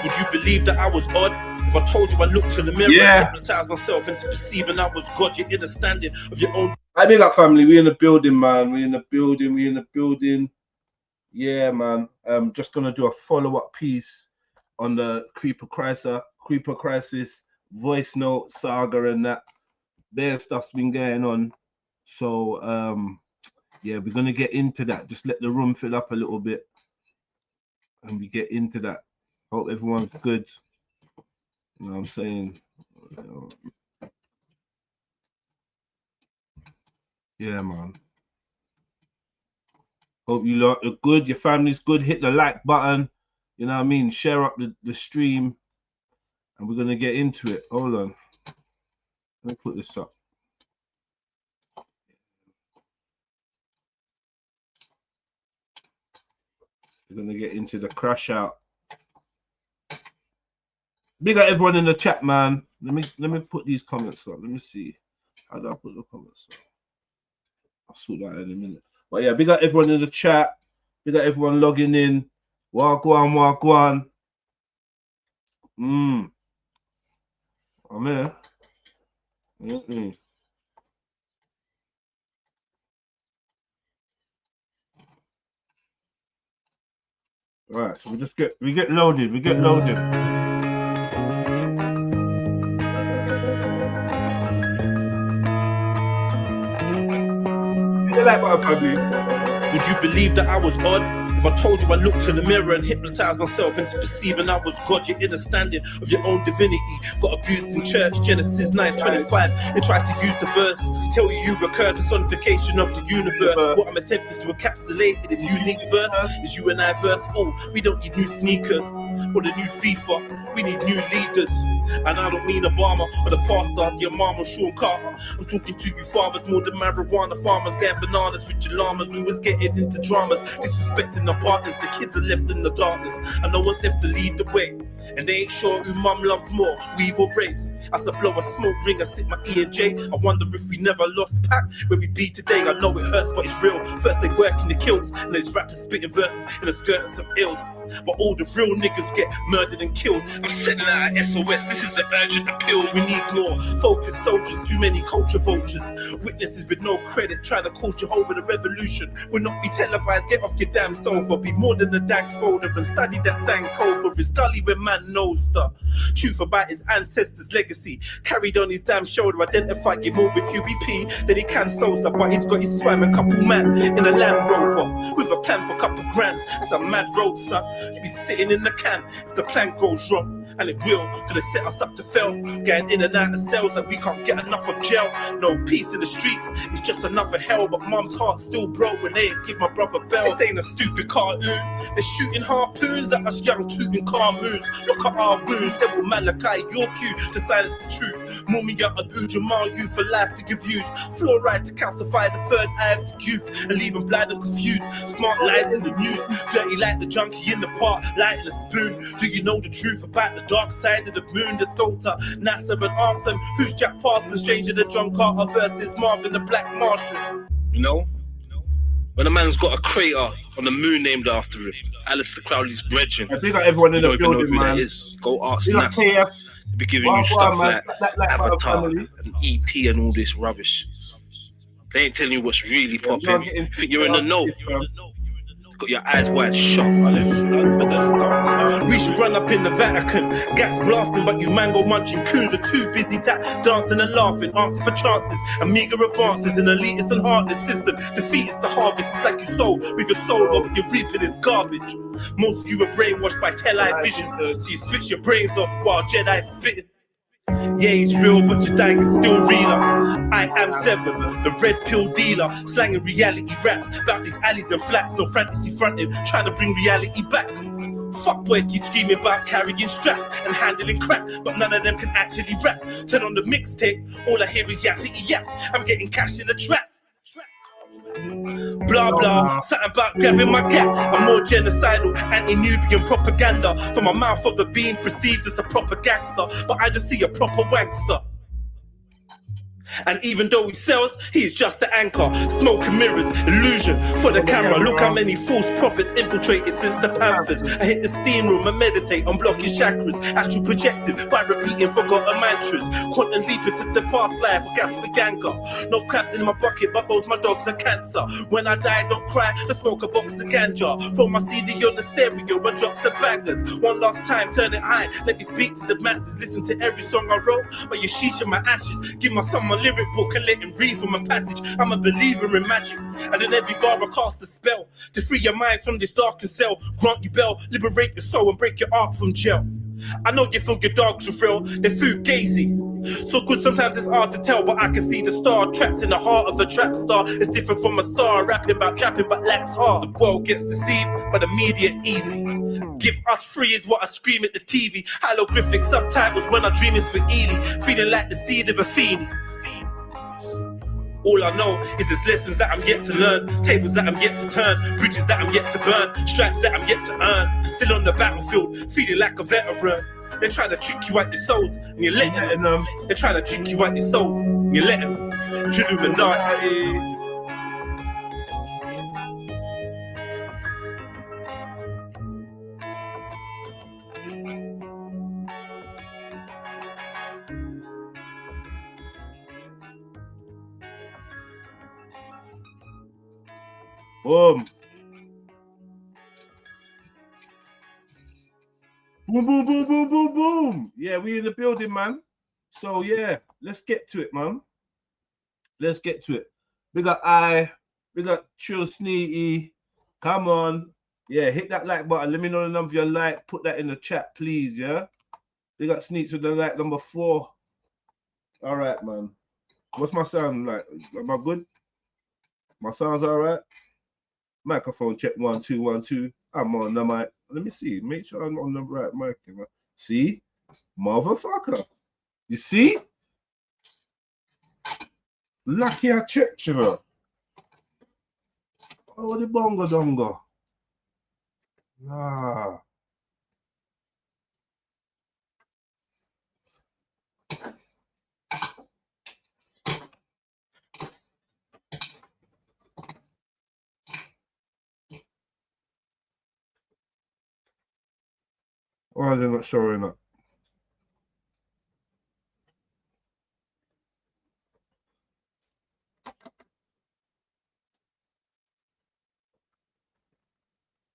Would you believe that I was odd? If I told you I looked in the mirror and hypnotized myself into perceiving I was God, you're understanding of your own. I big up family, we in the building, man. We in the building. Yeah, man. Just gonna do a follow-up piece on the Creeper Crisis voice note saga and that. Their stuff's been going on. So yeah, we're gonna get into that. Just let the room fill up a little bit. And we get into that. Hope everyone's good. You know what I'm saying? Yeah, man. Hope you lot are good. Your family's good. Hit the like button. You know what I mean? Share up the stream. And we're going to get into it. Hold on. Let me put this up. We're going to get into the crash out. Big up everyone in the chat, man. Let me put these comments up. Let me see. How do I put the comments up? I'll sort that in a minute. But yeah, big up everyone in the chat. Big up everyone logging in. Wagwan. I'm here. Alright, so we get loaded. Like would you believe that I was odd? If I told you I looked in the mirror and hypnotized myself into perceiving I was God, you're understanding of your own divinity. Got abused in church, Genesis 9:25. They tried to use the verse to tell you recur personification of the universe. What I'm attempting to encapsulate in this unique verse is you and I verse. Oh, we don't need new sneakers or the new FIFA. We need new leaders. And I don't mean Obama or the pastor, the Imam or Sean Carter. I'm talking to you fathers more than marijuana farmers, getting bananas with your llamas. We was getting into dramas, disrespecting our partners. The kids are left in the darkness, and no one's left to lead the way. And they ain't sure who mum loves more, weave or rapes. As I blow a smoke ring, I sip my E&J. I wonder if we never lost pack where we be today. I know it hurts, but it's real. First they work in the kills, and there's rappers spitting verses in the skirt of some ills. But all the real niggas get murdered and killed. I'm sending out a SOS, this is an urgent appeal. We need more focused soldiers, too many culture vultures. Witnesses with no credit, trying to coach over the revolution. Will not be televised, get off your damn sofa. Be more than a dank folder and study that Sankofa. It's gully when man knows the truth about his ancestors' legacy. Carried on his damn shoulder, identify him more with UBP than he can Sosa. But he's got his swam and couple man in a Land Rover with a plan for couple grands. It's a mad road, son. You be sitting in the can if the plan goes wrong. And it will, cause it set us up to fail. Getting in and out of cells like we can't get enough of jail. No peace in the streets, it's just another hell. But mum's heart still broke when they give my brother bell. This ain't a stupid cartoon. They're shooting harpoons at us young tooting car moons. Look at our wounds, they will Malachi your cue to silence the truth. Mumia Abu Jamal, you for life to give views. Fluoride to calcify the third eye of the youth and leave them blind and confused. Smart lies in the news, dirty like the junkie in the park, lighting a spoon. Do you know the truth about the dark side of the moon? The sculptor NASA and ask them who's Jack Parsons, stranger than John Carter versus Marvin the Black Martian. You know, when a man's got a crater on the moon named after him, Alistair Crowley's brethren. I think everyone in the building, who man. That is. Go ask NASA. They'll be giving you stuff like Avatar and ET and all this rubbish. They ain't telling you what's really popping. You think you're in the know. Got your eyes wide shut. We should run up in the Vatican, gas blasting, but you mango munching coons are too busy dancing and laughing, answer for chances and meager advances. An elitist and heartless system defeats the harvest. It's like you sow with your soul, but what you're reaping is garbage. Most of you are brainwashed by tell-eye vision, so you switch your brains off while Jedi's spitting. Yeah, he's real, but your dying is still realer. I am 7, the red pill dealer, slanging reality raps about these alleys and flats, no fantasy fronting, trying to bring reality back. Fuck boys keep screaming about carrying straps and handling crap, but none of them can actually rap. Turn on the mixtape, all I hear is yappity yap. I'm getting cash in the trap. Blah blah, something about grabbing my gap. I'm more genocidal, anti-Nubian propaganda. From my mouth of the being perceived as a proper gangster, but I just see a proper wankster. And even though he sells, he's just the anchor. Smoke and mirrors, illusion for the camera. Look how many false prophets infiltrated since the Panthers. I hit the steam room and meditate on blocking chakras. Astral projected by repeating forgotten mantras. Quantum leap into the past life, Gasper Ganga. No crabs in my bucket, but both my dogs are cancer. When I die, don't cry, let's smoke a box of ganja. Throw my CD on the stereo and drop some bangers. One last time, turn it high, let me speak to the masses. Listen to every song I wrote, but you sheesh my ashes. Give my son my lyric book and let him read from a passage. I'm a believer in magic, and in every bar I cast a spell to free your mind from this darkened cell. Grant you bell, liberate your soul and break your art from jail. I know you feel your dogs are real, they're fugazi. So good sometimes it's hard to tell, but I can see the star trapped in the heart of a trap star. It's different from a star rapping about trapping but lacks heart. The world gets deceived by the media easy. Give us free is what I scream at the TV. Holographic subtitles when I dream in Swahili. Feeling like the seed of a fiend. All I know is it's lessons that I'm yet to learn, tables that I'm yet to turn, bridges that I'm yet to burn, stripes that I'm yet to earn. Still on the battlefield, feeling like a veteran. They're trying to trick you out your souls, and you're letting them. They're trying to trick you out your souls, and you're letting them. Illuminati. Boom. Boom, boom, boom, boom, boom, boom. Yeah, we in the building, man. So yeah, let's get to it, man. Let's get to it. We got Chill Sneaky. Come on. Yeah, hit that like button. Let me know the number of your like. Put that in the chat, please. Yeah. We got Sneaks with the like number 4. All right, man. What's my sound like? Am I good? My sound's all right. Microphone check 1 2 1 2. I'm on the mic. Let me see. Make sure I'm on the right mic. See? Motherfucker. You see? Lucky I checked, you know. Oh, the bongo dongo. Ah. Why are they not showing up?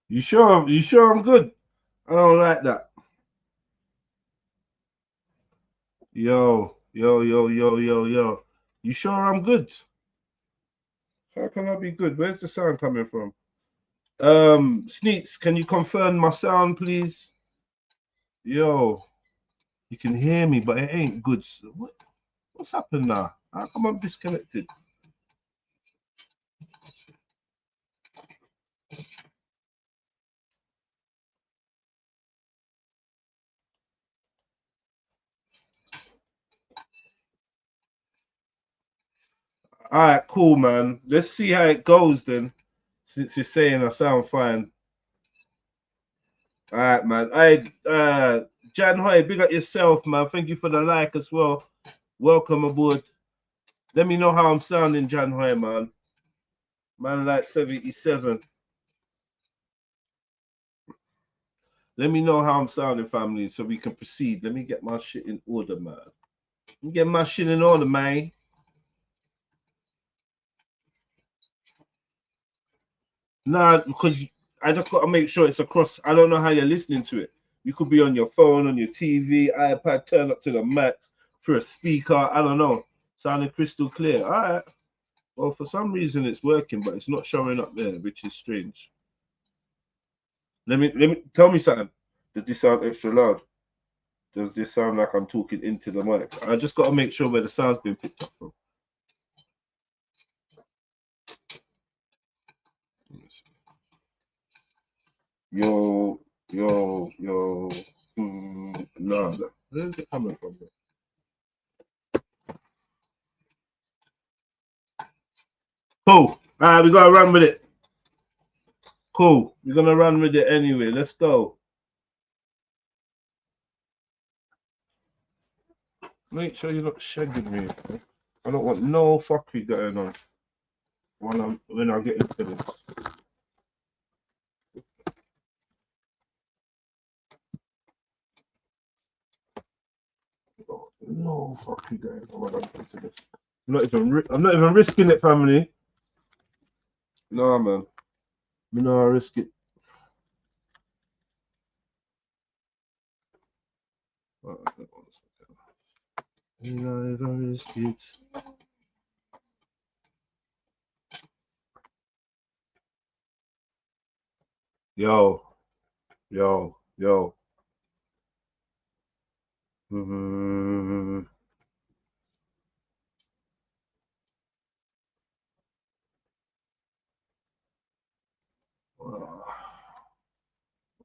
You sure? You sure I'm good? I don't like that. Yo. You sure I'm good? How can I be good? Where's the sound coming from? Sneaks, can you confirm my sound, please? Yo, you can hear me, but it ain't good. So what's happened now? How come I'm disconnected? All right, cool, man. Let's see how it goes then. Since you're saying I sound fine. All right, man. Jan Hoy, big up yourself, man. Thank you for the like as well. Welcome aboard. Let me know how I'm sounding, Jan Hoy, man. Man, like 77. Let me know how I'm sounding, family, so we can proceed. Let me get my shit in order, man. Let me get my shit in order, man. Nah, because I just got to make sure it's across. I don't know how you're listening to it. You could be on your phone, on your TV, iPad, turn up to the max through a speaker. I don't know. Sounding crystal clear. All right. Well, for some reason it's working, but it's not showing up there, which is strange. Let me tell me something. Does this sound extra loud? Does this sound like I'm talking into the mic? I just got to make sure where the sound's been picked up from. Yo. No, where's it coming from? Cool. All right, we gotta run with it. Cool. We're gonna run with it anyway. Let's go. Make sure you're not shagging me. I don't want no fuckery going on when I get into this. No fuckery going on when I get into this. I'm not even risking it, family. No, man. You know I risk it. You know I don't risk it. Yo.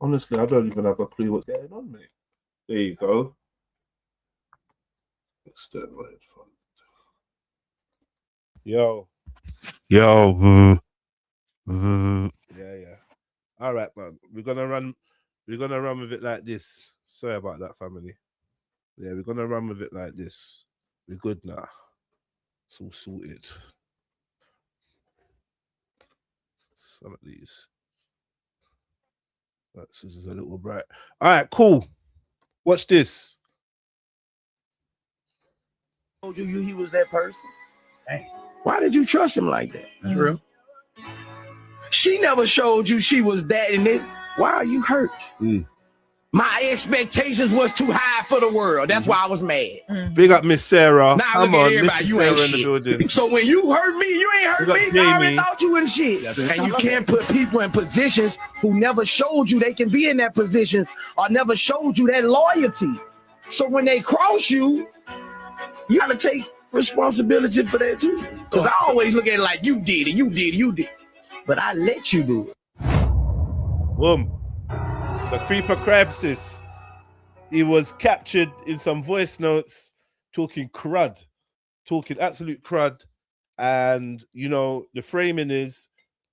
Honestly, I don't even have a clue what's going on, mate. There you go. External headphone. Yo. Yeah. All right, man. We're gonna run with it like this. Sorry about that, family. Yeah, we're gonna run with it like this. We're good now. It's all sorted. Some of these. This is a little bright. All right, cool. Watch this. Told you he was that person. Dang. Why did you trust him like that? That's real. She never showed you she was that in this. Why are you hurt? My expectations was too high for the world. That's why I was mad. Big up Miss Sarah. Now Come look at on, everybody. Miss You Sarah ain't in the shit. building. So when you hurt me, you ain't hurt me. I already thought you in shit. And you can't put people in positions who never showed you they can be in that position or never showed you that loyalty. So when they cross you, you gotta take responsibility for that too. Because I always look at it like you did it. But I let you do it. Boom. The creeper crisis. He was captured in some voice notes talking absolute crud. And you know, the framing is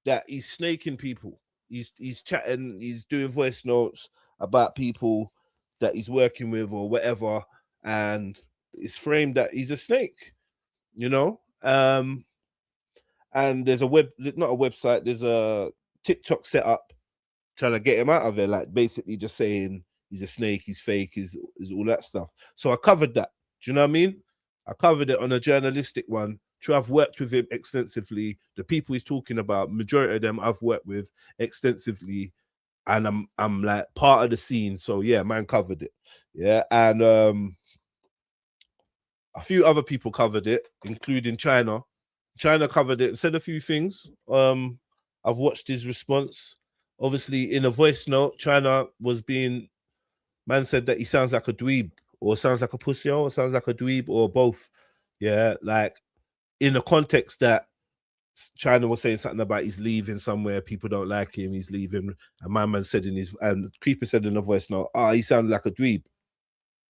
that he's snaking people. He's chatting, he's doing voice notes about people that he's working with or whatever, and it's framed that he's a snake, you know. And there's not a website, there's a TikTok set up trying to get him out of there, like basically just saying he's a snake, he's fake, is all that stuff. So I covered that. Do you know what I mean? I covered it on a journalistic one. True, I've worked with him extensively. The people he's talking about, majority of them I've worked with extensively, and I'm like part of the scene. So yeah, man covered it. Yeah, and a few other people covered it, including Chyna. Chyna covered it, said a few things. I've watched his response. Obviously, in a voice note, Chyna man said that he sounds like a dweeb, or sounds like a pussy, or sounds like a dweeb, or both. Yeah, like in the context that Chyna was saying something about he's leaving somewhere, people don't like him, he's leaving. And my man said and Creeper said in a voice note, he sounded like a dweeb.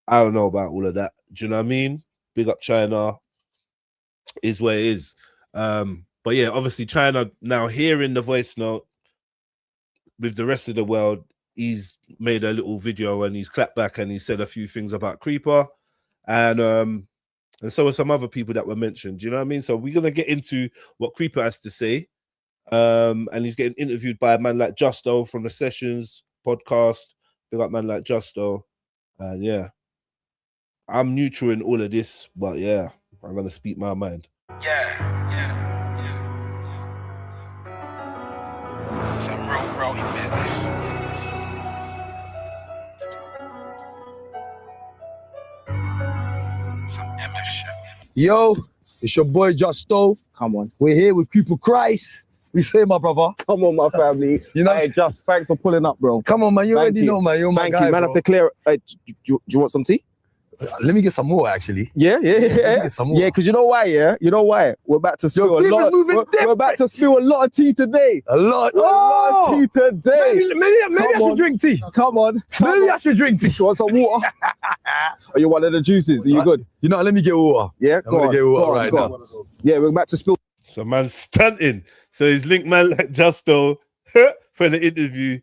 I don't know about all of that. Do you know what I mean? Big up Chyna. Is where it is. But yeah, obviously Chyna now hearing the voice note with the rest of the world, he's made a little video and he's clapped back and he said a few things about Creeper, and so are some other people that were mentioned. Do you know what I mean? So we're gonna get into what Creeper has to say, and he's getting interviewed by a man like Justo from the Sessions podcast. Big up man like Justo, and yeah, I'm neutral in all of this, but yeah, I'm gonna speak my mind. Yeah. Some real growing business. Some MF shit. Yo, it's your boy Justo. Come on. We're here with Creeper Christ. We say, my brother. Come on, my family. You know, hey, just thanks for pulling up, bro. come on, man. You Thank already you. know, man. You're my Thank guy, you, man. bro. Have to clear. Do you want some tea? Let me get some more, actually. Yeah. Let me get some more. Yeah, because you know why? Yeah, you know why? We're about to spill a lot. We're about to spill a lot of tea today. A lot. A lot of tea today. Maybe I should drink tea. Come on. Maybe I should drink tea. You want some water? Are you one of the juices? Are you good? You know, let me get water. Yeah, I'm gonna get water right now. Yeah, we're about to spill. So man's stunting. So he's linked man like Justo for the interview,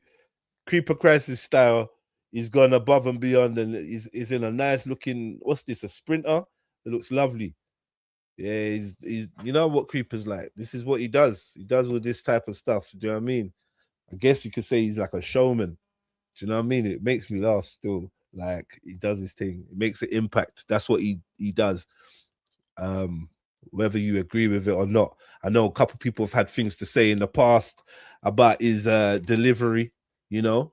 Creeper Crisis style. He's gone above and beyond, and he's in a nice looking, what's this, a Sprinter? It looks lovely. Yeah, he's you know what Creeper's like. This is what he does. He does all this type of stuff. Do you know what I mean? I guess you could say he's like a showman. Do you know what I mean? It makes me laugh still. Like he does his thing. It makes an impact. That's what he does. Whether you agree with it or not. I know a couple of people have had things to say in the past about his delivery, you know.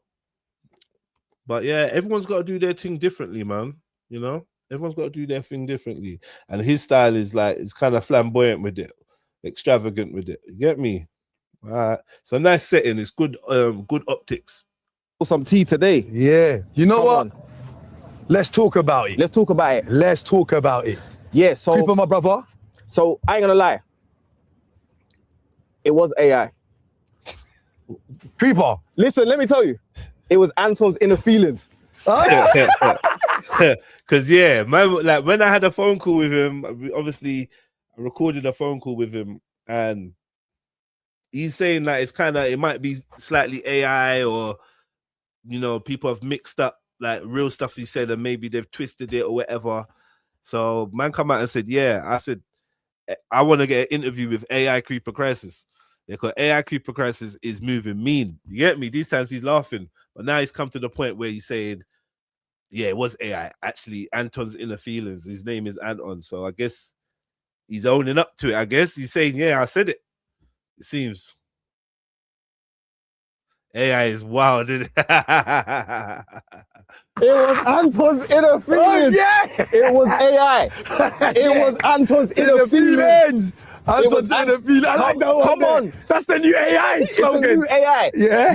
But yeah, everyone's got to do their thing differently, man. You know, everyone's got to do their thing differently. And his style is like, it's kind of flamboyant with it, extravagant with it. You get me? It's a nice setting. It's good, good optics. Some tea today. Yeah. You know Come what? on. Let's talk about it. Let's talk about it. Let's talk about it. Yeah, so Creeper, my brother. So I ain't gonna lie. It was AI. Creeper. Listen, let me tell you. It was Anton's inner feelings. Because yeah, man, like when I had a phone call with him, obviously I recorded a phone call with him, and he's saying that it's kind of, it might be slightly AI, or you know, people have mixed up like real stuff he said and maybe they've twisted it or whatever. So man come out and said, yeah, I said, I want to get an interview with AI Creeper Crisis. Because AI Creeper Crisis is moving mean. You get me? These times he's laughing, but now he's come to the point where he's saying, yeah, it was AI. Actually, Anton's inner feelings. His name is Anton. So I guess he's owning up to it. I guess he's saying, yeah, I said it. It seems. AI is wild, isn't it? It was Anton's inner feelings. Oh, yeah. It was AI. It was Anton's inner feelings. Anton's inner feelings. I like that one. Come on. That's the new AI It's the slogan. new AI. Yeah.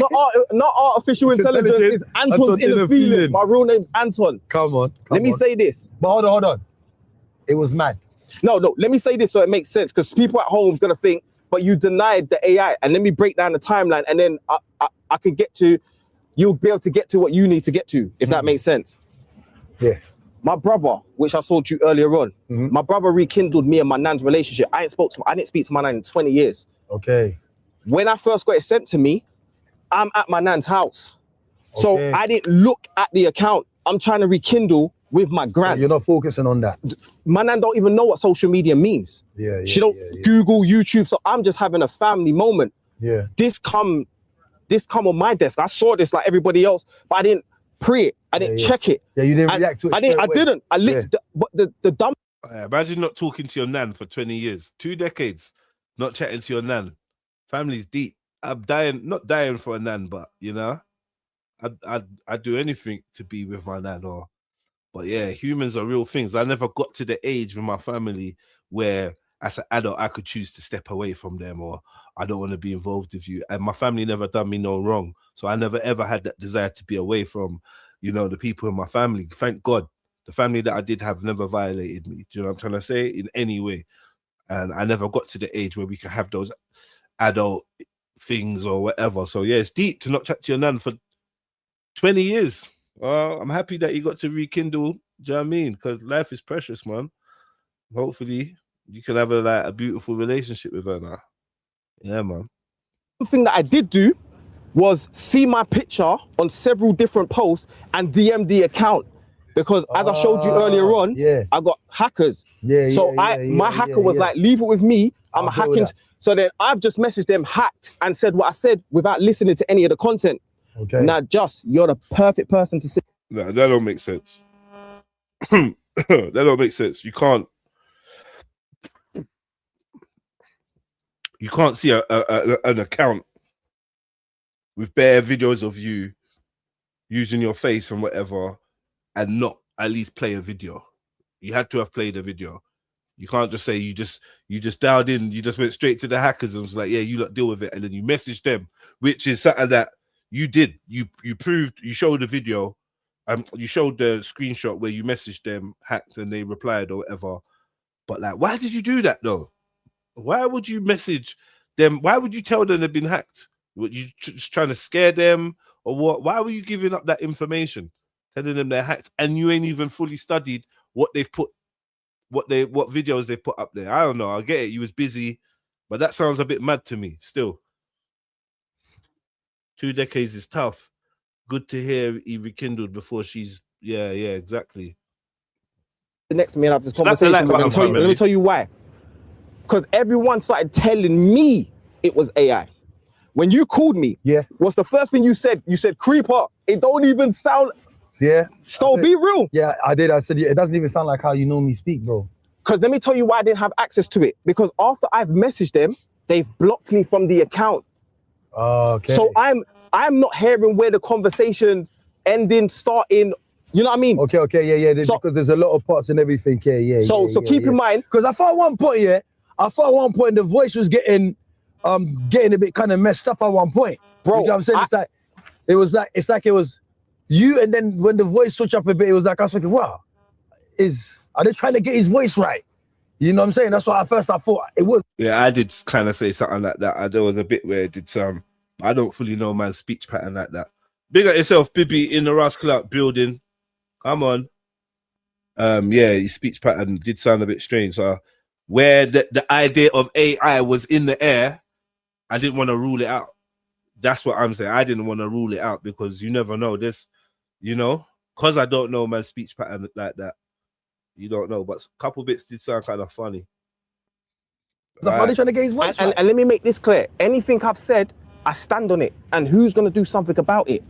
Not artificial intelligence. It's Anton's inner feelings. My real name's Anton. Come on. Let me say this. But hold on. It was mad. No. Let me say this so it makes sense, because people at home is gonna think, but you denied the AI. And let me break down the timeline, and then I can get to, you'll be able to get to what you need to get to, if that makes sense. Yeah. My brother, which I told you earlier on, my brother rekindled me and my nan's relationship. I didn't speak to my nan in 20 years. Okay. When I first got it sent to me, I'm at my nan's house. So Okay. I didn't look at the account. I'm trying to rekindle with my gran. You're not focusing on that. My nan don't even know what social media means. Yeah. She don't Google, YouTube. So I'm just having a family moment. Yeah. This come on my desk. I saw this like everybody else, but I didn't pre it. I didn't check it. Yeah, you didn't react to it. I didn't. I lit. But the dumb. Imagine not talking to your nan for 20 years, 2 decades, not chatting to your nan. Family's deep. I'm dying, not dying for a nan, but you know, I'd do anything to be with my nan. But yeah, humans are real things. I never got to the age with my family where, as an adult, I could choose to step away from them, or I don't want to be involved with you. And my family never done me no wrong. So I never ever had that desire to be away from, you know, the people in my family. Thank God. The family that I did have never violated me. Do you know what I'm trying to say? In any way. And I never got to the age where we can have those adult things or whatever. So yeah, it's deep to not chat to your nan for 20 years. Well, I'm happy that you got to rekindle. Do you know what I mean? Because life is precious, man. Hopefully you can have a beautiful relationship with her now. Yeah, man. One thing that I did do was see my picture on several different posts and DM the account, because as I showed you earlier on, I got hackers. My hacker was like, leave it with me. I'm hacking. So then I've just messaged them, hacked, and said what I said without listening to any of the content. Okay. Now, you're the perfect person to say. No, that don't make sense. That don't make sense. You can't see an account with bare videos of you using your face and whatever and not at least play a video. You had to have played a video. You can't just say you just dialed in, you just went straight to the hackers and was like, yeah, you lot deal with it, and then you messaged them, which is something that you did. You proved, you showed the video, you showed the screenshot where you messaged them, hacked, and they replied or whatever. But like, why did you do that though? Why would you message them? Why would you tell them they've been hacked? Were you just trying to scare them or what? Why were you giving up that information, telling them they're hacked, and you ain't even fully studied what they've put, what videos they've put up there? I don't know. I get it. You was busy, but that sounds a bit mad to me still. 2 decades is tough. Good to hear he rekindled before she's, yeah, exactly. Next to me and have this conversation. Let me tell you why. because everyone started telling me it was AI. When you called me, what's the first thing you said? You said, creeper, it don't even sound... Yeah. Still, be real. Yeah, I did. I said, it doesn't even sound like how you normally speak, bro. Because let me tell you why I didn't have access to it. Because after I've messaged them, they've blocked me from the account. Okay. So I'm not hearing where the conversation's ending, starting. You know what I mean? Okay, yeah. Because there's a lot of parts and everything. Yeah. So keep in mind. Because I thought at one point, the voice was getting a bit kind of messed up at one point. Bro, you know what I'm saying? It's like it was you, and then when the voice switched up a bit, it was like I was thinking, wow, are they trying to get his voice right? You know what I'm saying? That's why at first I thought it was. Yeah, I did kind of say something like that. There was a bit where it did some. I don't fully know man's speech pattern like that. Big up yourself, Bibby, in the Rascal Out building. Come on. Yeah, his speech pattern did sound a bit strange. So where the idea of AI was in the air, I didn't want to rule it out. That's what I'm saying. I didn't want to rule it out because you never know this, you know, because I don't know man's speech pattern like that. You don't know, but a couple bits did sound kind of funny. Are they trying to get his voice right? And let me make this clear. Anything I've said, I stand on it. And who's going to do something about it?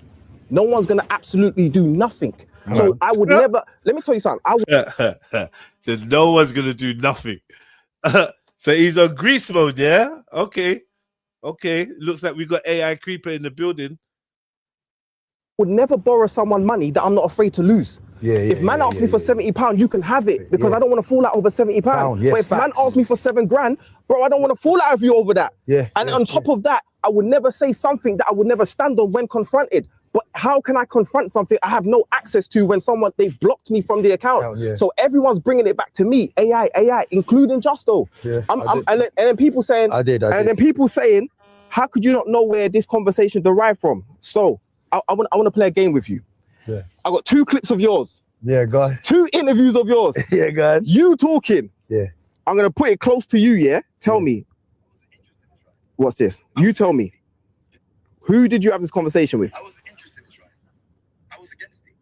No one's going to absolutely do nothing. So I would never, let me tell you something. So no one's going to do nothing. So he's on grease mode, yeah? Okay. Looks like we got AI creeper in the building. Would never borrow someone money that I'm not afraid to lose. If man asks me for £70, you can have it because I don't want to fall out over £70. But if man asks me for £7,000, bro, I don't want to fall out of you over that. And on top of that, I would never say something that I would never stand on when confronted. But how can I confront something I have no access to when they've blocked me from the account? So everyone's bringing it back to me, AI, including Justo. And then people saying, then people saying, how could you not know where this conversation derived from? So I want to play a game with you. I got 2 clips of yours. Go ahead. 2 interviews of yours. Go ahead. You talking. I'm gonna put it close to you. Tell me. What's this? You tell me. Who did you have this conversation with? I wasn't interested in trying. I was against it.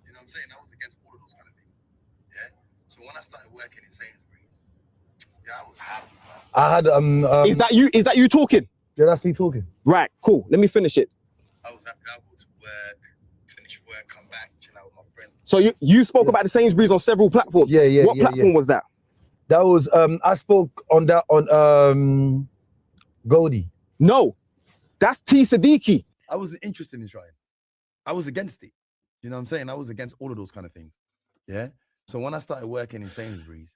You know what I'm saying? I was against all of those kind of things. Yeah. So when I started working in Sainsbury's, I was happy. I had Is that you talking? Yeah, that's me talking. Right. Cool. Let me finish it. I was happy. I go to work, finish work, come back, chill out with my friend. So you spoke about the Sainsbury's on several platforms. What platform was that? That was I spoke on that on Goldie. No, that's T Siddiqui. I wasn't interested in trying. I was against it. You know what I'm saying? I was against all of those kind of things. Yeah. So when I started working in Sainsbury's.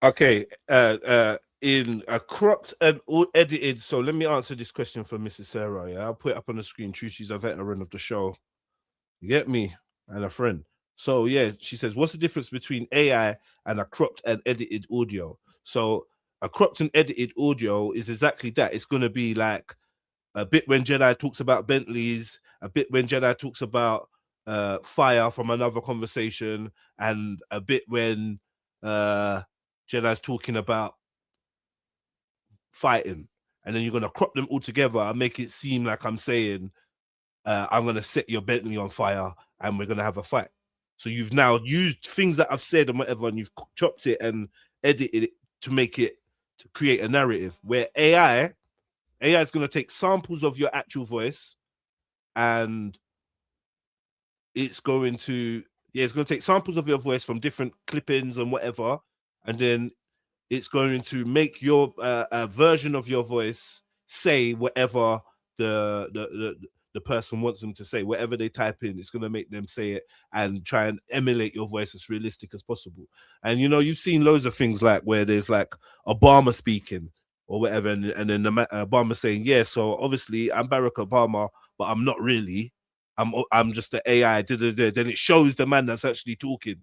Okay. In a cropped and edited. So let me answer this question for Mrs. Sarah. Yeah, I'll put it up on the screen. True, she's a veteran of the show. You get me? And a friend. So yeah, she says, what's the difference between AI and a cropped and edited audio? So a cropped and edited audio is exactly that. It's going to be like a bit when Jedi talks about Bentleys, a bit when Jedi talks about fire from another conversation, and a bit when Jedi's talking about fighting. And then you're going to crop them all together and make it seem like I'm saying, I'm going to set your Bentley on fire and we're going to have a fight. So you've now used things that I've said and whatever, and you've chopped it and edited it to make it, to create a narrative. Where AI is going to take samples of your actual voice, and it's going to take samples of your voice from different clippings and whatever, and then it's going to make your a version of your voice say whatever the person wants them to say. Whatever they type in, it's going to make them say it and try and emulate your voice as realistic as possible. And you know, you've seen loads of things like where there's like Obama speaking or whatever, and then Obama saying, yeah, so obviously I'm Barack Obama, but I'm not really. I'm just the AI. Then it shows the man that's actually talking.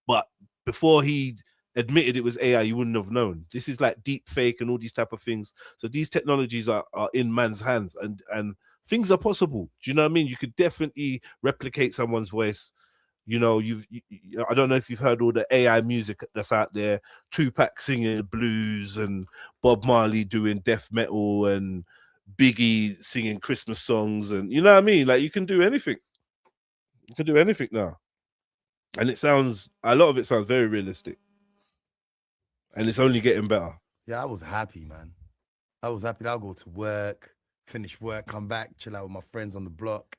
But before he admitted it was AI, you wouldn't have known. This is like deep fake and all these type of things. So these technologies are in man's hands, and things are possible. Do you know what I mean? You could definitely replicate someone's voice. You know, I don't know if you've heard all the AI music that's out there. Tupac singing blues and Bob Marley doing death metal and Biggie singing Christmas songs, and you know what I mean? Like, you can do anything. You can do anything now. And a lot of it sounds very realistic. And it's only getting better. Yeah, I was happy, man. I was happy. I'll go to work, finish work, come back, chill out with my friends on the block.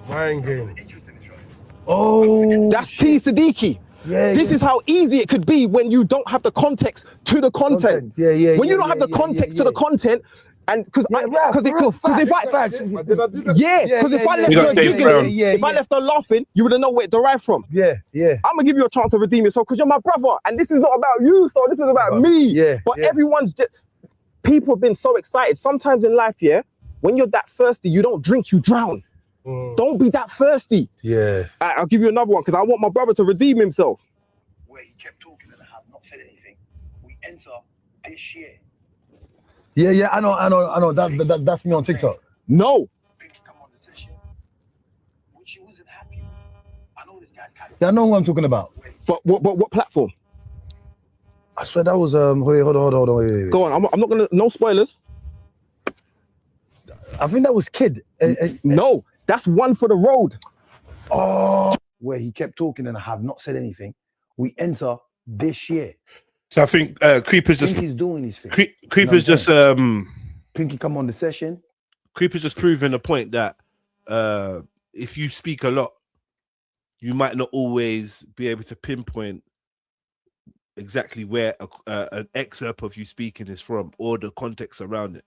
Mind game. Interesting, right? Oh, That's T Siddiqui. yeah. This is how easy it could be when you don't have the context to the content. Yeah, yeah. When you don't have the context to the content, and because if I left her laughing, you wouldn't know where it derived from. Yeah. I'm gonna give you a chance to redeem yourself because you're my brother, and this is not about you, so this is about me. Yeah. But everyone's just, people have been so excited. Sometimes in life, when you're that thirsty, you don't drink, you drown. Don't be that thirsty. Yeah. I'll give you another one because I want my brother to redeem himself. Where he kept talking and I have not said anything. We enter this year. Yeah. I know. That's me on TikTok. No. Pinky come on the session, which he wasn't happy with. I know this guy's kind of. Yeah, I know who I'm talking about. But what platform? I swear that was wait, hold on. Wait. Go on. I'm not gonna. No spoilers. I think that was Kid. No, that's One for the Road. Oh, where he kept talking and I have not said anything. We enter this year. So I think Creeper's just Pinky's doing his thing. Creeper's just Pinky come on the session. Creeper's just proving the point that if you speak a lot, you might not always be able to pinpoint exactly where an excerpt of you speaking is from or the context around it,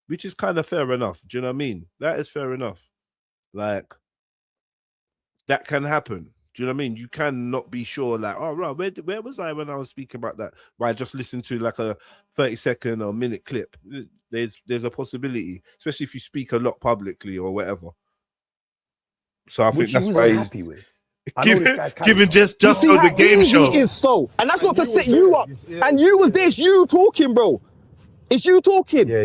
which is kind of fair enough. Do you know what I mean? That is fair enough. Like, that can happen. Do you know what I mean? You cannot be sure, like, oh, right, where was I when I was speaking about that? Why I just listened to like a 30-second or minute clip. There's a possibility, especially if you speak a lot publicly or whatever. So I think that's why he's happy with. Given just on the game show. Is so, and that's not to set you up. And you was this, you talking, bro. It's you talking. Yeah. I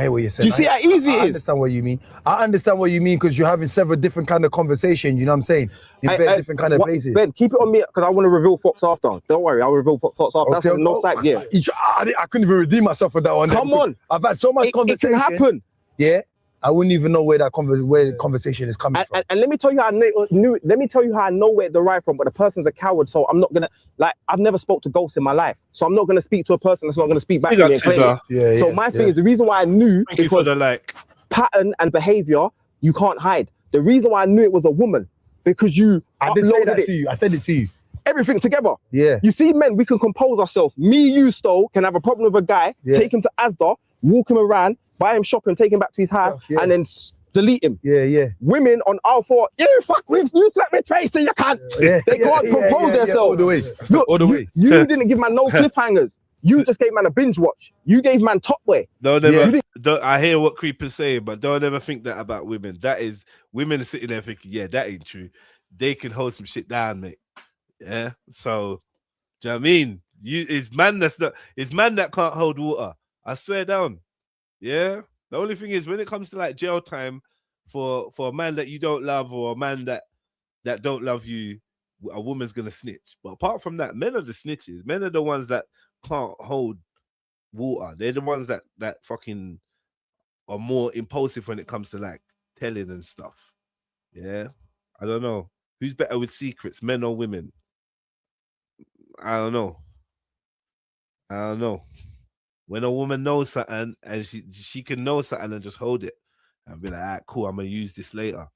hear what you're saying. You see how easy it is? I understand what you mean. I understand what you mean because you're having several different kind of conversation. You know what I'm saying? In different kind of places. Ben, keep it on me because I want to reveal Fox after. Don't worry, I'll reveal Fox after. Okay, that's no side. Yeah. I couldn't even redeem myself for that one. Come on. I've had so much conversation. It can happen. Yeah. I wouldn't even know where that conversation is coming from. And let me tell you how I know where it derived from. But the person's a coward, so I'm not gonna I've never spoke to ghosts in my life, so I'm not gonna speak to a person that's not gonna speak back to me. So my thing is the reason why I knew because pattern and behavior you can't hide. The reason why I knew it was a woman because I did say that to you. I said it to you. Everything together. Yeah. You see, men, we can compose ourselves. Me, you, Stowe, can have a problem with a guy, take him to Asda, walk him around, buy him shopping, take him back to his house, and then delete him. Yeah. Women on R4, you fuck with, you slept with Tracy, you can't. They can't compose themselves. All the way. Look, all the way. You didn't give man no cliffhangers. You just gave man a binge watch. You gave man top way. I hear what Creeper's saying, but don't ever think that about women. That is, women are sitting there thinking, yeah, that ain't true. They can hold some shit down, mate. Yeah. So, do you know what I mean? It's man that can't hold water. I swear down. Yeah. The only thing is when it comes to like jail time for a man that you don't love or a man that don't love you, a woman's gonna snitch. But apart from that, men are the snitches. Men are the ones that can't hold water. They're the ones that fucking are more impulsive when it comes to like telling and stuff. Yeah. I don't know. Who's better with secrets, men or women? I don't know. When a woman knows something and she can know something and just hold it and be like, all right, cool, I'm gonna use this later.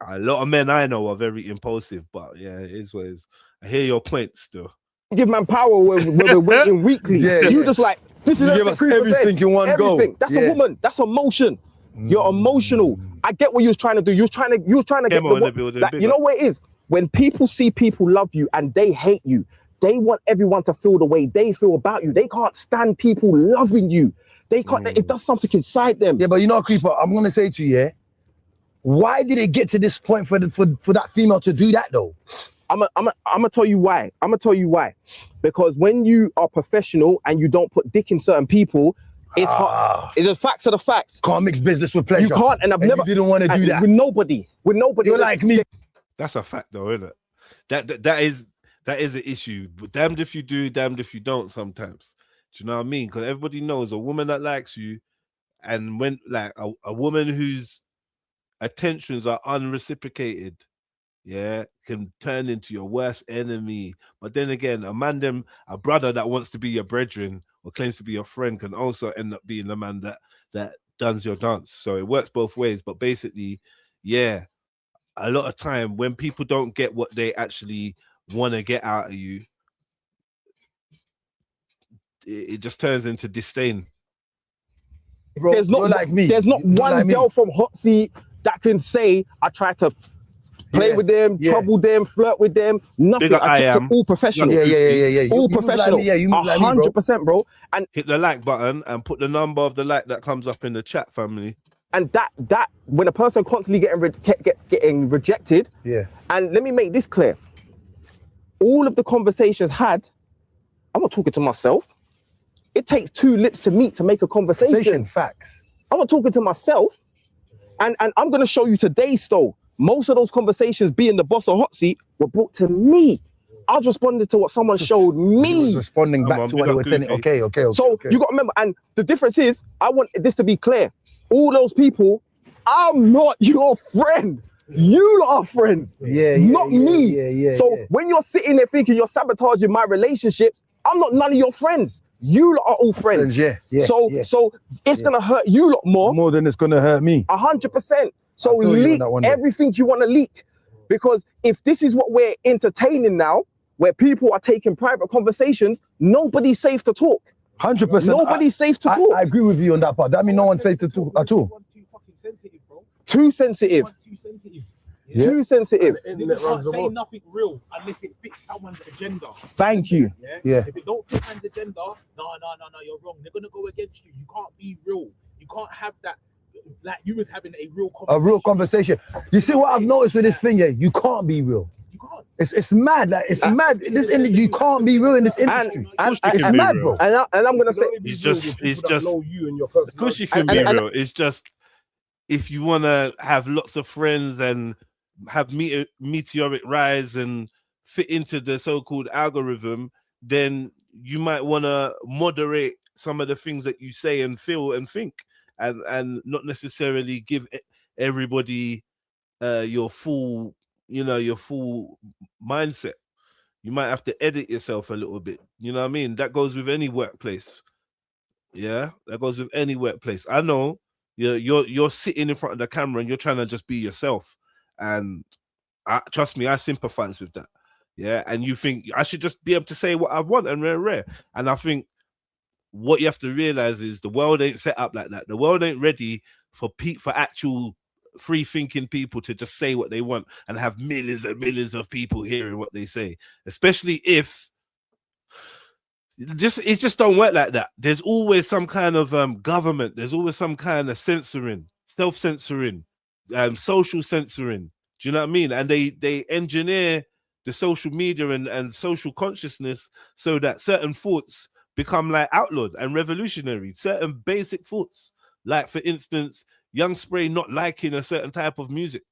A lot of men I know are very impulsive, but yeah, it is what it is. I hear your point still. Give man power when we're waiting weekly. You just like, this is give us everything in one go. That's a woman. That's emotion. You're emotional. I get what you was trying to do. You was trying to get you know what it is? When people see people love you and they hate you, they want everyone to feel the way they feel about you. They can't stand people loving you. They can't. It does something inside them. Yeah, but you know, Creeper, I'm gonna say to you, why did it get to this point for that female to do that though? I'm gonna tell you why. Because when you are professional and you don't put dick in certain people, it's hard. It's the facts of the facts. Can't mix business with pleasure. You can't, and I've never. You didn't want to do that with nobody. You're like me. That's a fact, though, isn't it? That is an issue. But damned if you do, damned if you don't. Sometimes, do you know what I mean? Because everybody knows a woman that likes you, and when like a woman whose attentions are unreciprocated, yeah, can turn into your worst enemy. But then again, a brother that wants to be your brethren or claims to be your friend can also end up being the man that does your dance. So it works both ways. But basically, yeah, a lot of time when people don't get what they actually want to get out of you, it just turns into disdain. Bro, there's not like me. There's not one like girl from Hot Seat that can say I tried to play with them, trouble them, flirt with them. Nothing. I kept it all professional. Yeah. All professional. Like you move like me, bro. 100%, bro. And hit the like button and put the number of the like that comes up in the chat, family. And that when a person constantly getting rejected, and let me make this clear. All of the conversations had, I'm not talking to myself. It takes two lips to meet to make a conversation. Facts. I'm not talking to myself. And I'm going to show you today, Stowe. Most of those conversations, being the boss of Hot Seat, were brought to me. I just responded to what someone showed me. Responding back to what they were telling. Okay. So you got to remember, and the difference is, I want this to be clear. All those people, I'm not your friend. You lot are friends, not me. So when you're sitting there thinking you're sabotaging my relationships, I'm not none of your friends. You lot are all friends. So it's gonna hurt you lot more than it's gonna hurt me. 100%. So leak everything you want to leak, because if this is what we're entertaining now, where people are taking private conversations, nobody's safe to talk. 100%. Nobody's safe to talk. I agree with you on that part. That means no one's safe to talk at all. Too sensitive. Too sensitive. You can't say nothing real unless it fits someone's agenda. Thank you. Yeah. If it don't fit someone's agenda, no, you're wrong. They're gonna go against you. You can't be real. You can't have that. Like you was having a real conversation. You see what I've noticed with this thing, you can't be real. You can't. It's mad. Like it's mad. This you can't be real in this industry. And it's mad, bro. And I'm gonna say, it's just. Of course, you can be real. It's just if you want to have lots of friends and have meteoric rise and fit into the so-called algorithm, then you might want to moderate some of the things that you say and feel and think, and not necessarily give everybody your full mindset. You might have to edit yourself a little bit. You know what I mean? That goes with any workplace. Yeah, that goes with any workplace. I know you're sitting in front of the camera and you're trying to just be yourself. And trust me, I sympathize with that. Yeah, and you think I should just be able to say what I want and rare. And I think what you have to realize is the world ain't set up like that. The world ain't ready for actual free-thinking people to just say what they want and have millions and millions of people hearing what they say. Especially if it just don't work like that. There's always some kind of government. There's always some kind of censoring, self-censoring. Social censoring, do you know what I mean? And they engineer the social media and social consciousness so that certain thoughts become like outlawed and revolutionary. Certain basic thoughts, like for instance, Young Spray not liking a certain type of music,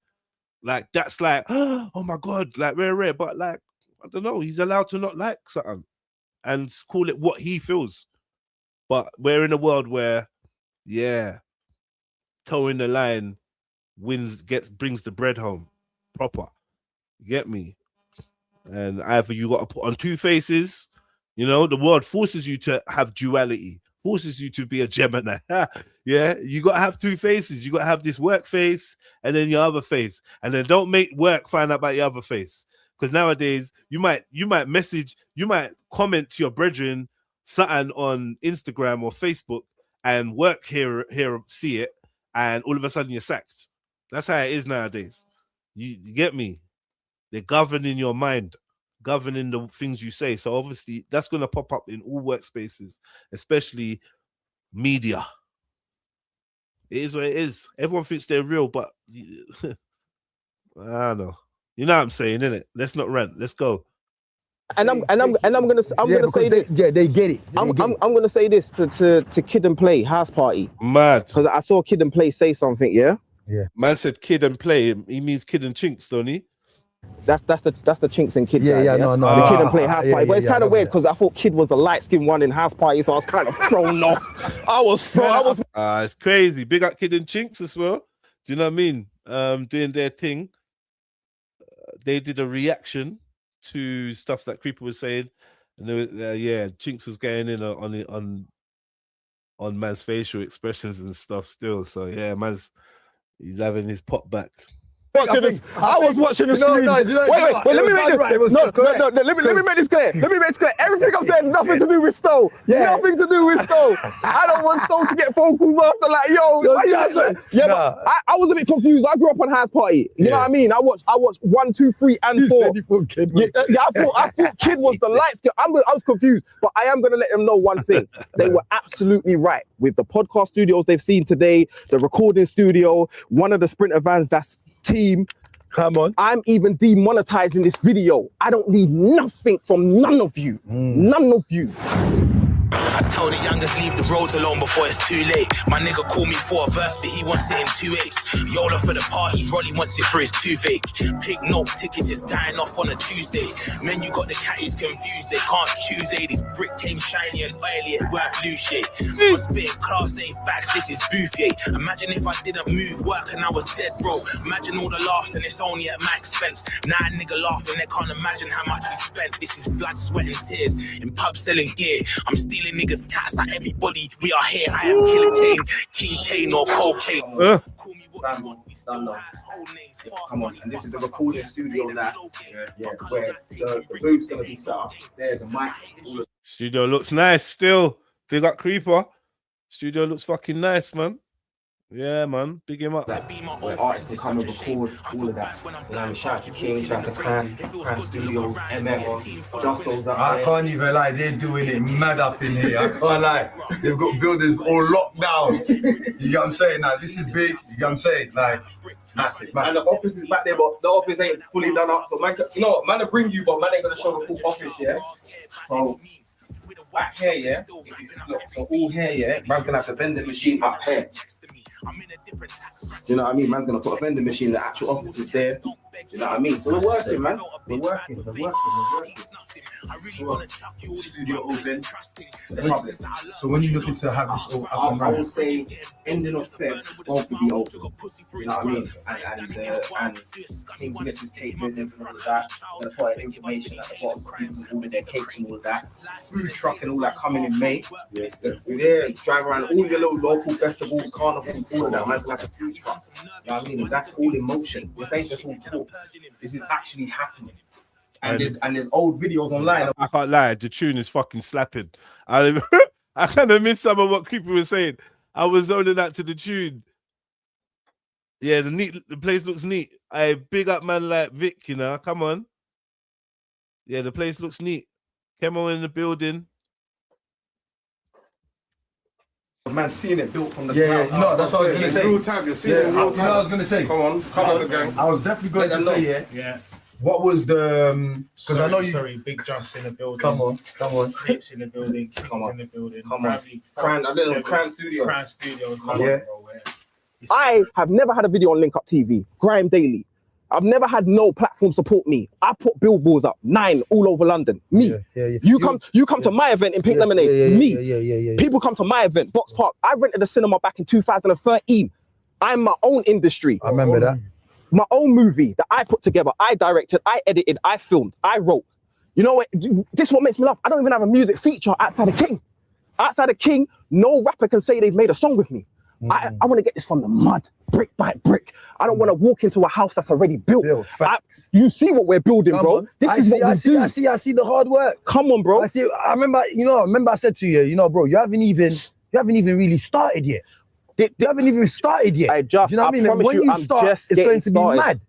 like that's like, oh my god, like rare. But like, I don't know, he's allowed to not like something and call it what he feels. But we're in a world where, towing the line brings the bread home proper. You get me? And either you got to put on two faces, the world forces you to have duality, forces you to be a Gemini. You got to have two faces. You got to have this work face and then your other face, and then don't make work find out about your other face, because nowadays you might comment to your brethren something on Instagram or Facebook, and work here see it, and all of a sudden you're sacked. That's how it is nowadays. You get me? They're governing your mind, governing the things you say. So obviously that's going to pop up in all workspaces, especially media. It is what it is. Everyone thinks they're real, but I don't know. You know what I'm saying, innit? Let's not rant. Let's go. And I'm gonna say this. They get it. I'm gonna say this to Kid and Play house party. Mad. Because I saw Kid and Play say something. Yeah. Man said Kid and Play. He means Kid and Chinx, don't he? That's the Chinx and Kid. No. The Kid and Play house party. But it's kind of weird because I thought Kid was the light skinned one in house party, so I was kind of thrown off. It's crazy. Big up Kid and Chinx as well. Do you know what I mean? Doing their thing. they did a reaction to stuff that Creeper was saying, and they were, yeah, Chinx was getting in on man's facial expressions and stuff still. So yeah, he's having his pop back. I was watching the stream. Wait, let me make this clear. Let me make this clear. Everything I'm saying, nothing to do with Stowe. Nothing to do with Stowe. I don't want Stowe to get phone calls after, like, yo. But I was a bit confused. I grew up on House Party. You know what I mean? I watched 1, 2, 3, and 4. I thought Kid was the light skin. I was confused, but I am gonna let them know one thing. They were absolutely right with the podcast studios they've seen today, the recording studio, one of the Sprinter vans that's team. Come on. I'm even demonetizing this video. I don't need nothing from none of you. None of you. I told the youngest leave the roads alone before it's too late. My nigga called me for a verse, but he wants it in 2/8. Yola for the party, Rolly wants it for his toothache. Pig no tickets is dying off on a Tuesday. Man, you got the catties confused, they can't choose. This brick came shiny and oily, it weren't blue shade. I'm spitting class A facts, this is Bouffier. Imagine if I didn't move work and I was dead, bro. Imagine all the laughs and it's only at my expense. Now a nigga laughing, they can't imagine how much we spent. This is blood, sweat and tears in pubs selling gear. I'm stealing niggas cats like everybody. We are here. I am Killer Kane, King Kane or cocaine. Call me what you want. We still has whole names. Come on, and this is the recording studio now. Where the booth's gonna be set up. There's the mic. Studio looks nice still. Big up Creeper. Studio looks fucking nice, man. Yeah, man. Big him up. Where artists can come and record all of that. You know, shout out to King, shout out to Cran Studios, MF, Justo's up I there. can't even lie, they're doing it mad up in here. I can't lie. They've got buildings all locked down. You get what I'm saying? Now, this is big. You get what I'm saying? Like, massive. And the office is back there, but the office ain't fully done up. So, man, you know what? Man, will bring you, but man ain't gonna show the full office, yeah? So, back here, yeah? If you look, so all here, yeah? Man's gonna have the vending machine up here. You know what I mean? Man's gonna put a vending machine, the actual office is there. You know what I mean? So we're working, man. We're working. Studio open. So when you looking to have this all up and I would running? say ending of Feb, both will be open. You know what I mean? And King Guinness's cake business and all of that. I'm gonna put information at the bottom for people to order their cakes and all of that. Food truck and all that coming in May. Yeah, drive around all your little local festivals, carnivals, all of that. Man's like a food truck. You know what I mean? And that's all in motion. This ain't just all talk. This is actually happening. And there's old videos online. I can't lie, the tune is fucking slapping. I kind of missed some of what Creeper was saying. I was zoning out to the tune. Yeah, the place looks neat. I big up man like Vic, you know. Come on. Yeah, the place looks neat. Camo in the building. Man, seeing it built from the ground. No, that's what I was gonna say. Real time, you're seeing it. You know what I was gonna say. Come on, gang. I was definitely going to say, Yeah. what was the because I know you. Sorry, Big Just in the building. Come on. Crips in the building. Kings in the building. Cran Studio. Cran Studio. I have never had a video on Link Up TV, Grime Daily. I've never had no platform support me. I put billboards up, 9 all over London. Me. You come to my event in Pink Lemonade. Me. People come to my event, Box Park. I rented a cinema back in 2013. I'm my own industry. I remember that. My own movie that I put together, I directed, I edited, I filmed, I wrote. You know what? This is what makes me laugh. I don't even have a music feature outside of King. Outside of King, no rapper can say they've made a song with me. I want to get this from the mud, brick by brick. I don't want to walk into a house that's already built. Facts. You see what we're building, bro. This is what we do. I see the hard work. Come on, bro. I remember I said to you, bro, you haven't even really started yet. You haven't even started yet. You know what I mean? And when you start, it's going to be mad.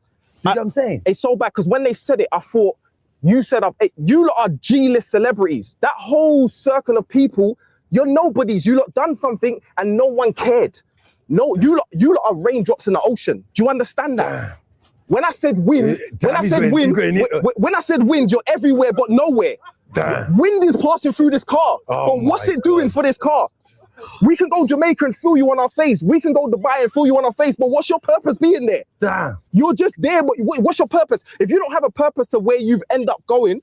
You know what I'm saying? It's so bad because when they said it, I thought, you said, you lot are G-list celebrities. That whole circle of people, you're nobodies. You lot done something and no one cared. No, you lot are raindrops in the ocean. Do you understand that? When I said wind, when I said wind, you're everywhere but nowhere. Wind is passing through this car. But what's it doing for this car? We can go Jamaica and fill you on our face. We can go Dubai and fill you on our face. But what's your purpose being there? You're just there. But what's your purpose? If you don't have a purpose to where you've end up going,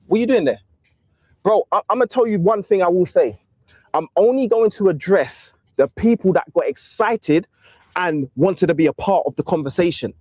what are you doing there? Bro, I'm going to tell you one thing I will say. I'm only going to address the people that got excited and wanted to be a part of the conversation.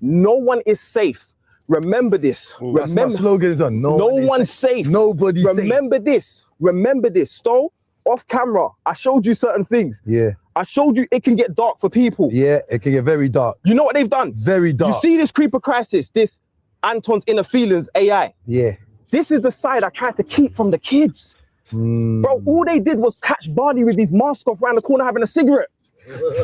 No one is safe. Remember this. That's my slogans on. No one's safe. Nobody's safe. Remember this. Remember this. So, off camera, I showed you certain things. Yeah. I showed you it can get dark for people. Yeah, it can get very dark. You know what they've done? Very dark. You see this creeper crisis, this Anton's inner feelings AI. Yeah. This is the side I tried to keep from the kids. Bro, all they did was catch Barney with his mask off around the corner having a cigarette.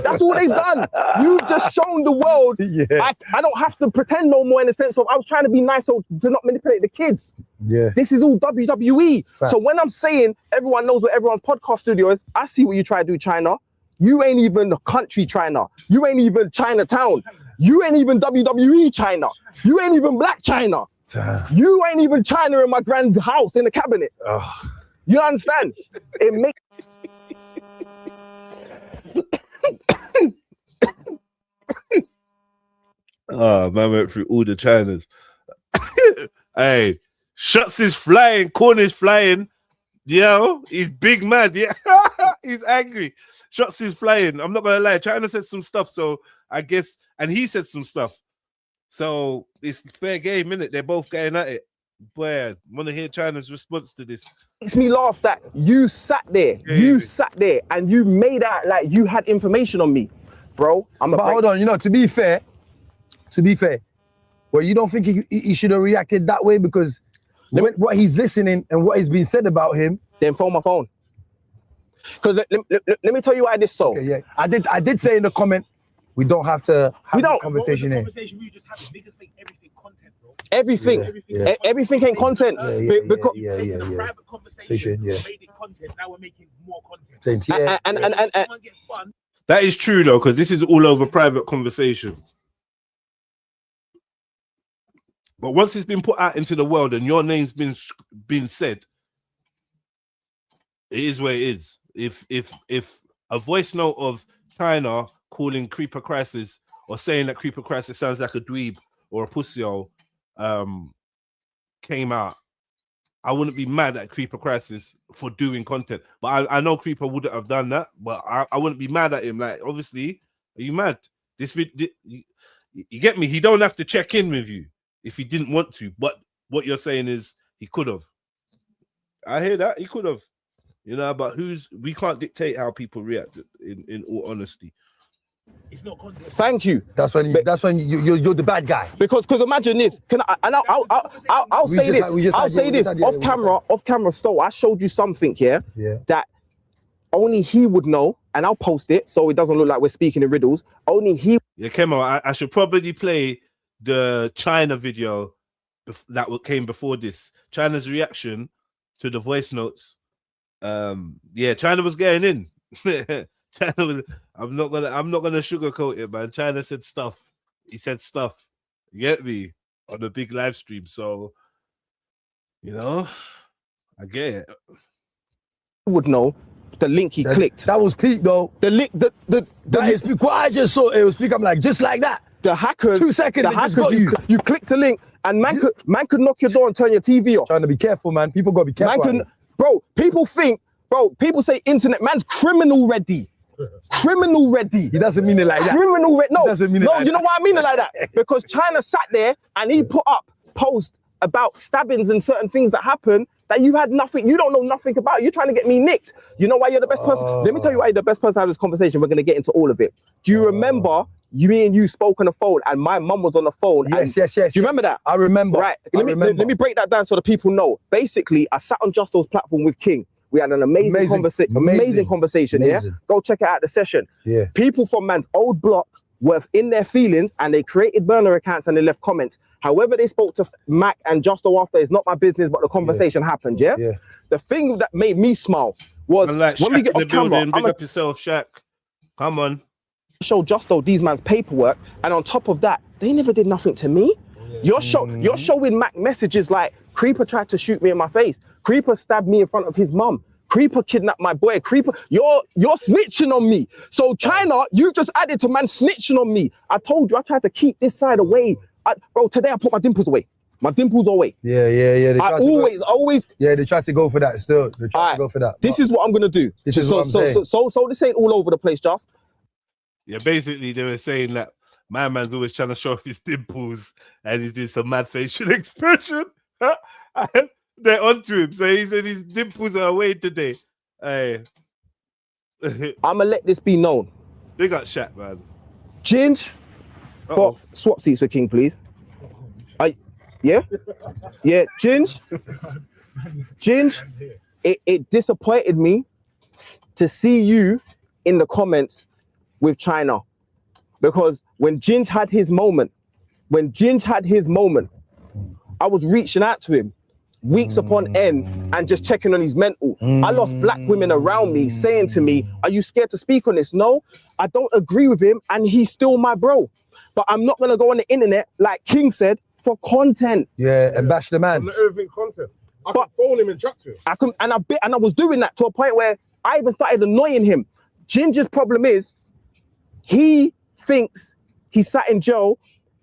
That's all they've done. You've just shown the world. I don't have to pretend no more in the sense of I was trying to be nice so to not manipulate the kids. Yeah. This is all WWE. Fact. So when I'm saying everyone knows what everyone's podcast studio is, I see what you try to do, China. You ain't even the country China. You ain't even Chinatown. You ain't even WWE China. You ain't even Black China. You ain't even China in my grand's house in the cabinet. You understand? It makes Oh, man went through all the Chinas. Hey, shots is flying, corners flying. Yo, he's big mad. Yeah, he's angry. Shots is flying. I'm not gonna lie. China said some stuff, so I guess, and he said some stuff. So it's fair game, innit? They're both going at it. Boy, I want to hear China's response to this. Makes me laugh that you sat there, and you made out like you had information on me, bro. But hold on, you know, to be fair, well, you don't think he should have reacted that way because what he's listening and what is being said about him. Then phone my phone. Because let me tell you why this so. Okay, yeah, I did say in the comment we don't have to have a conversation here. Conversation we just having. Niggas make everything content, bro. Everything ain't content. Private conversation made it content. Now we're making more content. And that is true though, because this is all over private conversation. But once it's been put out into the world and your name's been said, it is where it is. If a voice note of China calling Creeper Crisis or saying that Creeper Crisis sounds like a dweeb or a pussy-o came out, I wouldn't be mad at Creeper Crisis for doing content. But I know Creeper wouldn't have done that, but I wouldn't be mad at him. Like, obviously, are you mad? You get me? He don't have to check in with you if he didn't want to. But what you're saying is he could have. I hear that. He could have. You know, but we can't dictate how people react in all honesty. It's not content. Thank you. That's when you're the bad guy. Because imagine this. Can I? And I'll say this. I'll say this off camera. So I showed you something here that only he would know, and I'll post it so it doesn't look like we're speaking in riddles. Only he. Yeah, Kemo, I should probably play the China video that came before this. China's reaction to the voice notes. China was getting in. China was, I'm not gonna sugarcoat it, man. China said stuff. He said stuff. You get me? On a big live stream. So, you know, I get it. Would know the link he clicked. That was peak though. The link, the link. What I just saw, it was peak. I'm like, just like that. The hackers. 2 seconds. The hackers. You clicked the link, and man could knock your door and turn your TV off. Trying to be careful, man. People gotta be careful. People say internet man's criminal ready. Criminal ready. He doesn't mean it like that. Criminal ready. No, doesn't mean it like you know why I mean it like that? Because China sat there and he put up posts about stabbings and certain things that happen that you don't know nothing about. You're trying to get me nicked. You know why you're the best person? Let me tell you why you're the best person to have this conversation. We're going to get into all of it. Do you remember me and you spoke on the phone and my mum was on the phone? Yes. Do you remember that? I remember. Right. Let me break that down so the people know. Basically, I sat on Justo's platform with King. We had an amazing conversation. Yeah, go check it out, the session. Yeah, people from man's old block were in their feelings and they created burner accounts and they left comments. However, they spoke to Mac and Justo after is not my business, but the conversation happened. Yeah, the thing that made me smile was when we get off camera. Big up yourself, Shaq. Come on. Show Justo these man's paperwork, and on top of that, they never did nothing to me. You're showing Mac messages like Creeper tried to shoot me in my face. Creeper stabbed me in front of his mum. Creeper kidnapped my boy. Creeper, you're snitching on me. So China, you just added to man snitching on me. I told you I tried to keep this side away. Bro, today I put my dimples away. My dimples away. Yeah. I always. Yeah, they tried to go for that still. They tried to go for that. This is what I'm gonna do. So this ain't all over the place, just. Yeah, basically they were saying that My man's always trying to show off his dimples and he's doing some mad facial expression. And they're onto him. So he said his dimples are away today. Hey. I'ma let this be known. They got shot, man. Ginge, Fox, swap seats for King, please. Yeah? Yeah, Ginge, it disappointed me to see you in the comments with Chyna. Because when Ginge had his moment, I was reaching out to him weeks upon end and just checking on his mental. I lost black women around me saying to me, are you scared to speak on this? No, I don't agree with him and he's still my bro. But I'm not going to go on the internet, like King said, for content. Yeah, and bash the man. Everything content. I can phone him and chat to him. And I was doing that to a point where I even started annoying him. Ginger's problem is he thinks he sat in jail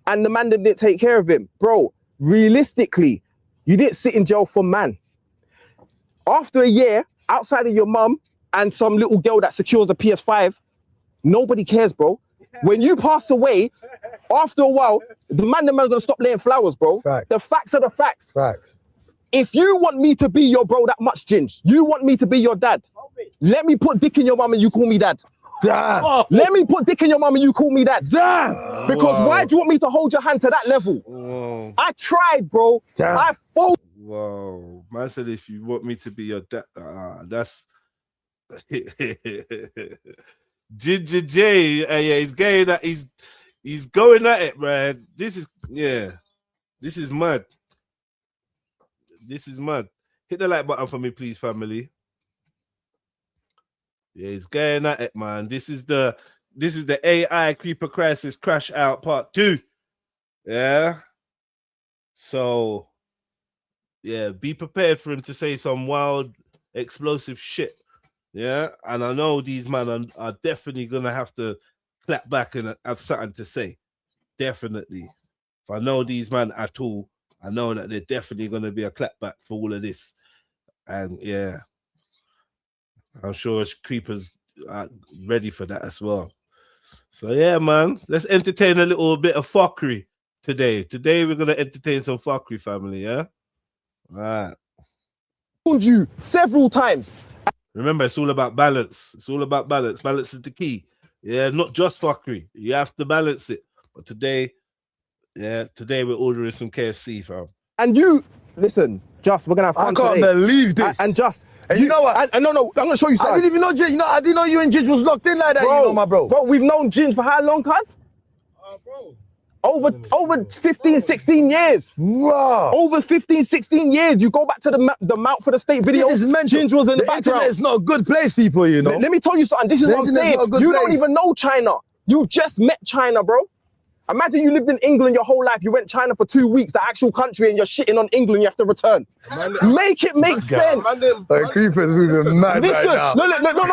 and the man didn't take care of him. Bro, realistically, you didn't sit in jail for man. After a year, outside of your mum and some little girl that secures the PS5, nobody cares, bro. When you pass away, after a while, the man are gonna stop laying flowers, bro. Fact. The facts are the facts. Facts. If you want me to be your bro that much, Ginge, you want me to be your dad, let me put dick in your mum and you call me dad. Damn. Let me put dick in your mum and you call me dad. Damn. Because why do you want me to hold your hand to that level? Whoa. I tried, bro. Damn. I fought. Whoa. Man said if you want me to be your dad, that's Ginger J. Yeah, he's going at he's going at it, man. This is mad. This is mad. Hit the like button for me, please, family. Yeah, he's going at it, man. This is the AI Creeper Crisis Crash Out Part 2. Yeah. So, yeah, be prepared for him to say some wild, explosive shit. Yeah. And I know these men are definitely going to have to clap back and have something to say. Definitely. If I know these men at all, I know that they're definitely going to be a clapback for all of this. And yeah, I'm sure Creepers are ready for that as well. So yeah, man, let's entertain a little bit of fuckery today. Today we're going to entertain some fuckery, family, yeah? All right. You several times. Remember, it's all about balance. It's all about balance. Balance is the key. Yeah, not just fuckery. You have to balance it. But today we're ordering some KFC, fam. And you, listen, we're gonna have fun today. I can't believe this. And you know what? No, I'm gonna show you something. I didn't even know Ginge. I didn't know you and Ginge was locked in like that. Bro, you know, my bro. Bro, we've known Ginge for how long, cuz? Bro. Over 15, 16 years. Wow. Over 15, 16 years. You go back to the Mount for the State video. Ginge was in the background. It's not a good place, people, you know. Let me tell you something. This is what I'm saying. You don't even know Chyna. You just met Chyna, bro. Imagine you lived in England your whole life. You went China for 2 weeks, the actual country, and you're shitting on England. You have to return. Make it make sense. Creepers moving mad right now. No,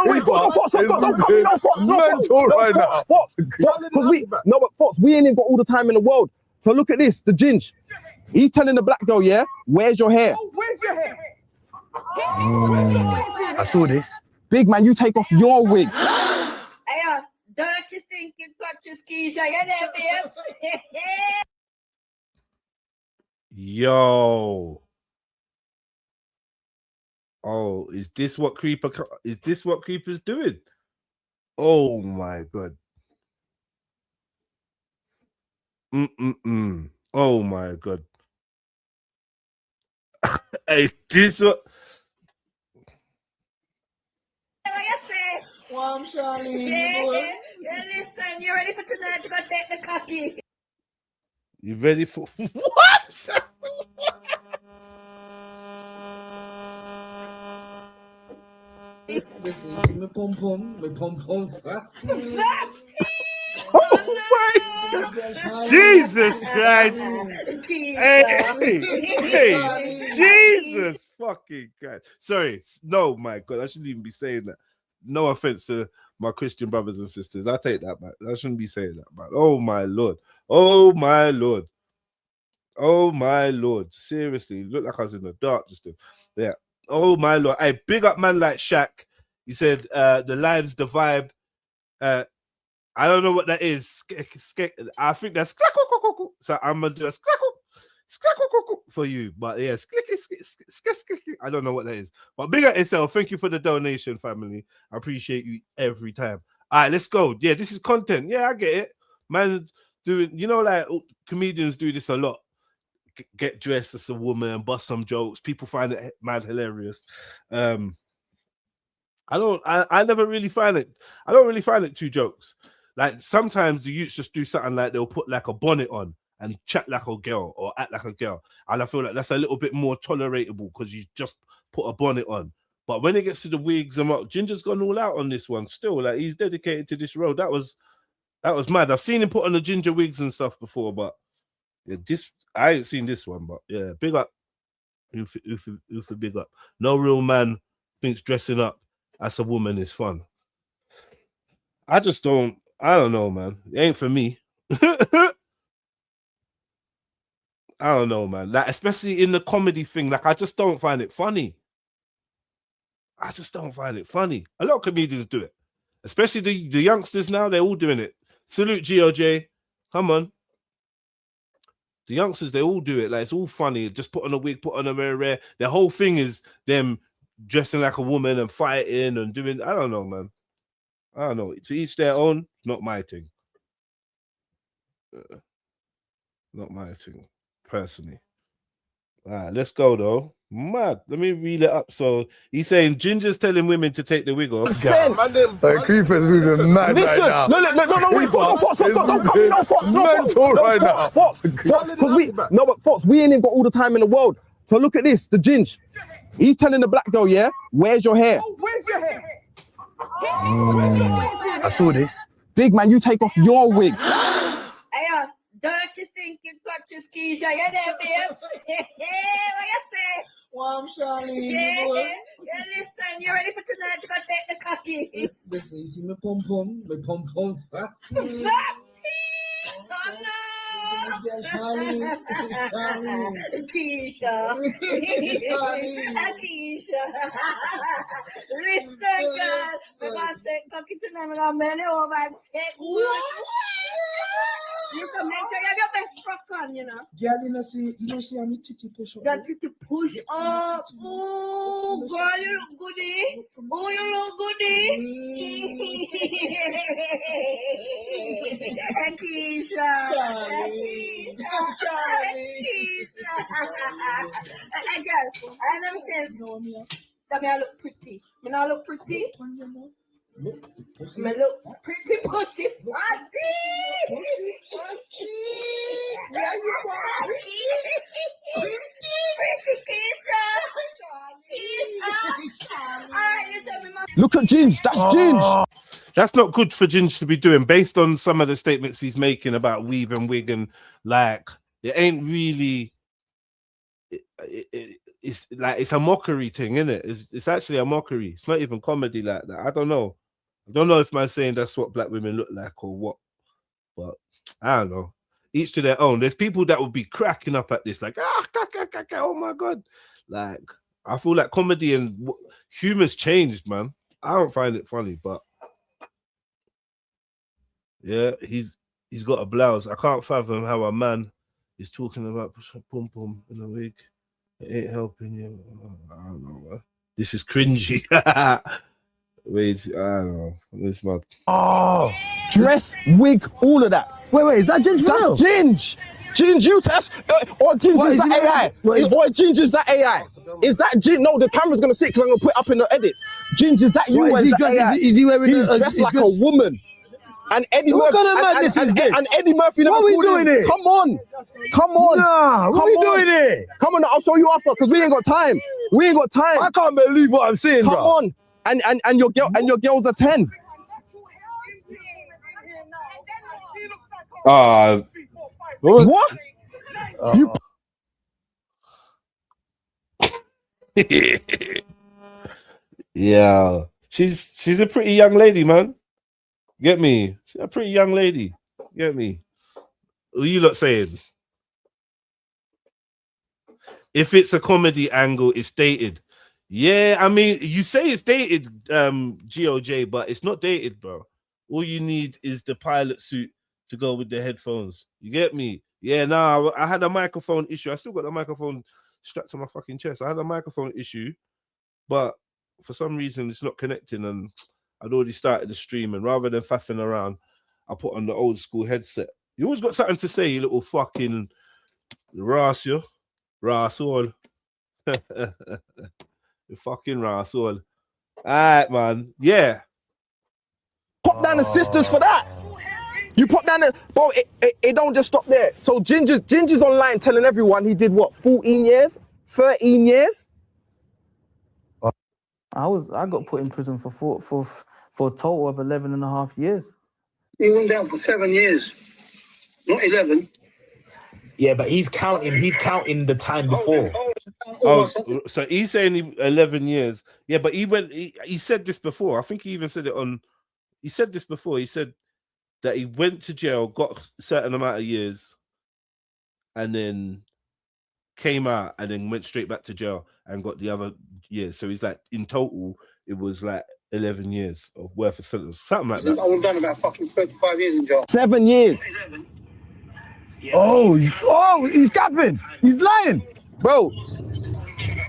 wait, Fox, don't come in, no, Fox. Mental right now. Fox, but Fox, we ain't even got all the time in the world. So look at this, the Ginge. He's telling the black girl, yeah, where's your hair? Where's your hair? I saw this. Big man, you take off your wig. Dirty stinking touches, Keisha, you know, babes. Yo. Oh, is this what Creeper's doing? Oh my god. Oh my god. Hey, this what Warm, Charlie. Yeah, listen, you ready for tonight to go take the cocky? You ready for what? Me pum pum. Oh my God. Jesus Christ. Hey, Jesus fucking Christ. Sorry. No, my God. I shouldn't even be saying that. No offense to my Christian brothers and sisters. I take that back. I shouldn't be saying that, man. Oh my Lord. Oh my Lord. Oh my Lord. Seriously. Look like I was in the dark just to, yeah. Oh my Lord. Hey, big up man like Shaq. He said the live's the vibe. I don't know what that is. I think that's so I'm gonna do a for you, but yeah, I don't know what that is. But big up yourself. Thank you for the donation, family. I appreciate you every time. All right, let's go. Yeah, this is content. Yeah, I get it. Man, doing, you know, like comedians do this a lot. Get dressed as a woman, bust some jokes. People find it mad hilarious. I never really find it. I don't really find it too jokes. Like sometimes the youths just do something like they'll put like a bonnet on and chat like a girl or act like a girl. And I feel like that's a little bit more tolerable because you just put a bonnet on. But when it gets to the wigs and what, Ginja's gone all out on this one still. Like he's dedicated to this role. That was mad. I've seen him put on the ginger wigs and stuff before, but yeah, I ain't seen this one. But yeah, big up. Ufa, big up. No real man thinks dressing up as a woman is fun. I don't know, man. It ain't for me. I don't know, man. Like, especially in the comedy thing, like, I just don't find it funny. I just don't find it funny. A lot of comedians do it. Especially the youngsters now, they're all doing it. Salute GOJ. Come on. The youngsters, they all do it. Like, it's all funny. Just put on a wig, put on a rare. The whole thing is them dressing like a woman and fighting and doing, I don't know, man. I don't know. To each their own, not my thing. Not my thing, personally. All right, let's go, though. Mad. Let me read it up. So he's saying Ginger's telling women to take the wig off. Creeper's moving mad right now. No, wait, Fox, don't come in, no, Fox, right now. Fox, but Fox, we ain't even got all the time in the world. So look at this, the Ginge. He's telling the black girl, yeah, where's your hair? Where's your hair? I saw this. Big man, you take off your wig. Hey, dirty stinking clutches, Keisha. You there, babes? What you say? Warm, Charlie. Yeah, listen, you ready for tonight to go take the cocky? Listen, you see me pum pum fat. Charlie. Keisha. Keisha. Listen, girl. We're going to take cocky tonight. We're going to bend it over and take one. Listen, make sure you have your best frock on, you know. Girl, you don't see how me titty push up. That titty push up. Oh, girl, you look goody. Oh, you look goody. Keisha. Hey, girl, I never said that me I look pretty. Me not look pretty. Me look pretty pussy fatty. Where you from? Pretty Keisha. Alright, listen, me. Look at Ginge, that's Ginge. That's not good for Ginge to be doing, based on some of the statements he's making about weave and wig, and like it ain't really. It's like it's a mockery thing, isn't it? It's actually a mockery. It's not even comedy like that. I don't know if man's saying that's what black women look like or what, but I don't know. Each to their own. There's people that would be cracking up at this, like oh my god. Like I feel like comedy and humor's changed, man. I don't find it funny, but. Yeah, he's got a blouse. I can't fathom how a man is talking about pum pum in a wig. It ain't helping you. I don't know, man. This is cringy. Wait, I don't know. This man. Oh, dress, wig, all of that. Wait, is that Ginge? That's Ginge. Ginge, you test. Or Ginge is that AI. Or Ginge is that AI. Is that Ginge? No, the camera's gonna sit because I'm gonna put it up in the edits. Ginge, is that you? Is he wearing? He's dressed like a woman. And Eddie Murphy, and Eddie Murphy never called him. It? Come on. Nah, what are we doing here? Come on, I'll show you after because we ain't got time. I can't believe what I'm saying, Come on, and your girls are 10. What? Yeah, she's a pretty young lady, man. Get me? She's a pretty young lady. Get me? What are you lot saying? If it's a comedy angle, it's dated. Yeah, I mean, you say it's dated, GOJ, but it's not dated, bro. All you need is the pilot suit to go with the headphones. You get me? Yeah, nah, I had a microphone issue. I still got the microphone strapped to my fucking chest. I had a microphone issue, but for some reason it's not connecting, and I'd already started the stream, and rather than faffing around, I put on the old school headset. You always got something to say, you little fucking rascal. You fucking rascal. Alright, man. Yeah. Pop down the sisters for that. You pop down the bro. It don't just stop there. So Ginger's online telling everyone he did what? 14 years, 13 years. I got put in prison for a total of 11 and a half years. He went down for 7 years, not 11. Yeah, but he's counting the time before. Oh, so he's saying 11 years. Yeah, but he said this before. I think he even said it on. He said this before. He said that he went to jail, got a certain amount of years, and then came out, and then went straight back to jail and got the other years. So he's like, in total, it was like 11 years of worth of sentence, something like that. I was done about fucking 35 years in jail. 7 years. Oh, he's capping. He's lying. Bro,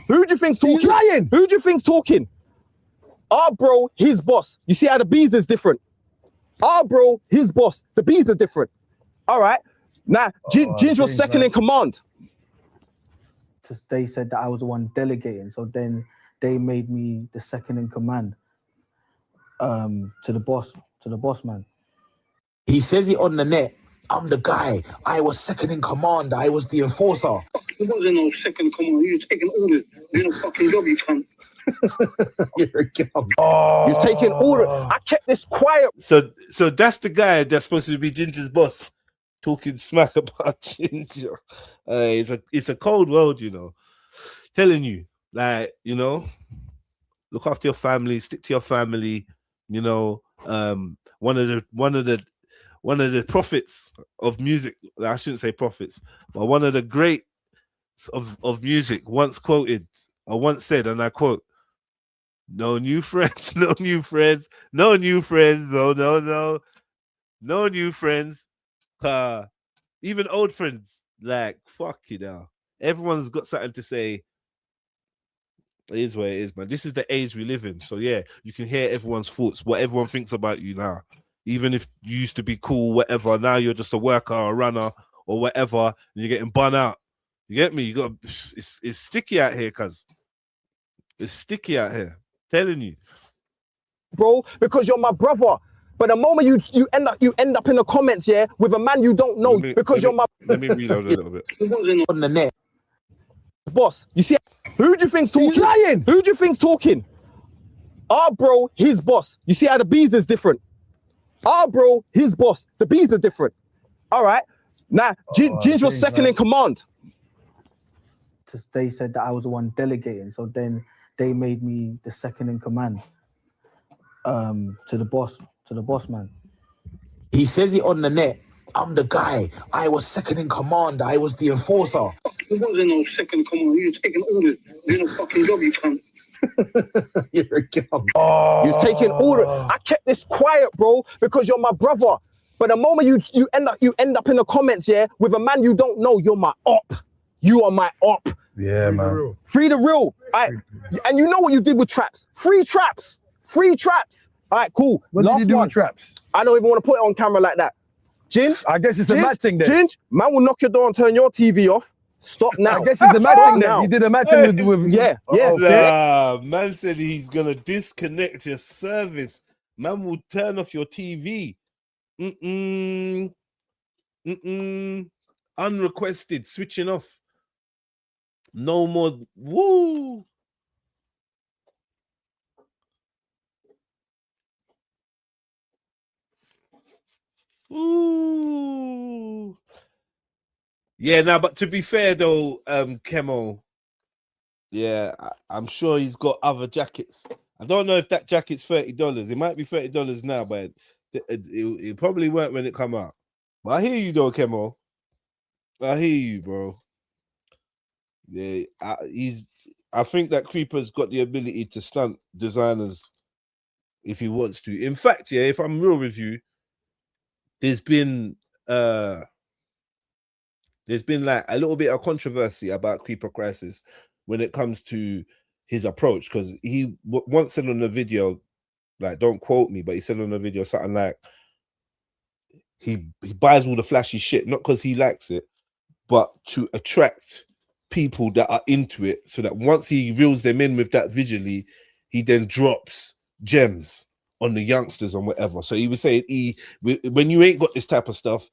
who do you think's talking? He's lying. Who do you think's talking? Our bro, his boss. You see how the bees is different. Our bro, his boss. The bees are different. All right. Now, Ginja was second in command. They said that I was the one delegating, so then they made me the second in command. To the boss man. He says it on the net. I'm the guy. I was second in command. I was the enforcer. There wasn't no second command. You were taking orders. Doing a fucking job, you cunt. You're a gun. You're taking orders. I kept this quiet. So that's the guy that's supposed to be Ginger's boss, talking smack about Ginger. It's a cold world, you know. Telling you, like, you know, look after your family, stick to your family. You know, one of the prophets of music. I shouldn't say prophets, but one of the greats of music once quoted, or once said, and I quote, "No new friends, no new friends, no new friends, no new friends. Even old friends, like, fuck you now. Everyone's got something to say. It is what it is, man. This is the age we live in. So yeah, you can hear everyone's thoughts, what everyone thinks about you now. Even if you used to be cool, whatever, now you're just a worker, a runner, or whatever, and you're getting bun out. You get me? You got it's sticky out here, cuz. It's sticky out here. Telling you. Bro, because you're my brother. But the moment you end up in the comments, yeah, with a man you don't know, you're my let me reload a little bit. On the net. Boss. You see, who do you think's talking? He's lying. Who do you think's talking? Our bro, his boss. You see how the bees is different. Our bro, his boss. The bees are different. All right. Now, Ginja was second in command. They said that I was the one delegating, so then they made me the second in command. To the boss man. He says it on the net. I'm the guy. I was second in command. I was the enforcer. There wasn't no second command. You were taking orders. Doing a fucking job, you cunt. You're a gun. You're taking orders. I kept this quiet, bro, because you're my brother. But the moment you end up in the comments, yeah, with a man you don't know, you're my op. You are my op. Yeah, man. Free the real. All right. And you know what you did with traps? Free traps. Free traps. All right, cool. What did you do with traps? I don't even want to put it on camera like that. Ginj, I guess it's a mad thing then. Ginj, man will knock your door and turn your TV off. Stop now. I guess it's a mad thing then. You did a mad thing with yeah. Nah, man said he's gonna disconnect your service. Man will turn off your TV. Unrequested, switching off. No more. Woo. Ooh. Yeah, now, but to be fair though, Kemo, yeah, I'm sure he's got other jackets. I don't know if that jacket's $30. It might be $30 now, but it probably weren't when it come out. But I hear you though, Kemo. I hear you, bro. Yeah, I think that Creeper's got the ability to stunt designers if he wants to. In fact, yeah, if I'm real with you, there's been like a little bit of controversy about Creeper Crisis when it comes to his approach, because he once said on the video, like, don't quote me, but he said on the video something like he buys all the flashy shit not because he likes it, but to attract people that are into it, so that once he reels them in with that visually, he then drops gems on the youngsters and whatever. So he was saying, when you ain't got this type of stuff,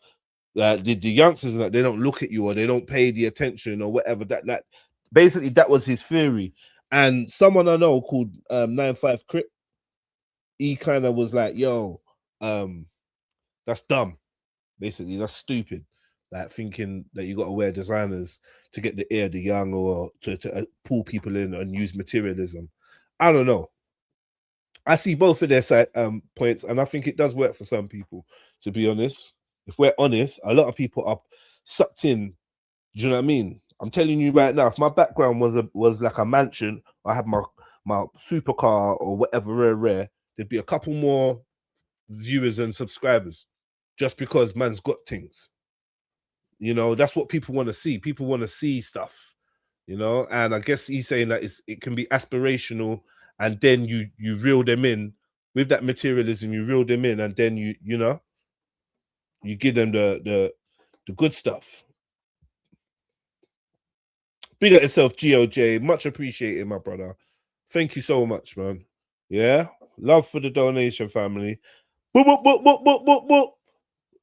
the youngsters, like, they don't look at you or they don't pay the attention or whatever. That basically that was his theory. And someone I know called 95 Crip, he kind of was like, yo, that's dumb. Basically, that's stupid. Like, thinking that you got to wear designers to get the ear of the young, or to pull people in and use materialism. I don't know. I see both of their side points, and I think it does work for some people, to be honest. If we're honest, a lot of people are sucked in. Do you know what I mean? I'm telling you right now, if my background was like a mansion, I had my supercar or whatever rare, there'd be a couple more viewers and subscribers, just because man's got things. You know, that's what people want to see. People want to see stuff, you know. And I guess he's saying that it can be aspirational, and then you reel them in with that materialism. You reel them in, and then you know, you give them the good stuff. Big up yourself, GOJ. Much appreciated, my brother. Thank you so much, man. Yeah, love for the donation, family. Boop, boop, boop, boop, boop, boop, boop.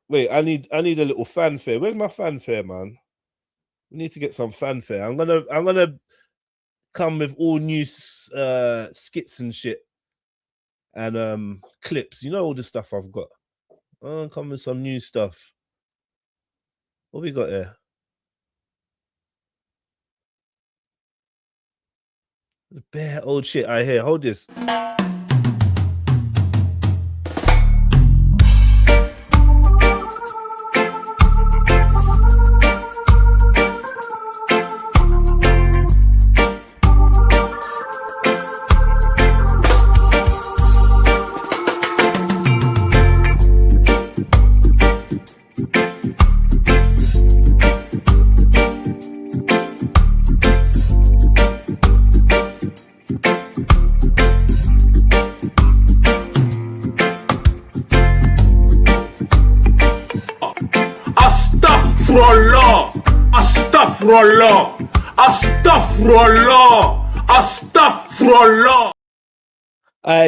Wait, I need a little fanfare. Where's my fanfare, man? We need to get some fanfare. I'm gonna come with all new skits and shit and clips. You know, all the stuff I've got. I'll come with some new stuff. What we got here? The bare old shit I hear. Hold this. Astaghfirullah.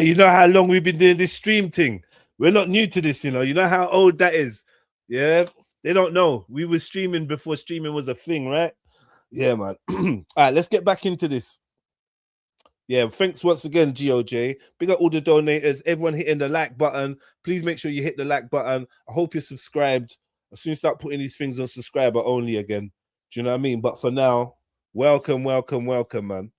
You know how long we've been doing this stream thing. We're not new to this, you know. You know how old that is. Yeah, they don't know. We were streaming before streaming was a thing, right? Yeah, man. All right, let's get back into this. Yeah, thanks once again, GOJ. Big up all the donators, everyone hitting the like button. Please make sure you hit the like button. I hope you're subscribed. As soon as I start putting these things on subscriber only again. Do you know what I mean? But for now, welcome, man.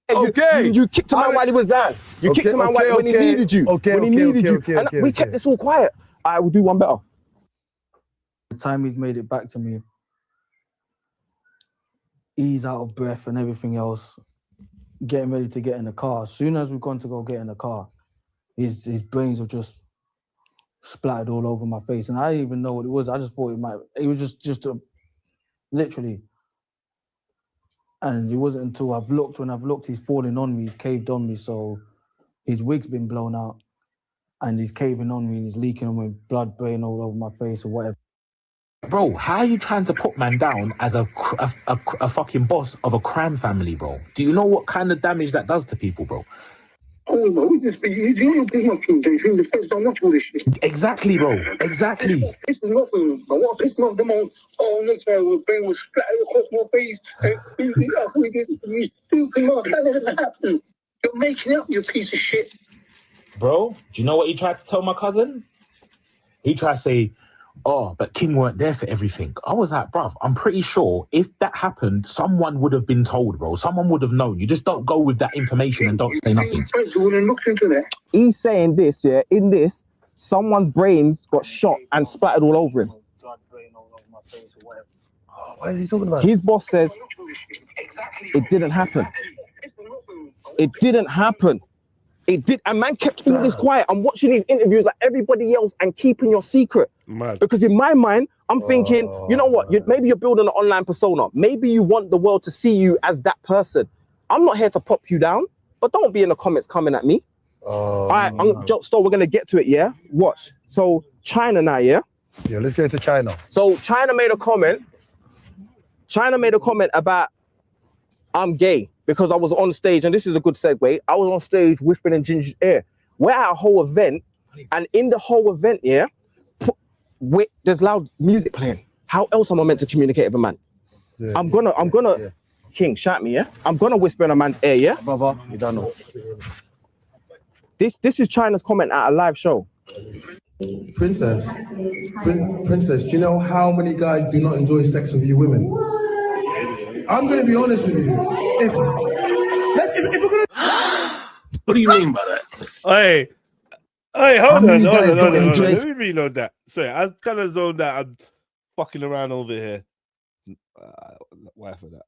Okay. You kicked him out while he was down. You kicked him out when he needed you. When he needed you. And we kept this all quiet. I will do one better. The time he's made it back to me, he's out of breath and everything else, getting ready to get in the car. As soon as we've gone to go get in the car, his brains were just splattered all over my face. And I didn't even know what it was. I just thought it was just literally. And it wasn't until when I've looked, he's falling on me, he's caved on me. So his wig's been blown out and he's caving on me and he's leaking on me, blood spraying all over my face or whatever. Bro, how are you trying to put man down as a fucking boss of a crime family, bro? Do you know what kind of damage that does to people, bro? Oh, no, you don't think much of this. The feds don't watch all this shit. Exactly, bro. Exactly. This is not for them. But what pissed me off the most, next time we'll bring was splattered across my face. You stupid man, how did that happen? You're making it up, you piece of shit. Bro, do you know what he tried to tell my cousin? He tried to say, oh, but King weren't there for everything. I was like, bruv, I'm pretty sure if that happened, someone would have been told, bro. Someone would have known. You just don't go with that information and don't say nothing. He's saying this, yeah, in this, someone's brains got shot and splattered all over him. What is he talking about? His boss says it didn't happen. It didn't happen. It did, and man kept all this quiet. I'm watching these interviews like everybody else and keeping your secret. Mad. Because in my mind, I'm thinking, you know what? Maybe you're building an online persona. Maybe you want the world to see you as that person. I'm not here to pop you down, but don't be in the comments coming at me. All right, so we're gonna get to it, yeah? Watch. So Chyna now, yeah? Yeah, let's get to Chyna. So Chyna made a comment. Chyna made a comment about I'm gay because I was on stage, and this is a good segue. I was on stage whispering in Ginja's ear. We're at a whole event, and in the whole event, yeah, there's loud music playing. How else am I meant to communicate with a man? Yeah, I'm gonna, King, shout me, yeah? I'm gonna whisper in a man's ear, yeah? Brother, you don't know. This is Chyna's comment at a live show. Princess, Princess, do you know how many guys do not enjoy sex with you women? I'm going to be honest with you. If we're gonna... What do you mean by that? Hey, hold on. Let me reload that. Sorry, I kind of zoned out. I'm fucking around over here. Why for that?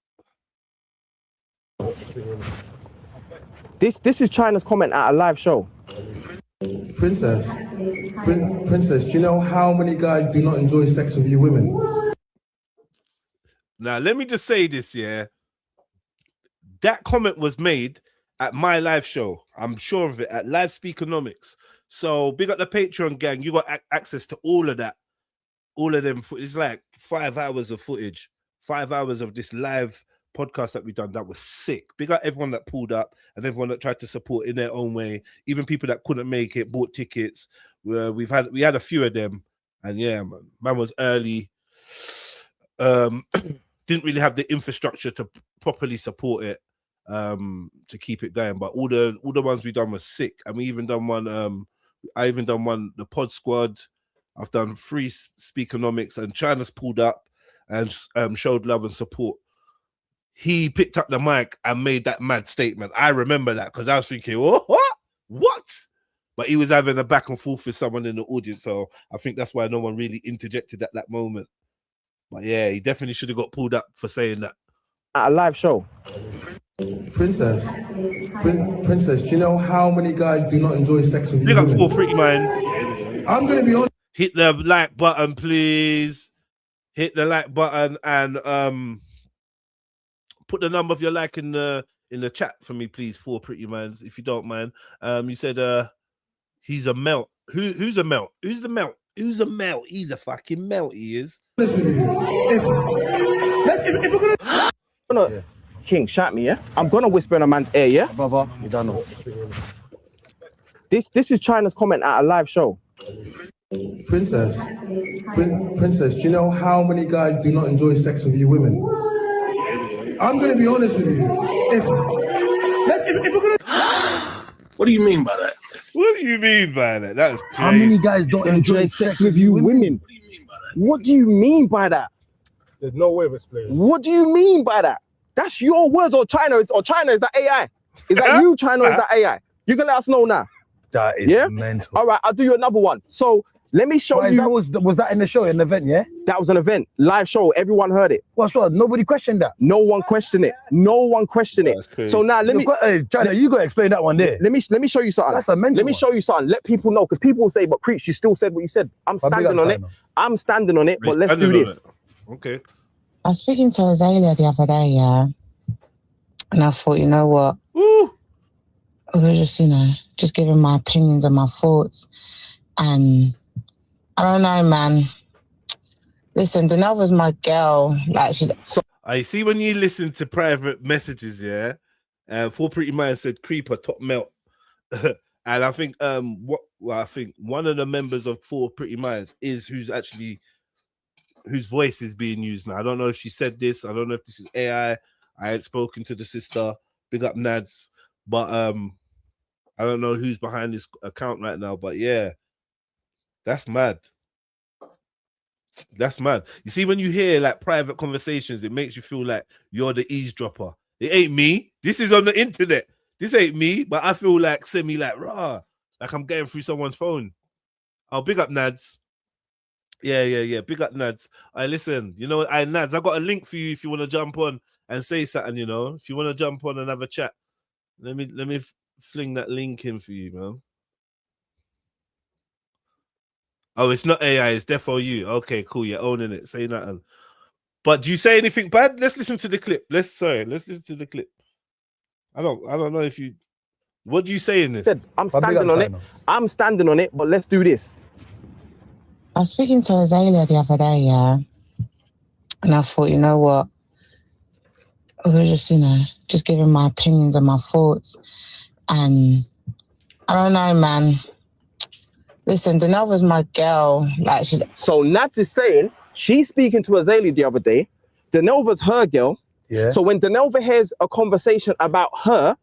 This is Chyna's comment at a live show. Princess, Princess, do you know how many guys do not enjoy sex with you women? Now, let me just say this, yeah. That comment was made at my live show. I'm sure of it, at Live Speakonomics. So, big up the Patreon gang. You got access to all of that. All of them. It's like 5 hours of footage. 5 hours of this live podcast that we done. That was sick. Big up everyone that pulled up and everyone that tried to support in their own way. Even people that couldn't make it, bought tickets. We had a few of them. And yeah, man was early. Didn't really have the infrastructure to properly support it, to keep it going. But all the ones we done was sick. And we even done one. I even done one, the Pod Squad. I've done 3 Speakonomics, and Chyna's pulled up and showed love and support. He picked up the mic and made that mad statement. I remember that because I was thinking, what? But he was having a back and forth with someone in the audience, so I think that's why no one really interjected at that moment. But yeah, he definitely should have got pulled up for saying that. At a live show. Princess, Princess, do you know how many guys do not enjoy sex with you? Big up 4 Pretty Minds. I'm going to be honest. Hit the like button, please. Hit the like button and put the number of your like in the chat for me, please. 4 Pretty Minds, if you don't mind. You said he's a melt. Who's a melt? Who's the melt? Who's a melt? He's a fucking melt, he is. King, shout me, yeah? I'm gonna whisper in a man's ear, yeah? Brother, you don't know. This is Chyna's comment at a live show. Princess, Princess, do you know how many guys do not enjoy sex with you women? I'm going to be honest with you. If we're gonna... What do you mean by that? What do you mean by that? That's crazy. How many guys don't enjoy sex with you women? What do you mean by that? There's no way of explaining. What do you mean by that? That's your words, or Chyna is that AI? Is that you, Chyna, or is that AI? You can let us know now. That is mental. All right, I'll do you another one. So let me show you. Was that in the show, in the event, yeah? That was an event, live show. Everyone heard it. What's what? Nobody questioned that. No one questioned it. No one questioned it. So now let me. Chyna, you gotta explain that one there. Let me show you something. That's a mental. Let me show you something. Let people know, because people will say, "But preach, you still said what you said." I'm standing on it. I'm standing on it. But let's do this. Okay. I was speaking to Azalea the other day, yeah, and I thought, you know what? I was just giving my opinions and my thoughts, and I don't know, man. Listen, Danelle was my girl. Like, she's. I see when you listen to private messages, yeah. 4 Pretty Minds said creeper top melt, and I think I think one of the members of 4 Pretty Minds is whose voice is being used now. I don't know if she said this. I don't know if this is AI. I had spoken to the sister. Big up Nads, but I don't know who's behind this account right now. But yeah, that's mad. That's mad. You see, when you hear like private conversations, it makes you feel like you're the eavesdropper. It ain't me. This is on the internet. This ain't me, but I feel like rah, like I'm getting through someone's phone. Oh, big up Nads. Yeah. Big up Nads. Listen, you know, Nads, I got a link for you if you want to jump on and say something, you know. If you want to jump on and have a chat, let me fling that link in for you, man. Oh, it's not AI, it's defo you. Okay, cool. You're owning it. Say nothing. But do you say anything bad? Let's listen to the clip. Let's listen to the clip. I don't know if you. What do you say in this? I'm standing on it. I'm standing on it. But let's do this. I was speaking to Azalea the other day, yeah, and I thought, you know what? We were just, just giving my opinions and my thoughts, and I don't know, man. Listen, Denelva's my girl. Like she's. So Nats is saying she's speaking to Azalea the other day. Denelva's her girl. Yeah. So when Denelva hears a conversation about her,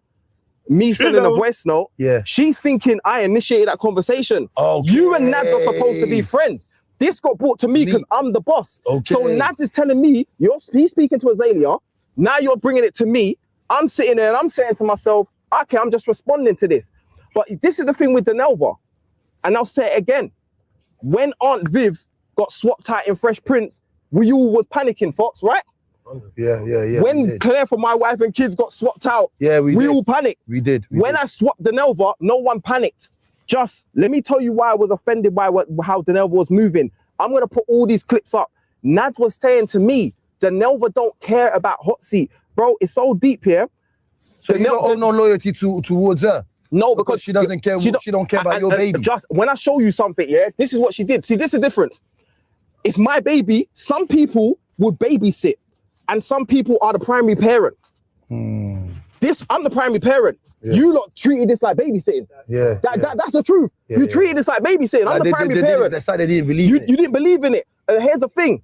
me sending a voice note, she's thinking I initiated that conversation. Okay. You and Nads are supposed to be friends. This got brought to me because I'm the boss. Okay. So Nads is telling me, he's speaking to Azalea. Now you're bringing it to me. I'm sitting there and I'm saying to myself, okay, I'm just responding to this. But this is the thing with Denelva. And I'll say it again. When Aunt Viv got swapped out in Fresh Prince, we all was panicking, Fox, right? Yeah. When Claire for My Wife and Kids got swapped out, we all panicked. We did. When I swapped Denelva, no one panicked. Just let me tell you why I was offended by how Denelva was moving. I'm gonna put all these clips up. Nad was saying to me, Denelva don't care about hot seat, bro. It's so deep here. So you don't owe no loyalty towards her. No, because she doesn't care. She don't care about your baby. Just when I show you something, this is what she did. See, this is the difference. It's my baby. Some people would babysit, and some people are the primary parent. I'm the primary parent. Yeah. You lot treated this like babysitting. That's the truth. You treated this like babysitting. I'm the primary parent. That's why they didn't believe it. You didn't believe in it. And here's the thing.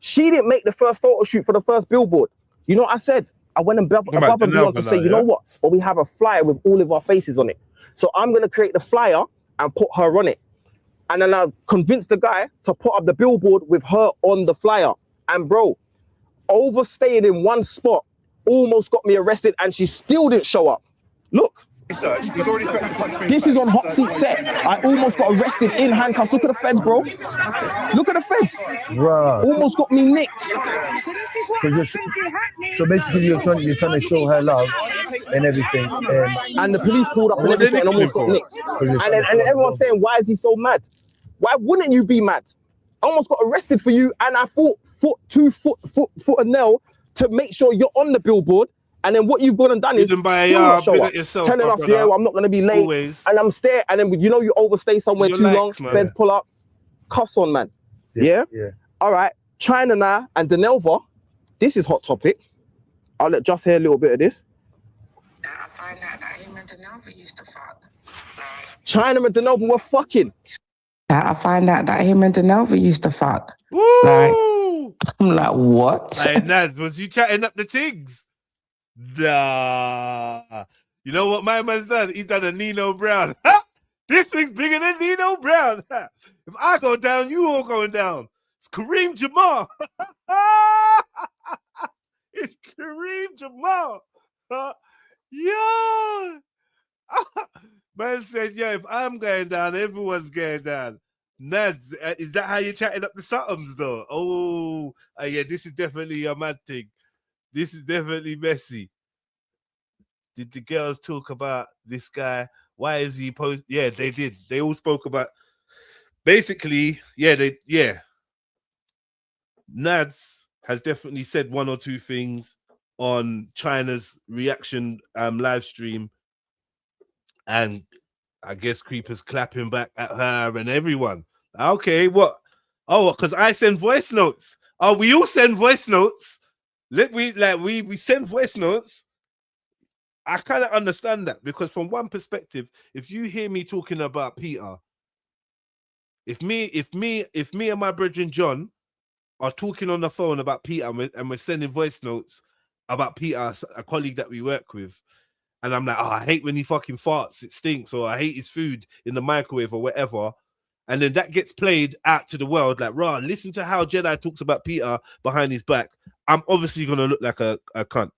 She didn't make the first photo shoot for the first billboard. You know what I said? I went above and beyond to say, you know what? Well, we have a flyer with all of our faces on it. So I'm going to create the flyer and put her on it. And then I convinced the guy to put up the billboard with her on the flyer. And bro, overstaying in one spot almost got me arrested and she still didn't show up. Look. This is on hot seat set. I almost got arrested in handcuffs. Look at the feds, bro. Look at the feds. Right. Almost got me nicked. So basically, you're trying to show her love and everything. And the police pulled up and everything and almost got nicked. And everyone's saying, why is he so mad? Why wouldn't you be mad? I almost got arrested for you, and I fought foot a nail to make sure you're on the billboard. And then what you've gone and done is telling us, well, I'm not going to be late. Always. And I'm staying. And then you overstay somewhere too long. Feds pull up. Cuffs on, man. Yeah. All right. Chyna now and Denelva. This is hot topic. I'll let Just hear a little bit of this. I find out that him and Denelva used to fuck. Chyna and Denelva were fucking. I find out that him and Denelva used to fuck. Woo! I'm like, what? Hey, Naz, was you chatting up the things? Nah. You know what my man's done? He's done a Nino Brown. This thing's bigger than Nino Brown. If I go down, you all going down. It's Kareem Jamal. It's Kareem Jamal. Yeah. Man said, yeah, if I'm going down, everyone's going down. Nads, is that how you're chatting up the Suttoms, though? Oh, yeah, this is definitely a mad thing. This is definitely messy. Did the girls talk about this guy? Why is he post? Yeah, they did. They all spoke about. Basically, Nads has definitely said one or two things on Chyna's reaction live stream, and I guess Creeper's clapping back at her and everyone. Okay, what? Oh, because I send voice notes. Oh, we all send voice notes. We send voice notes. I kind of understand that, because from one perspective, if you hear me talking about Peter, if me and my brethren John are talking on the phone about Peter and we're sending voice notes about Peter, a colleague that we work with, and I'm like, oh, I hate when he fucking farts, it stinks, or I hate his food in the microwave or whatever. And then that gets played out to the world, like, rah, listen to how Jedi talks about Peter behind his back. I'm obviously going to look like a cunt.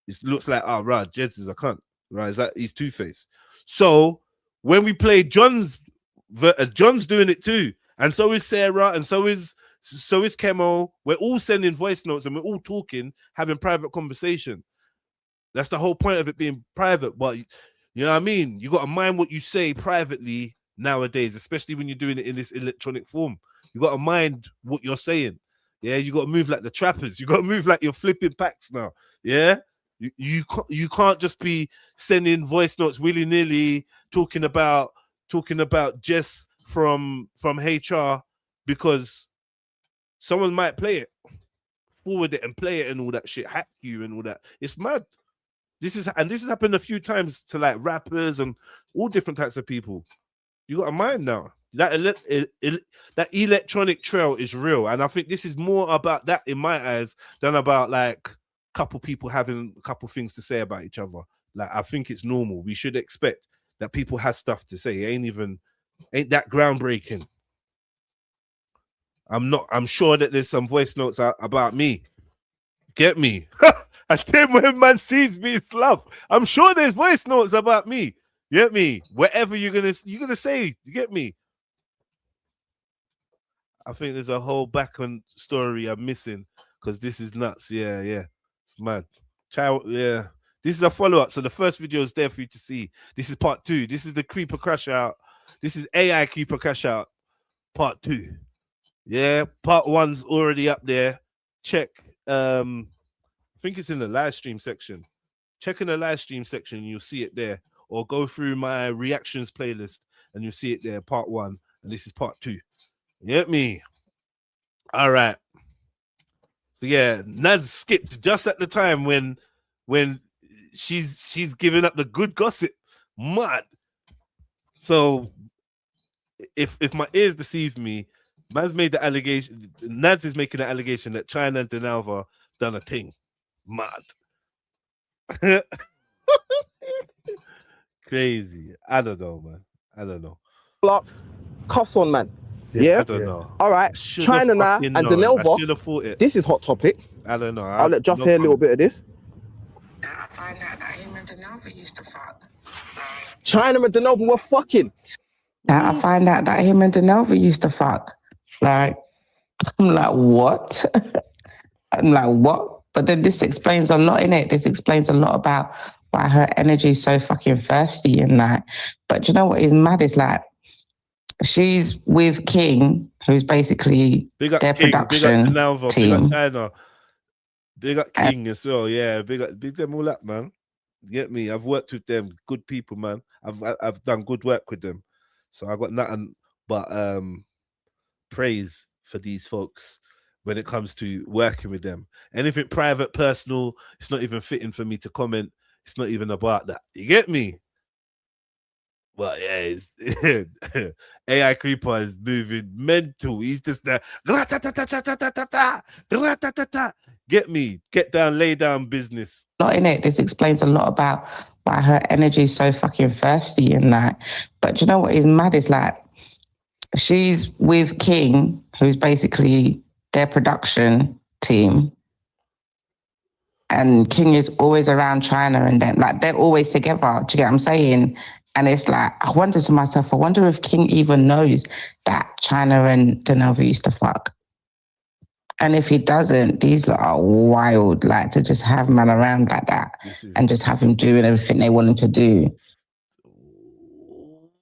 It looks like, oh, rah, Jeds is a cunt, right? Is that he's Two-Face? So when we play John's doing it too. And so is Sarah, and so is Kemo. We're all sending voice notes and we're all talking, having private conversation. That's the whole point of it being private. But You know what I mean? You got to mind what you say privately nowadays, especially when you're doing it in this electronic form. You got to mind what you're saying. Yeah, you got to move like the trappers. You got to move like you're flipping packs now. Yeah, you can't just be sending voice notes willy nilly talking about Jess from HR because someone might play it, forward it and play it and all that shit, hack you and all that. It's mad. This has happened a few times to like rappers and all different types of people. You got a mind now. That electronic trail is real, and I think this is more about that in my eyes than about like a couple people having a couple things to say about each other. Like I think it's normal. We should expect that people have stuff to say. It ain't that groundbreaking. I'm sure that there's some voice notes about me. Get me? And then when man sees me, it's love. I'm sure there's voice notes about me. Get me? Whatever you're gonna say, you get me? I think there's a whole back on story I'm missing because this is nuts. Yeah, it's mad. Yeah, this is a follow-up. So the first video is there for you to see. This is part 2. This is the creeper crash out. This is AI creeper crash out part 2. Yeah, part 1's already up there. Check. I think it's in the live stream section. Check in the live stream section and you'll see it there. Or go through my reactions playlist and you'll see it there, part 1. And this is part 2. You get me? All right. So yeah, Nads skipped just at the time when she's giving up the good gossip. Mad. So if my ears deceive me, Nads is making the allegation that Chyna and Denalva done a thing. Mad. Crazy. I don't know, man. I don't know. Block, cuffs on, man. Yeah. I don't know. All right. Chyna now and Denalva. This is hot topic. I don't know. I'll let Just hear a little bit of this. I find out that him and Denalva used to fuck. Chyna and Denalva were fucking. Now I find out that him and Denalva used to fuck. Like, I'm like, what? I'm like, what? But then this explains a lot, innit? This explains a lot about why her energy is so fucking thirsty and that. But you know what is mad is like, she's with King, who's basically their production big up Denalva, team. Big up Chyna. Big up King as well. Yeah, big them all up, man. Get me? I've worked with them. Good people, man. I've done good work with them. So I got nothing but praise for these folks when it comes to working with them. Anything private, personal, it's not even fitting for me to comment. It's not even about that. You get me? But yeah, AI Creeper is moving mental. He's just there. Get me? Get down, lay down business. Not in it. This explains a lot about why her energy is so fucking thirsty and that. But you know what is mad is like, she's with King, who's basically their production team. And King is always around Chyna and them. Like, they're always together. Do you get what I'm saying? And it's like, I wonder to myself, I wonder if King even knows that Chyna and Denalva used to fuck. And if he doesn't, these lot are wild, like to just have man around like that and just have him doing everything they want him to do.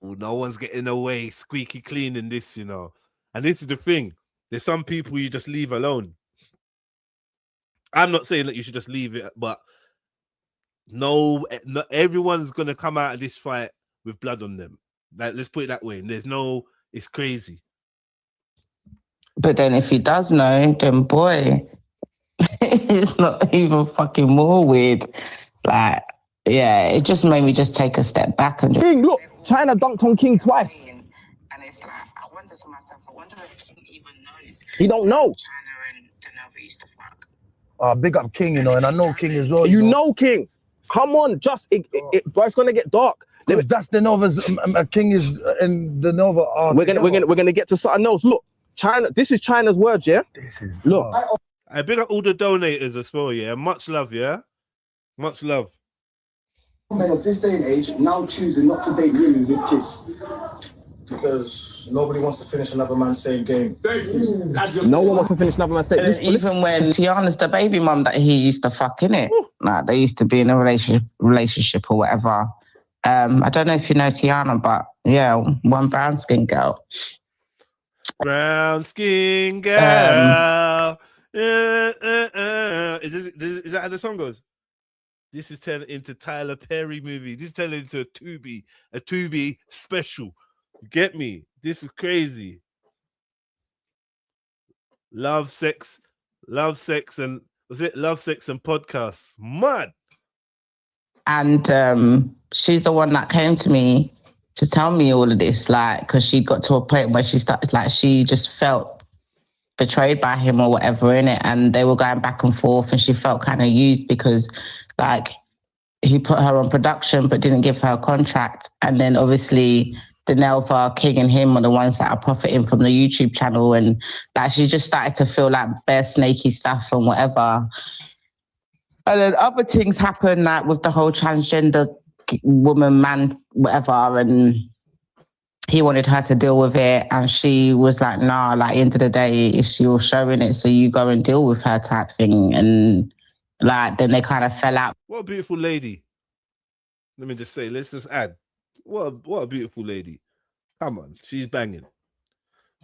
No one's getting away squeaky clean in this, you know. And this is the thing. There's some people you just leave alone. I'm not saying that you should just leave it, but no, everyone's going to come out of this fight with blood on them. Like, let's put it that way. And it's crazy. But then if he does know, then boy, it's not even fucking more weird. Like, yeah, it just made me just take a step back and just... King, look, Chyna dunked on King twice. And it's like, I wonder to myself, I wonder if King even knows. He don't know. Chyna and Denalva used to fuck. Big up King, you know, and I know King as well. You know King. Come on, just bro, it's gonna get dark. That's Denalva's King is and Denalva. We're gonna get to something else. Look, Chyna. This is Chyna's words, yeah. Look. I big up all the donators as well, yeah. Much love, yeah. Much love. Men of this day and age now choosing not to date women with kids because nobody wants to finish another man's same game. No one wants to finish another man's same game. Even when Tiana's the baby mum that he used to fuck, innit? Like, they used to be in a relationship or whatever. I don't know if you know Chyna, but yeah, one brown skin girl. Brown skin girl. Is that how the song goes? This is turning into Tyler Perry movie. This is turning into a Tubi special. You get me? This is crazy. Love, sex, and was it Love, Sex, and Podcasts? Mad. And she's the one that came to me to tell me all of this, like, because she got to a point where she started, like, she just felt betrayed by him or whatever in it, and they were going back and forth, and she felt kind of used because, like, he put her on production but didn't give her a contract, and then obviously Denelva, King, and him are the ones that are profiting from the YouTube channel, and like she just started to feel like bare snaky stuff and whatever. And then other things happen, like with the whole transgender woman, man, whatever, and he wanted her to deal with it, and she was like, nah, like, end of the day, if she was showing it, so you go and deal with her type thing. And like, then they kind of fell out. What a beautiful lady. Let me just say, let's just add. What a beautiful lady. Come on, she's banging.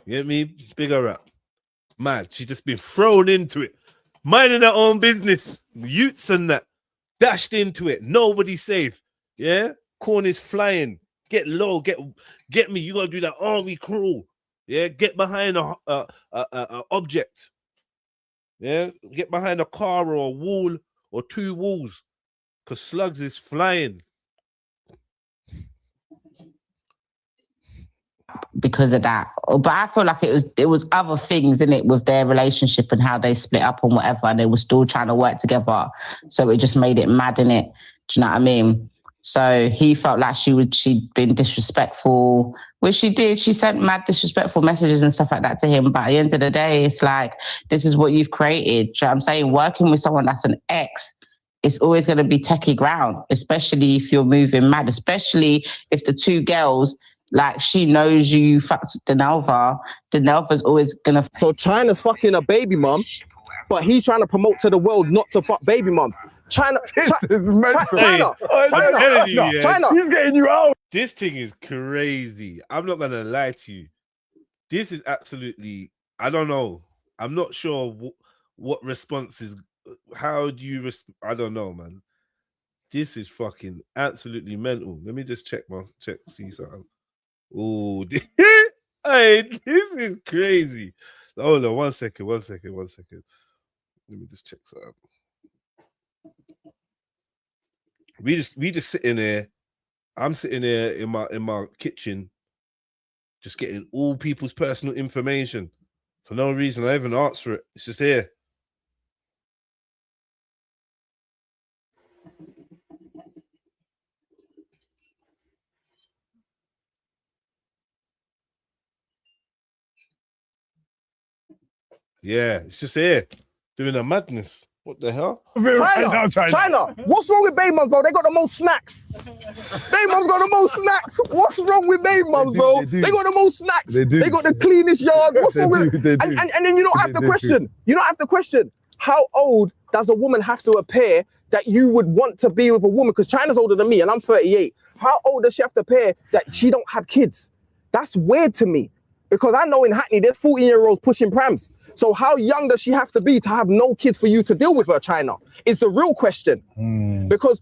You get me? Big her up. Mad, she just been thrown into it. Minding her own business. Youths and that. Dashed into it. Nobody safe. Yeah? Corners flying. Get low. Get me. You gotta do that army crawl. Yeah? Get behind a object. Yeah? Get behind a car or a wall or two walls. Because slugs is flying. Because of that, but I feel like it was other things in it with their relationship and how they split up and whatever, and they were still trying to work together, so it just made it mad in it. Do you know what I mean? So he felt like she'd been disrespectful, which she did. She sent mad disrespectful messages and stuff like that to him, but at the end of the day, it's like, this is what you've created. Do you know what I'm saying? Working with someone that's an ex, it's always going to be techie ground, especially if you're moving mad, especially if the two girls, like, she knows you fucked Denelva. Denelva's always gonna. So Chyna's fucking a baby mum, but he's trying to promote to the world not to fuck baby mums. Chyna, Chyna, he's getting you out. This thing is crazy. I'm not gonna lie to you. This is absolutely. I don't know. I'm not sure what response is. How do you? I don't know, man. This is fucking absolutely mental. Let me just see something. Oh, hey, this is crazy. Hold on, one second. Let me just check something. We just sitting there. I'm sitting there in my kitchen, just getting all people's personal information for no reason. I haven't asked for it. It's just here. Yeah, it's just here doing a madness. What the hell? Chyna, what's wrong with baby mums, bro? They got the most snacks. Baby mums got the most snacks. What's wrong with baby mums, bro? They got the most snacks. They got the cleanest yard. What's wrong with? And then you don't have to question. You don't have to question. How old does a woman have to appear that you would want to be with a woman? Because Chyna's older than me and I'm 38. How old does she have to appear that she don't have kids? That's weird to me. Because I know in Hackney there's 14-year-olds pushing prams. So how young does she have to be to have no kids for you to deal with her, Chyna? Is the real question. Because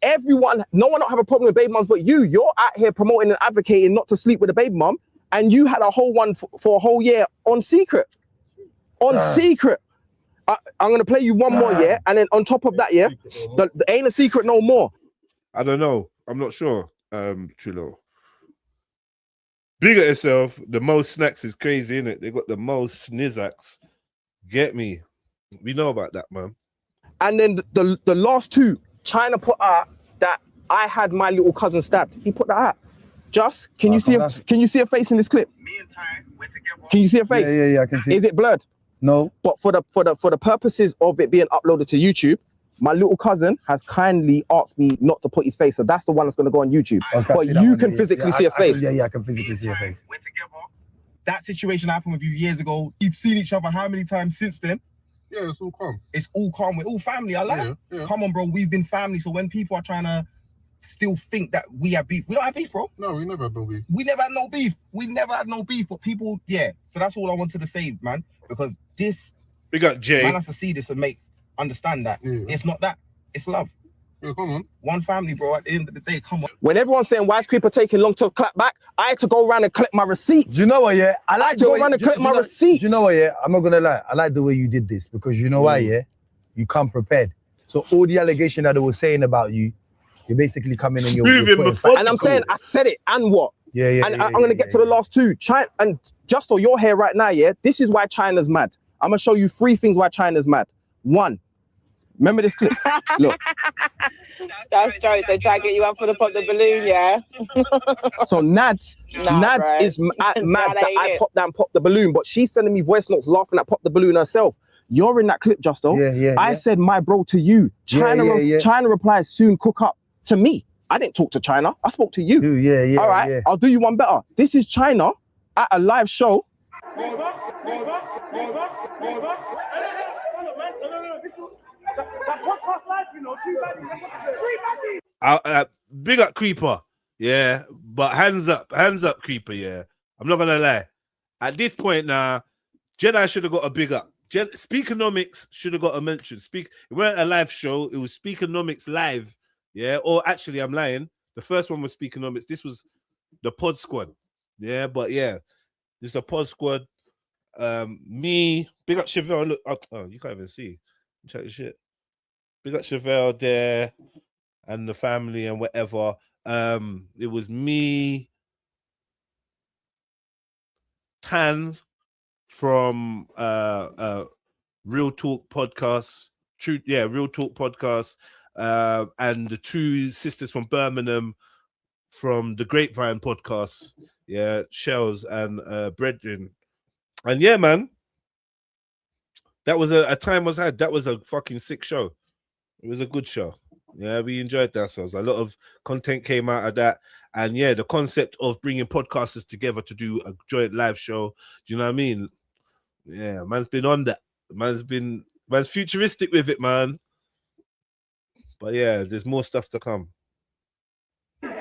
everyone, no one don't have a problem with baby mums, but you're out here promoting and advocating not to sleep with a baby mum, and you had a whole one for a whole year on secret. Secret. I'm gonna play you one more, yeah, and then on top of that, yeah, the ain't a secret no more. I don't know. I'm not sure. Chulo. Big at yourself. The most snacks is crazy, innit? They got the most snizzaks. Get me? We know about that, man. And then the last two, Chyna put out that I had my little cousin stabbed. He put that out. Just can you see a face in this clip? Me and Ty went together. Can you see a face? Yeah, I can see. Is it blurred? No. But for the purposes of it being uploaded to YouTube, my little cousin has kindly asked me not to put his face, so that's the one that's going to go on YouTube. But you can physically see a face. I can physically see a face. Went together. That situation happened with you years ago. You've seen each other how many times since then? Yeah, it's all calm. It's all calm. We're all family. I like it. Yeah. Come on, bro. We've been family. So when people are trying to still think that we have beef. We don't have beef, bro. No, we never had no beef. We never had no beef. We never had no beef. But people, yeah. So that's all I wanted to say, man. Because this, we got Jay. Man has to see this and understand that it's not that. It's love. Yeah, come on. One family, bro. At the end of the day, come on. When everyone's saying why is Creeper taking long to clap back, I had to go around and collect my receipts. Do you know what? Yeah, I like to go around and collect my receipts. Do you know what? Yeah, I'm not gonna lie. I like the way you did this because you know why? Yeah, you come prepared. So all the allegation that they were saying about you, you're basically coming in your. And I'm saying I said it and what? Yeah. And I'm gonna get to the last two. Chyna and Justo, you're here right now. Yeah, this is why Chyna's mad. I'm gonna show you 3 things why Chyna's mad. 1. Remember this clip? Look. That's jokes. They try to get you up for the pop the balloon, yeah? So Nads bro. is mad that I popped down, popped the balloon, but she's sending me voice notes laughing at pop the balloon herself. You're in that clip, Justo. I said my bro to you. Chyna replies, soon cook up to me. I didn't talk to Chyna. I spoke to you. All right, I'll do you one better. This is Chyna at a live show. That podcast live, you know, 2 Big up Creeper, yeah, but hands up, Creeper, yeah. I'm not gonna lie. At this point now, Jedi should have got a big up. Speakonomics should have got a mention. It weren't a live show, it was Speakonomics live, yeah. Or actually, I'm lying. The first one was Speakonomics. This was the Pod Squad, yeah. But yeah, this is the Pod Squad. Me, big up Chevelle. Look, oh, you can't even see. Check the shit. Big up Chevelle there and the family and whatever. It was me, Tans from Real Talk Podcast, Real Talk Podcast, and the 2 sisters from Birmingham from the Grapevine Podcast, yeah, Shells and Brethren. And yeah, man, that was a time was had. That was a fucking sick show. It was a good show. Yeah, we enjoyed ourselves. A lot of content came out of that. And yeah, the concept of bringing podcasters together to do a joint live show. Do you know what I mean? Yeah, man's been on that. Man's futuristic with it, man. But yeah, there's more stuff to come. That's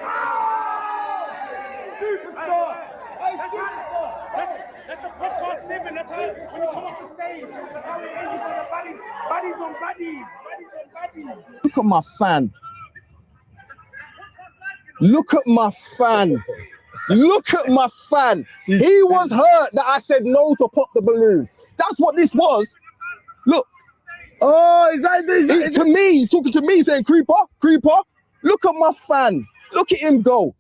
the podcast living. That's how when you come off the stage. That's how it is. You got buddies on buddies. Look at my fan. Look at my fan. Look at my fan. He was hurt that I said no to pop the balloon. That's what this was. Look. Oh, is that this? To me, he's talking to me saying, Creeper. Look at my fan. Look at him go.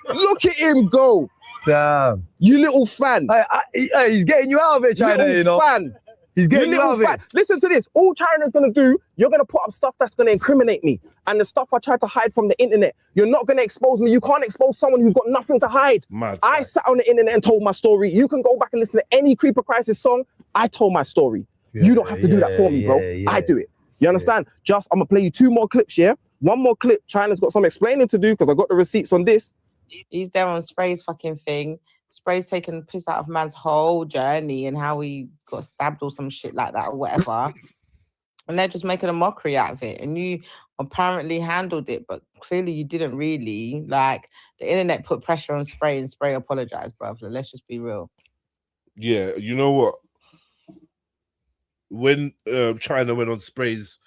Look at him go. Damn. You little fan. He's getting you out of it, Chyna, little you know. Fan. He's getting you out of it. Listen to this. All Chyna's going to do, you're going to put up stuff that's going to incriminate me. And the stuff I tried to hide from the internet, you're not going to expose me. You can't expose someone who's got nothing to hide. I sat on the internet and told my story. You can go back and listen to any Creeper Crisis song. I told my story. You don't have to do that for me, bro. I do it. You understand? Just, I'm going to play you 2 more clips, yeah? 1 more clip. Chyna's got some explaining to do because I got the receipts on this. He's there on Spray's fucking thing. Spray's taking the piss out of man's whole journey and how he got stabbed or some shit like that or whatever. And they're just making a mockery out of it. And you apparently handled it, but clearly you didn't really. Like, the internet put pressure on Spray and Spray apologized, bruv. So let's just be real. Yeah, you know what? When Chyna went on Spray's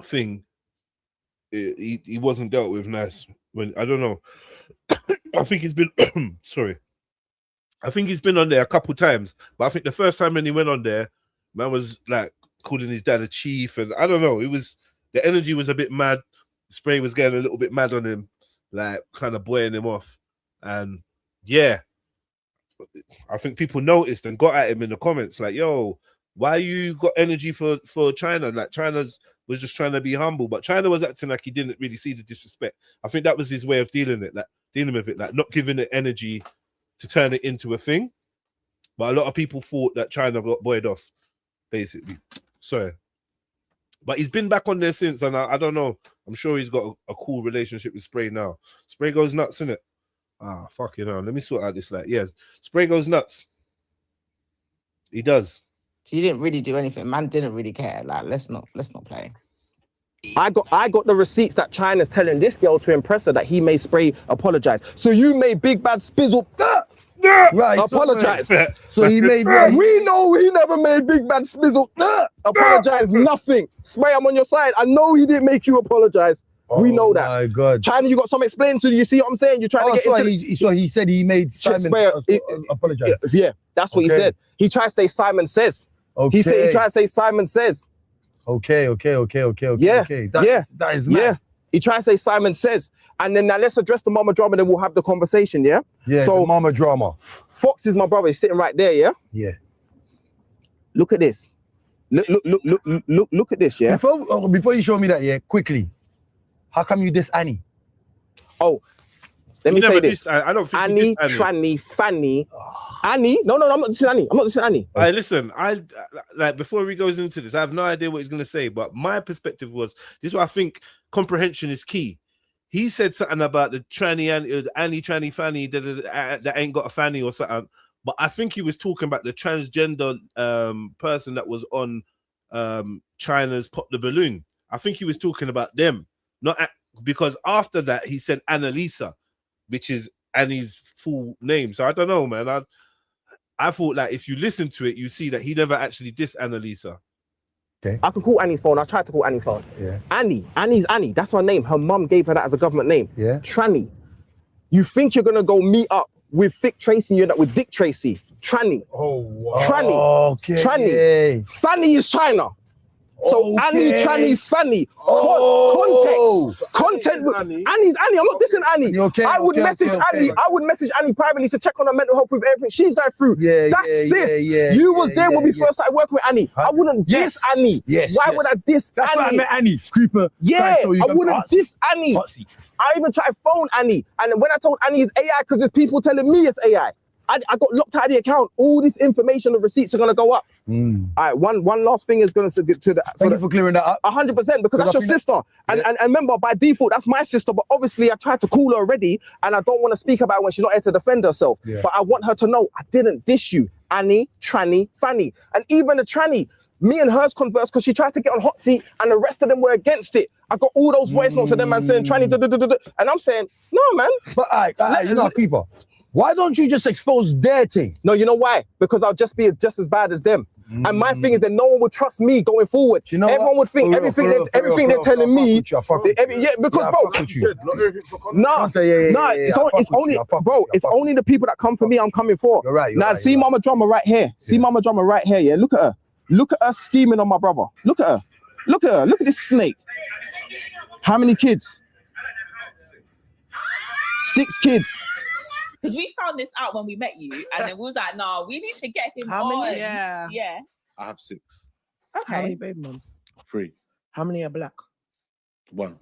thing, he wasn't dealt with nice. When I don't know. I think he's been sorry. I think he's been on there a couple times, but I think the first time when he went on there, man was like calling his dad a chief, and I don't know. It was the energy was a bit mad. Spray was getting a little bit mad on him, like kind of buoying him off, and yeah, I think people noticed and got at him in the comments like, "Yo, why you got energy for Chyna? Like Chyna's was just trying to be humble, but Chyna was acting like he didn't really see the disrespect. I think that was his way of dealing with it, like not giving it energy to turn it into a thing. But a lot of people thought that Chyna got buoyed off, basically. Sorry. But he's been back on there since, and I don't know. I'm sure he's got a cool relationship with Spray now. Spray goes nuts, innit? Ah, fucking hell. Let me sort out this light. Yes, Spray goes nuts. He does. So you didn't really do anything. Man didn't really care. Like, let's not play. I got the receipts that Chyna's telling this girl to impress her that he may spray apologize. So you made Big Bad Spizzle right, apologize. So he made. We know he never made Big Bad Spizzle apologize. Nothing. Spray, I'm on your side. I know he didn't make you apologize. We know that. My God. Chyna, you got something explained to you. You see what I'm saying? You're trying to get into. So he said he made Simon apologize. Yeah, that's what he said. He tried to say Simon says. Okay. He tried to say Simon says. Okay. Yeah. That is mad. Yeah. He tried to say Simon says. And then now let's address the mama drama, then we'll have the conversation, yeah? Yeah, so the mama drama. Fox is my brother, he's sitting right there, yeah? Yeah. Look at this. Look at this, yeah? Before you show me that, yeah, quickly. How come you diss Annie? Oh, let me say this. I don't think Annie, Tranny, Fanny. Annie? No, I'm not dissing Annie. I'm not dissing Annie. Listen, like before he goes into this, I have no idea what he's gonna say, but my perspective was this is what I think comprehension is key. He said something about the tranny Annie tranny fanny that ain't got a fanny or something, but I think he was talking about the transgender person that was on Chyna's Pop the Balloon. I think he was talking about them, because after that he said Annalisa, which is Annie's full name. So I don't know, man. I thought like if you listen to it, you see that he never actually dissed Annalisa. Okay. I can call Annie's phone. I tried to call Annie's phone. Yeah. Annie's Annie. That's her name. Her mum gave her that as a government name. Yeah. Tranny. You think you're gonna go meet up with Thick Tracy? You're not with Dick Tracy. Tranny. Oh wow. Tranny. Okay. Tranny. Fanny is Chyna. So Annie, Tranny, Fanny. Content. Annie's Annie. I'm not dissing Annie. Okay, I would message Annie. I would message Annie privately to check on her mental health with everything she's going through. That's sis. You was there when we first started working with Annie. I wouldn't diss Annie. Why would I diss Annie? That's why I met Annie. Creeper. Yeah, I wouldn't diss Annie. I even tried to phone Annie, and when I told Annie it's AI, because there's people telling me it's AI. I got locked out of the account. All this information, the receipts are gonna go up. All right, one last thing is gonna to the. Thank you for clearing that up. 100%, because that's your sister, and remember by default that's my sister. But obviously I tried to call her already, and I don't want to speak about it when she's not here to defend herself. Yeah. But I want her to know I didn't diss you, Annie, Tranny, Fanny, and even the Tranny. Me and hers conversed because she tried to get on hot seat, and the rest of them were against it. I got all those voice notes of them man saying Tranny, and I'm saying no, man. But you're not a creeper. Why don't you just expose their thing? No, you know why? Because I'll just be just as bad as them. And my thing is that no one would trust me going forward. You know everyone would think everything they're telling me. Because bro, it's only the people that come for me I'm coming for. You're right. Now see Mama Drama right here. See Mama Drama right here. Yeah, look at her. Look at her scheming on my brother. Look at her. Look at her. Look at this snake. How many kids? 6 kids. Because we found this out when we met you, and then we was like, "No, we need to get him on." Yeah. I have 6. Okay. How many baby moms? 3. How many are black? 1.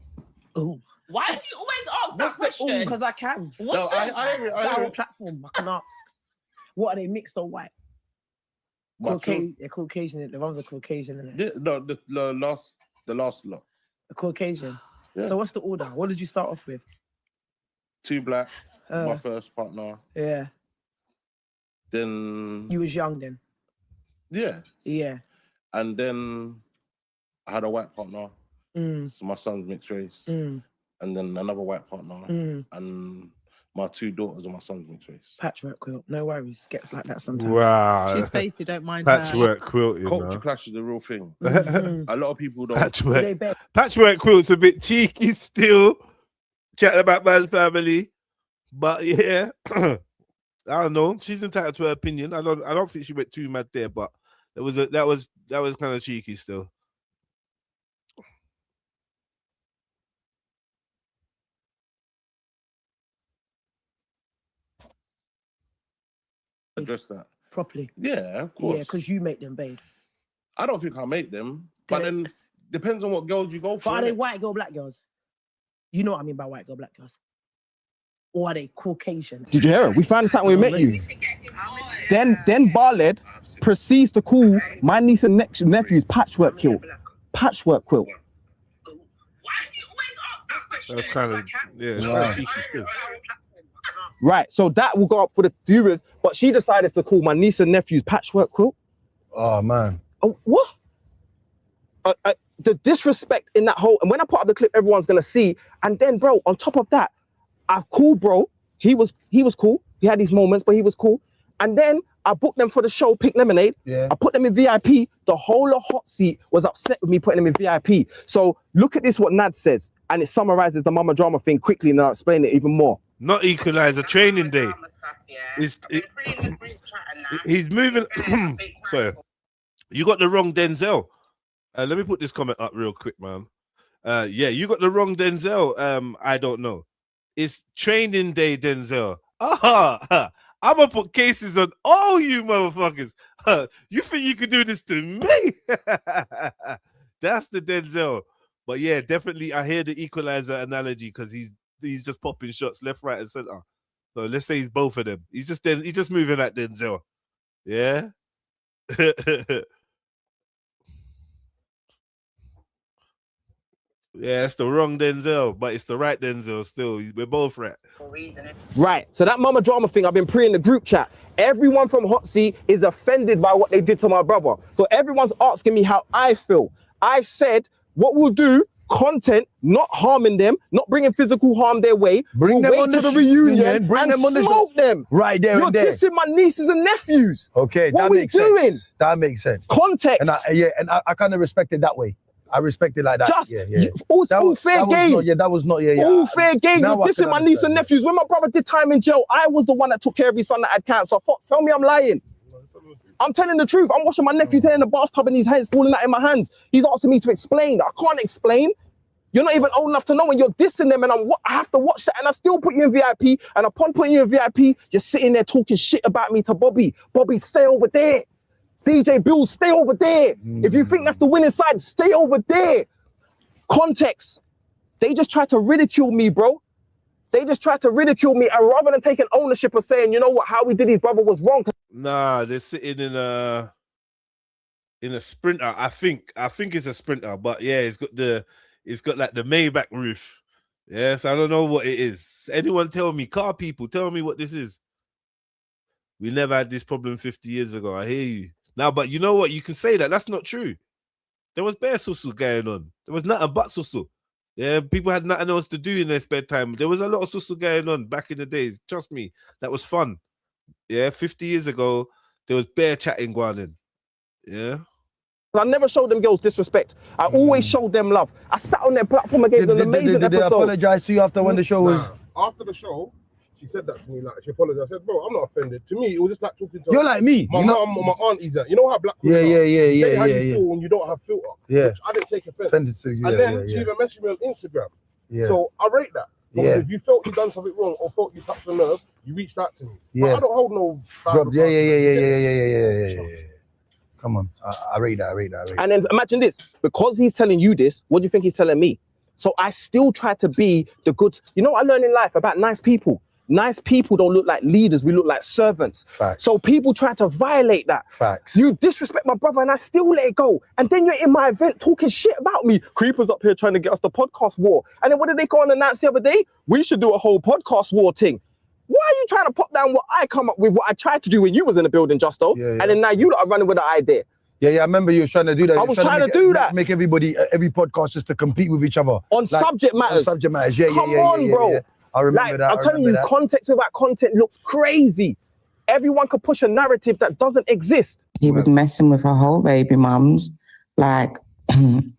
Oh. Why do you always ask that question? Because I can. What's It's our platform. I can ask. What are they, mixed or white? Caucasian. They're Caucasian. The ones are Caucasian, isn't it? No, the last lot. A Caucasian. Yeah. So what's the order? What did you start off with? 2 black. My first partner. Yeah. Then you was young then. Yeah. Yeah. And then I had a white partner. So my son's mixed race. And then another white partner. And my 2 daughters are my son's mixed race. Patchwork quilt. No worries. Gets like that sometimes. Wow. She's facey, don't mind Patchwork quilt, you Culture know. clash is the real thing. A lot of people don't. Patchwork quilt's a bit cheeky still. Chatting about my family. But yeah, I don't know. She's entitled to her opinion. I don't think she went too mad there, but that was kind of cheeky still. Address that properly. Yeah, of course. Yeah, because you make them, babe. I don't think I make them, but then depends on what girls you go for. But are they white girl, black girls? You know what I mean by white girl, black girls. Or are they Caucasian? Did you hear it? We found this out when we met you. Then Barled proceeds to call my niece and nephew's patchwork quilt. Patchwork quilt. That's kind of it's kind of cheeky still. Right, so that will go up for the viewers, but she decided to call my niece and nephew's patchwork quilt. Oh man. Oh, what? the disrespect in that whole, and when I put up the clip, everyone's gonna see. And then, bro, on top of that, I called bro. He was cool. He had these moments, but he was cool. And then I booked them for the show, Pink Lemonade. Yeah. I put them in VIP. The whole of Hot Seat was upset with me putting them in VIP. So look at this, what Nad says, and it summarizes the mama drama thing quickly, and I'll explain it even more. Not Equalizer, Training Day. He's moving. Sorry, you got the wrong Denzel. Let me put this comment up real quick, man. Yeah, you got the wrong Denzel. I don't know. It's Training Day, Denzel. I'm gonna put cases on all you motherfuckers. You think you could do this to me? That's the Denzel. But yeah, definitely, I hear the Equalizer analogy because he's just popping shots left, right, and center. So let's say he's both of them. He's just moving like Denzel. Yeah. Yeah, it's the wrong Denzel, but it's the right Denzel still. We're both right. Right. So that mama drama thing, I've been pre in the group chat. Everyone from Hot Seat is offended by what they did to my brother. So everyone's asking me how I feel. I said, what we'll do, content, not harming them, not bringing physical harm their way. Bring them on to the reunion bring and them on the smoke them. Right there You're and there. dissing my nieces and nephews. Okay, what that are we makes doing? sense. That makes sense. Context. And I kind of respect it that way. I respect it like that. Just yeah. all fair game. That was not. Yeah. All fair game. Now You're I can dissing my niece and nephews. When my brother did time in jail, I was the one that took care of his son that had cancer. Tell me I'm lying. I'm telling the truth. I'm washing my nephew's hair in the bathtub and his hair's falling out in my hands. He's asking me to explain. I can't explain. You're not even old enough to know when you're dissing them, and I have to watch that, and I still put you in VIP. And upon putting you in VIP, you're sitting there talking shit about me to Bobby. Bobby, stay over there. DJ Bill, stay over there. If you think that's the winning side, stay over there. Context. They just tried to ridicule me, bro. They just tried to ridicule me, and rather than taking ownership of saying, you know what, how we did his brother was wrong. Nah, they're sitting in a Sprinter. I think it's a Sprinter, but yeah, it's got like the Maybach roof. Yes, I don't know what it is. Anyone tell me, car people, tell me what this is. We never had this problem 50 years ago. I hear you. Now, but you know what? You can say that. That's not true. There was bare susu going on. There was nothing but susu. Yeah, people had nothing else to do in their spare time. There was a lot of susu going on back in the days. Trust me, that was fun. Yeah, 50 years ago, there was bare chatting going on. Yeah. I never showed them girls disrespect. I always showed them love. I sat on their platform and gave them an amazing episode. Did they apologize to you after when the show was? After the show, she said that to me. Like, she apologized. I said, bro, I'm not offended. To me, it was just like talking to You're like me. My mom or my aunties. You know how black people are. Say how you feel when you don't have filter. Yeah. Which I didn't take offense. Offended to you, and then she even messaged me on Instagram. Yeah. So I rate that. Yeah. If you felt you done something wrong or felt you touched a nerve, you reached out to me. Yeah. But I don't hold no. Bro, yeah. Come on, I rate that. And then imagine this, because he's telling you this, what do you think he's telling me? So I still try to be the good. You know what I learned in life about nice people? Nice people don't look like leaders, we look like servants. Facts. So people try to violate that. Facts. You disrespect my brother and I still let it go. And then you're in my event talking shit about me. Creepers up here trying to get us the podcast war. And then what did they go on and announce the other day? We should do a whole podcast war thing. Why are you trying to pop down what I come up with, what I tried to do when you was in the building, Justo? Yeah. And then now you lot are running with the idea. Yeah, I remember you were trying to do that. I was trying to do that. Make everybody, every podcast just to compete with each other. On subject matters. On subject matters, yeah. Come on, bro. Yeah. I remember that. I'm telling you, context without content looks crazy. Everyone could push a narrative that doesn't exist. He was messing with her whole baby mums. Like, the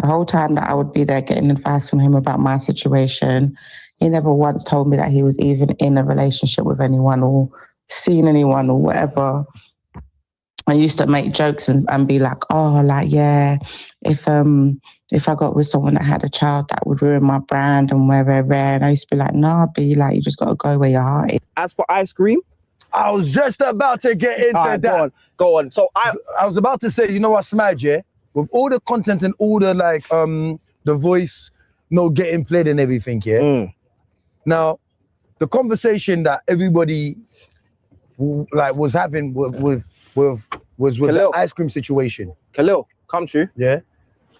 whole time that I would be there getting advice from him about my situation, he never once told me that he was even in a relationship with anyone or seen anyone or whatever. I used to make jokes and be like, oh, like, yeah, if I got with someone that had a child, that would ruin my brand and where. And I used to be like, nah, B, like, you just got to go where your heart is. As for ice cream, I was just about to get into that. Go on. So I was about to say, you know what, Smudge, yeah? With all the content and all the, like, the voice, getting played and everything, yeah? Now, the conversation that everybody, like, was having with the ice cream situation. Khalil, come true. Yeah.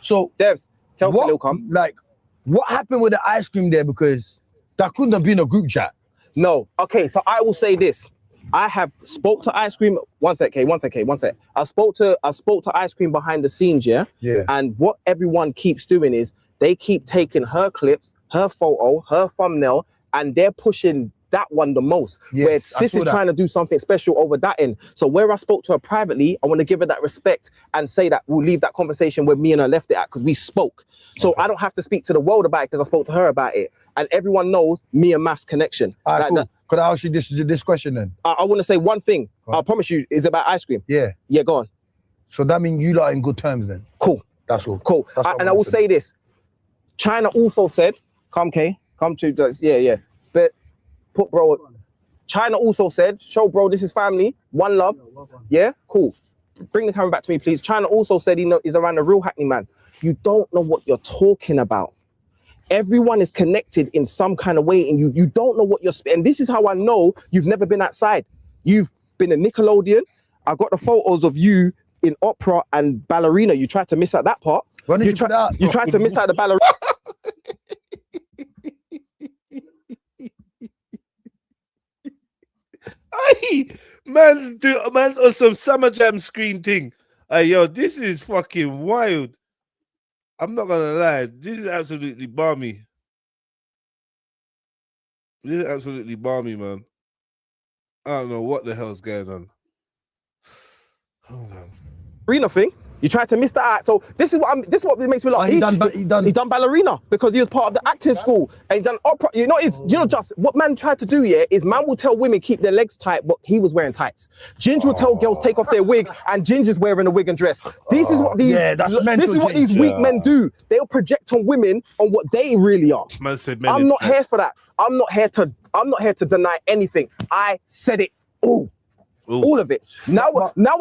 So Devs, tell Khalil come. Like, what happened with the ice cream there? Because that couldn't have been a group chat. No. Okay, so I will say this. I have spoke to Ice Cream. One sec. I spoke to Ice Cream behind the scenes, yeah? Yeah. And what everyone keeps doing is they keep taking her clips, her photo, her thumbnail, and they're pushing that one the most. Yes, where I Sis saw is that. trying to do something special over that end. So where I spoke to her privately, I want to give her that respect and say that we'll leave that conversation where me and her left it at because we spoke. So I don't have to speak to the world about it because I spoke to her about it. And everyone knows me and Mass connection. All right, Like cool. that. Could I ask you this question then? I want to say one thing. I promise you, is about Ice Cream. Yeah. Yeah, go on. So that means you lot are in good terms then? Cool. That's all. Cool. That's what And I will say this. Chyna also said, come to the, yeah. But put bro, Chyna also said, show bro, this is family, one love. Yeah, cool. Bring the camera back to me, please. Chyna also said he's around a real Hackney man. You don't know what you're talking about. Everyone is connected in some kind of way, and you don't know what you're. And this is how I know you've never been outside. You've been a Nickelodeon. I got the photos of you in opera and ballerina. You tried to miss out that part. You tried to miss out the ballerina. Hey, man's on some Summer Jam screen thing. Hey, yo, this is fucking wild. I'm not gonna lie, this is absolutely balmy. This is absolutely balmy, man. I don't know what the hell's going on. Hold on. Ballerina thing. You tried to miss that out. So this is what makes me laugh. He done ballerina because he was part of the acting school and he done opera. Just what man tried to do, is man will tell women keep their legs tight, but he was wearing tights. Ginja will tell girls take off their wig, and Ginger's wearing a wig and dress. This is what these weak men do. They'll project on women on what they really are. Man said I'm not here for that. I'm not here to deny anything. I said it all. All of it. Now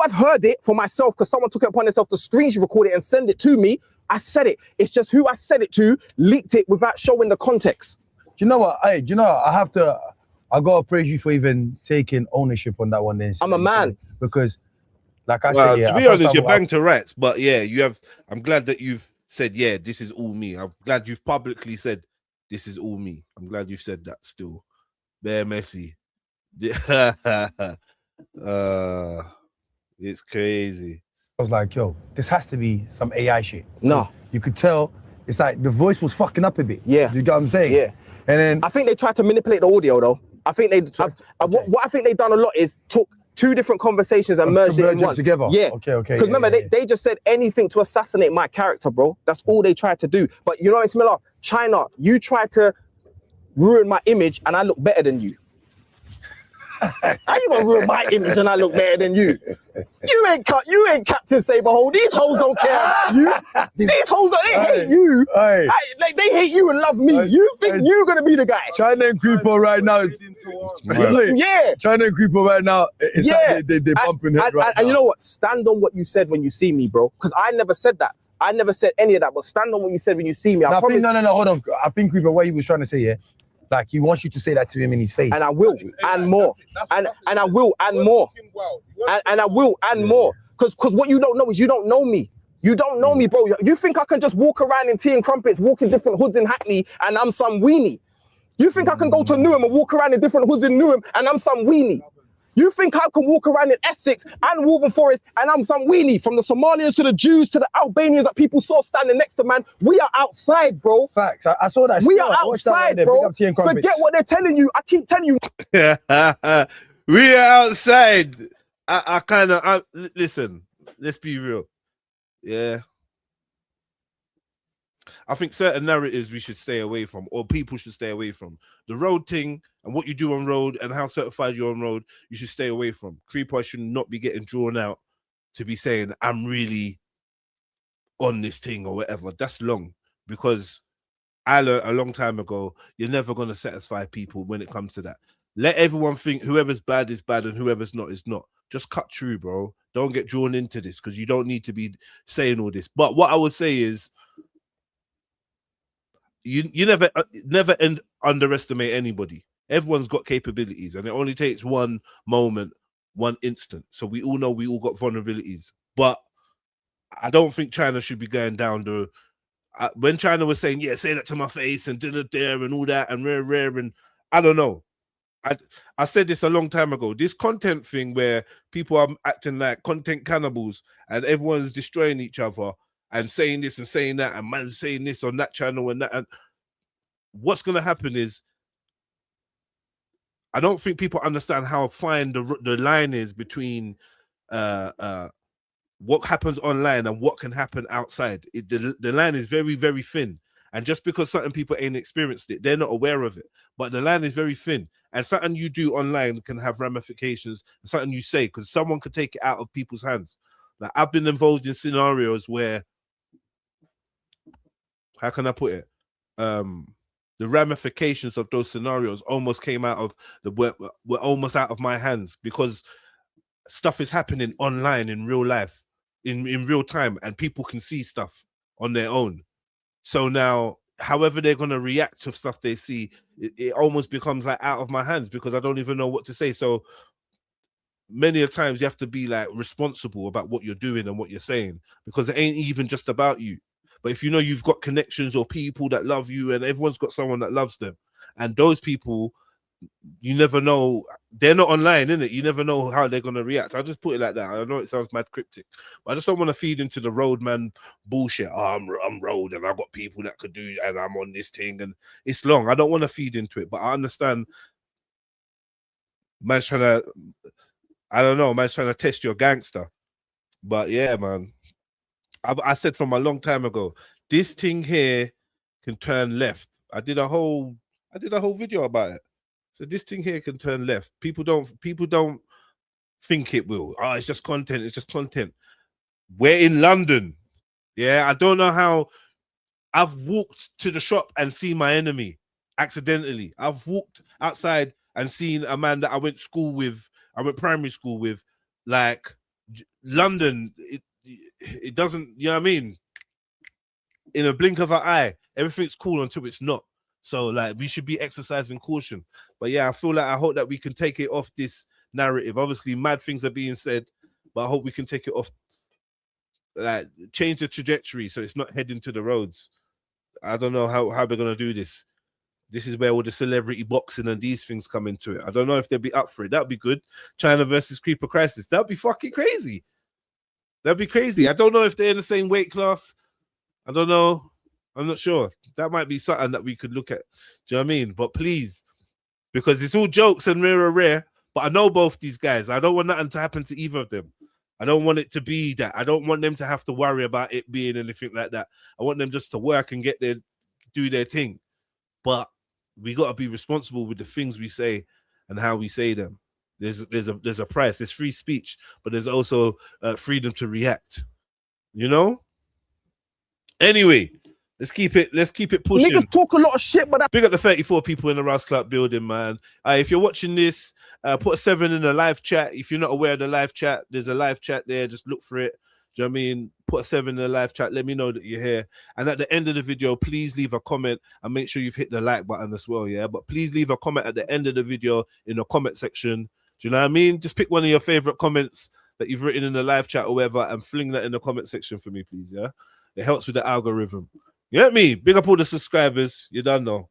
I've heard it for myself because someone took it upon themselves to screen record it and send it to me. I said it. It's just who I said it to leaked it without showing the context. Do you know what? I gotta praise you for even taking ownership on that one. Then I'm a man because, like I said, to be honest, you're bang to rights. But yeah, you have. I'm glad that you've said, yeah, this is all me. I'm glad you've publicly said, this is all me. I'm glad you've said that. Still, they're messy. It's crazy. I was like, yo, this has to be some AI shit. No. You could tell it's like the voice was fucking up a bit. Yeah. Do you get what I'm saying? Yeah. And then I think they tried to manipulate the audio though. I think what I think they've done a lot is took two different conversations and merged it in one. Together. Yeah. Okay. Because remember, they just said anything to assassinate my character, bro. That's all they tried to do. But you know what, Smilla? Chyna, you tried to ruin my image and I look better than you. How you gonna ruin my image and I look better than you? You ain't Captain Saberhole. These hoes don't care about you. These hoes hate you. Hey. They hate you and love me. You think you're gonna be the guy? Chyna and Creeper right now. Yeah. Chyna and Creeper right now. It's like they bumping it right now. And you know what? Stand on what you said when you see me, bro. Because I never said that. I never said any of that. But stand on what you said when you see me. No, hold on. I think Creeper, what he was trying to say, like he wants you to say that to him in his face. And I will, and more. And I will, and more. And I will, and more. Because what you don't know is you don't know me. You don't know me, bro. You think I can just walk around in tea and crumpets, walk in different hoods in Hackney, and I'm some weenie? You think I can go to Newham and walk around in different hoods in Newham, and I'm some weenie? You think I can walk around in Essex and Woburn Forest and I'm some weenie? From the Somalians to the Jews to the Albanians that people saw standing next to, man. We are outside, bro. Facts. I saw that. We are outside, bro. Forget what they're telling you. I keep telling you. We are outside. Listen, let's be real. Yeah. I think certain narratives we should stay away from, or people should stay away from. The road thing and what you do on road and how certified you're on road, you should stay away from. Creeper should not be getting drawn out to be saying, I'm really on this thing or whatever. That's long, because I learned a long time ago, you're never going to satisfy people when it comes to that. Let everyone think whoever's bad is bad and whoever's not is not. Just cut through, bro. Don't get drawn into this because you don't need to be saying all this. But what I would say is, you never underestimate anybody. Everyone's got capabilities, and it only takes one moment, one instant. So we all know we all got vulnerabilities. But I don't think Chyna should be going down the. When Chyna was saying, "Yeah, say that to my face," and there and all that, and rare, and I don't know. I said this a long time ago. This content thing where people are acting like content cannibals and everyone's destroying each other and saying this and saying that and man's saying this on that channel and that. And what's going to happen is I don't think people understand how fine the line is between what happens online and what can happen outside. The line is very, very thin. And just because certain people ain't experienced it, they're not aware of it. But the line is very thin. And something you do online can have ramifications. Something you say, because someone could take it out of people's hands. Like I've been involved in scenarios where, how can I put it? The ramifications of those scenarios almost came out of were almost out of my hands because stuff is happening online in real life, in real time, and people can see stuff on their own. So now, however they're going to react to stuff they see, it almost becomes like out of my hands because I don't even know what to say. So many of times you have to be like responsible about what you're doing and what you're saying because it ain't even just about you. But if you know you've got connections or people that love you and everyone's got someone that loves them, and those people, you never know, they're not online, innit? You never know how they're going to react. I'll just put it like that. I know it sounds mad cryptic, but I just don't want to feed into the roadman bullshit. Oh, I'm road and I've got people that could do and I'm on this thing and it's long. I don't want to feed into it, but I understand man's trying to, I don't know, man's trying to test your gangster. But yeah, man, I said from a long time ago, this thing here can turn left. I did a whole video about it. So this thing here can turn left. People don't think it will. Oh, it's just content. It's just content. We're in London. Yeah, I don't know how. I've walked to the shop and seen my enemy accidentally. I've walked outside and seen a man that I went primary school with. Like London, it doesn't, you know what I mean? In a blink of an eye, everything's cool until it's not. So like we should be exercising caution. But yeah, I hope that we can take it off this narrative. Obviously, mad things are being said, but I hope we can take it off, like change the trajectory so it's not heading to the roads. I don't know how they're gonna do this. This is where all the celebrity boxing and these things come into it. I don't know if they'll be up for it. That'd be good. Chyna versus Creeper Crisis. That'd be fucking crazy. That'd be crazy. I don't know if they're in the same weight class. I don't know. I'm not sure. That might be something that we could look at. Do you know what I mean? But please, because it's all jokes and rare, but I know both these guys. I don't want nothing to happen to either of them. I don't want it to be that. I don't want them to have to worry about it being anything like that. I want them just to work and do their thing. But we got to be responsible with the things we say and how we say them. There's a price. There's free speech, but there's also freedom to react. You know? Anyway, let's keep it pushing. Niggas talk a lot of shit, but big up the 34 people in the Rouse Club building, man. If you're watching this, put a 7 in the live chat. If you're not aware of the live chat, there's a live chat there. Just look for it. Do you know what I mean? Put a 7 in the live chat. Let me know that you're here. And at the end of the video, please leave a comment and make sure you've hit the like button as well, yeah? But please leave a comment at the end of the video in the comment section. Do you know what I mean? Just pick one of your favorite comments that you've written in the live chat or whatever and fling that in the comment section for me, please, yeah? It helps with the algorithm. You get me? Big up all the subscribers. You don't know.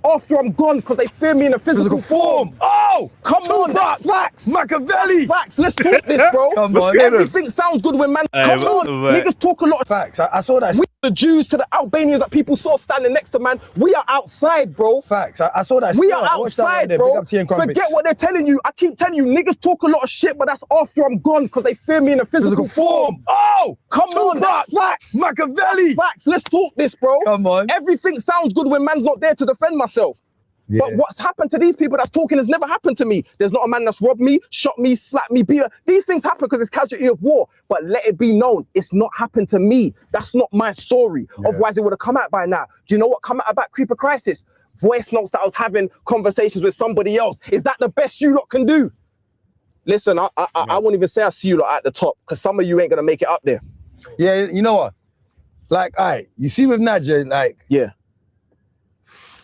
After I'm gone because they fear me in a physical form. Oh, come on, that's facts. Machiavelli. Facts. Let's talk this, bro. Come on. Everything sounds good when man. Come on. Niggas talk a lot of facts. I saw that. We the Jews to the Albanians that people saw standing next to, man. We are outside, bro. Facts. I saw that. We are outside, bro. Forget what they're telling you. I keep telling you, niggas talk a lot of shit, but that's after I'm gone because they fear me in a physical form. Oh, come on, that's facts. Machiavelli. Facts. Let's talk this, bro. Come on. Everything sounds good when man's not there to defend myself. Yeah. But what's happened to these people that's talking has never happened to me. There's not a man that's robbed me, shot me, slapped me, beat her. These things happen because it's casualty of war. But let it be known, it's not happened to me. That's not my story. Yeah. Otherwise, it would have come out by now. Do you know what come out about Creeper Crisis? Voice notes that I was having conversations with somebody else. Is that the best you lot can do? Listen, I won't even say I see you lot at the top because some of you ain't going to make it up there. Yeah, you know what? Like, you see with Nadja, like... Yeah.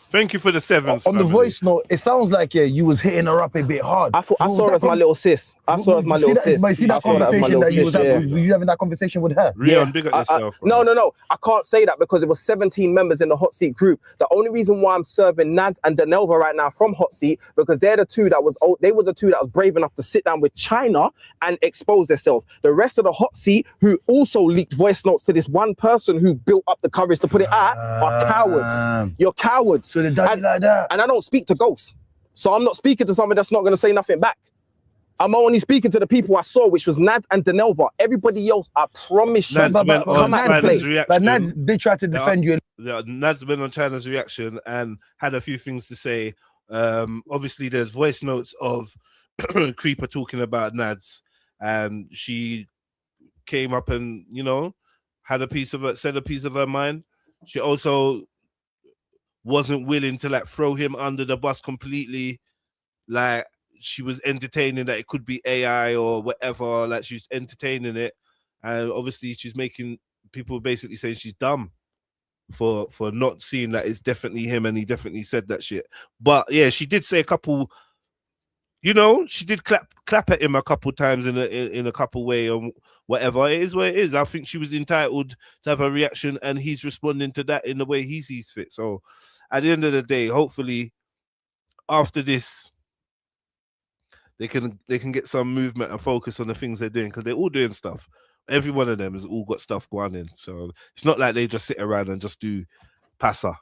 Thank you for the sevens. On the voice note, it sounds like you was hitting her up a bit hard. I saw her as my little sis. I saw her as my little sis. But you see that conversation that you was having? Were you having that conversation with her? Rion, big up yourself. No. I can't say that because it was 17 members in the hot seat group. The only reason why I'm serving Nad and Denelva right now from hot seat because they're the two that was brave enough to sit down with Chyna and expose themselves. The rest of the hot seat who also leaked voice notes to this one person who built up the courage to put it out are cowards. You're cowards. So they done it like that. And I don't speak to ghosts. So I'm not speaking to someone that's not going to say nothing back. I'm only speaking to the people I saw, which was Nad and Denelva. Everybody else, I promise you. Nads went on China's reaction. But Nads did try to defend you. Nads went on China's reaction and had a few things to say. Obviously, there's voice notes of Creeper talking about Nads, and she came up and said a piece of her mind. She also wasn't willing to throw him under the bus completely. Like she was entertaining that it could be AI or whatever. Like she's entertaining it, and obviously she's making people basically saying she's dumb for not seeing that it's definitely him, and he definitely said that shit. But yeah, she did say a couple. She did clap at him a couple times in a couple way or whatever. It is what it is. I think she was entitled to have a reaction, and he's responding to that in the way he sees fit. So, at the end of the day, hopefully, after this, they can get some movement and focus on the things they're doing because they're all doing stuff. Every one of them has all got stuff going in. So it's not like they just sit around and just do passa.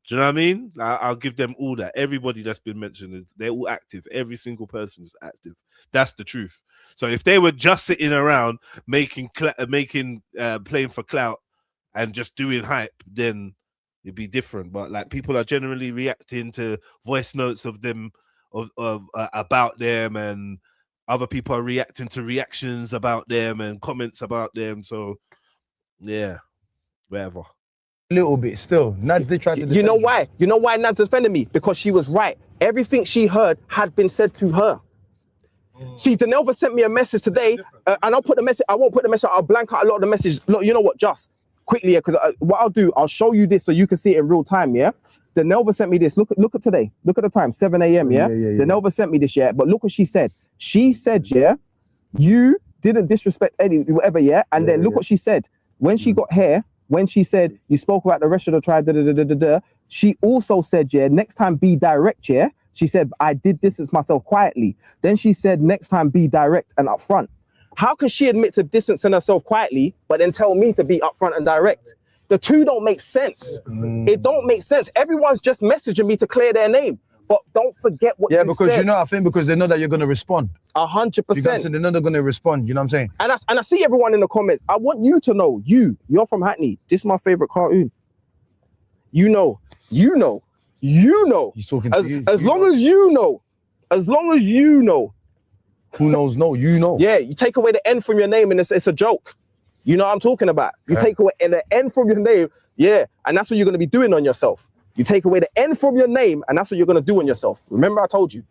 Do you know what I mean? I'll give them all that. Everybody that's been mentioned, they're all active. Every single person is active. That's the truth. So if they were just sitting around playing for clout and just doing hype, then it'd be different. But people are generally reacting to voice notes of them, about them, and other people are reacting to reactions about them and comments about them. So yeah, whatever. Little bit still. Nads did try to defend you know why? You know why Nads defended me? Because she was right. Everything she heard had been said to her. See, Denelva sent me a message today, and I won't put the message, I'll blank out a lot of the message. Look, you know what, just quickly, because what I'll do, I'll show you this so you can see it in real time, yeah? Denelva sent me this. Look at today. Look at the time, 7 a.m., yeah? Denelva sent me this, yeah? But look what she said. She said, yeah, you didn't disrespect any, whatever, yeah? And then look what she said. When she got here, when she said, you spoke about the rest of the tribe, she also said, yeah, next time be direct, yeah? She said, I did distance myself quietly. Then she said, next time be direct and upfront. How can she admit to distancing herself quietly, but then tell me to be upfront and direct? The two don't make sense. It don't make sense. Everyone's just messaging me to clear their name. But don't forget what you said. Yeah, because I think because they know that you're going to respond. 100%. They know they're going to respond, you know what I'm saying? And I see everyone in the comments. I want you to know, you're from Hackney. This is my favorite cartoon. You know. He's talking to you. As long as you know. Who knows? No, you know. Yeah, you take away the N from your name and it's a joke. You know what I'm talking about? You take away the N from your name, yeah, and that's what you're going to be doing on yourself. You take away the N from your name, and that's what you're going to do on yourself. Remember I told you.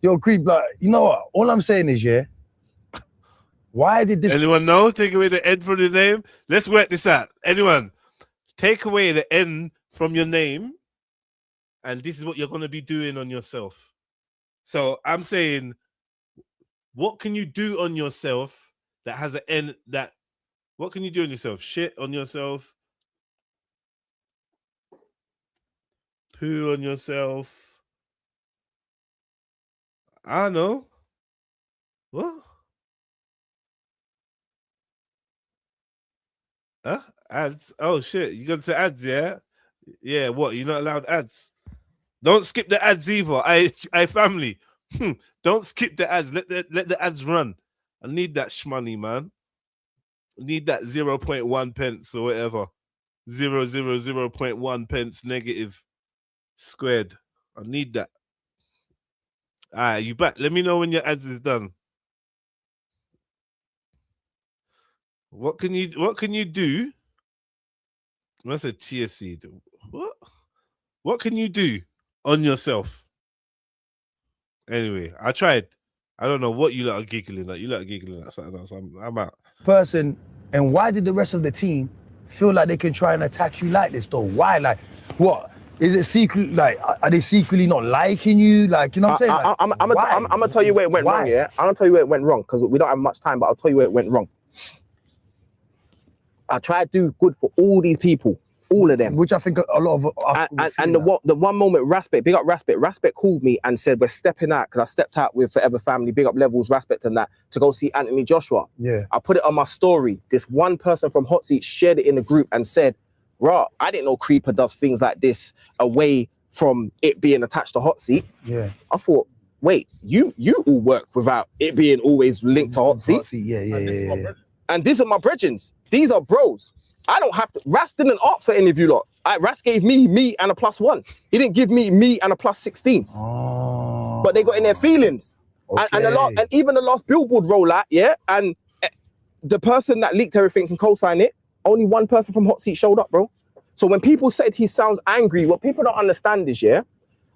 Yo, Creep, you know what? All I'm saying is, yeah, why did this... Anyone know? Take away the N from your name? Let's work this out. Anyone? Take away the N from your name, and this is what you're going to be doing on yourself. So I'm saying, what can you do on yourself that has an N what can you do on yourself? Shit on yourself. Poo on yourself. I don't know. What? Huh? Ads? Oh shit! You got to ads, yeah? Yeah. What? You're not allowed ads. Don't skip the ads either. I family. Don't skip the ads. Let the ads run. I need that shmoney, man. I need that 0.1 pence or whatever. 0.1 pence negative squared. I need that. You back? Let me know when your ads is done. What can you do? That's a chia seed. What can you do on yourself? Anyway, I tried. I don't know what you lot are giggling at. You lot are giggling at something else. I'm out. Person, and why did the rest of the team feel like they can try and attack you like this though? Why? Like, what? Is it secret? Like, are they secretly not liking you? Like, you know what I'm saying? Like, I'm gonna tell you where it went wrong. Yeah, I'm gonna tell you where it went wrong because we don't have much time. But I'll tell you where it went wrong. I tried to do good for all these people, all of them. Which I think a lot of and the one moment, Raspet, big up Raspet. Raspet called me and said we're stepping out because I stepped out with Forever Family, big up Levels, Raspet and that to go see Anthony Joshua. Yeah. I put it on my story. This one person from Hot Seat shared it in the group and said, "Rah, I didn't know Creeper does things like this away from it being attached to Hot Seat." Yeah. I thought, wait, you all work without it being always linked to Hot Seat. Yeah. And these are my brethrens. These are bros. I don't have to. Ras didn't ask for any of you lot. Ras gave me and a +1. He didn't give me and a +16. Oh. But they got in their feelings. Okay. And even the last Billboard rollout, yeah, and the person that leaked everything can co-sign it. Only one person from Hot Seat showed up, bro. So when people said he sounds angry, what people don't understand is, yeah,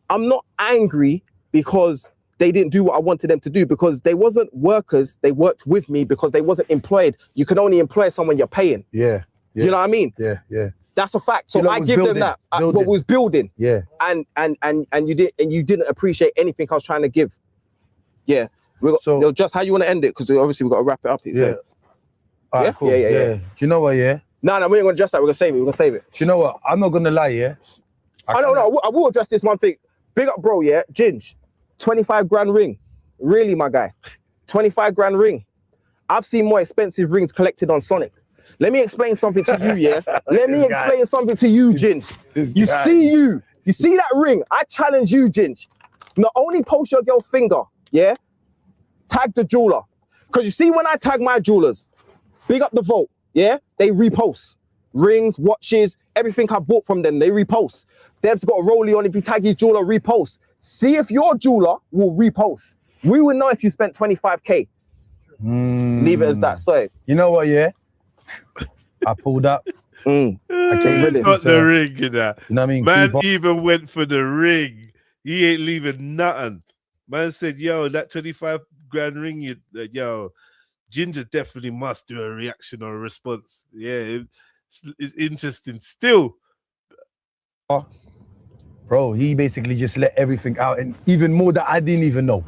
I'm not angry because they didn't do what I wanted them to do, because they wasn't workers. They worked with me because they wasn't employed. You can only employ someone you're paying. Yeah. You know what I mean? Yeah. That's a fact. So I give them that. What was building. Yeah. And you didn't appreciate anything I was trying to give. Yeah. So just how you want to end it, because obviously we've got to wrap it up. Yeah. All right, cool. Yeah. Do you know what? Yeah. No, we ain't gonna address that. We're gonna save it. Do you know what? I'm not gonna lie. Yeah. I will address this one thing. Big up, bro. Yeah, Ginj, 25 grand ring. Really, my guy, 25 grand ring. I've seen more expensive rings collected on Sonic. Let me explain something to you, yeah? Let me explain something to you, Ginj. You see that ring? I challenge you, Ginj. Not only post your girl's finger, yeah? Tag the jeweler. Because you see when I tag my jewelers, big up the vote, yeah? They repost. Rings, watches, everything I bought from them, they repost. Dev's got a rollie on, if you tag his jeweler, repost. See if your jeweler will repost. We will know if you spent 25K. Leave it as that, sorry. You know what, yeah? I pulled up. I got the ring, you know. You know what I mean? Man even went for the ring. He ain't leaving nothing. Man said, yo, that 25 grand ring, yo, Ginja definitely must do a reaction or a response. Yeah, it's interesting. Still. Bro, he basically just let everything out, and even more that I didn't even know.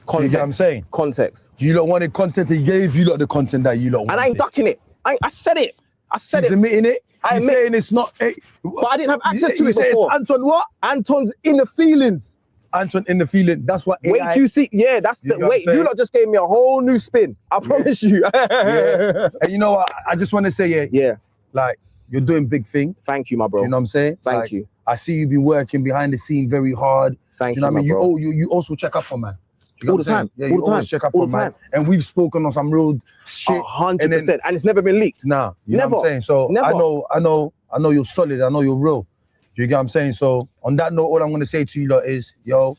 Context. You get what I'm saying? Context. You lot wanted content, he gave you lot the content that you lot wanted. And I ain't ducking it. I said it. He's admitting it. He's saying it's not. But I didn't have access to it say before. It's Anton what? Anton's in the feelings. Anton in the feeling. That's what AI... Wait, you see. Yeah, that's the... Wait, you lot just gave me a whole new spin. I promise you. Yeah. And you know what? I just want to say, yeah. Like, you're doing big thing. Thank you, my bro. Do you know what I'm saying? Thank you. I see you been working behind the scene very hard. Thank you. Know you, what I mean? bro. You also check up on man. You know All what the I'm time. saying? Yeah, All you the always time. check up All on the man. time. And we've spoken on some real shit. 100%. And it's never been leaked. Nah. You know what I'm saying? So Never. I know you're solid. I know you're real. You get what I'm saying? So on that note, all I'm gonna say to you lot is, yo,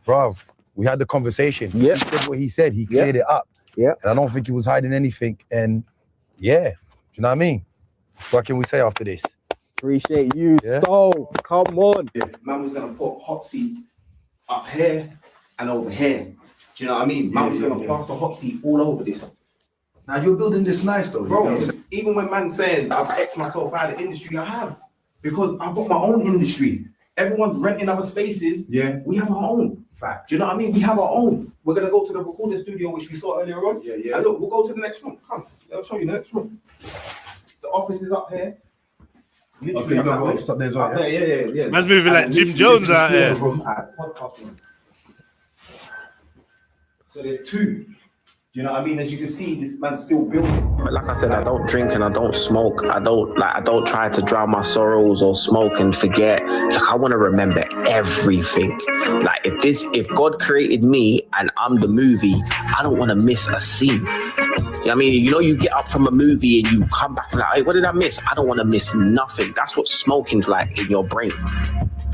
bruv, we had the conversation. Yeah. He said what he said. He cleared it up. Yeah. And I don't think he was hiding anything. And yeah, you know what I mean? What can we say after this? Appreciate you, Stowe. Come on. Man was gonna put Hot Seat up here and over here. Do you know what I mean? Man was gonna plaster Hot Seat all over this. Now you're building this nice though, bro. Even when man saying I've X'd myself out of the industry, I have, because I've got my own industry. Everyone's renting other spaces. Yeah, we have our own. Fact. Do you know what I mean? We have our own. We're gonna go to the recording studio, which we saw earlier on. Yeah. And look, we'll go to the next room. Come, I'll show you the next room. The office is up here. Literally, Okay, up office up there as well, yeah? Yeah. Man's moving like Jim Jones out here. Podcast room. So there's two. Do you know what I mean? As you can see, this man's still building. Like I said, I don't drink and I don't smoke. I don't try to drown my sorrows or smoke and forget. Like, I want to remember everything. Like, if God created me and I'm the movie, I don't want to miss a scene. I mean, you know, you get up from a movie and you come back and like, hey, what did I miss? I don't want to miss nothing. That's what smoking's like in your brain.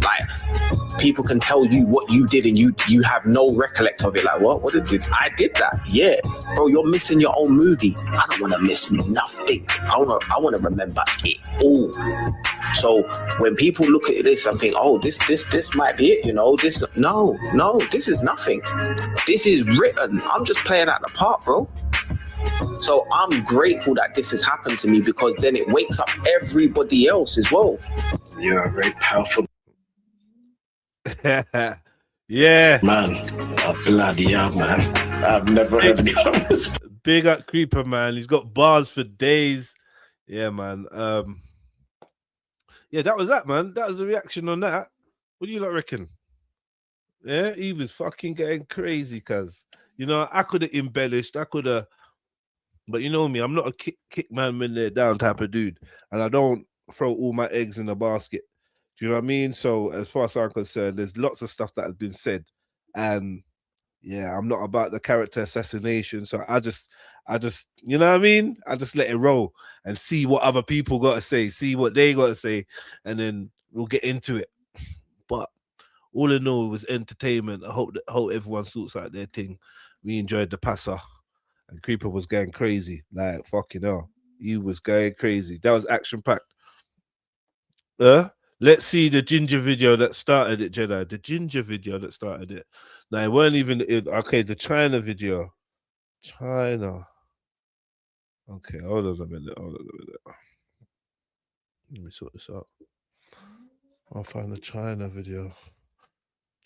Like, people can tell you what you did and you have no recollect of it. Like, what did I did that? Yeah, bro, you're missing your own movie. I don't want to miss nothing. I want to remember it all. So when people look at this and think, oh, this might be it, you know, no, this is nothing. This is written. I'm just playing out the part, bro. So I'm grateful that this has happened to me, because then it wakes up everybody else as well. You're a very powerful yeah, man. Bloody hell, man. I've never heard anyone. Big up Creeper, man. He's got bars for days. Yeah, man. Yeah, that was that, man. That was the reaction on that. What do you lot reckon? Yeah, he was fucking getting crazy, cuz. You know, I could have embellished. I could have, but you know me, I'm not a kick man when they're down type of dude. And I don't throw all my eggs in the basket. Do you know what I mean? So as far as I'm concerned, there's lots of stuff that has been said. And yeah, I'm not about the character assassination. So I just, you know what I mean? I just let it roll and see what other people got to say, see what they got to say, and then we'll get into it. But all in all, it was entertainment. I hope everyone sorts out their thing. We enjoyed the passer, and Creeper was going crazy. Like, fucking hell. He was going crazy. That was action-packed. Let's see the Ginja video that started it, Jedi. The Ginja video that started it. Now, it weren't even... Okay, the Chyna video. Chyna. Okay, hold on a minute. Let me sort this out. I'll find the Chyna video.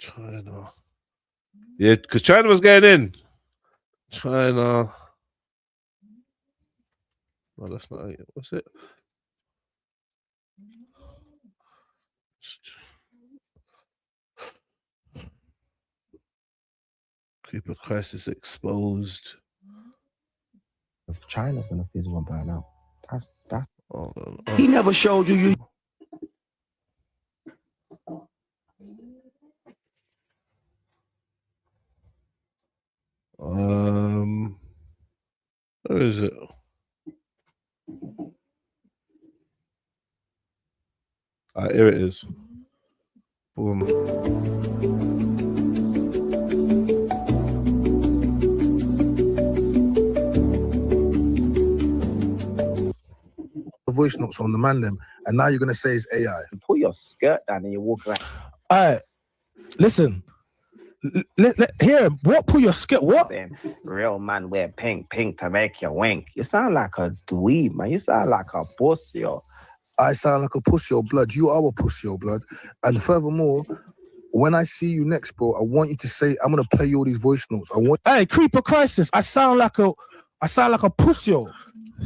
Chyna. Yeah, because Chyna was getting in. Chyna. No, that's not it. What's it? Creeper crisis exposed. If China's gonna fizzle and burn out, that's. He never showed you. Where is it? Here it is. Boom. The voice notes on the man them, and now you're gonna say it's AI. Pull your skirt down and you walk around. All right, listen. Here, what? Pull your skirt. What? Real man wear pink to make you wink. You sound like a dweeb, man. You sound like a pussy. I sound like a pussy, or blood. You are a pussy, or blood. And furthermore, when I see you next, bro, I want you to say, I'm gonna play you all these voice notes. Hey, Creeper Crisis. I sound like a pussy.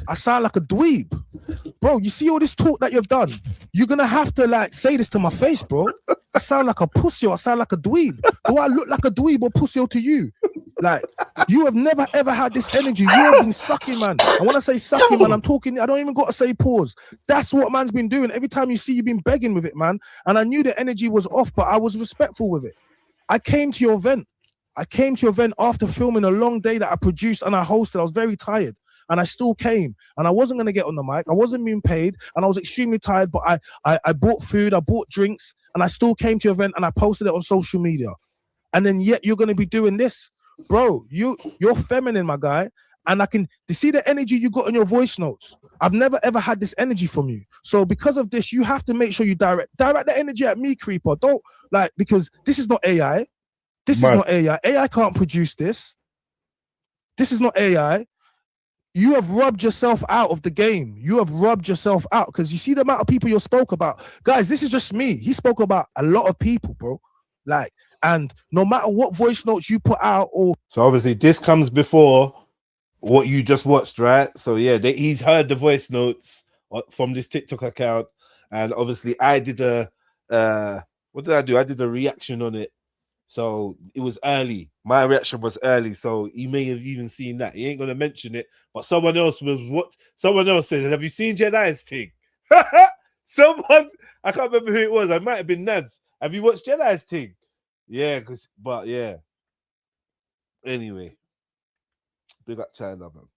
I sound like a dweeb. Bro, you see all this talk that you've done? You're gonna have to like say this to my face, bro. I sound like a pussy. I sound like a dweeb. Do I look like a dweeb or pussy to you? Like, you have never ever had this energy. You have been sucking, man. And when I say sucking, man, I'm talking, I don't even got to say pause. That's what man's been doing. Every time you see, you've been begging with it, man. And I knew the energy was off, but I was respectful with it. I came to your event. After filming a long day that I produced and I hosted. I was very tired. And I still came, and I wasn't gonna get on the mic. I wasn't being paid, and I was extremely tired. But I bought food, I bought drinks, and I still came to your event, and I posted it on social media. And then yet you're gonna be doing this, bro. You're feminine, my guy, and I can see the energy you got in your voice notes. I've never ever had this energy from you. So because of this, you have to make sure you direct the energy at me, Creeper. Don't because this is not AI. This is not AI. AI can't produce this. This is not AI. You have rubbed yourself out of the game. You have rubbed yourself out because you see the amount of people you spoke about. Guys, this is just me. He spoke about a lot of people, bro. And no matter what voice notes you put out So obviously this comes before what you just watched, right? So yeah, he's heard the voice notes from this TikTok account. And obviously I did what did I do? I did a reaction on it. So it was early. My reaction was early. So he may have even seen that. He ain't gonna mention it, but someone else says, have you seen Jedi's thing? Someone, I can't remember who it was. I might have been Nads. Have you watched Jedi's thing? Yeah, but yeah. Anyway, big up Chyna, man.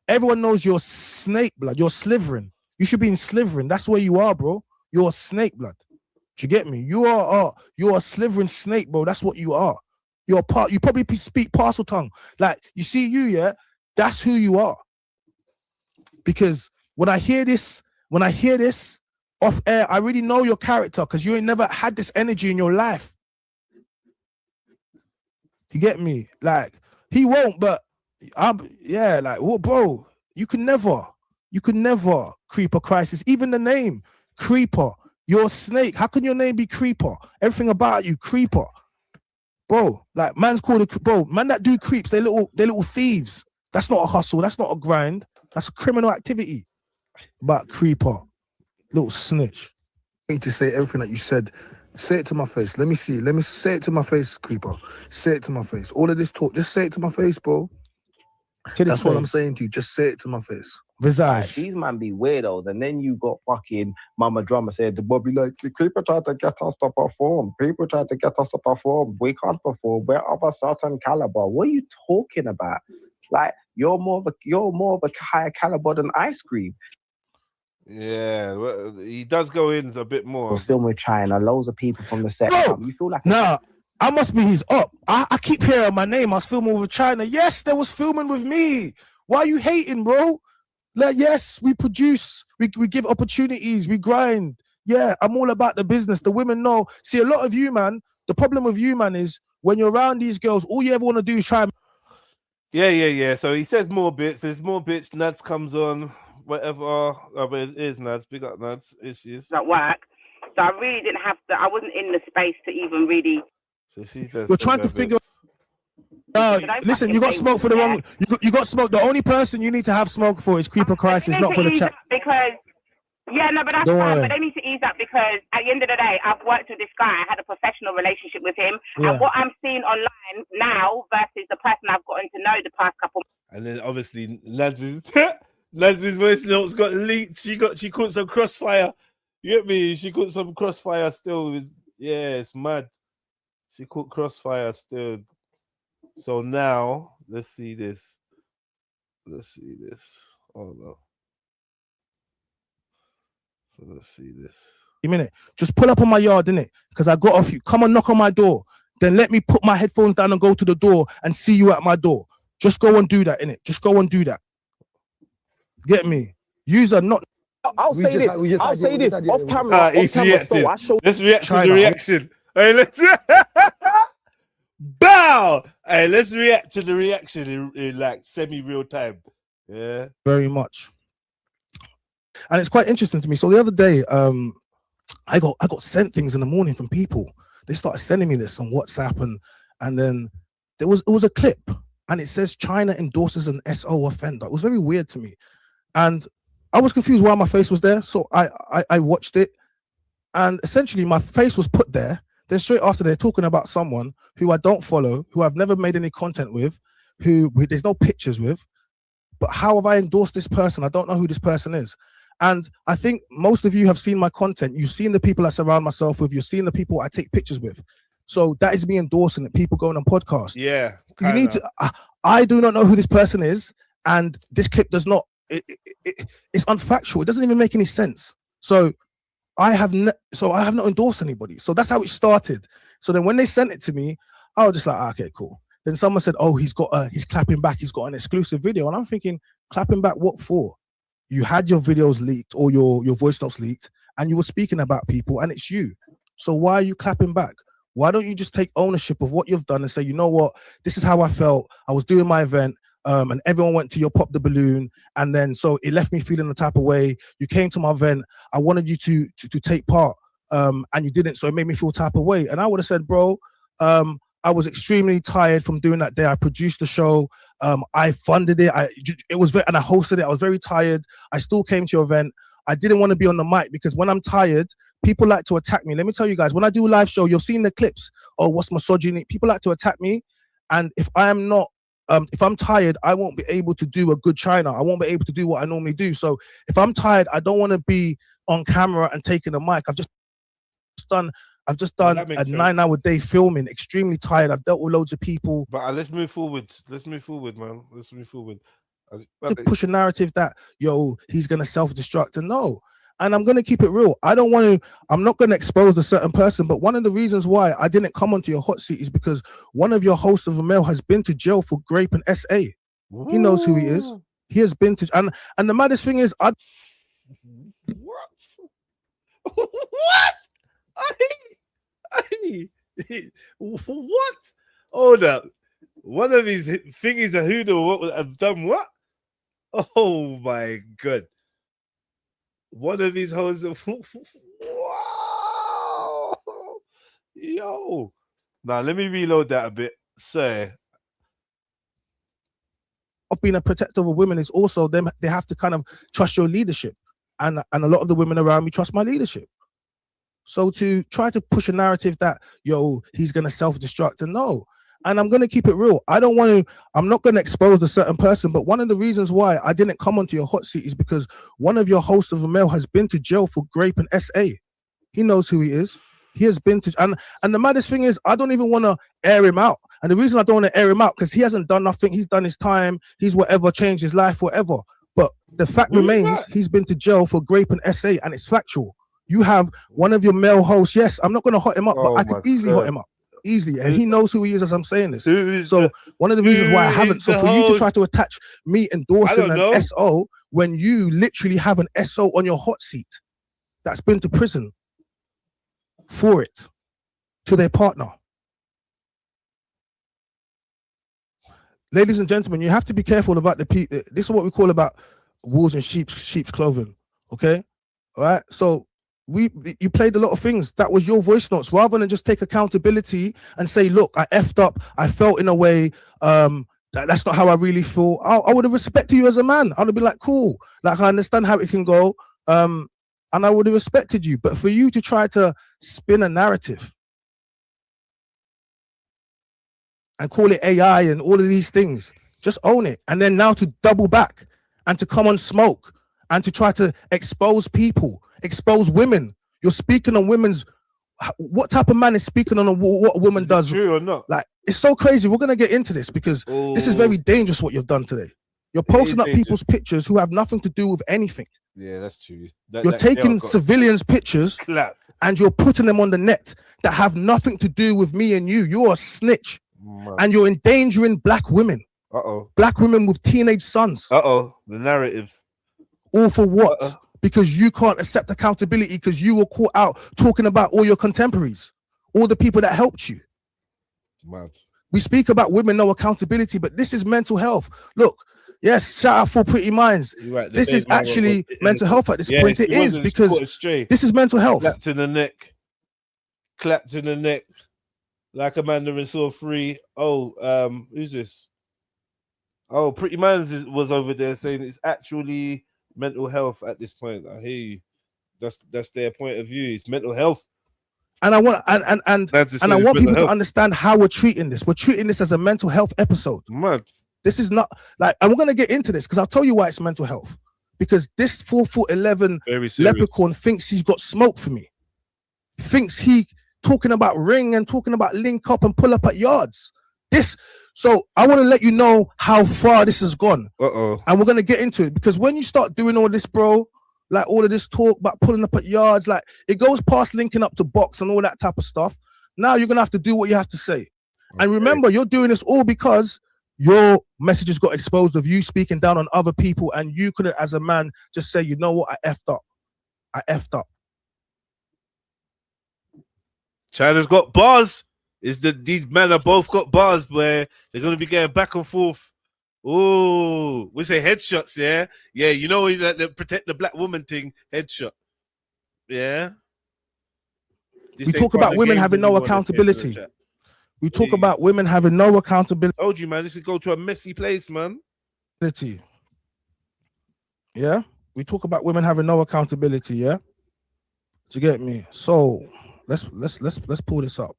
Everyone knows you're snake blood. You're slivering. You should be in slivering. That's where you are, bro. You're snake blood. Do you get me? You're a slivering snake, bro. That's what you are. You probably speak parcel tongue. Like, you see you, yeah? That's who you are. Because when I hear this off air, I really know your character because you ain't never had this energy in your life. You get me? Like, he won't, but Yeah, like what, bro? You can never Creeper Crisis. Even the name, Creeper. You're a snake. How can your name be Creeper? Everything about you, Creeper. Bro, like man's called bro, man that do creeps, they're little thieves. That's not a hustle, that's not a grind, that's a criminal activity. But Creeper, little snitch. I need to say everything that you said. Say it to my face. Let me see. Let me say it to my face, Creeper. Say it to my face. All of this talk, just say it to my face, bro. That's what I'm saying to you. Just say it to my face. Like, these man be weirdos, and then you got fucking Mama Drummer said the Bobby like people try to get us to perform. People try to get us to perform. We can't perform. We're of a certain caliber. What are you talking about? Like you're more of a higher caliber than Ice Cream. Yeah, well, he does go in a bit more. We're still with Chyna. Loads of people from the set. Bro, you feel like nah, I must be his up. I keep hearing my name. I was filming with Chyna. Yes, there was filming with me. Why are you hating, bro? Like, yes, we produce, we give opportunities, we grind. Yeah, I'm all about the business. The women know. See, a lot of you, man, the problem with you, man, is when you're around these girls, all you ever want to do is try and... Yeah. So he says more bits. There's more bits. Nads comes on, whatever. Oh, but it is Nads. Big up Nads. It's at work, so I really didn't have to. I wasn't in the space to even really. So she's there. You're trying to figure... listen, you got smoke for the wrong... You got smoke. The only person you need to have smoke for is Creeper Crisis, not for the chat. Because, yeah, no, but that's Don't fine. worry. But they need to ease up because at the end of the day, I've worked with this guy. I had a professional relationship with him. Yeah. And what I'm seeing online now versus the person I've gotten to know the past couple. And then obviously Nads' voice notes got leaked. She caught some crossfire. You get me? She caught some crossfire still. It's mad. She caught crossfire still. So now let's see this. Oh no. So let's see this. A minute. Just pull up on my yard, innit? Because I got off you. Come and knock on my door. Then let me put my headphones down and go to the door and see you at my door. Just go and do that, innit? Just go and do that. Get me? User not. I'll say this off camera. He's off reacting. camera, so Let's react to the China. reaction. Hey, let's bow. Hey, let's react to the reaction in like semi-real time. Yeah. Very much. And it's quite interesting to me. So the other day, I got sent things in the morning from people. They started sending me this on WhatsApp, and then it was a clip, and it says Chyna endorses an SO offender. It was very weird to me, and I was confused why my face was there. So I watched it, and essentially my face was put there. Then straight after, they're talking about someone who I don't follow, who I've never made any content with, who there's no pictures with. But how have I endorsed this person? I don't know who this person is. And I think most of you have seen my content. You've seen the people I surround myself with. You've seen the people I take pictures with. So that is me endorsing it. People going on podcasts. Yeah. You need to. I do not know who this person is, and this clip does not. It's unfactual. It doesn't even make any sense. So I have not endorsed anybody. So that's how it started. So then when they sent it to me, I was just like, okay, cool. Then someone said, oh, he's clapping back. He's got an exclusive video, and I'm thinking, clapping back what for? You had your videos leaked or your voice notes leaked, and you were speaking about people, and it's you. So why are you clapping back? Why don't you just take ownership of what you've done and say, you know what, this is how I felt. I was doing my event, and everyone went to your pop the balloon, and then so it left me feeling the type of way. You came to my event. I wanted you to take part, and you didn't, so it made me feel type of way. And I would have said, bro, I was extremely tired from doing that day. I produced the show. I funded it. And I hosted it. I was very tired. I still came to your event. I didn't want to be on the mic because when I'm tired, people like to attack me. Let me tell you guys, when I do a live show, you've seen the clips. Oh, what's misogyny? People like to attack me. And if I'm tired, I won't be able to do a good Chyna. I won't be able to do what I normally do. So if I'm tired, I don't want to be on camera and taking the mic. I've just done a 9-hour day filming, extremely tired. I've dealt with loads of people. But let's move forward. Let's move forward, man. Let's move forward. To push a narrative that, he's going to self-destruct. And no. And I'm going to keep it real. I'm not going to expose a certain person, but one of the reasons why I didn't come onto your hot seat is because one of your hosts of a male has been to jail for grape and SA. Ooh. He knows who he is. He has been to, and the maddest thing is, what? What? Hold up. One of his thingies a hoodoo have done what? Oh my god. One of his hoes. Wow. Yo. Now let me reload that a bit. Say. Of being a protector of women is also them. They have to kind of trust your leadership, and a lot of the women around me trust my leadership. So to try to push a narrative that he's gonna self-destruct, and no, and I'm gonna keep it real. I'm not gonna expose a certain person, but one of the reasons why I didn't come onto your hot seat is because one of your hosts of a male has been to jail for grape and SA. He knows who he is. He has been to, and the maddest thing is, I don't even want to air him out. And the reason I don't want to air him out, because he hasn't done nothing. He's done his time. He's whatever, changed his life, whatever. But the fact remains, he's been to jail for grape and SA, and it's factual. You have one of your male hosts. Yes, I'm not going to hot him up, but I could easily hot him up. Easily. And he knows who he is as I'm saying this. So one of the reasons why I haven't, so for you to try to attach me endorsing an SO when you literally have an SO on your hot seat that's been to prison for it to their partner. Ladies and gentlemen, you have to be careful about this is what we call about wolves in sheep's clothing. Okay, all right. So you played a lot of things. That was your voice notes. Rather than just take accountability and say, "Look, I effed up. I felt in a way. That's not how I really feel." I would have respected you as a man. I'd have been like, "Cool. Like I understand how it can go." And I would have respected you. But for you to try to spin a narrative and call it AI and all of these things, just own it. And then now to double back and to come on Smoke and to try to expose people, expose women. You're speaking on women's, what type of man is speaking on what a woman does? True or not? Like, it's so crazy. We're going to get into this because this is very dangerous what you've done today. You're posting up people's pictures who have nothing to do with anything. Yeah, that's true. You're taking civilians' pictures and you're putting them on the net that have nothing to do with me and you. You're a snitch. And you're endangering black women. Black women with teenage sons. The narratives. All for what? Because you can't accept accountability because you were caught out talking about all your contemporaries, all the people that helped you. Mad. We speak about women, no accountability, but this is mental health. Look, yes, shout out for Pretty Minds. Right, this is actually mental health at this point. It is because this is mental health. Clapped in the neck. Clapped in the neck. Like a Mandarin saw free. Who's this? Oh, Pretty Minds was over there saying it's actually mental health at this point. I hear you. That's their point of view. It's mental health. And I want and I want people to understand how we're treating this. We're treating this as a mental health episode. Mad. This is not like, and we're gonna get into this because I'll tell you why it's mental health. Because this 4'11" leprechaun thinks he's got smoke for me. Thinks he talking about ring and talking about link up and pull up at yards. So I want to let you know how far this has gone. And we're gonna get into it because when you start doing all this, bro, like all of this talk about pulling up at yards, like it goes past linking up to box and all that type of stuff. Now you're gonna have to do what you have to say. And remember, you're doing this all because your messages got exposed of you speaking down on other people, and you couldn't, as a man, just say, you know what, I effed up. I effed up. China's got bars. These men are both got bars where they're gonna be getting back and forth. Oh, we say headshots, yeah? Yeah, you know that protect the black woman thing, headshot. Yeah. We talk about women having no accountability. We talk about women having no accountability. I told you, man, this could go to a messy place, man. Yeah, we talk about women having no accountability. Yeah, do you get me? So let's pull this up.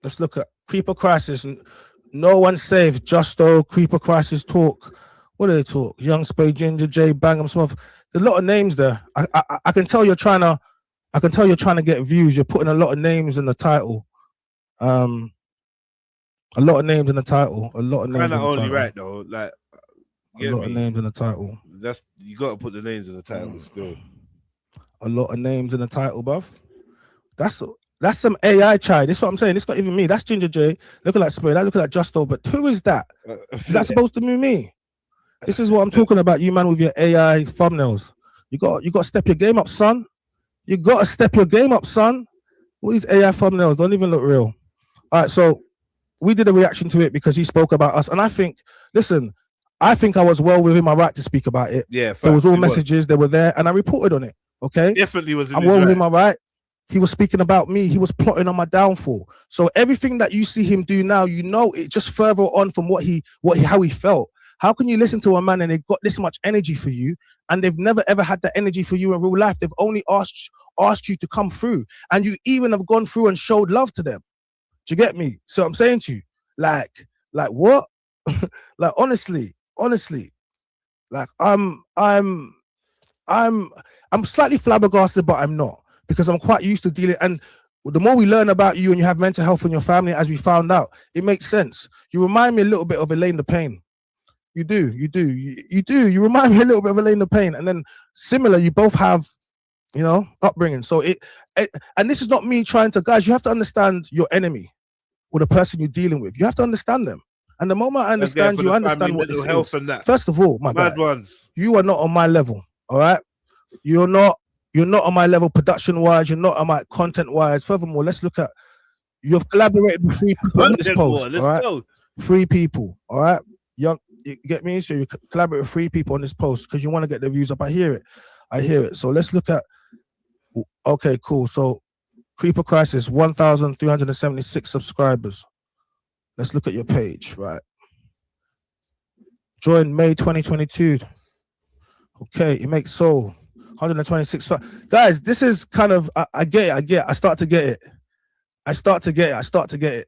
Let's look at Creeper Crisis. No one's safe. Justo, Creeper Crisis talk. What do they talk? Young Spade, Ginja, J, Bangam, Smith. There's a lot of names there. I can tell you're trying to. I can tell you're trying to get views. You're putting a lot of names in the title. A lot of names in the title. A lot of names. Kind of only right though. Like a lot of names in the title. You got to put the names in the title still. A lot of names in the title, bruv. That's some AI chai. This is what I'm saying. It's not even me. That's Ginja J. Looking like Spray. That looking like Justo. But who is that? Is that supposed to be me? This is what I'm talking about. You man with your AI thumbnails. You got to step your game up, son. You got to step your game up, son. All these AI thumbnails don't even look real. All right, so we did a reaction to it because he spoke about us, and I think, listen, I think I was well within my right to speak about it. Yeah, there was facts, all he was. messages, they were there, and I reported on it. Okay, Definitely was in I'm his well within right. my right. He was speaking about me. He was plotting on my downfall. So everything that you see him do now, you know, it just further on from how he felt. How can you listen to a man and they've got this much energy for you, and they've never ever had that energy for you in real life? They've only asked you to come through, and you even have gone through and showed love to them. Do you get me? So I'm saying to you, like what? Like honestly, like I'm slightly flabbergasted, but I'm not, because I'm quite used to dealing. And the more we learn about you and you have mental health in your family, as we found out, it makes sense. You remind me a little bit of Elaine the Pain. You do. You remind me a little bit of Elaine the Pain. And then similar, you both have, you know, upbringing. So it and this is not me trying to, guys, you have to understand your enemy or the person you're dealing with. You have to understand them. And the moment I understand you, understand what this is. First of all, my guy, you are not on my level. All right, you're not on my level production wise. You're not on my content wise. Furthermore, let's look at, you've collaborated with 3 people on this post. Let's go. 3 people. All right, you get me? So you collaborate with 3 people on this post because you want to get the views up. I hear it. So let's look at. Okay, cool. So Creeper Crisis, 1,376 subscribers. Let's look at your page, right? Joined May 2022. Okay, you make soul 126. Guys, this is kind of, I get it. I start to get it.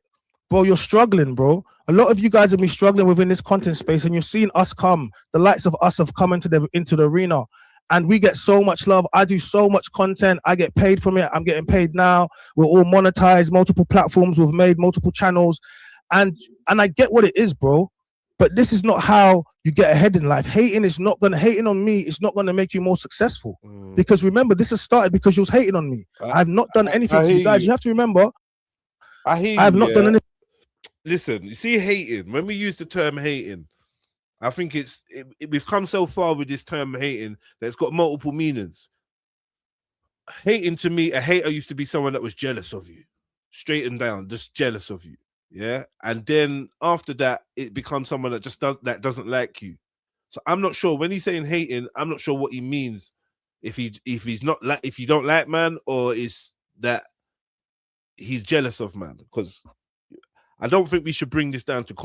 Bro, you're struggling, bro. A lot of you guys have been struggling within this content space, and you've seen us come. The likes of us have come into the arena, and we get so much love. I do so much content. I get paid from it. I'm getting paid now. We're all monetized, multiple platforms. We've made multiple channels. And I get what it is, bro. But this is not how you get ahead in life. Hating on me is not gonna make you more successful. Because remember, this has started because you was hating on me. I've not done anything to you guys. You have to remember. I hear you. I've not done anything. Listen, you see, hating. When we use the term hating, I think we've come so far with this term hating that it's got multiple meanings. Hating, to me, a hater used to be someone that was jealous of you, straight and down, just jealous of you. Yeah, and then after that, it becomes someone that just doesn't like you. So I'm not sure when he's saying hating. I'm not sure what he means. If he's not like, if you don't like man, or is that he's jealous of man? Because I don't think we should bring this down to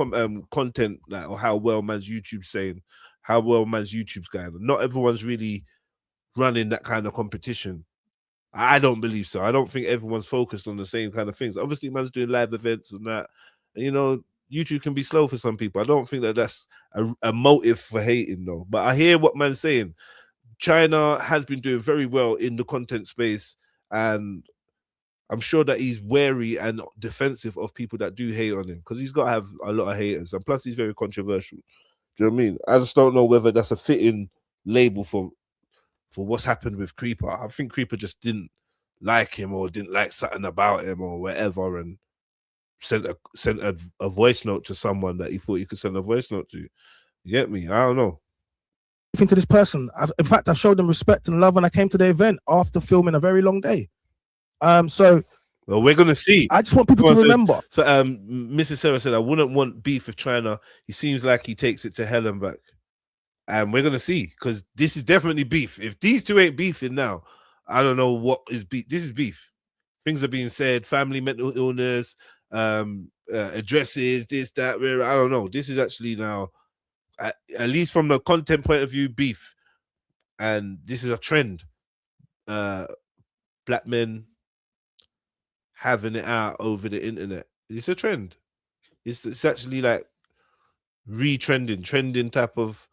content, like, or how well man's YouTube's saying, how well man's YouTube's going. Not everyone's really running that kind of competition. I don't believe so. I don't think everyone's focused on the same kind of things. Obviously, man's doing live events and that. You know, YouTube can be slow for some people. I don't think that that's a motive for hating, though. But I hear what man's saying. Chyna has been doing very well in the content space, and I'm sure that he's wary and defensive of people that do hate on him, because he's got to have a lot of haters. And plus, he's very controversial. Do you know what I mean? I just don't know whether that's a fitting label for what's happened with Creeper. I think Creeper just didn't like him, or didn't like something about him, or whatever, and sent a voice note to someone that he thought he could send a voice note to. You get me? I don't know. To this person, in fact, I showed them respect and love when I came to the event after filming a very long day. So well, we're gonna see. I just want people to remember. So Mrs. Sarah said, I wouldn't want beef with Chyna. He seems like he takes it to hell and back. And we're gonna see, because this is definitely beef. If these two ain't beefing now, I don't know what is beef. This is beef. Things are being said, family mental illness, addresses, this, that, I don't know. This is actually now, at least from the content point of view, beef. And this is a trend. Black men having it out over the internet. It's a trend. It's actually like trending type of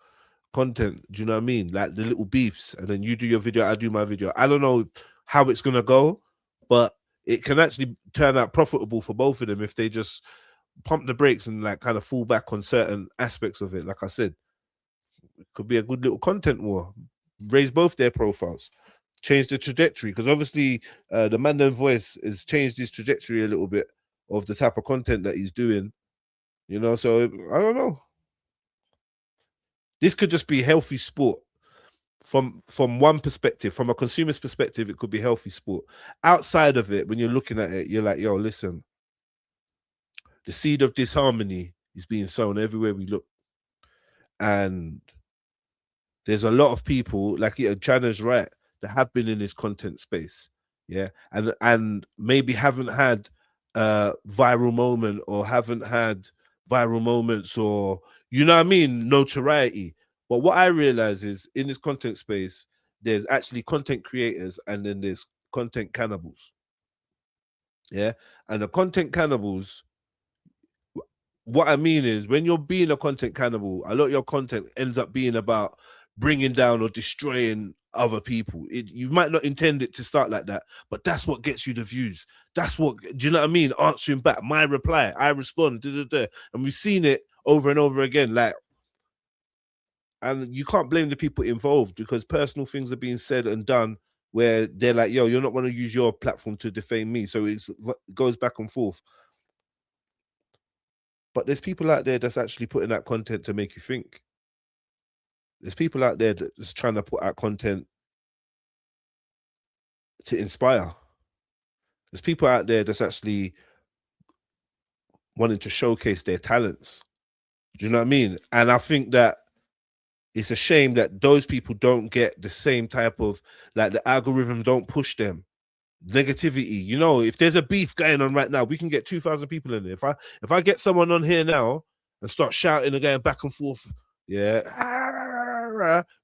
content. Do you know what I mean? Like the little beefs, and then you do your video, I do my video. I don't know how it's gonna go, but it can actually turn out profitable for both of them if they just pump the brakes and like kind of fall back on certain aspects of it. Like I said, it could be a good little content war. Raise both their profiles, change the trajectory, because obviously the Mandan Voice has changed his trajectory a little bit of the type of content that he's doing. You know, so I don't know. This could just be healthy sport. from one perspective, from a consumer's perspective, it could be healthy sport. Outside of it, when you're looking at it, you're like, yo, listen, the seed of disharmony is being sown everywhere we look. And there's a lot of people, like Chyna's right, that have been in this content space, yeah, and maybe haven't had a viral moment or haven't had viral moments or, you know what I mean, notoriety. But what I realize is in this content space, there's actually content creators and then there's content cannibals. Yeah. And the content cannibals, what I mean is when you're being a content cannibal, a lot of your content ends up being about bringing down or destroying other people. You might not intend it to start like that, but that's what gets you the views. That's what, do you know what I mean? Answering back, my reply, I respond, and we've seen it over and over again. Like, and you can't blame the people involved because personal things are being said and done where they're like, yo, you're not going to use your platform to defame me. So it goes back and forth. But there's people out there that's actually putting out content to make you think. There's people out there that's trying to put out content to inspire. There's people out there that's actually wanting to showcase their talents. Do you know what I mean? And I think that it's a shame that those people don't get the same type of, like, the algorithm don't push them. Negativity, you know, if there's a beef going on right now, we can get 2,000 people in there. If I get someone on here now and start shouting and going back and forth, yeah,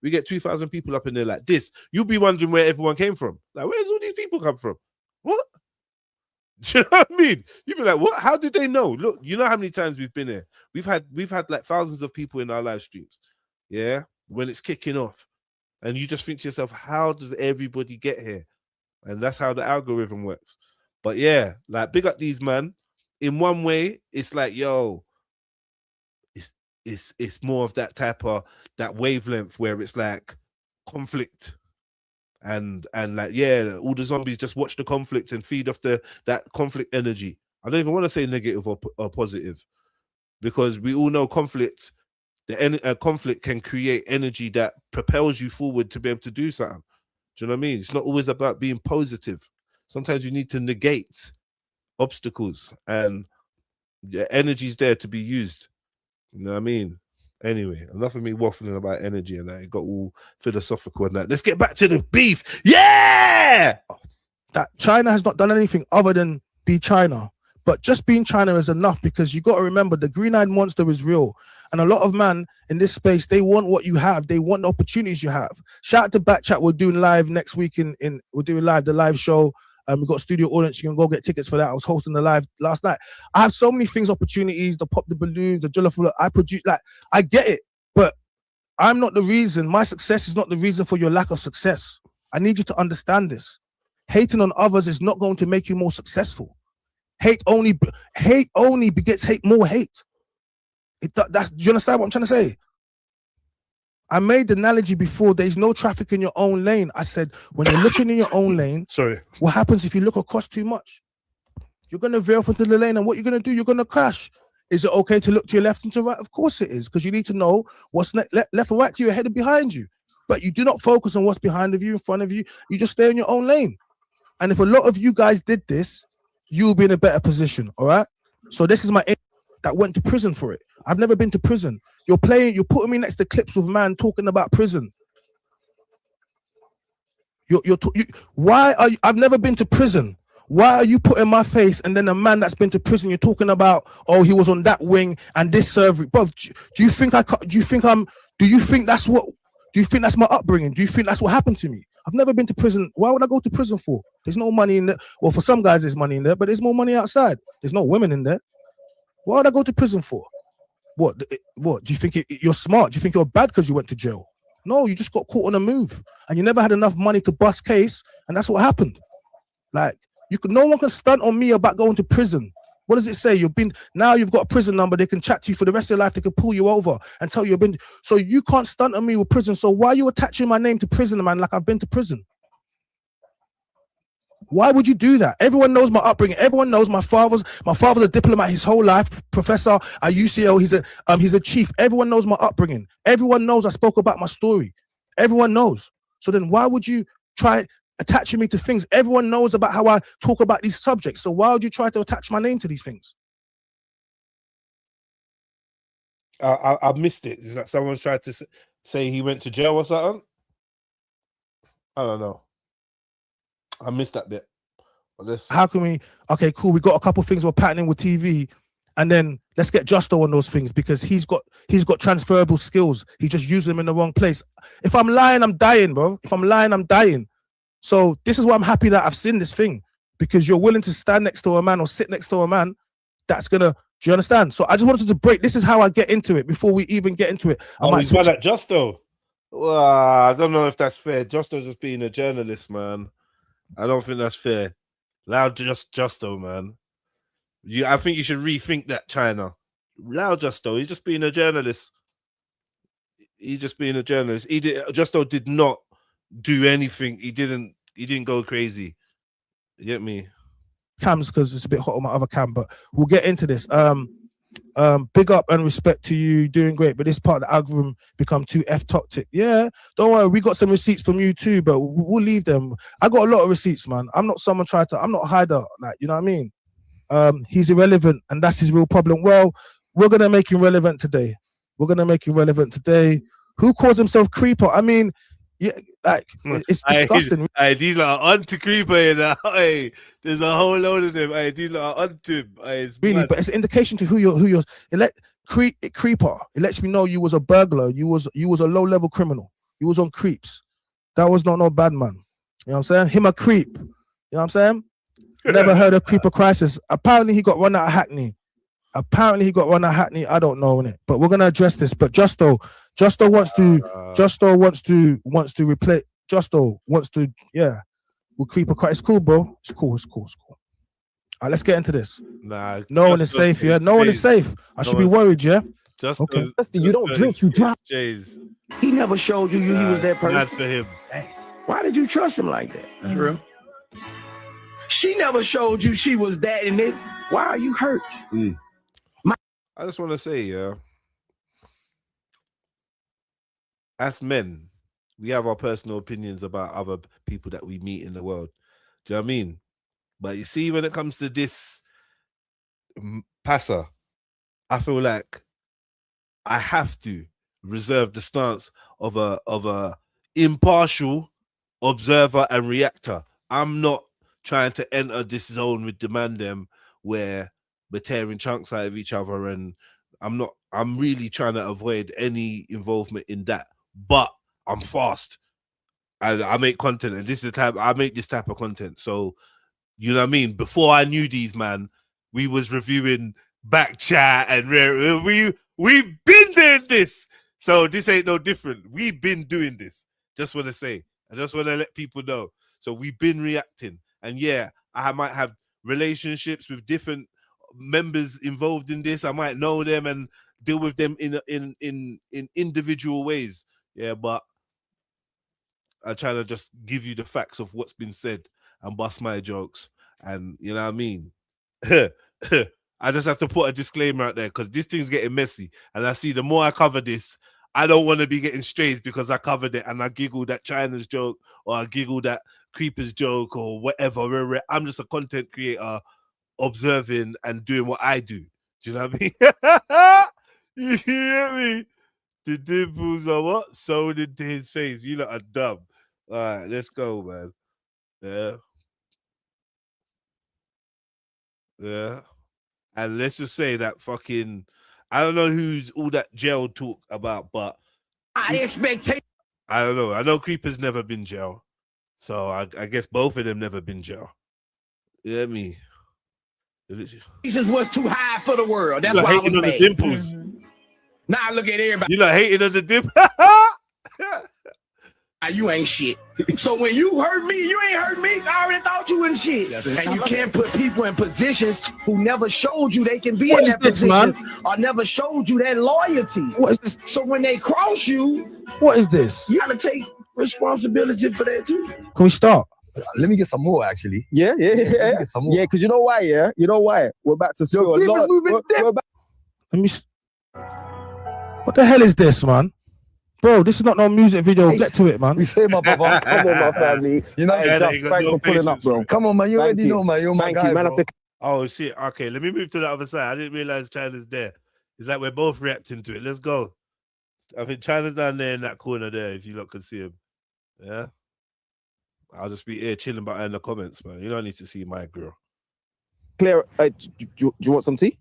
we get 2,000 people up in there like this. You'll be wondering where everyone came from. Like, where's all these people come from? What? Do you know what I mean? You'll be like, what? How did they know? Look, you know how many times we've been here? We've had like thousands of people in our live streams. Yeah, when it's kicking off, and you just think to yourself, how does everybody get here? And that's how the algorithm works. But yeah, like, big up these man. In one way, it's like, yo, it's more of that type of that wavelength where it's like conflict and like, yeah, all the zombies just watch the conflict and feed off that conflict energy. I don't even want to say negative or positive, because we all know conflict. Conflict can create energy that propels you forward to be able to do something. Do you know what I mean? It's not always about being positive. Sometimes you need to negate obstacles, and the energy's there to be used. You know what I mean? Anyway, enough of me waffling about energy and that. It got all philosophical and that. Let's get back to the beef. Yeah! That Chyna has not done anything other than be Chyna. But just being Chyna is enough, because you got to remember the green-eyed monster is real. And a lot of man in this space, they want what you have. They want the opportunities you have. Shout out to Backchat. We're doing live next week we're doing the live show. We've got studio audience. You can go get tickets for that. I was hosting the live last night. I have so many things, opportunities, the pop the balloon, the jollof. I produce, like, I get it, but I'm not the reason. My success is not the reason for your lack of success. I need you to understand this. Hating on others is not going to make you more successful. Hate only begets more hate. Do you understand what I'm trying to say? I made the analogy before. There's no traffic in your own lane. I said, when you're looking in your own lane, what happens if you look across too much? You're going to veer off into the lane, and what you're going to do, you're going to crash. Is it okay to look to your left and to right? Of course it is, because you need to know what's left or right to you, ahead and behind you. But you do not focus on what's behind of you, in front of you. You just stay in your own lane. And if a lot of you guys did this, you'll be in a better position, all right? So this is my aim that went to prison for it. I've never been to prison. You're putting me next to clips with man talking about prison. Why are you? I've never been to prison. Why are you putting my face and then a man that's been to prison? You're talking about, oh, he was on that wing and this surgery. Bro, do you think that's my upbringing? Do you think that's what happened to me? I've never been to prison. Why would I go to prison for? There's no money in there. Well, for some guys, there's money in there, but there's more money outside. There's no women in there. Why would I go to prison for? What? Do you think you're smart? Do you think you're bad because you went to jail? No, you just got caught on a move, and you never had enough money to bust case, and that's what happened. Like, no one can stunt on me about going to prison. What does it say? Now you've got a prison number. They can chat to you for the rest of your life. They can pull you over and tell you you've been. So you can't stunt on me with prison. So why are you attaching my name to prison, man? Like I've been to prison. Why would you do that? Everyone knows my upbringing. Everyone knows my father's a diplomat his whole life, professor at UCL. He's a chief. Everyone knows my upbringing. Everyone knows I spoke about my story. Everyone knows. So then why would you try attaching me to things? Everyone knows about how I talk about these subjects. So why would you try to attach my name to these things? I missed it. Is that someone's tried to say he went to jail or something? I don't know. I missed that bit. How can we? Okay, cool. We got a couple things we're patterning with TV, and then let's get Justo on those things because he's got transferable skills. He just used them in the wrong place. If I'm lying, I'm dying, bro. If I'm lying, I'm dying. So this is why I'm happy that I've seen this thing, because you're willing to stand next to a man or sit next to a man that's gonna. Do you understand? So I just wanted to break. This is how I get into it before we even get into it. He's mad at Justo. Well, I don't know if that's fair. Justo's just being a journalist, man. I don't think that's fair. Allow Justo, man. I think you should rethink that, Chyna. Allow Justo. He's just being a journalist. He's just being a journalist. Justo did not do anything. He didn't go crazy. You get me? Cams, because it's a bit hot on my other cam, but we'll get into this. Big up and respect to you, doing great, but this part of the algorithm become too toxic. Yeah, don't worry, we got some receipts from you too, but we'll leave them. I got a lot of receipts, man. I'm not someone I'm not a hider, like, you know what I mean? He's irrelevant and that's his real problem. Well, we're gonna make him relevant today. Who calls himself Creeper? I mean, yeah, like it's disgusting. These are onto Creeper, you know. There's a whole load of them. These are onto him. Really, mad. But it's an indication to who you're. Creeper. It lets me know you was a burglar. You was a low level criminal. You was on creeps. That was not no bad man. You know what I'm saying? Him a creep. You know what I'm saying? Never heard of Creeper Crisis. Apparently he got run out of Hackney. I don't know innit? But we're gonna address this. But Justo wants to replay. Justo wants to, yeah. We'll Creeper Crisis. It's cool, bro. It's cool. All right, let's get into this. Nah, no one is safe, yeah. No one is safe. I should be worried, yeah. Okay. You don't drink, you drive. Jays. He never showed you he was that person. Mad for him. Why did you trust him like that? True. She never showed you she was that in this. Why are you hurt? I just want to say, yeah, as men, we have our personal opinions about other people that we meet in the world. Do you know what I mean? But you see, when it comes to this passer, I feel like I have to reserve the stance of a impartial observer and reactor. I'm not trying to enter this zone with the man them where we're tearing chunks out of each other, and I'm really trying to avoid any involvement in that. But I'm fast and I make content, and this is the type I make this type of content. So you know what I mean? Before I knew these, man, we was reviewing back chat and we've been doing this. So this ain't no different. We've been doing this. Just want to say, I just want to let people know. So we've been reacting, and yeah, I might have relationships with different members involved in this. I might know them and deal with them in individual ways. Yeah, but I try to just give you the facts of what's been said and bust my jokes, and you know what I mean. I just have to put a disclaimer out there because this thing's getting messy, and I see the more I cover this, I don't want to be getting strays because I covered it and I giggled at China's joke or I giggled at Creeper's joke or whatever. I'm just a content creator observing and doing what I do. Do you know what I mean? You hear me? The dimples are what? Sewn into his face. You lot are dumb. All right, let's go, man. Yeah. And let's just say that fucking, I don't know who's all that jail talk about, but I expect. I don't know. I know Creeper's never been jail. So I guess both of them never been jail. You know what I mean? Jesus was too high for the world. That's why I was hating on mad. the dimples. Now look at everybody. You not hating on the dimples. You ain't shit. So when you hurt me, you ain't hurt me. I already thought you wasn't shit. And you can't put people in positions who never showed you they can be in that position or never showed you that loyalty. What is this? So when they cross you, what is this? You gotta take responsibility for that too. Can we start? Let me get some more, actually. Yeah. Get some more. Yeah, because you know why, yeah? You know why? We're about to spill a lot. Let me... What the hell is this, man? Bro, this is not no music video. Get to it, man. We say, my brother. Come on, my family. You know, Hey, Just, thanks for pulling up, bro. Come on, man. You Thank already you. know, man. You're my Thank guy, you, man. bro. Oh shit. Okay, let me move to the other side. I didn't realize China's there. It's like we're both reacting to it. Let's go. I think China's down there in that corner there, if you lot can see him. Yeah. I'll just be here chilling behind the comments, man. You don't need to see my girl. Claire, do you want some tea?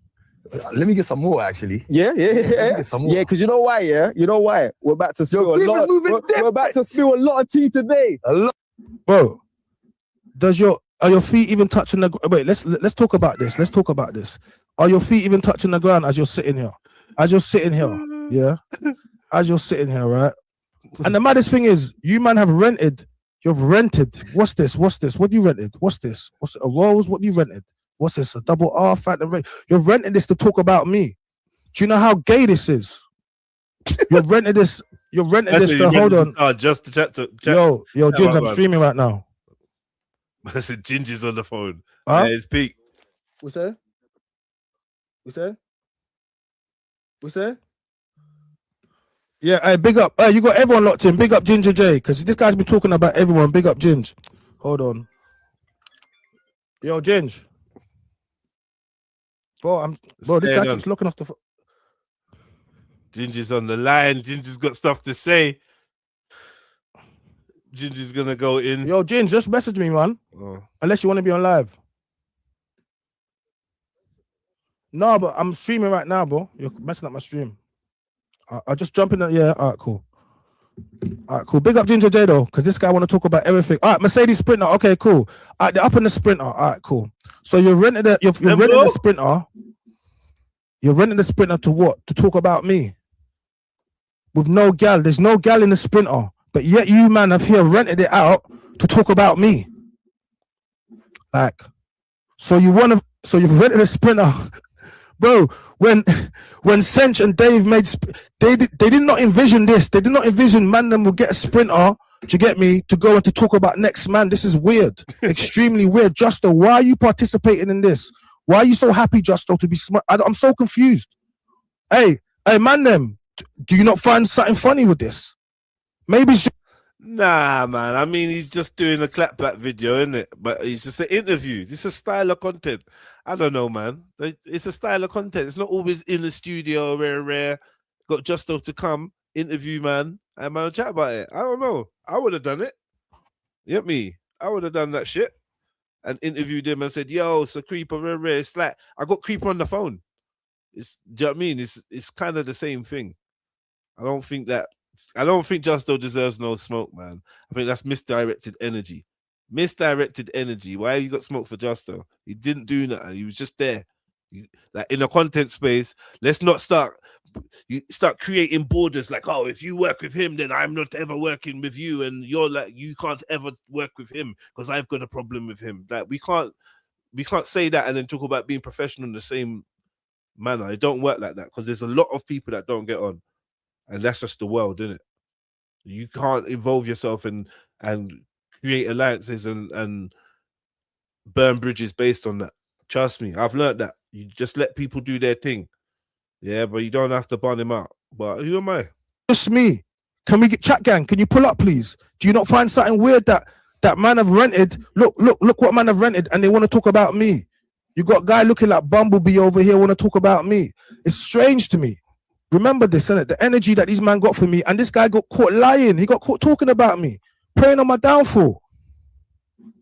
Let me get some more, actually. Yeah. Get some more. Yeah, because you know why, yeah? You know why? We're about to spill a lot. We're about to spill a lot of tea today. A lot. Bro, are your feet even touching the wait, let's talk about this. Let's talk about this. Are your feet even touching the ground as you're sitting here? As you're sitting here, yeah? As you're sitting here, right? And the maddest thing is, you man have rented. You've rented. What's this? What have you rented? What's this? What's a rose? What have you rented? What's this? A double R Phantom Ray? You're renting this to talk about me. Do you know how gay this is? You're renting this. You're renting this to hold on. Oh, just to chat to chat. Yo, Ginja, I'm streaming right now. I said Ginger's on the phone. Huh? Yeah, it's peak. What's that? Yeah, hey, big up. Hey, you got everyone locked in. Big up Ginger J, because this guy's been talking about everyone. Big up Ginge. Hold on. Yo, Ginge. Bro, this guy keeps looking off the phone. Ginger's on the line. Ginger's got stuff to say. Ginger's gonna go in. Yo, Ginge, just message me, man. Oh. Unless you want to be on live. No, but I'm streaming right now, bro. You're messing up my stream. I'll just jump in. Yeah, all right, cool. All right, cool. Big up Ginger J though, because this guy want to talk about everything. All right, Mercedes Sprinter. Okay, cool. All right, they're up in the Sprinter. All right, cool. So you're renting the Sprinter. You're renting the Sprinter to what? To talk about me. With no gal. There's no gal in the Sprinter. But yet you man have here rented it out to talk about me. Like, so you've rented a Sprinter. Bro, when Sench and Dave they did not envision this. They did not envision man them will get a Sprinter, do you get me, to go and to talk about next man. This is weird. Extremely weird. Justo, why are you participating in this? Why are you so happy, Justo, to be smart? I'm so confused. Hey, man them, do you not find something funny with this? Maybe Nah, man. I mean, he's just doing a clapback video, isn't it? But it's just an interview. This is a style of content. I don't know, man. It's a style of content. It's not always in the studio, rare. Got Justo to come, interview, man, and man, chat about it. I don't know. I would have done it. You get me? I would have done that shit and interviewed him and said, yo, it's a creeper, rare. It's like, I got creeper on the phone. Do you know what I mean? It's kind of the same thing. I don't think Justo deserves no smoke, man. I think that's misdirected energy. Misdirected energy. Why you got smoke for Justo? He didn't do nothing. He was just there. Like in a content space, let's not start creating borders like, oh, if you work with him, then I'm not ever working with you, and you're like, you can't ever work with him because I've got a problem with him. Like we can't say that and then talk about being professional in the same manner. It don't work like that because there's a lot of people that don't get on. And that's just the world, isn't it? You can't involve yourself and create alliances and burn bridges based on that. Trust me, I've learned that. You just let people do their thing. Yeah, but you don't have to burn them out. But who am I? Just me. Can we get chat gang? Can you pull up, please? Do you not find something weird that man have rented? Look what man have rented, and they want to talk about me. You got a guy looking like Bumblebee over here want to talk about me. It's strange to me. Remember this, innit? The energy that these man got for me, and this guy got caught lying. He got caught talking about me, preying on my downfall.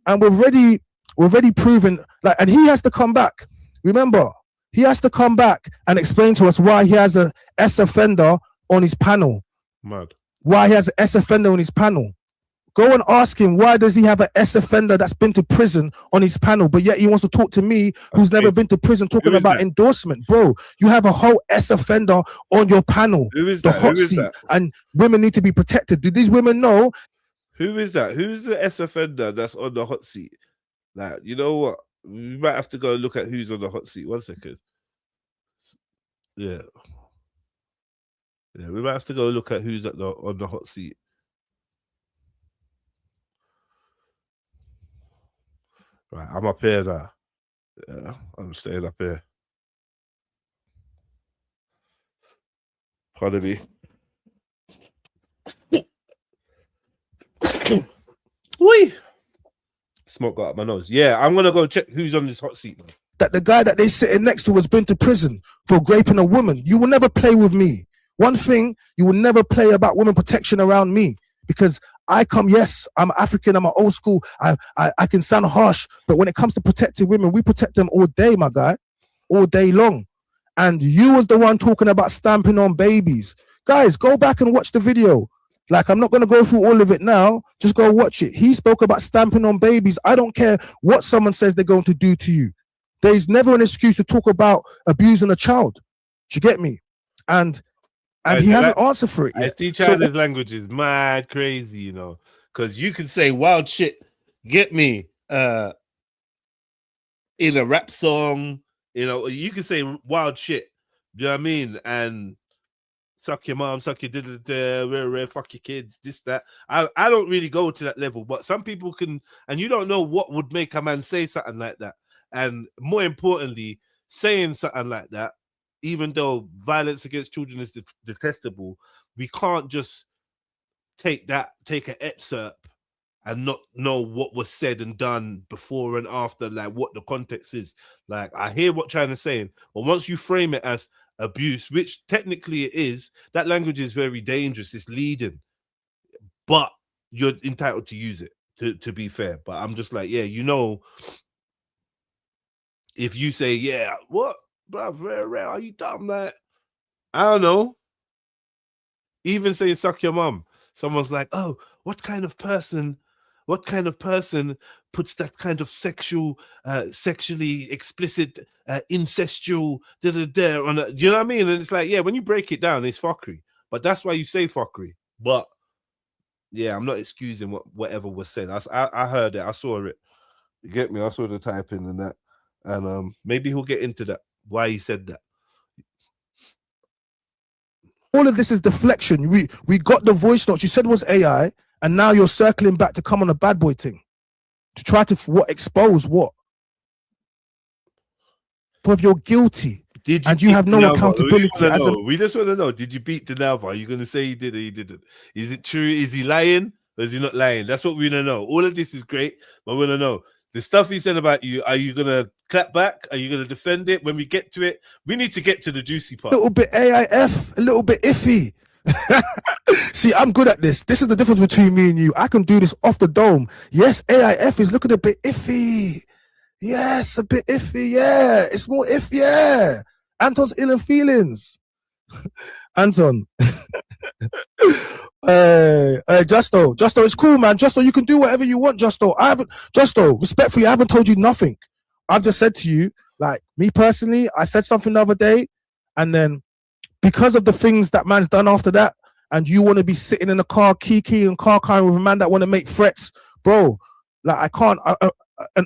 And we've already proven, like, and he has to come back. Remember, he has to come back and explain to us why he has a S offender on his panel. Mad. Why he has an S offender on his panel. Go and ask him, why does he have an S offender that's been to prison on his panel, but yet he wants to talk to me who's never been to prison talking about endorsement? Bro, you have a whole S offender on your panel. Who is the that? hot seat, and women need to be protected. Do these women know? Who is that? Who's the S offender that's on the hot seat? Like, you know what? We might have to go look at who's on the hot seat. 1 second. Yeah, we might have to go look at who's on the hot seat. Right, I'm up here now. Yeah, I'm staying up here. Pardon me. Whee! Smoke got up my nose. Yeah, I'm gonna go check who's on this hot seat, man. That the guy that they sitting next to has been to prison for raping a woman. You will never play with me. One thing, you will never play about women protection around me, because I come, yes, I'm African, I'm an old school, I can sound harsh, but when it comes to protecting women, we protect them all day, my guy, all day long. And you was the one talking about stamping on babies. Guys, go back and watch the video. Like, I'm not going to go through all of it now. Just go watch it. He spoke about stamping on babies. I don't care what someone says they're going to do to you. There's never an excuse to talk about abusing a child. Do you get me? And he has an answer for it yet. I see China's language is mad crazy, you know, because you can say wild shit, get me, in a rap song, you know, you can say wild shit, you know what I mean? And suck your mom, suck your fuck your kids, this, that. I don't really go to that level, but some people can, and you don't know what would make a man say something like that. And more importantly, saying something like that, even though violence against children is detestable, we can't just take an excerpt and not know what was said and done before and after, like what the context is. Like, I hear what Chyna's saying, but once you frame it as abuse, which technically it is, that language is very dangerous. It's leading, but you're entitled to use it, to be fair. But I'm just like, yeah, you know, if you say, yeah, what? Bro, very rare. Are you dumb? Like, I don't know. Even saying suck your mum, someone's like, oh, what kind of person puts that kind of sexually explicit, incestual on a, do you know what I mean? And it's like, yeah, when you break it down, it's fuckery. But that's why you say fuckery. But yeah, I'm not excusing whatever was said. I heard it, I saw it. You get me? I saw the typing and that. And maybe he'll get into that, why he said that. All of this is deflection. We got the voice notes. You said was AI, and now you're circling back to come on a bad boy thing to try to expose what? But you're guilty, and you have no accountability. We just want to know: did you beat Denalva? Are you going to say he did or he didn't? Is it true? Is he lying or is he not lying? That's what we want to know. All of this is great, but we want to know the stuff he said about you. Are you going to clap back? Are you going to defend it? When we get to it, we need to get to the juicy part. A little bit AIF, a little bit iffy. See, I'm good at this. This is the difference between me and you. I can do this off the dome. Yes, AIF is looking a bit iffy. Yes, a bit iffy. Yeah, it's more iffy. Yeah, Anton's inner feelings. Anton. Justo, it's cool, man. Justo, you can do whatever you want, Justo. Respectfully, I haven't told you nothing. I've just said to you, like, me personally, I said something the other day, and then because of the things that man's done after that, and you want to be sitting in a car, kiki and car with a man that want to make threats, bro, like, I can't,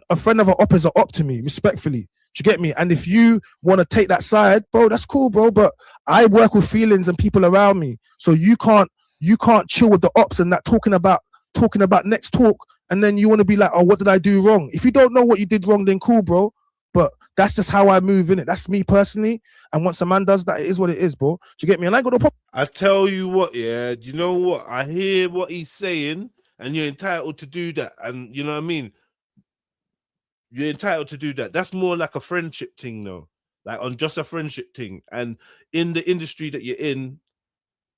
a friend of an op is an op to me, respectfully. Do you get me? And if you want to take that side, bro, that's cool, bro. But I work with feelings and people around me. So you can't chill with the ops and that talking about next talk. And then you want to be like, oh, what did I do wrong? If you don't know what you did wrong, then cool, bro. But that's just how I move, in it. That's me personally. And once a man does that, it is what it is, bro. Do you get me? And I got no problem. I tell you what, yeah, you know what? I hear what he's saying, and you're entitled to do that. And you know what I mean? You're entitled to do that. That's more like a friendship thing, though. Like on just a friendship thing. And in the industry that you're in,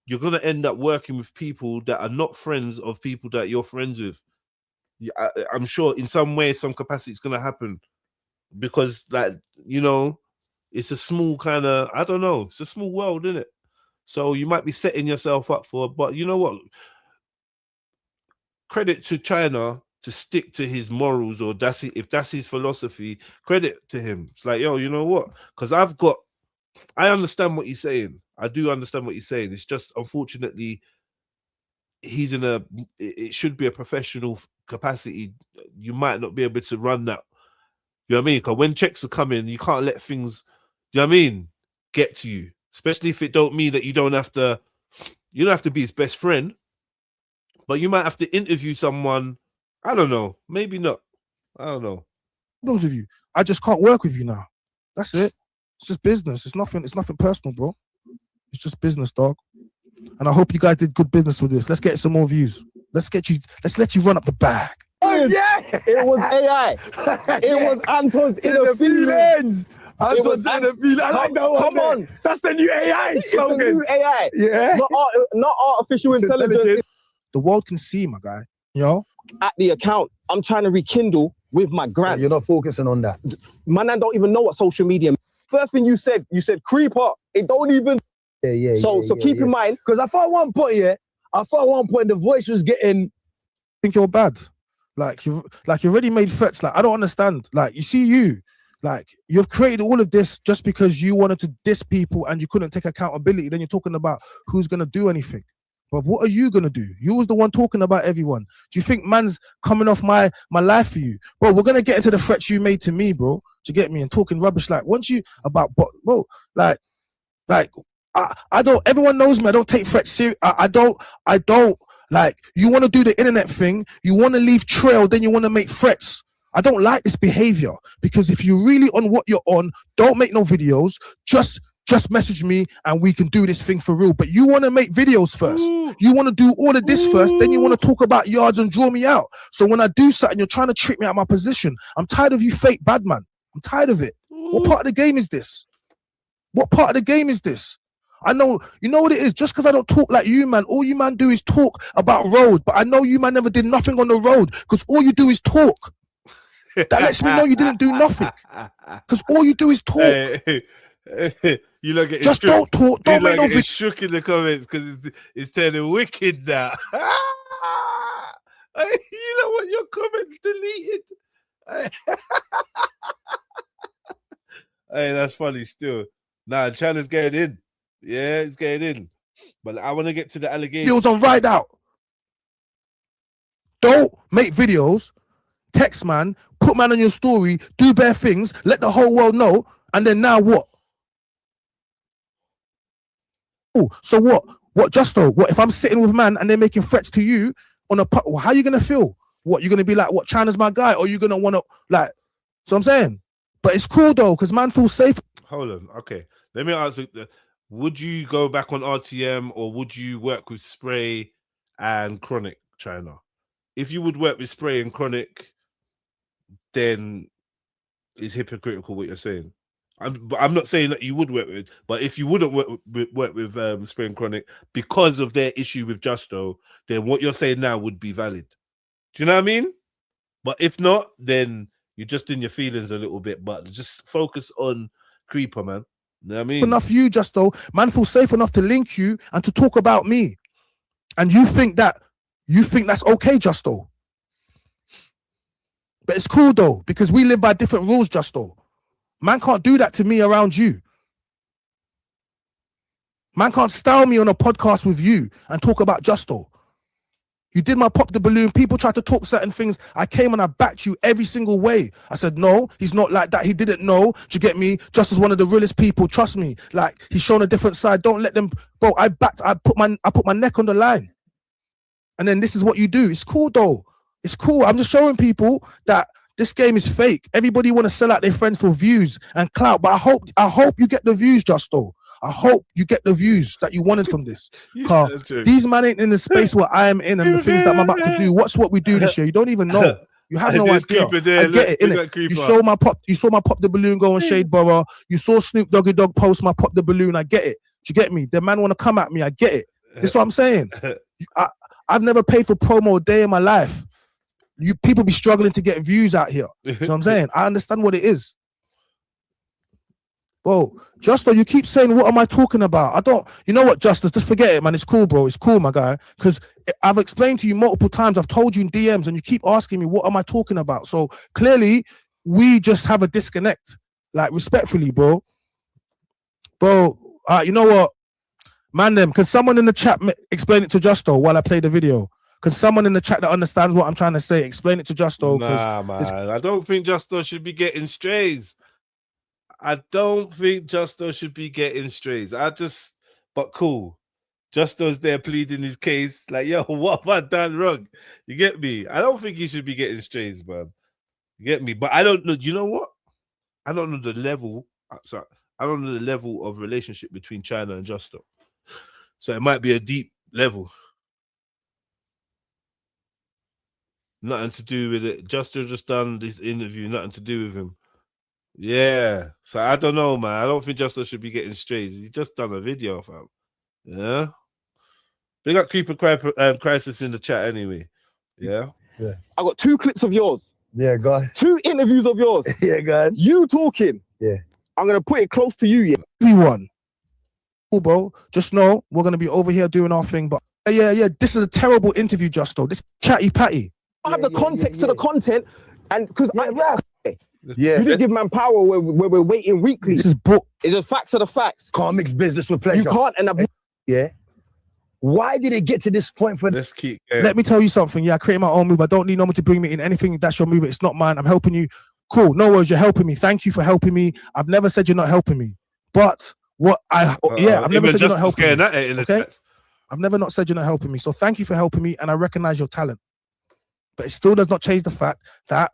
you're gonna end up working with people that are not friends of people that you're friends with. I'm sure in some way, some capacity, it's gonna happen. Because, like, you know, it's a small kind of, I don't know, it's a small world, isn't it? So you might be setting yourself up for, but you know what? Credit to Chyna to stick to his morals, or if that's his philosophy, credit to him. It's like, yo, you know what? Because I understand what he's saying. I do understand what he's saying. It's just, unfortunately, he's it should be a professional capacity. You might not be able to run that. You know what I mean? Because when checks are coming, you can't let things, you know what I mean, get to you. Especially if it don't mean that you don't have to be his best friend, but you might have to interview someone. I don't know. Maybe not. I don't know. Problems with you. I just can't work with you now. That's it. It's just business. It's nothing personal, bro. It's just business, dog. And I hope you guys did good business with this. Let's get some more views. Let's let you run up the bag. Oh, yeah. It was AI. It was Anton's inner feelings. Anton's inner feelings. I like that one. Come on. That's the new AI slogan. It's the new AI. Yeah. Not artificial intelligence. The world can see, my guy. You know? At the account, I'm trying to rekindle with my grand. You're not focusing on that. Man, I don't even know what social media. First thing you said creeper. It don't even. So keep in mind, because I thought at one point, the voice was getting. Think you're bad. Like you already made threats. Like I don't understand. Like you see like you've created all of this just because you wanted to diss people and you couldn't take accountability. Then you're talking about who's gonna do anything. But what are you gonna do? You was the one talking about everyone. Do you think man's coming off my life for you, bro? We're gonna get into the threats you made to me, bro. Do you get me? And talking rubbish like once you about, bro, like I don't. Everyone knows me. I don't take threats serious. I don't. Like you want to do the internet thing. You want to leave trail. Then you want to make threats. I don't like this behavior because if you're really on what you're on, don't make no videos. Just message me and we can do this thing for real. But you want to make videos first. You want to do all of this first. Then you want to talk about yards and draw me out. So when I do something, you're trying to trick me out of my position. I'm tired of you fake bad man. I'm tired of it. What part of the game is this? What part of the game is this? I know, you know what it is? Just because I don't talk like you, man, all you man do is talk about road. But I know you man never did nothing on the road because all you do is talk. That lets me know you didn't do nothing. Because all you do is talk. You look at just don't talk. Don't make no videos. Shook in the comments because it's turning wicked now. You know what? Your comments deleted. Hey, that's funny still. Nah, Chyna's getting in. Yeah, it's getting in. But I want to get to the allegations. Videos on Ride Out. Don't make videos. Text man. Put man on your story. Do bare things. Let the whole world know. And then now what? Oh, so what? What, Justo? What if I'm sitting with man and they're making threats to you on a how are you gonna feel? What, you're gonna be like, what, Chyna's my guy? Or you gonna wanna like, so I'm saying? But it's cool though, because man feels safe. Hold on, okay. Let me ask you, would you go back on RTM or would you work with Spray and Chronic, Chyna? If you would work with Spray and Chronic, then it's hypocritical what you're saying. I'm not saying that you would work with, but if you wouldn't work with Spray and Chronic because of their issue with Justo, then what you're saying now would be valid. Do you know what I mean? But if not, then you're just in your feelings a little bit. But just focus on Creeper, man. You know what I mean? Enough you, Justo. Man feels safe enough to link you and to talk about me. And you think that's okay, Justo. But it's cool though, because we live by different rules, Justo. Man can't do that to me around you. Man can't style me on a podcast with you and talk about Justo. You did my Pop the Balloon. People tried to talk certain things. I came and I backed you every single way. I said, no, he's not like that. He didn't know. Do you get me? Just as one of the realest people. Trust me. Like, he's shown a different side. Don't let them. Bro, I put my neck on the line. And then this is what you do. It's cool though. It's cool. I'm just showing people that this game is fake. Everybody want to sell out their friends for views and clout. But I hope you get the views, Justo. I hope you get the views that you wanted from this. These man ain't in the space where I am in and the things that I'm about to do. Watch what we do this year. You don't even know. You have no idea. I get it, innit? You saw my Pop the Balloon go on Shadeborough. You saw Snoop Doggy Dogg post my Pop the Balloon. I get it. Do you get me? The man want to come at me. I get it. This is what I'm saying. I've never paid for promo a day in my life. You people be struggling to get views out here. So I'm saying, I understand what it is. Bro, Justo, you keep saying, what am I talking about? I don't, you know what, Justice, just forget it, man. It's cool, bro. It's cool, my guy. Because I've explained to you multiple times. I've told you in DMs and you keep asking me, what am I talking about? So clearly, we just have a disconnect. Like, respectfully, bro. Bro, you know what? Man, can someone in the chat explain it to Justo while I play the video? Can someone in the chat that understands what I'm trying to say explain it to Justo? Nah, man. I don't think Justo should be getting strays. I don't think Justo should be getting strays. But cool. Justo's there pleading his case. Like, yo, what have I done wrong? You get me? I don't think he should be getting strays, man. You get me? But I don't know. You know what? I don't know the level. Sorry, I don't know the level of relationship between Chyna and Justo. So it might be a deep level. Nothing to do with it. Justo just done this interview, nothing to do with him. Yeah. So I don't know, man. I don't think Justo should be getting strays. He just done a video, fam. Yeah. Big up Creeper Crisis in the chat anyway. Yeah. Yeah. I got 2 clips of yours. Yeah, go ahead. 2 interviews of yours. Yeah, go ahead. You talking. Yeah. I'm gonna put it close to you, yeah. Everyone. Cool, bro. Just know we're gonna be over here doing our thing. But yeah. This is a terrible interview, Justo. This chatty patty. I have the context to the content, and because you Yeah. didn't give man power where we're waiting weekly. This is book. It's the facts of the facts. Can't mix business with pleasure. You can't end up. Yeah. Why did it get to this point for? Let's keep. Let me tell you something. Yeah, I create my own move. I don't need no one to bring me in anything. That's your move. It's not mine. I'm helping you. Cool. No worries. You're helping me. Thank you for helping me. I've never said you're not helping me. But I've never said you're not helping me. Okay? I've never not said you're not helping me. So thank you for helping me, and I recognize your talent. But it still does not change the fact that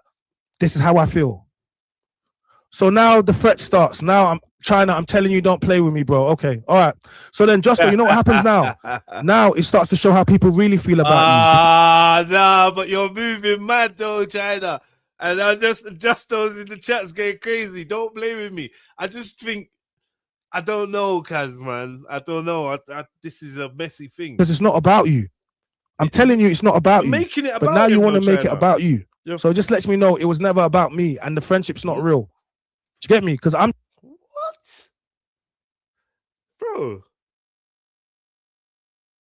this is how I feel. So now the threat starts. Now Chyna, I'm telling you, don't play with me, bro. Okay, all right. So then, Justo, you know what happens now? Now it starts to show how people really feel about you. Nah, but you're moving mad though, Chyna. And I Justo's in the chat's going crazy. Don't play with me. I just think, I don't know, Kaz, man. I don't know. This is a messy thing. Because it's not about you. I'm telling you, it's not about you. Making it but about now you him, want to though, make it Chyna. about you. Yeah. So it just lets me know it was never about me, and the friendship's not real. Do you get me? Because I'm. What? Bro.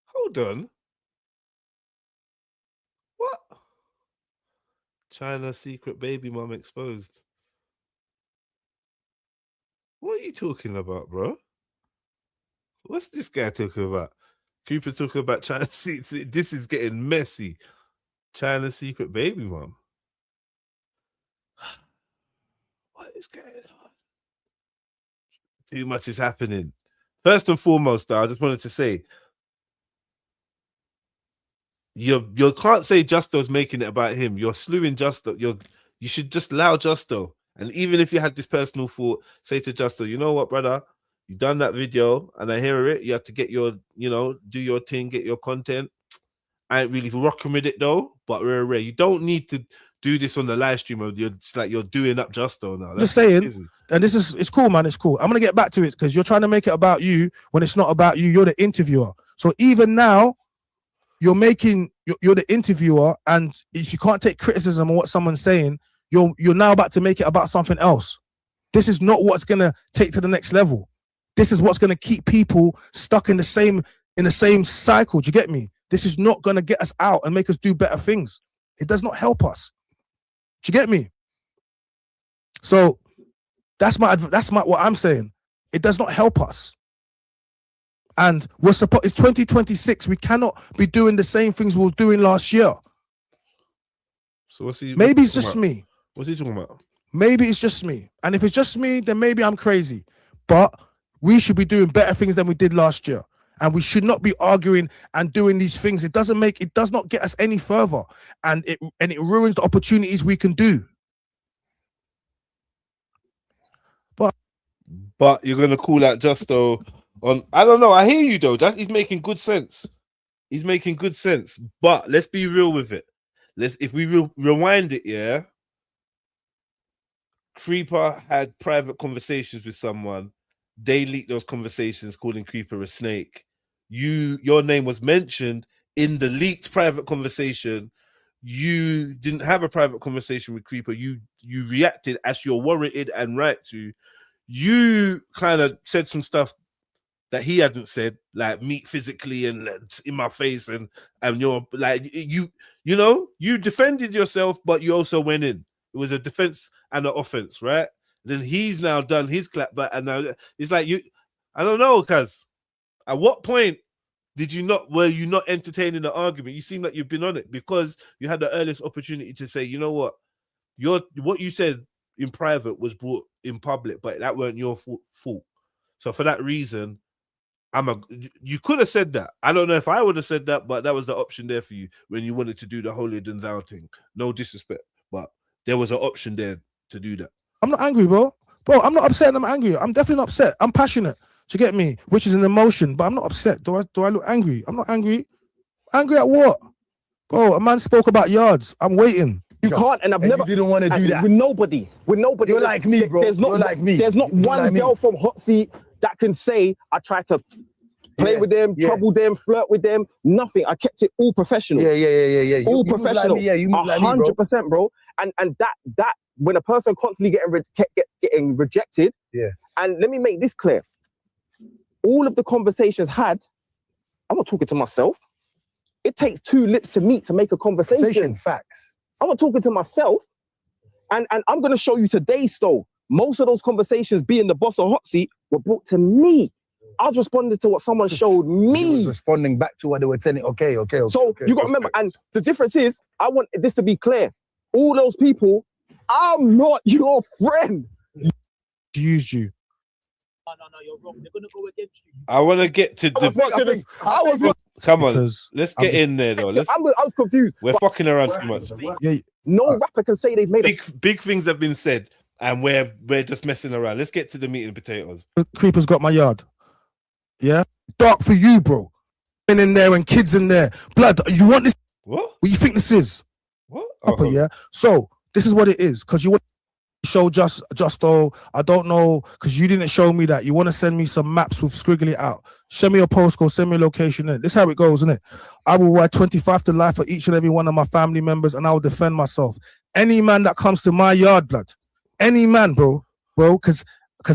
Hold on. What? Chyna secret baby mom exposed. What are you talking about, bro? What's this guy talking about? Cooper talking about Chyna. This is getting messy. Chyna secret baby mom. What is going on? Too much is happening. First and foremost, though, I just wanted to say, you can't say Justo's making it about him. You're slewing Justo. You should just allow Justo. And even if you had this personal thought, say to Justo, you know what, brother? You done that video, and I hear it. You have to get your, do your thing, get your content. I ain't really rocking with it though, but rare. You don't need to do this on the live stream. It's like you're doing up Justo now. Just saying, and it's cool, man. It's cool. I'm gonna get back to it because you're trying to make it about you when it's not about you. You're the interviewer. So even now, you're the interviewer, and if you can't take criticism on what someone's saying, you're now about to make it about something else. This is not what's gonna take to the next level. This is what's gonna keep people stuck in the same cycle. Do you get me? This is not gonna get us out and make us do better things. It does not help us. Do you get me? So that's what I'm saying. It does not help us. And it's 2026. We cannot be doing the same things we were doing last year. So maybe it's just me. What's he talking about? Maybe it's just me. And if it's just me, then maybe I'm crazy. But we should be doing better things than we did last year. And we should not be arguing and doing these things. It does not get us any further. And it ruins the opportunities we can do. But you're gonna call out Justo on, I don't know. I hear you though. He's making good sense. He's making good sense. But let's be real with it. If we rewind it, yeah. Creeper had private conversations with someone. They leaked those conversations, calling Creeper a snake. Your name was mentioned in the leaked private conversation. You didn't have a private conversation with Creeper. You reacted as you're warranted and right to. You kind of said some stuff that he hadn't said, like meet physically and in my face, and you're like you defended yourself, but you also went in. It was a defense and an offense, right? Then he's now done his clapback, and now it's like I don't know, cuz at what point were you not entertaining the argument? You seem like you've been on it because you had the earliest opportunity to say, you know what, what you said in private was brought in public, but that weren't your fault. So for that reason, you could have said that. I don't know if I would have said that, but that was the option there for you when you wanted to do the holier than thou thing. No disrespect, but there was an option there to do that. I'm not angry, bro. Bro, I'm not upset and I'm angry. I'm definitely not upset. I'm passionate. Do you get me? Which is an emotion, but I'm not upset. Do I look angry? I'm not angry. Angry at what? Bro, a man spoke about yards. I'm waiting. You can't, and I've never didn't want to do that with nobody. You're like me, bro. There's not You're like me. There's not You're one like me. girl from Hot Seat that can say I tried to play with them, trouble them, flirt with them. Nothing. I kept it all professional. Yeah. All You move like professional. me, yeah, you move like me, bro. 100%, bro. And that when a person constantly getting rejected. Yeah. And let me make this clear. All of the conversations had, I'm not talking to myself. It takes two lips to meet to make a conversation. Facts. I'm not talking to myself. And I'm going to show you today, Stowe. Most of those conversations being the boss of Hot Seat were brought to me. I was responding to what someone showed me. Responding back to what they were telling. Okay. So you got to remember, and the difference is, I want this to be clear. All those people, I'm not your friend. She used you. No, you're wrong. They're gonna go against you. I want to get to the. Come on, let's get in there though. I was confused. We're fucking around too much. No rapper can say they've made big things have been said, and we're just messing around. Let's get to the meat and potatoes. Creeper's got my yard. Yeah, dark for you, bro. Men in there and kids in there. Blood. You want this? What? What you think this is? What? Yeah. So this is what it is, because you want to show Justo. I don't know, because you didn't show me that. You want to send me some maps with squiggly out. Send me your postcode. Send me a location. In. This is how it goes, isn't it? I will wear 25 to life for each and every one of my family members, and I will defend myself. Any man that comes to my yard, blood. Any man, bro, because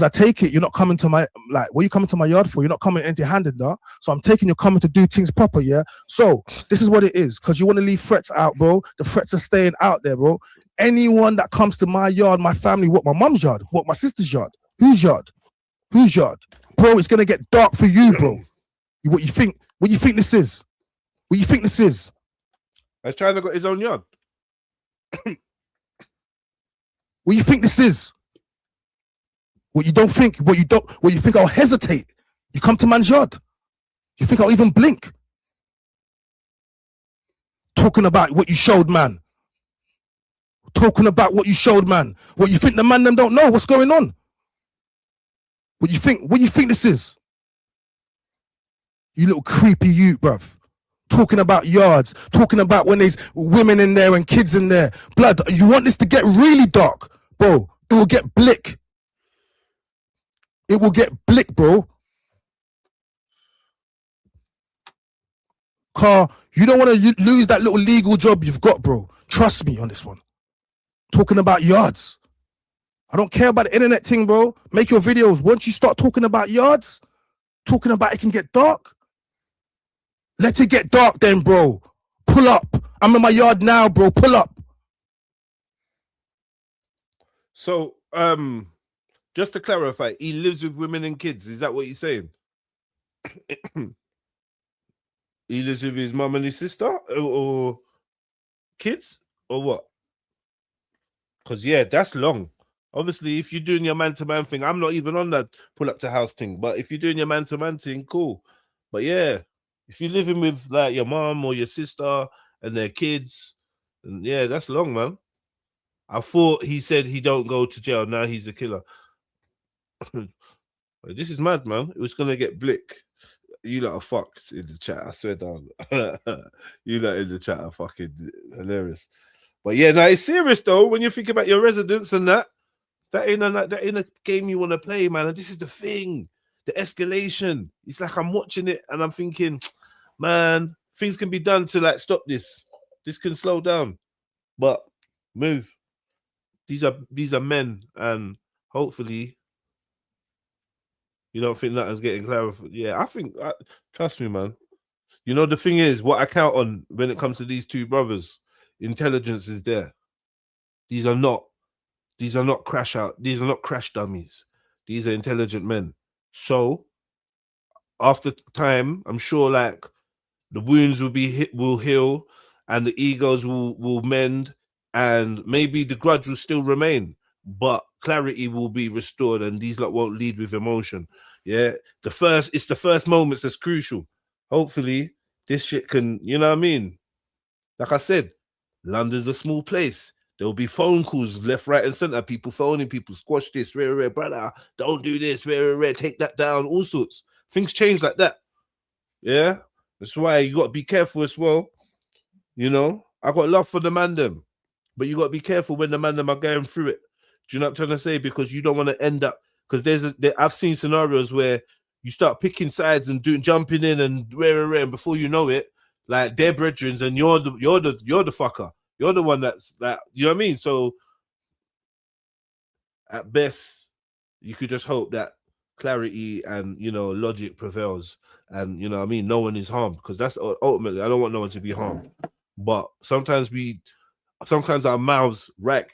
I take it you're not coming to my, like, what are you coming to my yard for? You're not coming empty-handed, though. So I'm taking you're coming to do things proper, yeah? So this is what it is, because you want to leave threats out, bro. The threats are staying out there, bro. Anyone that comes to my yard, my family, what, my mum's yard, what, my sister's yard, whose yard? Whose yard? Bro, it's going to get dark for you, bro. What you think this is? What you think this is? Has Chyna got his own yard? What you think this is? What you think I'll hesitate? You come to man's yard. You think I'll even blink? Talking about what you showed, man. Talking about what you showed, man. What you think the man them don't know what's going on? What you think this is? You little creepy youth, bruv. Talking about yards, talking about when there's women in there and kids in there. Blood, you want this to get really dark, bro? It will get blick. It will get blick, bro. Car, you don't want to lose that little legal job you've got, bro. Trust me on this one. Talking about yards. I don't care about the internet thing, bro. Make your videos. Once you start talking about yards, talking about it can get dark, let it get dark then, bro. Pull up. I'm in my yard now, bro. Pull up. So, just to clarify, he lives with women and kids. Is that what you're saying? He lives with his mum and his sister, or kids, or what? Because yeah, that's long. Obviously, if you're doing your man-to-man thing, I'm not even on that pull up to house thing. But if you're doing your man-to-man thing, cool. But yeah, if you're living with like your mom or your sister and their kids, and yeah, that's long, man. I thought he said he don't go to jail. Now he's a killer. This is mad, man. It was gonna get blick. You lot are fucked in the chat. I swear down. You lot in the chat are fucking hilarious. But yeah, no, it's serious though. When you think about your residents and that ain't a game you want to play, man. And this is the thing, the escalation. It's like I'm watching it and I'm thinking, man, things can be done to like stop this. This can slow down, but move. These are men, and hopefully, you don't think that is getting clarified. Yeah, I think. Trust me, man. You know the thing is, what I count on when it comes to these two brothers, intelligence is there. These are not crash out. These are not crash dummies. These are intelligent men. So after time, I'm sure like the wounds will heal, and the egos will mend, and maybe the grudge will still remain, but clarity will be restored, and these lot won't lead with emotion. Yeah, it's the first moments that's crucial. Hopefully, this shit can, you know what I mean? Like I said, London's a small place. There'll be phone calls left, right, and center. People phoning people, squash this, rare, brother. Don't do this, rare, take that down. All sorts. Things change like that. Yeah, that's why you got to be careful as well. You know, I got love for the man them, but you got to be careful when the man them are going through it. Do you know what I'm trying to say? Because you don't want to end up, because I've seen scenarios where you start picking sides and jumping in and and before you know it, like they're brethrens and you're the fucker. You're the one that's like, you know what I mean? So at best, you could just hope that clarity and, you know, logic prevails, and, you know what I mean, no one is harmed, because that's ultimately, I don't want no one to be harmed. But sometimes our mouths write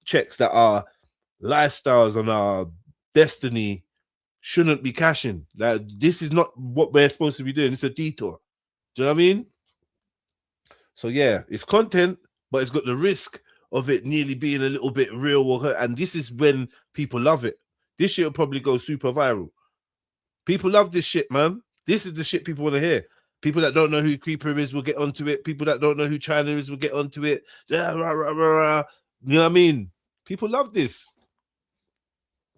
checks that our lifestyles and our destiny shouldn't be cashing. Like, this is not what we're supposed to be doing. It's a detour. Do you know what I mean? So yeah, it's content, but it's got the risk of it nearly being a little bit real, and this is when people love it. This shit will probably go super viral. People love this shit, man. This is the shit people want to hear. People that don't know who Creeper is will get onto it. People that don't know who Chyna is will get onto it. Yeah, rah, rah, rah, rah. You know what I mean? People love this.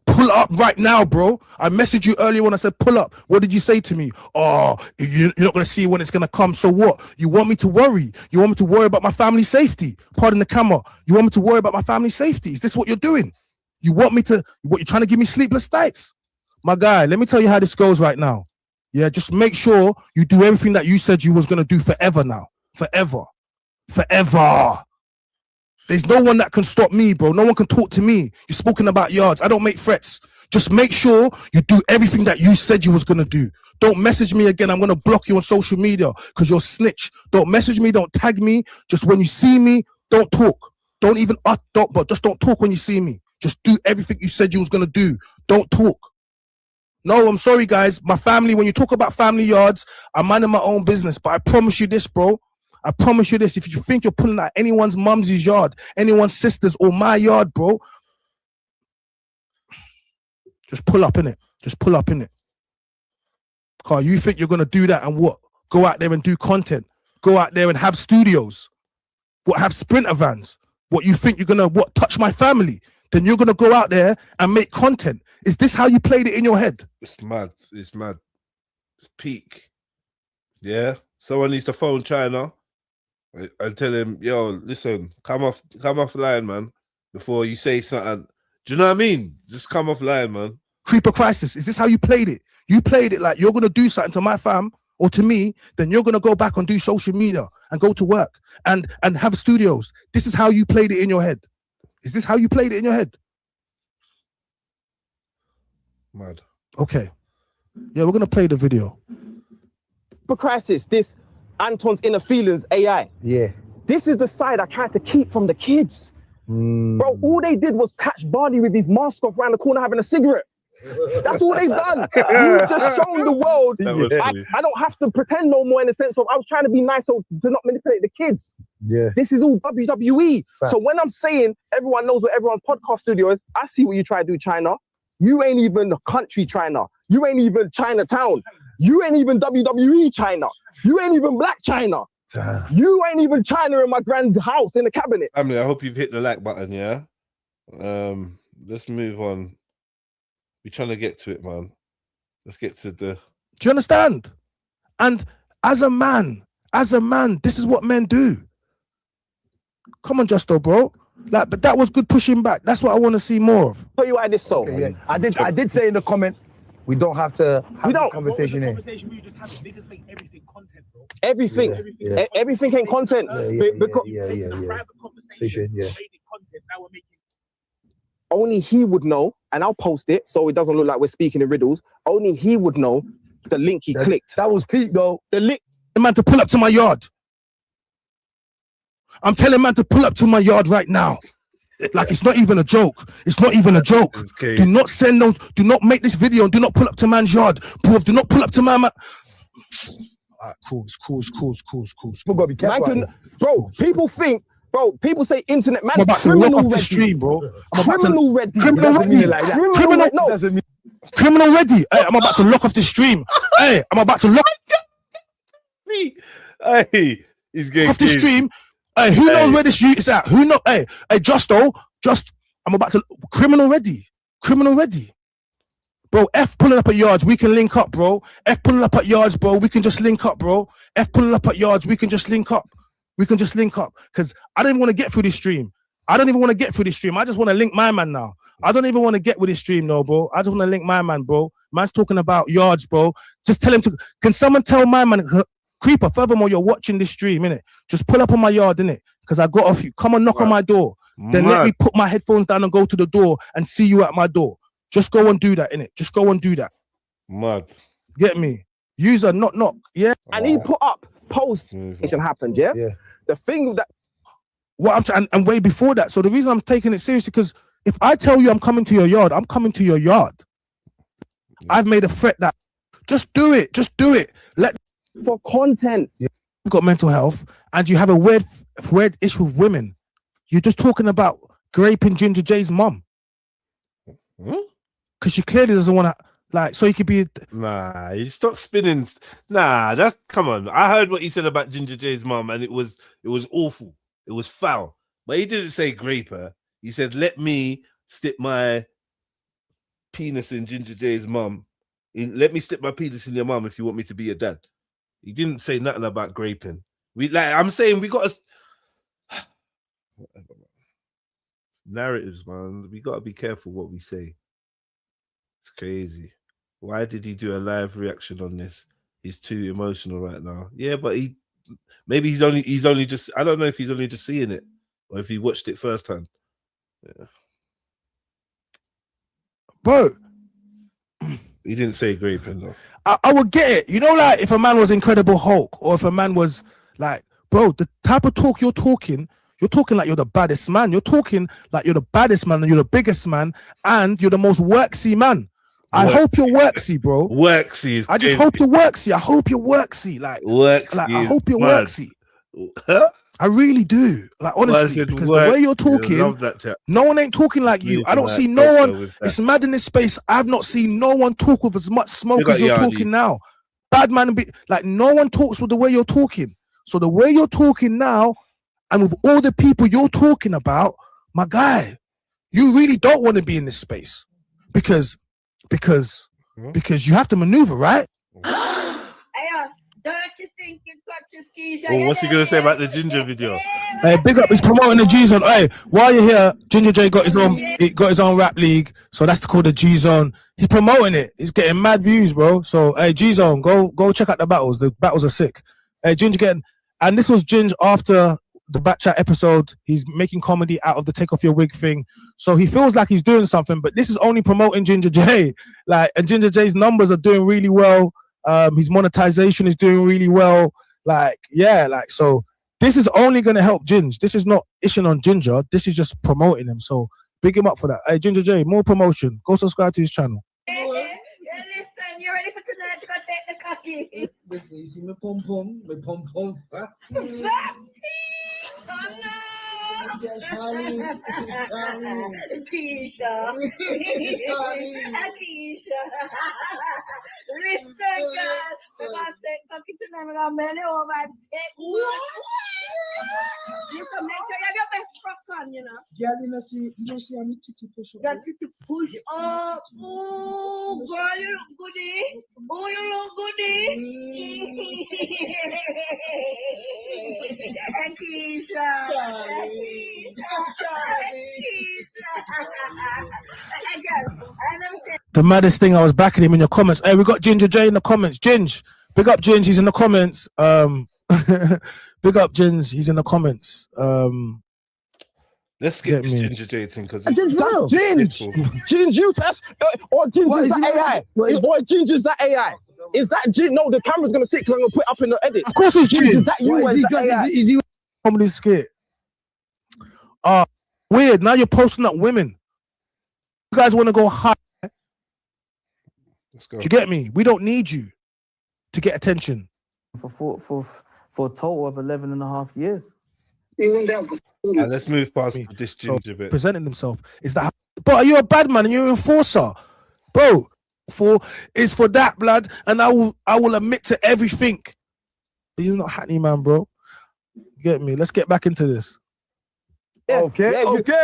Pull up right now, bro. I messaged you earlier when I said pull up. What did you say to me? Oh, you're not going to see when it's going to come. So what? You want me to worry? You want me to worry about my family's safety? Pardon the camera. You want me to worry about my family's safety? Is this what you're doing? You want me to, what, you're trying to give me sleepless nights? My guy, let me tell you how this goes right now. Yeah, just make sure you do everything that you said you was going to do forever now. Forever. Forever. There's no one that can stop me, bro. No one can talk to me. You're speaking about yards. I don't make threats. Just make sure you do everything that you said you was going to do. Don't message me again. I'm going to block you on social media because you're a snitch. Don't message me. Don't tag me. Just when you see me, don't talk. Don't even, but just don't talk when you see me. Just do everything you said you was going to do. Don't talk. No, I'm sorry, guys. My family, when you talk about family yards, I'm minding my own business. But I promise you this, bro. I promise you this. If you think you're pulling out anyone's mum's yard, anyone's sister's or my yard, bro, just pull up in it. Just pull up in it. Carl, you think you're going to do that and what? Go out there and do content. Go out there and have studios. What, have Sprinter vans? What, you think you're going to, what, touch my family? Then you're going to go out there and make content. Is this how you played it in your head? It's mad. It's mad. It's peak. Yeah. Someone needs to phone Chyna and tell him, yo, listen, come off line, man, before you say something. Do you know what I mean? Just come off line, man. Creeper crisis. Is this how you played it? You played it like you're going to do something to my fam or to me, then you're going to go back and do social media and go to work and have studios. This is how you played it in your head. Is this how you played it in your head? Mad. Okay. Yeah, we're going to play the video. For crisis, this Anton's inner feelings AI. Yeah. This is the side I tried to keep from the kids. Bro, all they did was catch Barney with his mask off around the corner having a cigarette. That's all they've done. You've just shown the world I don't have to pretend no more, in the sense of I was trying to be nice so to not manipulate the kids. Yeah. This is all WWE. Fact. So when I'm saying everyone knows what everyone's podcast studio is, I see what you try to do, Chyna. You ain't even the country Chyna. You ain't even Chinatown. You ain't even WWE Chyna. You ain't even Black Chyna. You ain't even Chyna in my grand's house in the cabinet. Family, I hope you've hit the like button, yeah? Let's move on. We're trying to get to it, man. Let's get to the... Do you understand? And as a man, this is what men do. Come on, Justo, bro. Like, but that was good pushing back. That's what I want to see more of. Tell you why this so. Okay, yeah. I did say in the comment, we don't have to have a conversation here. Everything. Yeah. Everything ain't content. Yeah. Only he would know, and I'll post it so it doesn't look like we're speaking in riddles. Only he would know the link he clicked. That was peak, though. The link. The man to pull up to my yard. I'm telling man to pull up to my yard right now. Like, it's not even a joke. It's not even a joke. Do not send those. Do not make this video and do not pull up to man's yard. Bro, do not pull up to my man. All right, cool. We've got to be careful. Bro, people think. Bro, people say internet man. I'm about to lock off the stream, bro. Criminal ready. Criminal ready. Hey, I'm about to lock off the stream. Hey, I'm about to lock. Hey, he's getting off the stream. Hey, who knows where this street is at? Who know? Hey, Justo, I'm about to criminal ready. Bro, F pulling up at yards, we can link up, bro. F pulling up at yards, bro, we can just link up, bro. F pulling up at yards, we can just link up. we can just link up. Because I don't even want to get through this stream. I don't even want to get through this stream. I just want to link my man now. I don't even want to get with this stream, no, bro. I just want to link my man, bro. Man's talking about yards, bro. Just tell him to. Can someone tell my man, Creeper? Furthermore, you're watching this stream, innit? Just pull up on my yard, innit? Because I got off you. Come on, knock on my door. Then let me put my headphones down and go to the door and see you at my door. Just go and do that, innit? Just go and do that. Mad. Get me? User, knock. Yeah. And he put up post. It happened, yeah. Yeah. The thing that. What I'm trying, and way before that. So the reason I'm taking it seriously, because if I tell you I'm coming to your yard, I'm coming to your yard. I've made a threat that just do it. Just do it. For content. You've got mental health and you have a weird issue with women. You're just talking about graping Ginger J's mum. Because she clearly doesn't want to, like, so you could be. Nah, you stop spinning. Nah, that's, come on. I heard what he said about Ginger J's mum and it was awful. It was foul. But he didn't say grape her. He said, let me stick my penis in Ginger J's mum. Let me stick my penis in your mum if you want me to be your dad. He didn't say nothing about graping. I'm saying we got to narratives, man. We got to be careful what we say. It's crazy. Why did he do a live reaction on this? He's too emotional right now. Yeah, but maybe he's only just, I don't know if he's only just seeing it or if he watched it first time. Yeah. Bro, he didn't say graping though. I would get it. You know, like if a man was Incredible Hulk or if a man was like, bro, the type of talk you're talking like you're the baddest man. You're talking like you're the baddest man and you're the biggest man and you're the most worksy man. I hope you're worksy, bro. Worksy is I just hope you're worksy. I hope you're worksy. Like I hope you're worksy. I really do. Like honestly, because the way you're talking, no one ain't talking like you. I don't see no one. It's mad in this space. I've not seen no one talk with as much smoke as you're talking now. Bad man, like no one talks with the way you're talking. So the way you're talking now, and with all the people you're talking about, my guy, you really don't want to be in this space because you have to maneuver, right? Well, what's he gonna say about the Ginger video? Hey, big up! He's promoting the G Zone. Hey, while you're here, Ginger J got his own rap league, so that's called the G Zone. He's promoting it. He's getting mad views, bro. So hey, G Zone, go check out the battles. The battles are sick. Hey, Ginger and this was Ginger after the Backchat episode. He's making comedy out of the take off your wig thing, so he feels like he's doing something. But this is only promoting Ginger J. Like, and Ginger J's numbers are doing really well. His monetization is doing really well. Like, yeah, like, so this is only going to help Ginge. This is not ishing on Ginger. This is just promoting him. So big him up for that. Hey, Ginger J, more promotion. Go subscribe to his channel. Listen, you ready for tonight to go take the cocky? Listen, you see my pom pom fat. Keisha. Listen, girl. We're going to take cocky tonight. We're going to bend it over and take. Listen, make sure you have your best rock on, you know. Girl, you don't see any titty push up. That titty push up. Oh, girl, you look goody. Oh, you look goody. And Keisha. The maddest thing, I was backing him in your comments. Hey, we got Ginger J in the comments. Ginge, big up Ginge, he's in the comments. Big up Ginge, he's in the comments. Let's skip this Ginger J thing because that's Ginge. Ginge, you test or Ginge is that AI? Or Ginge is that AI? Is that Ginge? No, the camera's gonna sit because I'm gonna put it up in the edit. Of course it's Ginge. Is that you? Is that AI? Is he comedy skit? Weird. Now you're posting up women. You guys want to go high? Let's go. Do you get me? We don't need you to get attention. For a total of 11 and a half years. And let's move past this Ginger bit. Presenting himself. Is that? But are you a bad man and you're an enforcer, bro? It's for that, blood. And I will admit to everything. But you're not Hackney, man, bro. Get me? Let's get back into this. Yeah,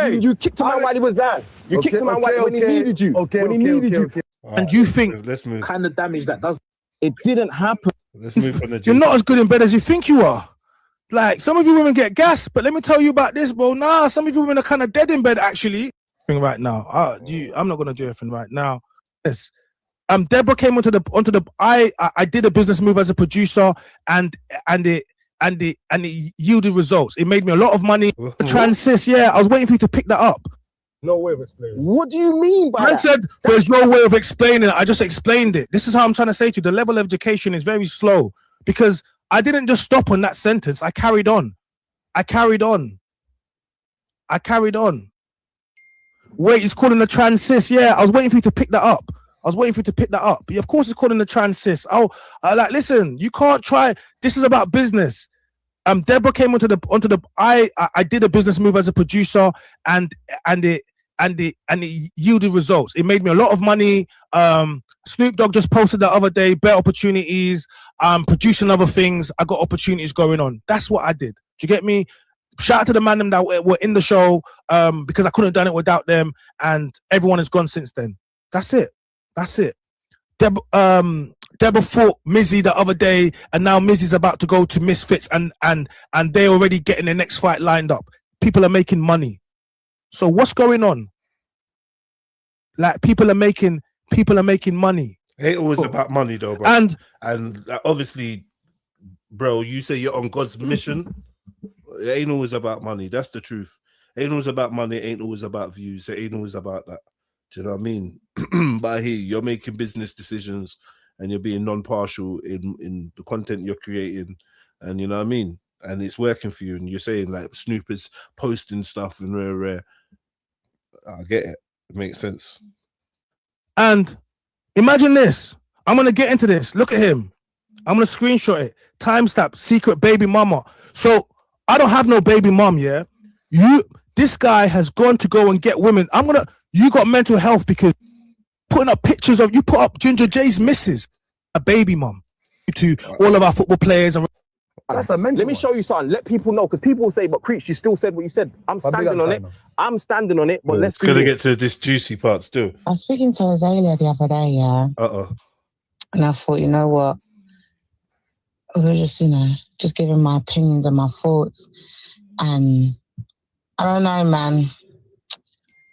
You kicked him out while he was down. You kicked him out when he needed you. When he needed you. And you think let's move. Kind of damage that does. It didn't happen. Let's move from the. You're not as good in bed as you think you are. Like, some of you women get gas, but let me tell you about this, bro. Nah, some of you women are kind of dead in bed, actually. Right now. I'm not gonna do anything right now. Yes. Deborah came onto the I did a business move as a producer and it yielded results. It made me a lot of money. Transis, yeah, I was waiting for you to pick that up. No way of explaining. What do you mean by Man that? said there's no way of explaining it. I just explained it. This is how I'm trying to say to you. The level of education is very slow because I didn't just stop on that sentence. I carried on. Wait, it's calling the transis. Yeah, I was waiting for you to pick that up. Yeah, of course, it's calling the transis. Like, listen, you can't try. This is about business. Deborah came onto the I did a business move as a producer and it yielded results. It made me a lot of money. Snoop Dogg just posted the other day, better opportunities. Producing other things. I got opportunities going on. That's what I did. Do you get me? Shout out to the man that were in the show because I couldn't have done it without them, and everyone has gone since then. That's it. Deborah fought Mizzy the other day, and now Mizzy's about to go to Misfits, and they're already getting their next fight lined up. People are making money. So what's going on? Like, people are making money. It ain't always about money, though, bro. And obviously, bro, you say you're on God's mission. It ain't always about money. That's the truth. It ain't always about money. It ain't always about views. It ain't always about that. Do you know what I mean? But I hear you're making business decisions and you're being non-partial in the content you're creating, and you know what I mean? And it's working for you, and you're saying like Snoop is posting stuff and rare. I get it. It makes sense. And imagine this. I'm gonna get into this. Look at him. I'm gonna screenshot it. Timestamp, secret baby mama. So I don't have no baby mom, yeah? This guy has gone to go and get women. You got mental health because putting up pictures of, you put up Ginger J's missus, a baby mom, to all of our football players. And Let me show you something. Let people know, because people will say, but Preach, you still said what you said. I'm standing on it. But let's gonna get to this juicy part still. I was speaking to Azalea the other day, yeah. And I thought, you know what? We were just giving my opinions and my thoughts. And I don't know, man.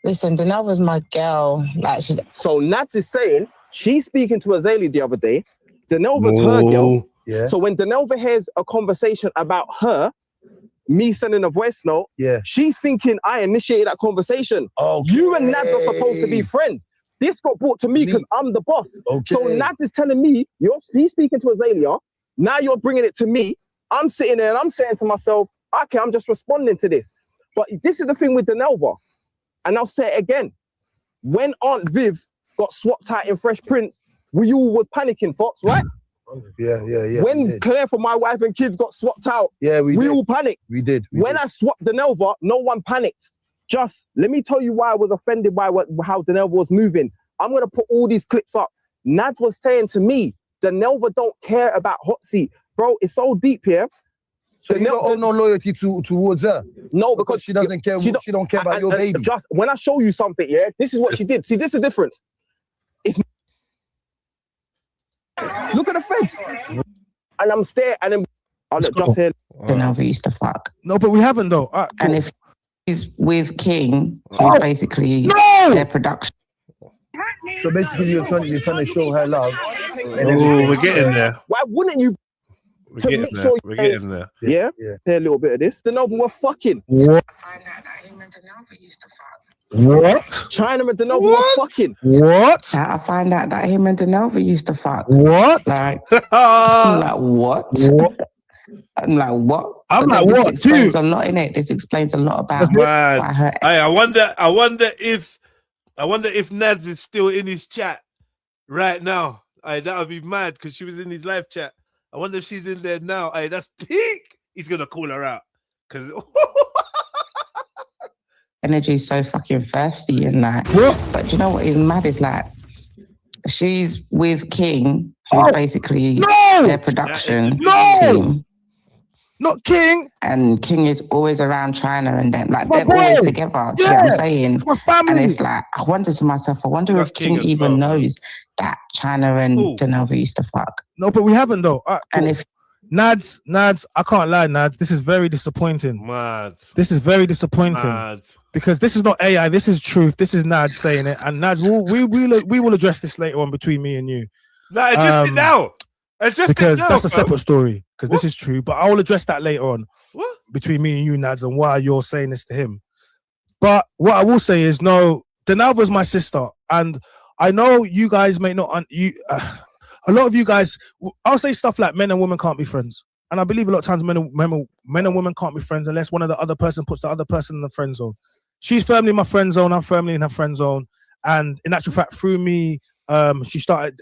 Listen, Denelva's my girl. Like, she's... So Nats is saying she's speaking to Azalea the other day. Denelva's her girl. Yeah. So when Denelva hears a conversation about her, me sending a voice note, she's thinking I initiated that conversation. You and Nads are supposed to be friends. This got brought to me because I'm the boss. So Nads is telling me, he's speaking to Azalea. Now you're bringing it to me. I'm sitting there and I'm saying to myself, okay, I'm just responding to this. But this is the thing with Denelva. And I'll say it again. When Aunt Viv got swapped out in Fresh Prince, we all was panicking, Fox, right? Yeah. When Claire from My Wife and Kids got swapped out, we all panicked. We did. When I swapped Denelva, no one panicked. Just let me tell you why I was offended by how Denelva was moving. I'm going to put all these clips up. Nad was saying to me, Denelva don't care about hot seat. Bro, it's so deep here. So you don't owe no loyalty towards her? No, because she doesn't care. She don't care about your baby. Just when I show you something, this is what she did. See, this is the difference. Look at the face. And I'm staring, and then I'll just hear. Denelva used to fuck. No, but we haven't though. And if he's with King, he's basically their production. So basically, you're trying to show her love. We're getting there. Why wouldn't you? We're getting there. Yeah. Hear a little bit of this. Denelva were fucking. What? Chyna and Denelva were fucking. What? I find out that him and Denelva used to fuck. What? Like, I'm like, what? I'm like, what? I'm like, this what? Explains a lot in it. This explains a lot about her. I wonder if Nads is still in his chat right now. That would be mad because she was in his live chat. I wonder if she's in there now. That's peak. He's gonna call her out because energy is so fucking thirsty and like. But you know what is mad is like she's with King, who's basically their production team. Not King. And King is always around Chyna, and then like they're always together. Do you know what I'm saying? It's my family. And it's like I wonder to myself, I wonder if King even knows that Chyna and Denelva used to fuck. No, but we haven't though. And if Nads, I can't lie, Nads. This is very disappointing. Mad. This is very disappointing. Mad. Because this is not AI, this is truth. This is Nads saying it. And Nads, we will address this later on between me and you. No, address it now. Because that's a separate story. Because this is true. But I will address that later on. What? Between me and you, Nads, and why you're saying this to him. But what I will say is, no, Denalva's my sister. And I know you guys may not... a lot of you guys... I'll say stuff like men and women can't be friends. And I believe a lot of times men and women can't be friends unless one of the other person puts the other person in the friend zone. She's firmly in my friend zone. I'm firmly in her friend zone. And in actual fact, through me, she started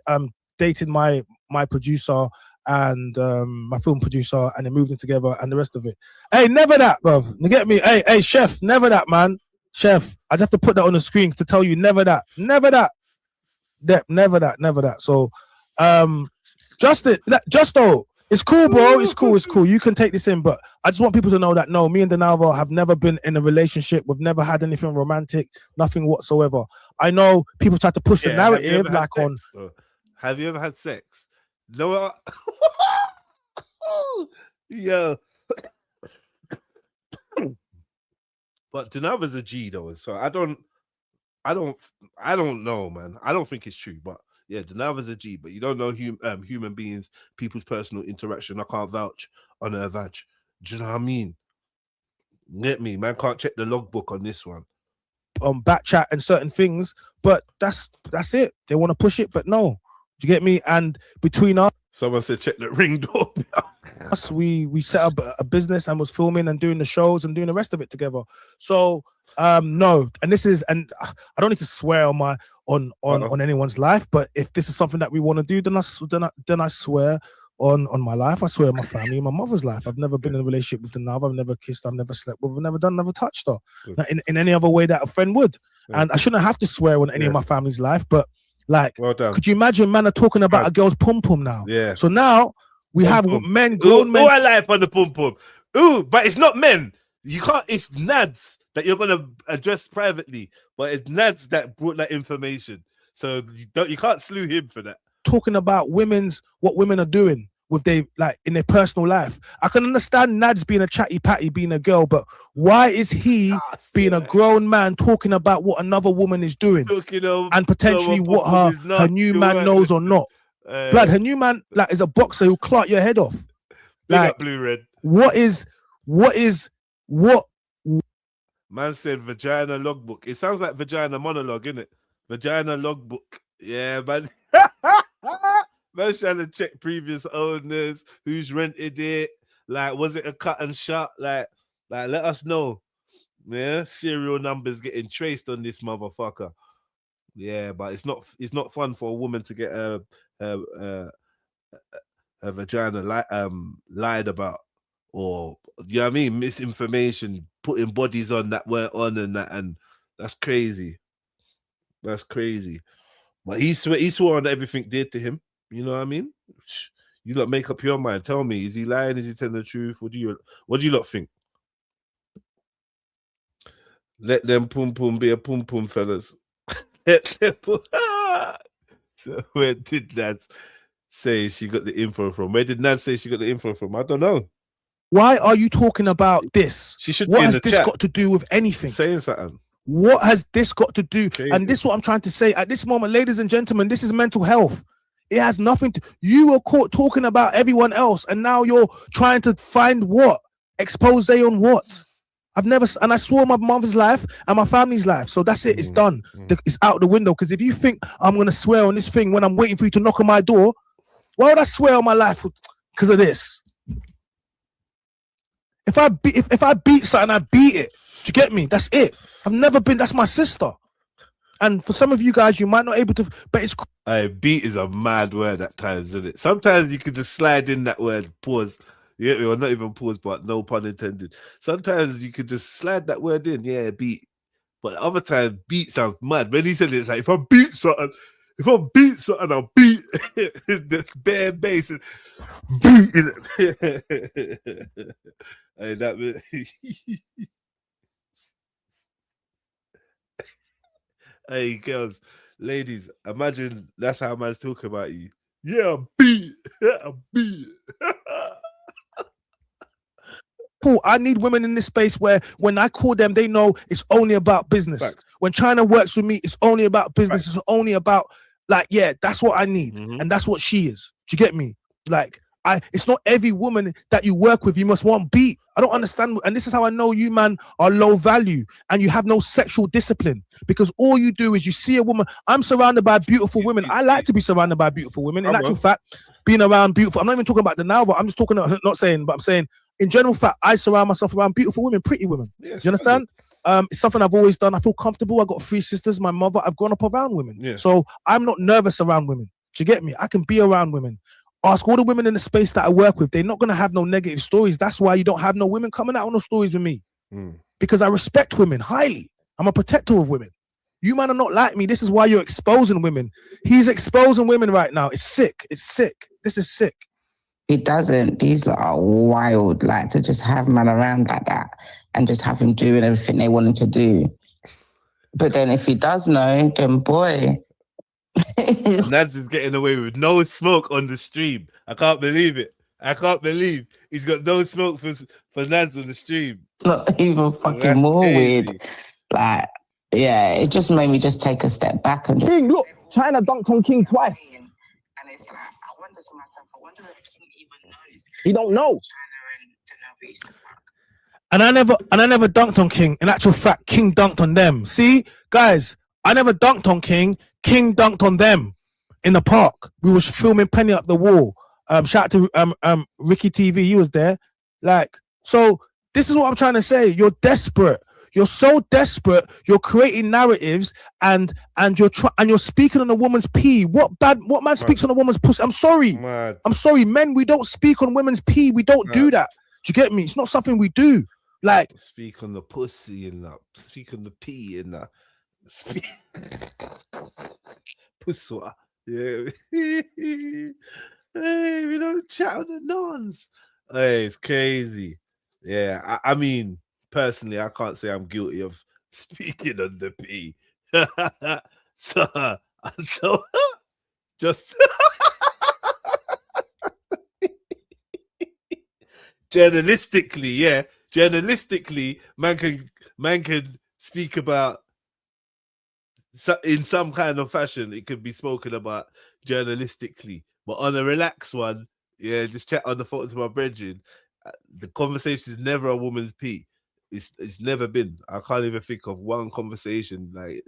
dating my producer and my film producer, and they moved in together and the rest of it. Hey, never that, bruv. You get me? Hey, chef, never that, man. Chef, I just have to put that on the screen to tell you, never that. Never that. Never that. So, Justo, it's cool, bro. It's cool. You can take this in, but I just want people to know that no, me and Denalva have never been in a relationship. We've never had anything romantic, nothing whatsoever. I know people try to push the narrative like on. Have you ever had sex? No. Yeah. But Denalva's a G though, so I don't know, man. I don't think it's true, but yeah, Denalva's a G, but you don't know human beings, people's personal interaction. I can't vouch on her vag. Do you know what I mean? Get me, man. Can't check the logbook on this one. On back chat and certain things, but that's it. They want to push it, but no. Do you get me? And between us, someone said check the ring door. we set up a business and was filming and doing the shows and doing the rest of it together. So no, and I don't need to swear on anyone's life, but if this is something that we want to do, then I swear on my life. I swear on my family, my mother's life. I've never been in a relationship with Denalva. I've never kissed. I've never slept with. I've never touched her in any other way that a friend would. And I shouldn't have to swear on any of my family's life, but like, could you imagine man are talking about a girl's pum pum now? Yeah. So now we have men, grown men. Who I like on the pum pum. Ooh, but it's not men. You can't. It's Nads that you're gonna address privately, but it's Nads that brought that information. So you can't slew him for that. Talking about what women are doing with in their personal life. I can understand Nads being a chatty patty, being a girl, but why is he being a grown man talking about what another woman is doing and potentially what her new man knows or not? Blood, her new man is a boxer who'll clot your head off. Blue red. What is man said vagina logbook. It sounds like vagina monologue, innit? Vagina logbook. Yeah, man. Man's trying to check previous owners, who's rented it. Like, was it a cut and shut? Like let us know. Yeah, serial numbers getting traced on this motherfucker. Yeah, but it's not fun for a woman to get a vagina lied about, or you know what I mean, misinformation, putting bodies on that weren't on, and that's crazy. That's crazy. But he swore on everything did to him. You know what I mean? You lot make up your mind. Tell me, is he lying? Is he telling the truth? What do you lot think? Let them pum pum be a pum pum, fellas. So where did Nad say she got the info from? Where did Nad say she got the info from? I don't know. Why are you talking about this? She should. What has this got to do with anything? Saying something. What has this got to do? Crazy. And this is what I'm trying to say at this moment, ladies and gentlemen. This is mental health. It has nothing to. You were caught talking about everyone else, and now you're trying to find what expose on what. I've never, and I swore my mother's life and my family's life. So that's it. It's done. It's out the window. Because if you think I'm gonna swear on this thing when I'm waiting for you to knock on my door, why would I swear on my life? Because of this. If I beat something, I beat it. Do you get me? That's it. I've never been. That's my sister. And for some of you guys, you might not able to, but it's. Beat is a mad word at times, isn't it? Sometimes you can just slide in that word, pause. You get me? Or not even pause, but no pun intended. Sometimes you could just slide that word in, yeah, beat. But other times, beat sounds mad. When he said it, it's like, if I beat something, I'll beat the bare bass and beat it. Hey, that bit. Hey, girls, ladies, imagine that's how man's talking about you. Yeah, I'm beat. I'm beat. cool. I need women in this space where when I call them, they know it's only about business. Facts. When Chyna works with me, it's only about business. Facts. It's only about like, yeah, that's what I need. And that's what she is. Do you get me? Like, it's not every woman that you work with you must want beat. I don't understand. And this is how I know you, man, are low value and you have no sexual discipline, because all you do is you see a woman. I'm surrounded by beautiful women. I like to be surrounded by beautiful women. In actual fact, being around beautiful, I'm not even talking about the now, but I'm just talking, not saying, but I'm saying in general fact, I surround myself around beautiful women, pretty women. Yes, you understand? It's something I've always done. I feel comfortable. I got 3 sisters, my mother. I've grown up around women. Yeah. So I'm not nervous around women. Do you get me? I can be around women. Ask all the women in the space that I work with. They're not going to have no negative stories. That's why you don't have no women coming out on no stories with me. Because I respect women highly. I'm a protector of women. You man are not like me. This is why you're exposing women. He's exposing women right now. It's sick. It's sick. This is sick. It doesn't. These lot are wild. Like to just have man around like that and just have him doing everything they want him to do. But then if he does know, then boy... Nads is getting away with no smoke on the stream. I can't believe it. I can't believe he's got no smoke for Nads on the stream. Not even fucking more weird. Like, yeah, it just made me just take a step back and just... King, look, Chyna dunked on King twice. And it's like, I wonder to myself, I wonder if King even knows. He don't know. And I never dunked on King. In actual fact, King dunked on them. See, guys, I never dunked on King. King dunked on them in the park. We was filming Penny Up the Wall. Shout out to Ricky TV. He was there. Like, so this is what I'm trying to say. You're desperate. You're so desperate. You're creating narratives and you're speaking on a woman's pee. What man speaks on a woman's pussy? I'm sorry. I'm sorry, men. We don't speak on women's pee. We don't do that. Do you get me? It's not something we do. Like, speak on the pussy and that. Speak on the pee and that. Puswa. Yeah. Hey, we don't chat on the nons. Hey, it's crazy. Yeah, I mean, personally, I can't say I'm guilty of speaking on the pee. so just journalistically, yeah. Journalistically, man can speak about in some kind of fashion. It could be spoken about journalistically, but on a relaxed one, yeah, just chat on the phone to my brethren. The conversation is never a woman's pee. It's never been. I can't even think of one conversation like.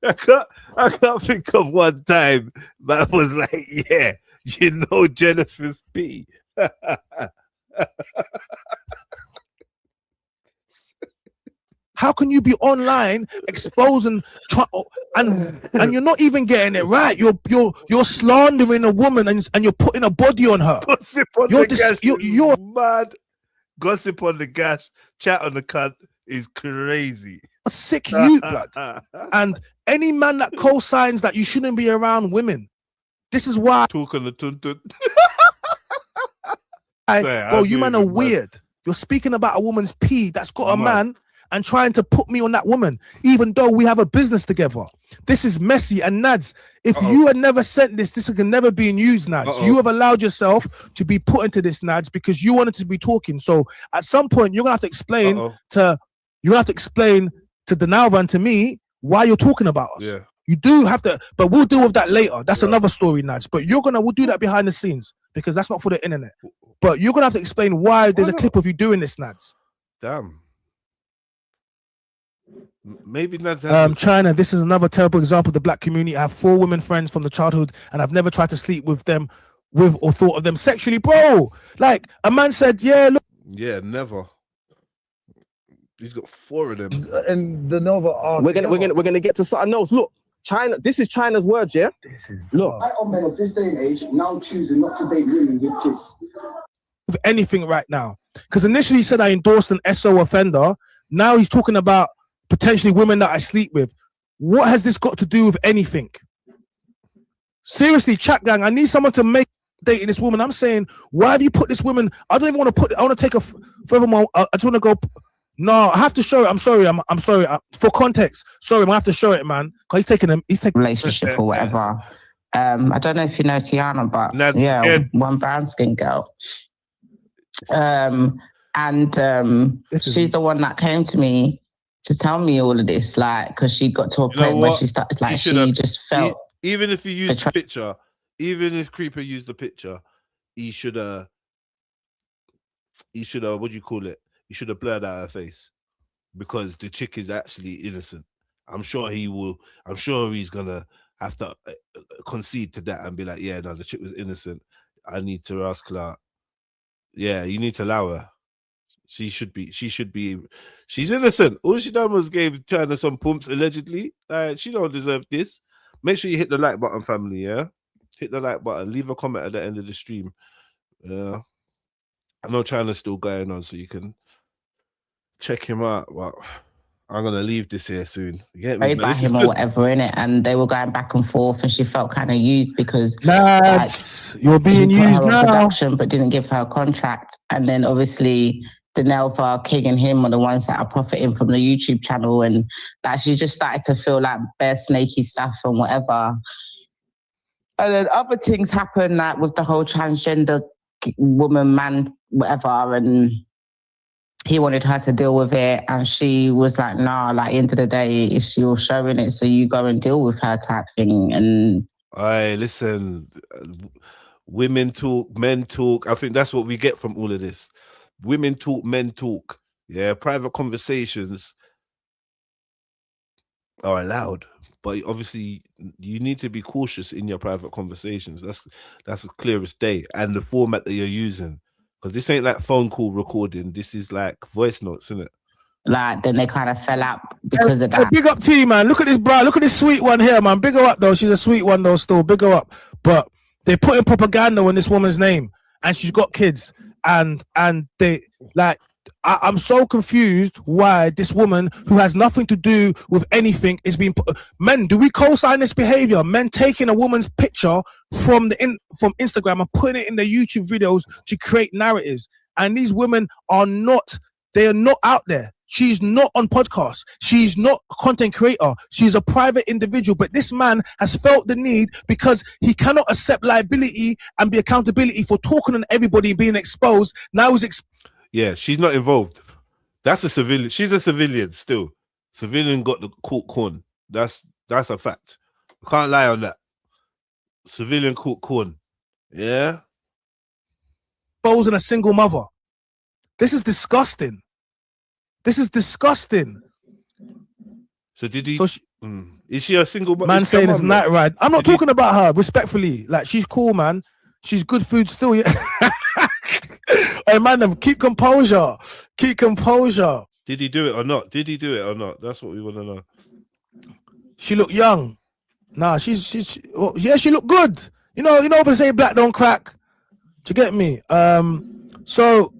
I can't think of one time that was like, yeah, you know, Jennifer's pee. How can you be online exposing and you're not even getting it right? You're slandering a woman and you're putting a body on her. Gossip on the gash, you're mad. Gossip on the gash, chat on the cunt is crazy. A sick youth, blood. And any man that co-signs that you shouldn't be around women, this is why. Talk on the tuntun. Bro, you man are weird. You're speaking about a woman's pee that's got a man and trying to put me on that woman, even though we have a business together. This is messy. And Nads, if you had never sent this can never be used, Nads. You have allowed yourself to be put into this, Nads, because you wanted to be talking. So at some point, you're gonna have to explain to Denalva and to me why you're talking about us. Yeah. You do have to, but we'll deal with that later. That's another story, Nads. But we'll do that behind the scenes because that's not for the internet. But you're gonna have to explain why there's a clip of you doing this, Nads. Damn. Maybe Nads. Chyna, this is another terrible example of the black community. I have 4 women friends from the childhood, and I've never tried to sleep with them, or thought of them sexually, bro. Like a man said, yeah, look. Yeah, never. He's got 4 of them. And the Nova. We're gonna get to something else. Look, Chyna. This is Chyna's words, yeah. Look. White men of this day and age now choosing not to date women with kids. With anything right now, because initially he said I endorsed an SO offender. Now he's talking about potentially women that I sleep with. What has this got to do with anything? Seriously, chat gang, I need someone to make dating this woman. I'm saying, why have you put this woman? I don't even want to put. I want to take a furthermore. I just want to go. No, I have to show it. I'm sorry. I'm sorry. For context, sorry, I have to show it, man. Because he's taking relationship or whatever. I don't know if you know Tiana, but one brown skin girl. She's the one that came to me to tell me all of this, like, because she got to a point where she started, like, she just felt. Even if you use the picture, even if Creeper used the picture, he should have, what do you call it? He should have blurred out her face, because the chick is actually innocent. I'm sure he's gonna have to concede to that and be like, yeah, no, the chick was innocent. I need to ask Clark. Yeah, you need to allow her. She's innocent. All she done was gave Chyna some pumps, allegedly. She don't deserve this. Make sure you hit the like button, family, yeah? Hit the like button. Leave a comment at the end of the stream. Yeah. I know Chyna's still going on, so you can check him out, but I'm gonna leave this here soon. You get me? By him or whatever, in it, and they were going back and forth, and she felt kind of used because you're being used now. Production, but didn't give her a contract, and then obviously Denelva, King, and him are the ones that are profiting from the YouTube channel, and like she just started to feel like bare snaky stuff and whatever. And then other things happen, like with the whole transgender woman, man, whatever, and he wanted her to deal with it, and she was like, nah, like, at the end of the day, if she was showing it, so you go and deal with her type thing. And listen, women talk, men talk. I think that's what we get from all of this. Women talk, men talk. Yeah, private conversations are allowed, but obviously you need to be cautious in your private conversations. That's the clearest day, and the format that you're using. Because this ain't like phone call recording. This is like voice notes, isn't it? Like, then they kind of fell out because of that. Big up T, man. Look at this, bro. Look at this sweet one here, man. Big her up, though. She's a sweet one, though, still. Big her up. But they're putting propaganda on this woman's name, and she's got kids. And they, like, I'm so confused why this woman who has nothing to do with anything is being put. Men, do we co-sign this behavior? Men taking a woman's picture from Instagram and putting it in their YouTube videos to create narratives. And these women are not out there. She's not on podcasts. She's not a content creator. She's a private individual. But this man has felt the need because he cannot accept liability and be accountability for talking on everybody being exposed. Now he's yeah, she's not involved. That's a civilian. She's a civilian still. Civilian got the court corn. That's a fact. I can't lie on that. Civilian court corn. Yeah. Exposing a single mother. This is disgusting. This is disgusting. So did he? Is she a single mother? Man saying it's night ride. I'm not talking about her, respectfully. Like, she's cool, man. She's good food still. Yeah. Hey, man, keep composure. Keep composure. Did he do it or not? That's what we want to know. She looked young. Nah, she's yeah, she looked good. You know, but say black don't crack. Do you get me? So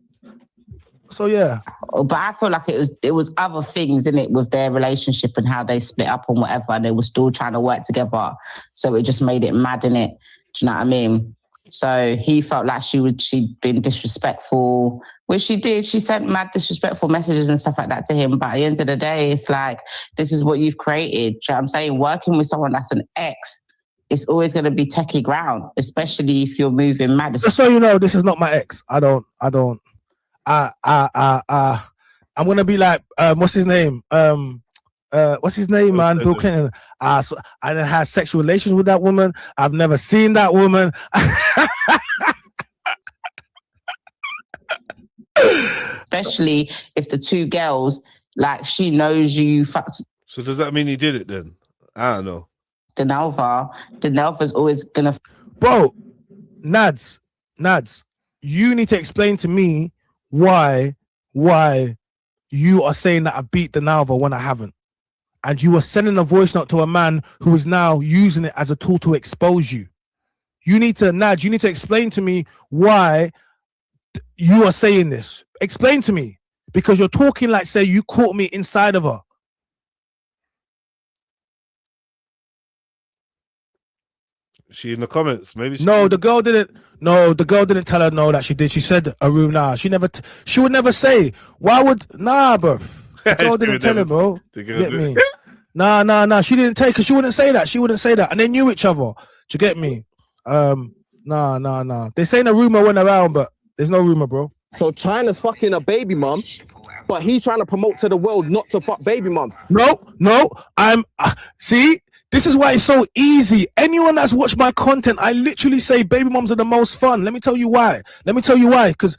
yeah. But I feel like it was other things in it with their relationship and how they split up and whatever, and they were still trying to work together. So it just made it mad in it. Do you know what I mean? So he felt like she'd been disrespectful, which she did. She sent mad disrespectful messages and stuff like that to him. But at the end of the day, it's like, this is what you've created. Do you know what I'm saying? Working with someone that's an ex, it's always going to be techie ground, especially if you're moving mad. Just so you know, this is not my ex. I'm gonna be like, what's his name? What's his name, man? Bill Clinton. So I didn't have sexual relations with that woman. I've never seen that woman. Especially if the two girls, like, she knows you fucked. So does that mean he did it then? I don't know. Denelva's always gonna. Bro, Nads, you need to explain to me why you are saying that I beat Denelva when I haven't. And you are sending a voice note to a man who is now using it as a tool to expose you. You need to explain to me why you are saying this. Explain to me. Because you're talking like, say, you caught me inside of her. She in the comments, maybe. The girl didn't tell her no that she did. She said a room. Nah, she would never say. Why would bro? The girl didn't tell her, bro. Get me? Nah. She didn't take, because she wouldn't say that. And they knew each other. Do you get me? Nah. They're saying a rumor went around, but there's no rumor, bro. So China's fucking a baby mum, but he's trying to promote to the world not to fuck baby mums. No, I'm see, this is why it's so easy. Anyone that's watched my content, I literally say baby moms are the most fun. Let me tell you why. Because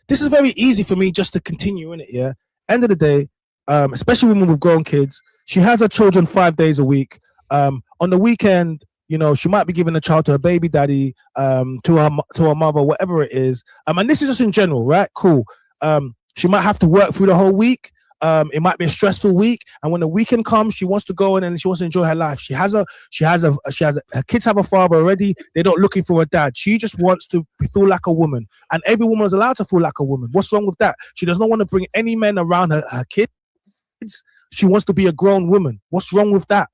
this is very easy for me just to continue in it. Yeah. End of the day, especially women with grown kids, she has her children 5 days a week. On the weekend, you know, she might be giving a child to her baby daddy, to her mother, whatever it is. And this is just in general, right? Cool. She might have to work through the whole week. It might be a stressful week, and when the weekend comes, she wants to go in and she wants to enjoy her life. Her kids have a father already. They're not looking for a dad. She just wants to feel like a woman, and every woman is allowed to feel like a woman. What's wrong with that? She does not want to bring any men around her kids. She wants to be a grown woman. What's wrong with that?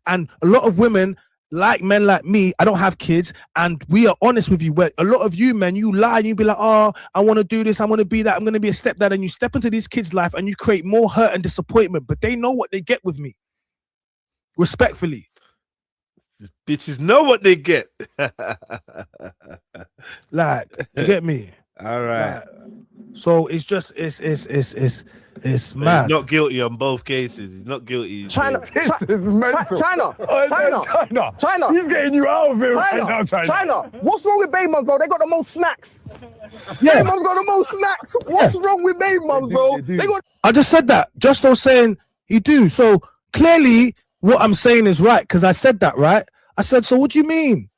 And a lot of women, like men like me, I don't have kids, and we are honest with you. Where a lot of you men, you lie and you be like, oh, I want to do this, I want to be that, I'm going to be a stepdad, and you step into these kids' life and you create more hurt and disappointment. But they know what they get with me. Respectfully. Bitches know what they get. Like, you get me? All right. Like, so it's just it's mad. He's not guilty on both cases. He's not guilty. China. He's getting you out of here right now, China. What's wrong with baby mums, bro? They got the most snacks. Yeah. Baby mums got the most snacks. What's wrong with baby mums, bro? They got. I just said that. Justo saying he do. So clearly what I'm saying is right, because I said that, right? I said, so what do you mean?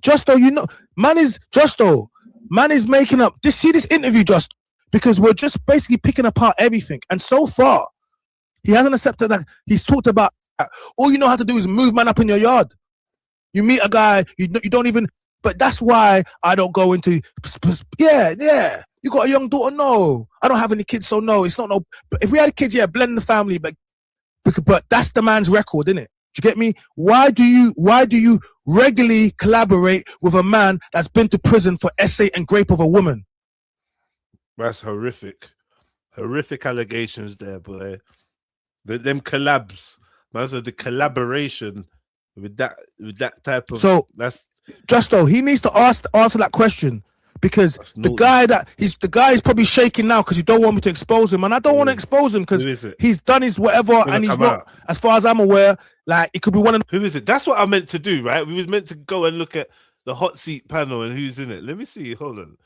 Justo, you know, man is making up this. See this interview, Justo, because we're just basically picking apart everything. And so far, he hasn't accepted that. He's talked about all you know how to do is move man up in your yard. You meet a guy, you don't even. But that's why I don't go into. Yeah. You got a young daughter? No, I don't have any kids, so no, it's not no. But if we had kids, yeah, blend the family. But that's the man's record, isn't it? Do you get me? Why do you regularly collaborate with a man that's been to prison for essay and rape of a woman? That's horrific. Horrific allegations there, boy. Them collabs. Man said the collaboration with that type of. So that's Justo. He needs to answer that question, because the guy is probably shaking now because you don't want me to expose him, and I don't want to expose him because he's done his whatever, and he's not, as far as I'm aware, like it could be one of. Who is it? That's what I meant to do, right? We was meant to go and look at the hot seat panel and who's in it. Let me see. Hold on.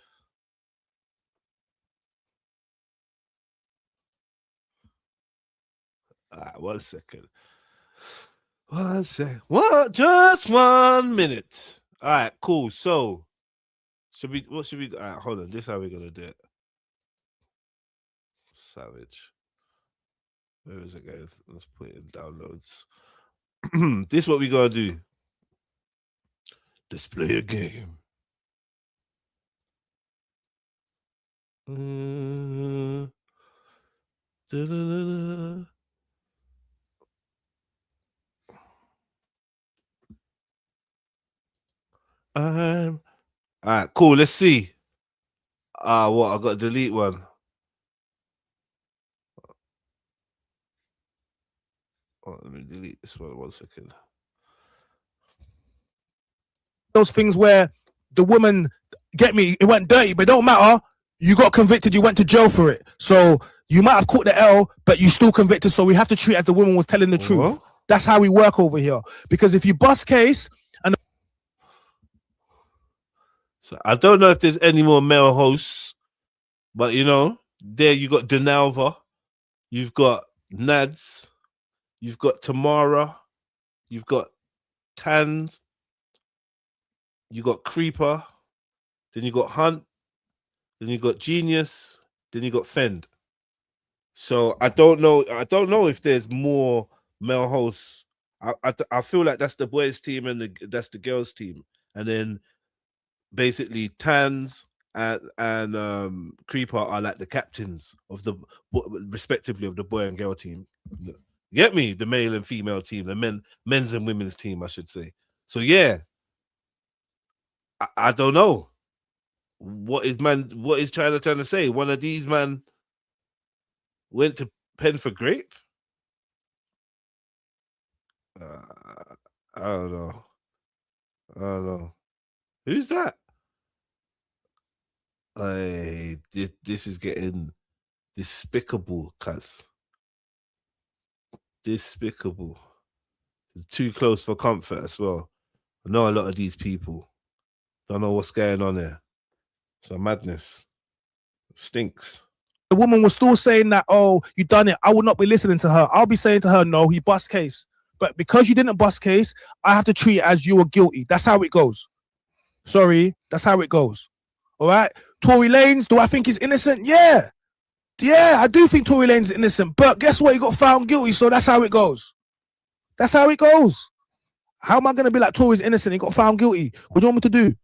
One second. What? Just 1 minute. All right, cool. So, what should we? All right, hold on. This is how we're gonna do it. Savage. Where is it, guys? Let's put it in downloads. This is what we gotta do. Display a game. All right, cool. Let's see. What? I got to delete one. Oh, let me delete this one. 1 second. Those things where the woman, get me, it went dirty, but it don't matter. You got convicted, you went to jail for it. So you might have caught the L, but you still convicted. So we have to treat it as the woman was telling the truth. That's how we work over here. Because if you bust case and so I don't know if there's any more male hosts, but you know, there you got Denalva, you've got Nads, you've got Tamara, you've got Tans, you got Creeper, then you got Hunt, then you got Genius, then you got Fend. So I don't know if there's more male hosts. I feel like that's the boys team and that's the girls team, and then basically Tans and Creeper are like the captains of the respectively of the boy and girl team. Get me? The male and female team, the men's and women's team, I should say. So yeah, I don't know. What is Chyna trying to say? One of these man went to pen for grape? I don't know. Who's that? This is getting despicable, cuz. Despicable. Too close for comfort as well. I know a lot of these people. Don't know what's going on there. It's a madness. It stinks. The woman was still saying that, oh, you done it. I would not be listening to her. I'll be saying to her, no, he bust case. But because you didn't bust case, I have to treat it as you were guilty. That's how it goes. Sorry, that's how it goes. All right? Tory Lanez, do I think he's innocent? Yeah. Yeah, I do think Tory Lanez is innocent. But guess what? He got found guilty, so that's how it goes. That's how it goes. How am I going to be like Tory's innocent? He got found guilty. What do you want me to do?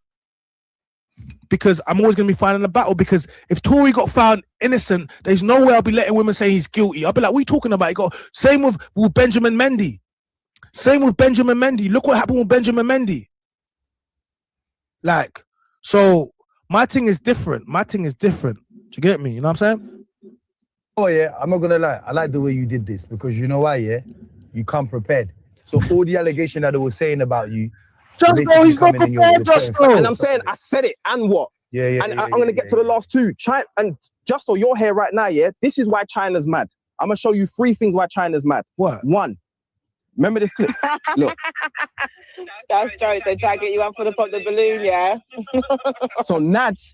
Because I'm always going to be fighting a battle. Because if Tory got found innocent, there's no way I'll be letting women say he's guilty. I'll be like, what are you talking about? He got same with Benjamin Mendy. Same with Benjamin Mendy. Look what happened with Benjamin Mendy. Like, so my thing is different. My thing is different. Do you get me? You know what I'm saying? Oh yeah, I'm not gonna lie. I like the way you did this because you know why? Yeah, you come prepared. So all the allegation that they were saying about you, Justo, he's not coming in prepared, with Justo. And I'm saying, I said it, and what? Yeah. And I'm going to get to the last two. And Justo, you're here right now, yeah? This is why China's mad. I'm going to show you 3 things why China's mad. What? 1, remember this clip? Look. That's jokes. They try to get you up for the pop the balloon, yeah? So Nads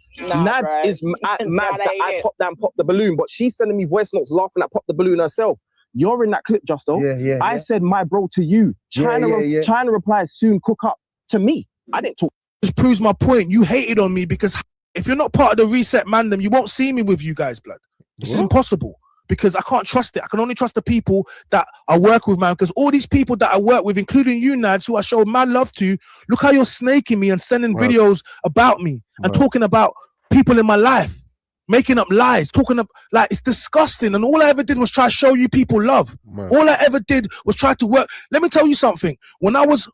is mad that I popped the balloon, but she's sending me voice notes laughing at pop the balloon herself. You're in that clip, Justo. I said my bro to you. China replies soon, cook up to me. I didn't talk. This proves my point. You hated on me because if you're not part of the reset mandem, you won't see me with you guys, blood. This is impossible because I can't trust it. I can only trust the people that I work with, man. Because all these people that I work with, including you, Nads, who I show mad love to, look how you're snaking me and sending videos about me and talking about people in my life, making up lies, talking up like it's disgusting. And all I ever did was try to show you people love. All I ever did was try to work. Let me tell you something. When I was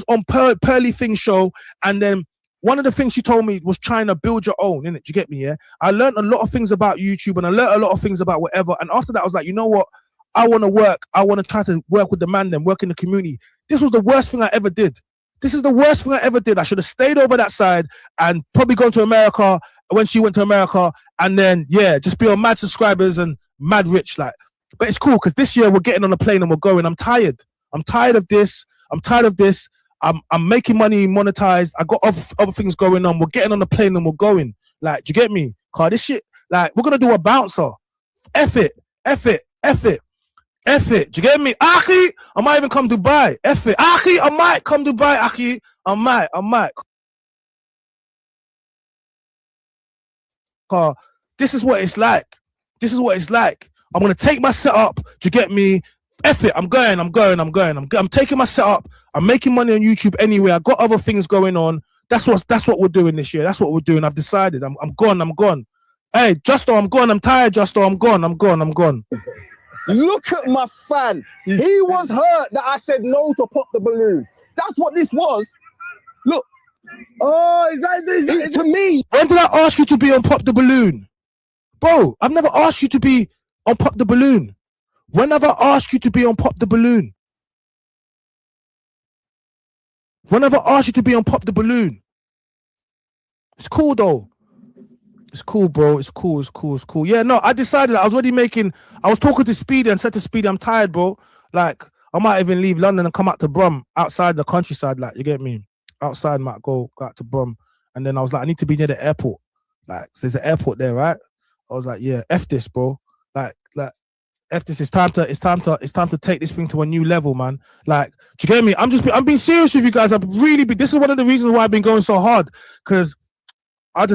on Pearly Thing show, and then one of the things she told me was trying to build your own, innit? Do you get me? Yeah. I learned a lot of things about YouTube, and I learned a lot of things about whatever. And after that, I was like, you know what? I want to work. I want to try to work with the man, then work in the community. This was the worst thing I ever did. This is the worst thing I ever did. I should have stayed over that side and probably gone to America when she went to America, and then just be on mad subscribers and mad rich. Like, but it's cool because this year we're getting on a plane and we're going. I'm tired. I'm tired of this. I'm making money monetized. I got other things going on. We're getting on the plane and we're going. Like, do you get me? Cause this shit, like, we're gonna do a bouncer. F it. Do you get me? Aki, I might even come Dubai. F it. Aki, I might come Dubai. Aki, I might. Cause this is what it's like. I'm gonna take my setup. Do you get me? F it. I'm going. I'm taking my setup. I'm making money on YouTube anyway. I got other things going on. That's what we're doing this year. That's what we're doing. I've decided. I'm gone. Hey, Justo, I'm gone. I'm tired, Justo. I'm gone. Look at my fan. He was hurt that I said no to pop the balloon. That's what this was. Look. Oh, is that to me? When did I ask you to be on Pop the Balloon? Bro, I've never asked you to be on Pop the Balloon. When have I asked you to be on Pop the Balloon? It's cool though. It's cool, bro. It's cool. Yeah, no, I decided I was talking to Speedy and said to Speedy, I'm tired, bro. Like, I might even leave London and come out to Brum, outside the countryside, like, you get me? Outside, might go out to Brum. And then I was like, I need to be near the airport. Like, there's an airport there, right? I was like, yeah, F this, bro. Like, F this. It's time to take this thing to a new level, man. Like, do you get me? I'm being serious with you guys. This is one of the reasons why I've been going so hard. Because I'll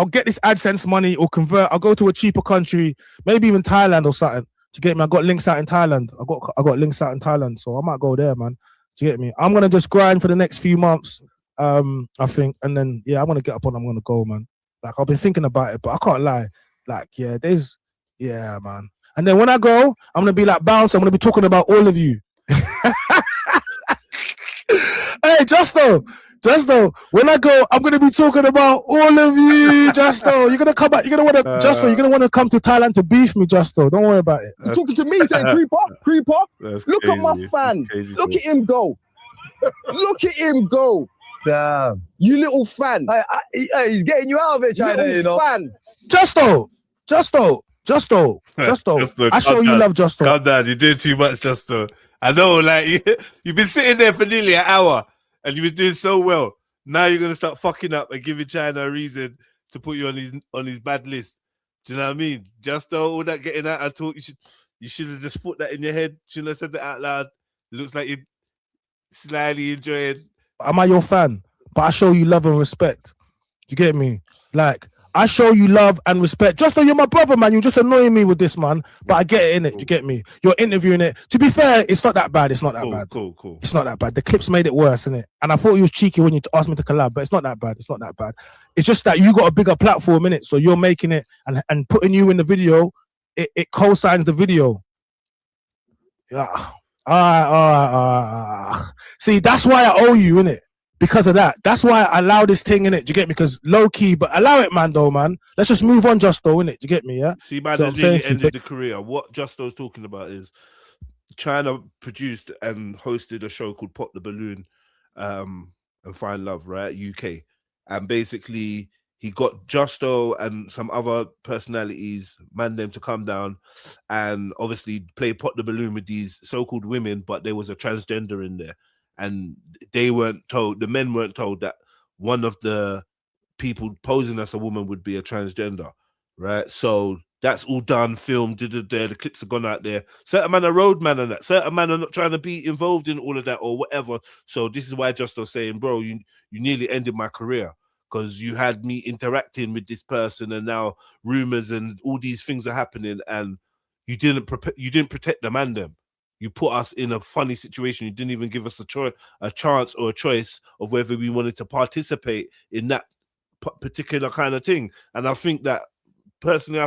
get this AdSense money or convert. I'll go to a cheaper country, maybe even Thailand or something. Do you get me? I got links out in Thailand. I got links out in Thailand, so I might go there, man. Do you get me? I'm gonna just grind for the next few months, I think, and then I'm gonna get up on. I'm gonna go, man. Like, I've been thinking about it, but I can't lie. Like, man. And then when I go, I'm gonna be like Bounce. I'm gonna be talking about all of you. Hey, Justo, when I go, I'm gonna be talking about all of you, Justo. You're gonna come back. You're gonna want to come to Thailand to beef me, Justo. Don't worry about it. He's talking to me, saying creeper. Look at my fan. Look at him go. Damn. You little fan. He's getting you out of it, Chyna, Little you know. fan. Justo. I show you love, Justo. Calm down, you're doing too much, Justo. I know, like, you've been sitting there for nearly an hour and you was doing so well. Now you're going to start fucking up and giving Chyna a reason to put you on his bad list. Do you know what I mean? Justo, all that getting out, I thought you should have just put that in your head. Shouldn't have said that out loud. It looks like you're slightly enjoying. Am I your fan? But I show you love and respect. You get me? Like, I show you love and respect. Just though you're my brother, man. You're just annoying me with this, man. But I get it, innit? You get me? You're interviewing it. To be fair, it's not that bad. It's not that bad. Cool. It's not that bad. The clips made it worse, innit? And I thought you was cheeky when you asked me to collab, but it's not that bad. It's not that bad. It's just that you got a bigger platform, innit? So you're making it and putting you in the video, it co-signs the video. Yeah. All right. See, that's why I owe you, innit? Because of that. That's why I allow this thing, innit? Do you get me? Because low key, but allow it, man, though, man. Let's just move on, Justo, innit? Do you get me? Yeah. See, man, so nearly ended the career. What Justo's talking about is Chyna produced and hosted a show called Pop the Balloon and Find Love, right? UK. And basically, he got Justo and some other personalities, man, them to come down and obviously play Pop the Balloon with these so-called women, but there was a transgender in there. And they weren't told, the men weren't told that one of the people posing as a woman would be a transgender, right? So that's all done, filmed, the clips have gone out there. Certain man are road man and that. Certain man are not trying to be involved in all of that or whatever. So this is why Justo's saying, bro, you nearly ended my career because you had me interacting with this person and now rumors and all these things are happening and you didn't protect the man them. You put us in a funny situation. You didn't even give us a chance or a choice of whether we wanted to participate in that particular kind of thing. And I think that, personally,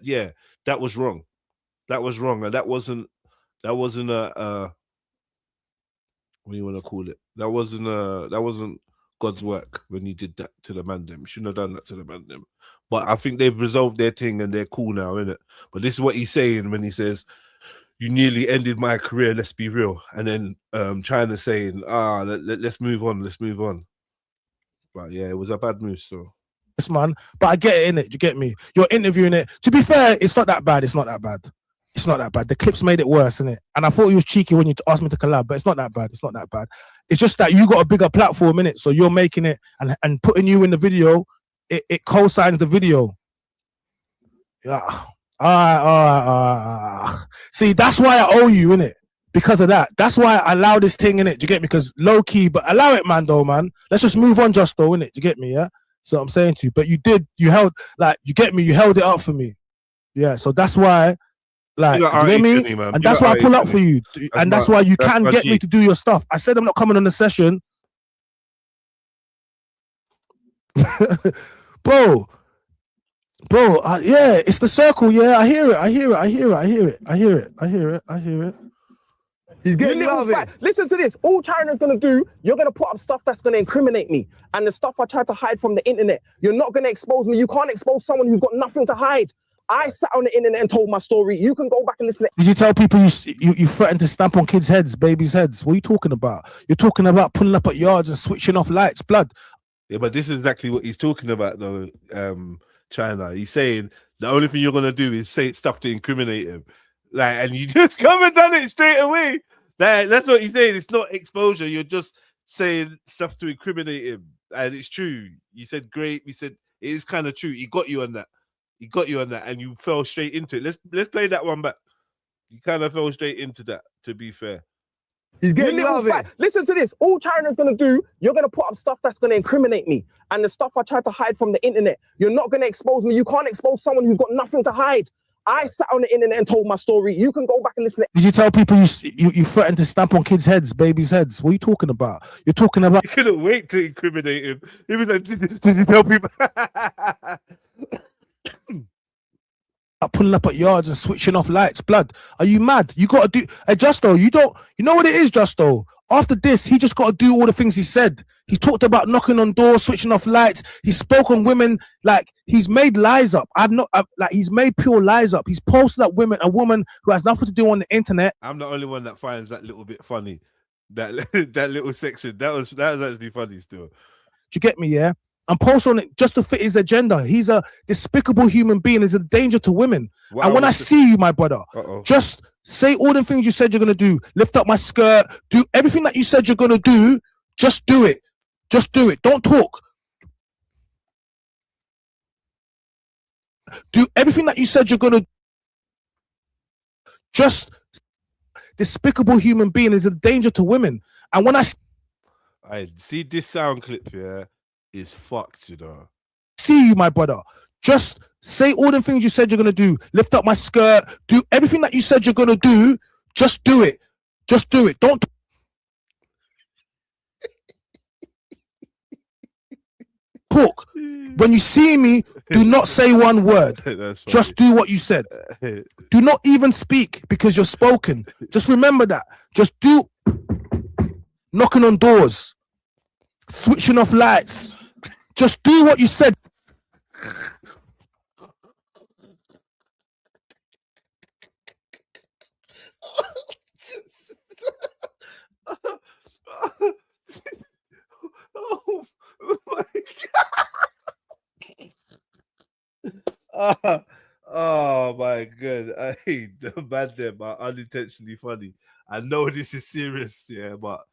yeah, that was wrong. That was wrong. And that wasn't a, what do you want to call it? That wasn't God's work when you did that to the man them. You shouldn't have done that to the man them. But I think they've resolved their thing and they're cool now, innit? But this is what he's saying when he says, you nearly ended my career, let's be real. And then Chyna saying, let's move on. But yeah, it was a bad move still. Yes, man. But I get it, innit? You get me? You're interviewing it. To be fair, it's not that bad. It's not that bad. The clips made it worse, innit? And I thought you was cheeky when you asked me to collab, but it's not that bad. It's just that you got a bigger platform, innit? So you're making it and putting you in the video, it co-signs the video. Yeah. All right. See, that's why I owe you, innit? Because of that. That's why I allow this thing, innit? Do you get me? Because low key, but allow it, man, though, man. Let's just move on, Justo, innit? Do you get me? Yeah. So I'm saying to you, but you held, like, you get me? You held it up for me. Yeah. So that's why, like, you get me? And that's why I pull up for you. And that's why you can get me to do your stuff. I said I'm not coming on the session. Bro, yeah, it's the circle. Yeah, I hear it. He's getting you out of it. Listen to this. All Chyna's gonna do, you're gonna put up stuff that's gonna incriminate me, and the stuff I tried to hide from the internet. You're not gonna expose me. You can't expose someone who's got nothing to hide. I sat on the internet and told my story. You can go back and listen. Did you tell people you threatened to stamp on kids' heads, babies' heads? What are you talking about? You're talking about pulling up at yards and switching off lights, blood. Yeah, but this is exactly what he's talking about, though. Chyna, he's saying the only thing you're gonna do is say stuff to incriminate him, like, and you just come and done it straight away. That's what he's saying. It's not exposure. You're just saying stuff to incriminate him, and it's true. You said great. We said it is kind of true. He got you on that. And you fell straight into it. Let's play that one back. You kind of fell straight into that. To be fair. He's getting you out of it. Listen to this. All Chyna's gonna do, you're gonna put up stuff that's gonna incriminate me, and the stuff I tried to hide from the internet. You're not gonna expose me. You can't expose someone who's got nothing to hide. I sat on the internet and told my story. You can go back and listen. Did you tell people you threatened to stamp on kids' heads, babies' heads? What are you talking about? You're talking about. You couldn't wait to incriminate him. Even though, did you tell people? Pulling up at yards and switching off lights, blood. Are you mad? You gotta do. Hey, Justo, you know what it is, Justo. After this, he just got to do all the things he said. He talked about knocking on doors, switching off lights. He spoke on women, like he's made lies up. He's made pure lies up. He's posted up a woman who has nothing to do on the internet. I'm the only one that finds that little bit funny. That that little section. That was actually funny still. Do you get me? Yeah. And post on it just to fit his agenda. He's a despicable human being. He's a danger to women. Wow, and when I see you, my brother, Uh-oh. just say all the things you said you're gonna do. Lift up my skirt. Do everything that you said you're gonna do. Just do it. Just do it. Don't talk. Do everything that you said you're gonna. Just despicable human being is a danger to women. And when I see this sound clip, yeah, is fucked, you know. See you, my brother, just say all the things you said you're gonna do. Lift up my skirt. Do everything that you said you're gonna do. Just do it. Just do it. Don't talk. When you see me, do not say one word. Just do what you said. Do not even speak because you're spoken. Just remember that. Just do knocking on doors, switching off lights. Just do what you said. Oh my God. Oh my God. I hate the bad them are unintentionally funny. I know this is serious, yeah, but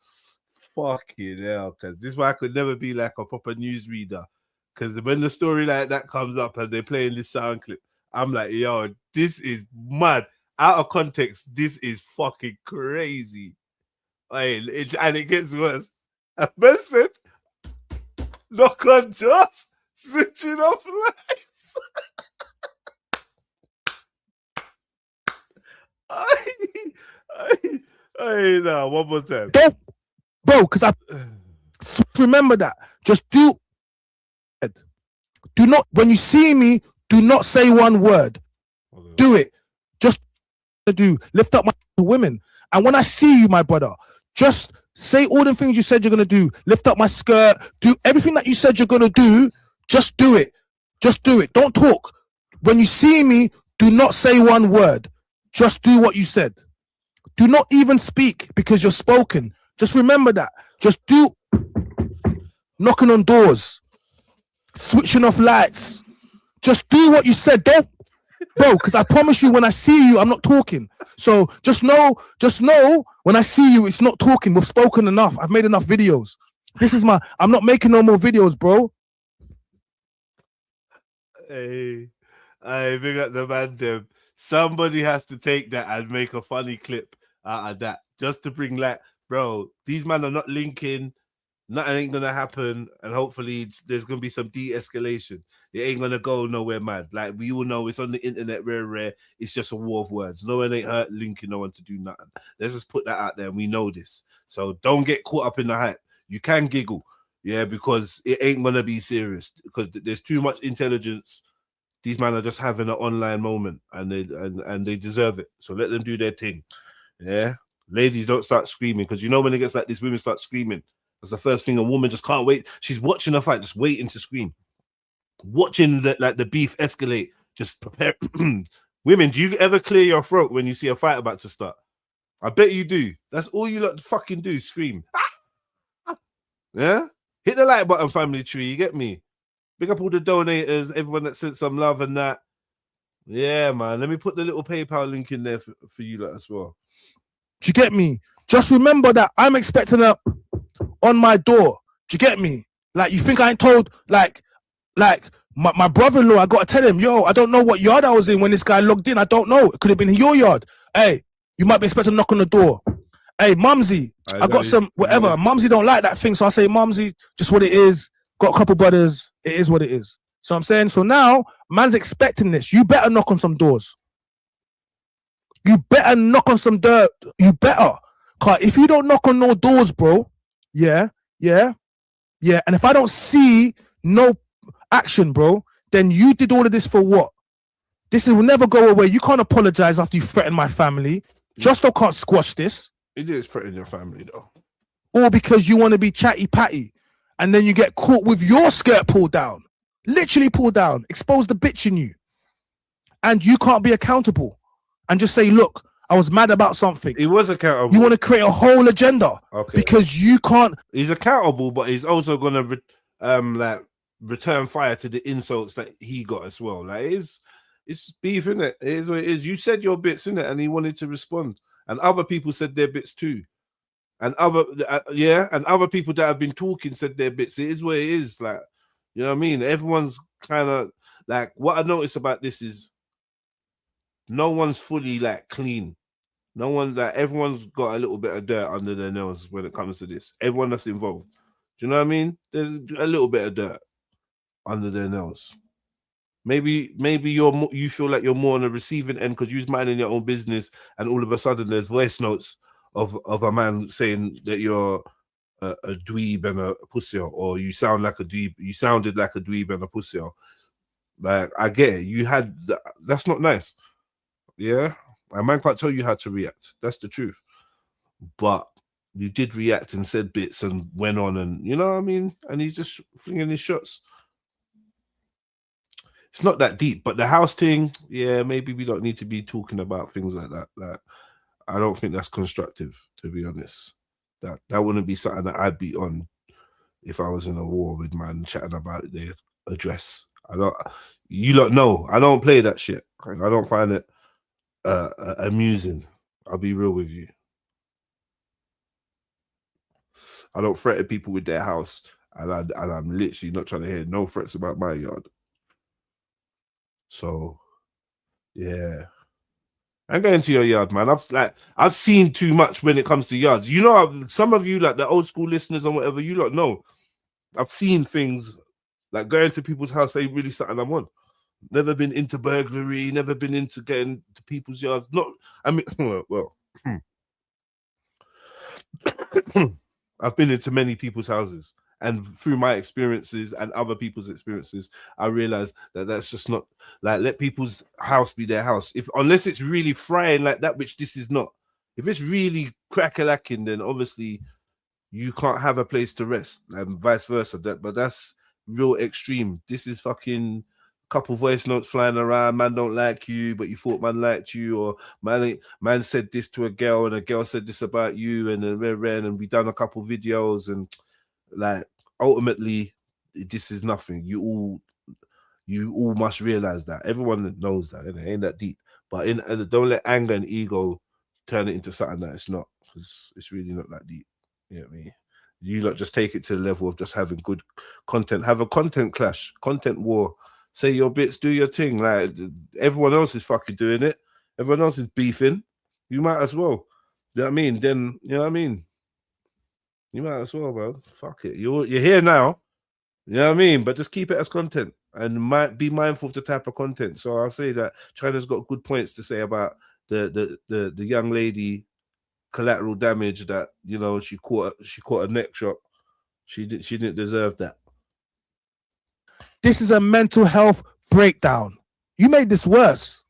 fucking hell, because this one could never be like a proper newsreader. Because when the story like that comes up and they're playing this sound clip, I'm like, yo, this is mad. Out of context, this is fucking crazy. And it gets worse. A person knock on doors, switching off lights. I know, one more time. Don't, bro, because I remember that. Just do not, when you see me, do not say one word. Do it. Just do. Lift up my women. And when I see you, my brother, just say all the things you said you're going to do. Lift up my skirt. Do everything that you said you're going to do. Just do it. Just do it. Don't talk. When you see me, do not say one word. Just do what you said. Do not even speak because you're spoken. Just remember that. Just do knocking on doors, switching off lights. Just do what you said. Don't, bro, because I promise you when I see you, I'm not talking. So just know when I see you, it's not talking. We've spoken enough. I've made enough videos. I'm not making no more videos, bro. Hey, I big up the man them. Somebody has to take that and make a funny clip out of that. Just to bring like, bro, these men are not linking. Nothing ain't gonna happen, and hopefully there's gonna be some de-escalation. It ain't gonna go nowhere mad. Like we all know, it's on the internet, rare. It's just a war of words. No one ain't hurt linking no one to do nothing. Let's just put that out there, and we know this. So don't get caught up in the hype. You can giggle, yeah, because it ain't gonna be serious. Because there's too much intelligence. These men are just having an online moment, and they deserve it. So let them do their thing, yeah. Ladies, don't start screaming, because you know when it gets like this, women start screaming. That's the first thing. A woman just can't wait. She's watching a fight, just waiting to scream, watching the beef escalate. Just prepare. Women, do you ever clear your throat when you see a fight about to start? I bet you do. That's all you lot fucking do. Scream. Yeah. Hit the like button, family tree. You get me? Big up all the donators, everyone that sent some love and that. Yeah, man. Let me put the little PayPal link in there for you lot as well. Do you get me? Just remember that I'm expecting a on my door. Do you get me? Like, you think I ain't told, like my brother-in-law, I gotta tell him, yo, I don't know what yard I was in when this guy logged in. I don't know. It could have been your yard. Hey, you might be expecting a knock on the door. Hey, Mumsy, I got some whatever. Mumsy don't like that thing, so I say, Mumsy, just what it is. Got a couple brothers. It is what it is. So I'm saying, so now man's expecting this. You better knock on some doors. You better knock on some dirt. You better. Cause if you don't knock on no doors, bro, yeah. And if I don't see no action, bro, then you did all of this for what? This will never go away. You can't apologize after you threaten my family. Justo can't squash this. You did threaten your family, though. Or because you want to be chatty patty, and then you get caught with your skirt pulled down, literally pulled down, expose the bitch in you, and you can't be accountable and just say, look, I was mad about something. He was accountable. You want to create a whole agenda. Okay. Because you can't. He's accountable, but he's also gonna like return fire to the insults that he got as well. Like it's beef, isn't it? It is what it is. You said your bits, innit? And he wanted to respond. And other people said their bits too. And other people that have been talking said their bits. It is what it is. Like, you know what I mean? Everyone's kind of like, what I notice about this is no one's fully like clean. No one, like, everyone's got a little bit of dirt under their nails when it comes to this. Everyone that's involved. Do you know what I mean? There's a little bit of dirt under their nails. Maybe you feel like you're more on the receiving end because you're minding your own business, and all of a sudden there's voice notes of a man saying that you're a dweeb and a pussy, or you sound like a dweeb. You sounded like a dweeb and a pussy. Like, I get it. You had that's not nice. Yeah, a man can't tell you how to react. That's the truth. But you did react and said bits and went on, and you know what I mean. And he's just flinging his shots. It's not that deep, but the house thing, yeah, maybe we don't need to be talking about things like that. Like, I don't think that's constructive, to be honest. That wouldn't be something that I'd be on if I was in a war with man chatting about their address. You lot know, I don't play that shit. I don't find it amusing. I'll be real with you. I don't threaten people with their house, and I'm literally not trying to hear no threats about my yard. So, yeah, I'm going to your yard, man. I've seen too much when it comes to yards. You know, some of you, like the old school listeners and whatever, you don't know. I've seen things like going to people's house ain't really something I'm on. Never been into burglary. Never been into getting to people's yards. Not, I mean, well, I've been into many people's houses. And through my experiences and other people's experiences, I realized that that's just not, like, let people's house be their house. Unless it's really frying like that, which this is not. If it's really crack-a-lacking, then obviously you can't have a place to rest, and vice versa. But that's real extreme. This is fucking couple voice notes flying around. Man don't like you, but you thought man liked you, or man said this to a girl, and a girl said this about you, and then we done a couple videos, and like, ultimately, this is nothing. You all must realize that. Everyone knows that, and it ain't that deep. But don't let anger and ego turn it into something that it's not, because it's really not that deep. You know what I mean? You lot just take it to the level of just having good content. Have a content clash, content war. Say your bits, do your thing. Like, everyone else is fucking doing it. Everyone else is beefing. You might as well. You know what I mean? Then, you know what I mean? You might as well, bro. Fuck it. You're here now. You know what I mean? But just keep it as content, and might be mindful of the type of content. So I'll say that Chyna's got good points to say about the young lady collateral damage, that, you know, she caught a neck shot. She didn't deserve that. This is a mental health breakdown. You made this worse.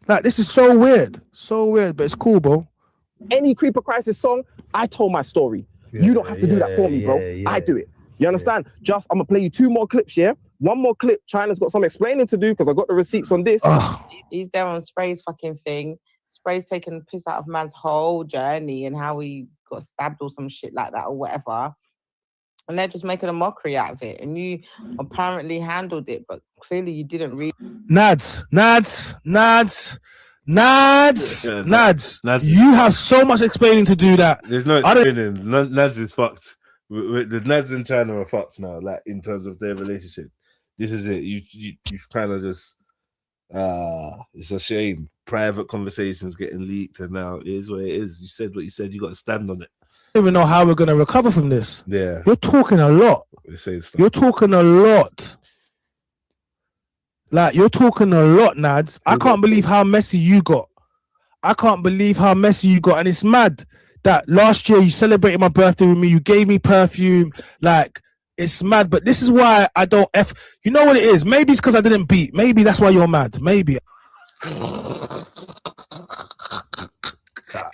Like, this is so weird, but it's cool, bro. Any Creeper Crisis song, I told my story. You don't have to do that for me, bro. I do it. You understand? Just, I'm gonna play you 2 more clips, yeah? 1 more clip. Chyna's got some explaining to do because I got the receipts on this. He's there on Spray's fucking thing. Spray's taking the piss out of man's whole journey and how he got stabbed or some shit like that or whatever. And they're just making a mockery out of it. And you apparently handled it, but clearly you didn't read. Nads. You have so much explaining to do that. There's no explaining. Nads is fucked. The Nads and Chyna are fucked now, like, in terms of their relationship. This is it. You've kind of just, it's a shame. Private conversations getting leaked, and now it is what it is. You said what you said. You got to stand on it. I don't even know how we're going to recover from this. Yeah. You're talking a lot. You're talking a lot. Like, you're talking a lot, Nads. I can't believe how messy you got. And it's mad that last year you celebrated my birthday with me. You gave me perfume. Like, it's mad. But this is why I don't You know what it is? Maybe it's because I didn't beat. Maybe that's why you're mad. Maybe.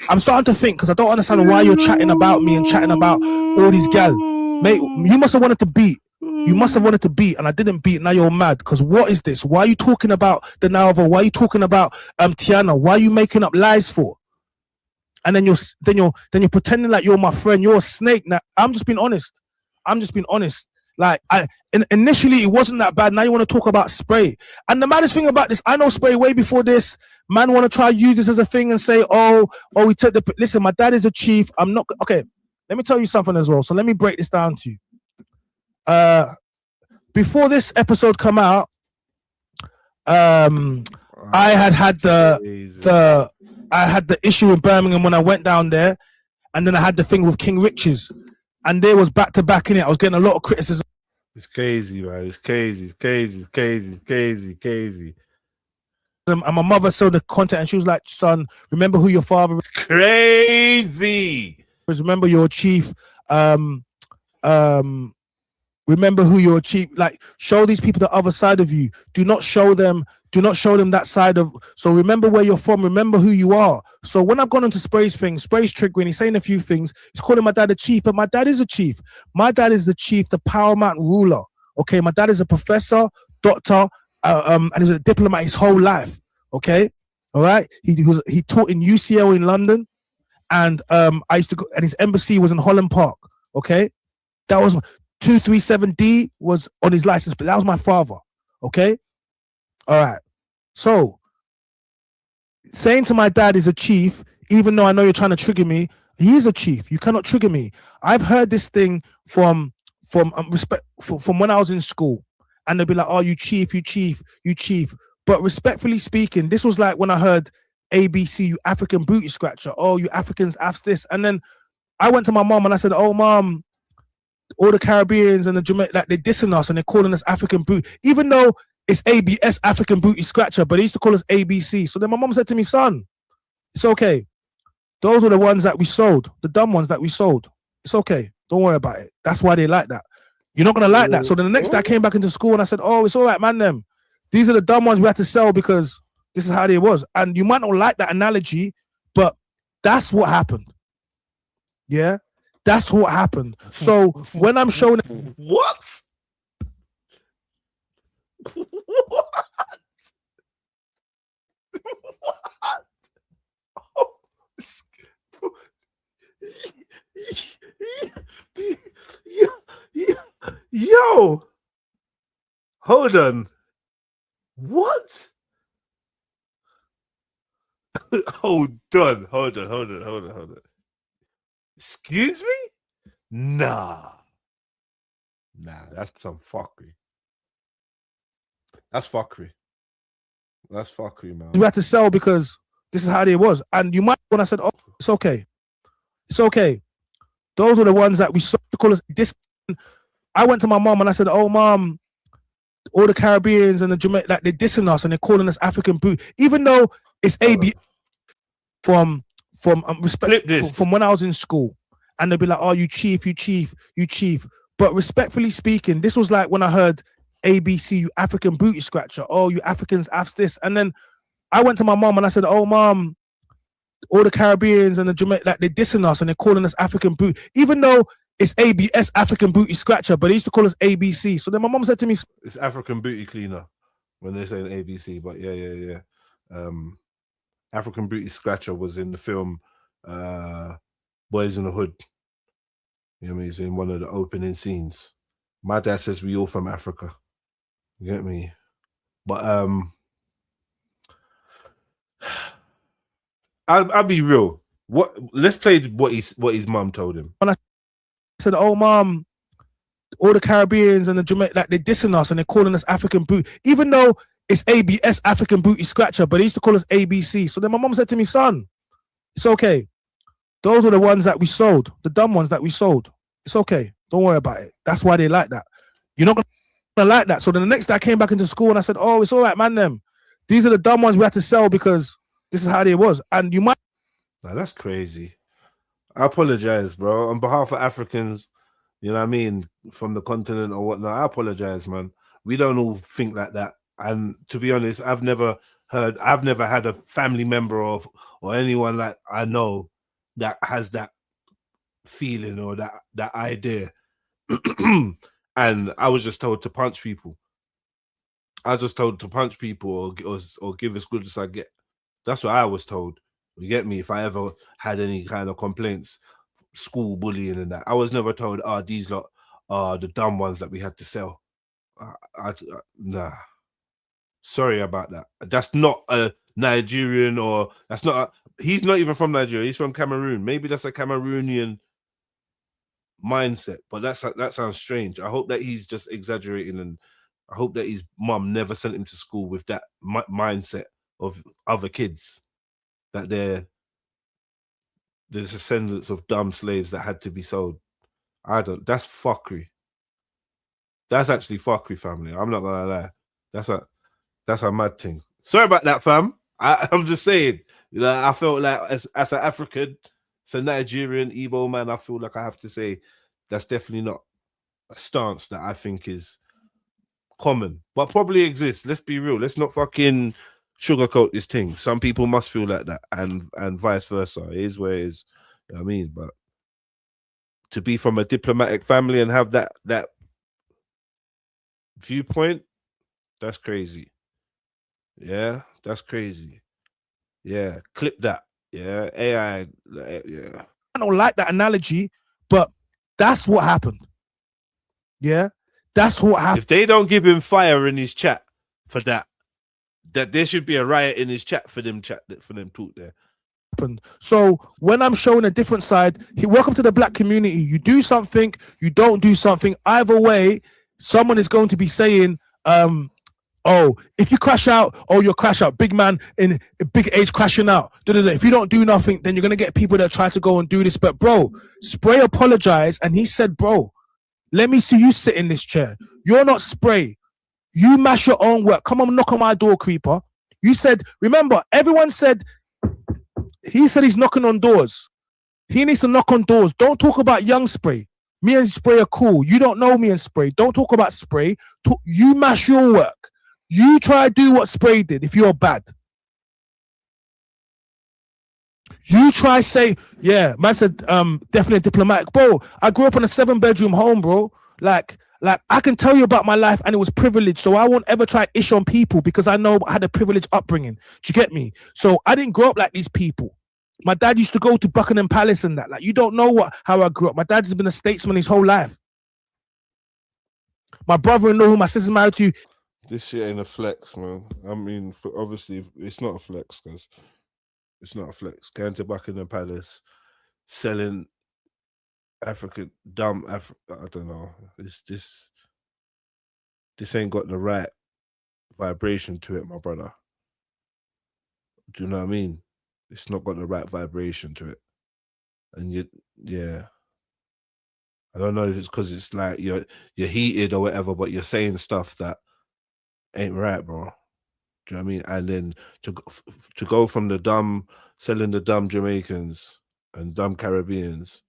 I'm starting to think, because I don't understand why you're chatting about me and chatting about all these gal. Mate, you must have wanted to beat. You must have wanted to beat, and I didn't beat. Now you're mad because what is this? Why are you talking about the Nalva? Why are you talking about Tiana? Why are you making up lies for? And then you're pretending like you're my friend. You're a snake. Now I'm just being honest. Like initially it wasn't that bad. Now you want to talk about spray. And the maddest thing about this, I know spray way before this. Man want to try use this as a thing and say, oh, we took the. Listen, my dad is a chief. I'm not okay. Let me tell you something as well. So let me break this down to you. Before this episode come out, I had the issue in Birmingham when I went down there, and then I had the thing with King Riches, and there was back to back in it. I was getting a lot of criticism. It's crazy, man. It's crazy. And my mother saw the content, and she was like, "Son, remember who your father is." Crazy. Remember your chief. Remember who you're chief. Like, show these people the other side of you. Do not show them that side of. So remember where you're from. Remember who you are. So when I've gone into Spray's thing, Spray's triggering. He's saying a few things. He's calling my dad a chief, but my dad is a chief. My dad is the chief, the Power Mountain ruler. Okay, my dad is a professor, doctor, and he's a diplomat his whole life. Okay, all right. He taught in UCL in London, and I used to go, and his embassy was in Holland Park. Okay, that was 237D was on his license, but that was my father. Okay, all right. So saying to my dad is a chief, even though I know you're trying to trigger me, he is a chief. You cannot trigger me. I've heard this thing from when I was in school, and they'll be like, "Oh, you chief." But respectfully speaking, this was like when I heard ABC, you African booty scratcher. Oh, you Africans have this. And then I went to my mom and I said, "Oh, mom, all the Caribbeans and the Jamaican, like they're dissing us and they're calling us African booty, even though it's ABS, African booty scratcher, but they used to call us ABC." So then my mom said to me, "Son, it's okay. Those are the ones that we sold, the dumb ones that we sold. It's okay. Don't worry about it. That's why they like that. You're not gonna like that." So then the next day I came back into school and I said, "Oh, it's all right, man. Them. These are the dumb ones we had to sell because this is how they was." And you might not like that analogy, but that's what happened. Yeah, that's what happened. So when I'm showing what? Yo, hold on. What? Hold on. Excuse me? Nah, that's some fuckery. That's fuckery, man. we had to sell because this is how they was. And you might, when I said, "Oh, it's okay. It's okay. Those are the ones that we sold to call us this." I went to my mom and I said, "Oh, mom, all the Caribbeans and the Jamaican, like they're dissing us and they're calling us African booty, even though it's AB from when I was in school." And they'll be like, "Oh, you chief." But respectfully speaking, this was like when I heard ABC, you African booty scratcher. Oh, you Africans have this. And then I went to my mom and I said, "Oh, mom, all the Caribbeans and the Jamaican, like they're dissing us and they're calling us African booty, even though it's ABS, African booty scratcher, but they used to call us ABC." So then my mom said to me, "It's African booty cleaner," when they say ABC. But yeah. African booty scratcher was in the film Boys in the Hood. You know what I mean? It's in one of the opening scenes. My dad says we all from Africa. You get me? But I'll be real. Let's play what his mum told him. When I said, "Oh, mom, all the Caribbeans and the Jamaican, like they're dissing us and they're calling us African booty, even though it's ABS, African booty scratcher, but they used to call us ABC." So then my mom said to me, "Son, it's okay. Those are the ones that we sold, the dumb ones that we sold. It's okay. Don't worry about it. That's why they like that. You're not gonna like that." So then the next day I came back into school and I said, "Oh, it's all right, man. Them. These are the dumb ones we had to sell because this is how they was." And you might. Nah, that's crazy. I apologize, bro. On behalf of Africans, you know what I mean, from the continent or whatnot, I apologize, man. We don't all think like that. And to be honest, I've never had a family member or anyone that I know that has that feeling or that idea. and I was just told to punch people. I was just told to punch people or give as good as I get. That's what I was told. You get me? If I ever had any kind of complaints, school bullying and that, I was never told, these lot are the dumb ones that we had to sell. Nah. Sorry about that. That's not a Nigerian, or that's not he's not even from Nigeria. He's from Cameroon. Maybe that's a Cameroonian mindset, but that sounds strange. I hope that he's just exaggerating, and I hope that his mum never sent him to school with that mindset of other kids, that they're the descendants of dumb slaves that had to be sold. That's fuckery. That's actually fuckery, family. I'm not gonna lie. That's a mad thing. Sorry about that, fam. I'm just saying. I felt like as an African, as a Nigerian, Igbo man, I feel like I have to say that's definitely not a stance that I think is common, but probably exists. Let's be real. Let's not fucking sugarcoat this thing. Some people must feel like that, and vice versa. It is where it is. You know what I mean? But to be from a diplomatic family and have that viewpoint, that's crazy. Yeah, that's crazy. Yeah, clip that. Yeah, AI. Yeah. I don't like that analogy, but that's what happened. Yeah, that's what happened. If they don't give him fire in his chat for that there should be a riot in his chat for them talk there. So when I'm showing a different side, welcome to the black community. You do something, you don't do something. Either way, someone is going to be saying, if you crash out, you'll crash out. Big man in a big age crashing out. If you don't do nothing, then you're gonna get people that try to go and do this. But bro, Spray apologized and he said, bro, let me see you sit in this chair. You're not Spray. You mash your own work. Come on, knock on my door, creeper. You said, remember, everyone said, he said he's knocking on doors. He needs to knock on doors. Don't talk about young Spray. Me and Spray are cool. You don't know me and Spray. Don't talk about Spray. You mash your work. You try to do what Spray did if you're bad. You try say, yeah, man said, definitely diplomatic. Bro, I grew up in a 7-bedroom home, bro. Like I can tell you about my life and it was privileged. So I won't ever try ish on people because I know I had a privileged upbringing. Do you get me? So I didn't grow up like these people. My dad used to go to Buckingham Palace and that. Like, you don't know how I grew up. My dad's been a statesman his whole life. My brother-in-law, who my sister's married to. This shit ain't a flex, man. I mean, obviously, it's not a flex because it's not a flex. Going to Buckingham Palace, selling African I don't know. This ain't got the right vibration to it, my brother. Do you know what I mean? It's not got the right vibration to it, and yeah. I don't know if it's because it's like you're heated or whatever, but you're saying stuff that ain't right, bro. Do you know what I mean? And then to go from selling the dumb Jamaicans and dumb Caribbeans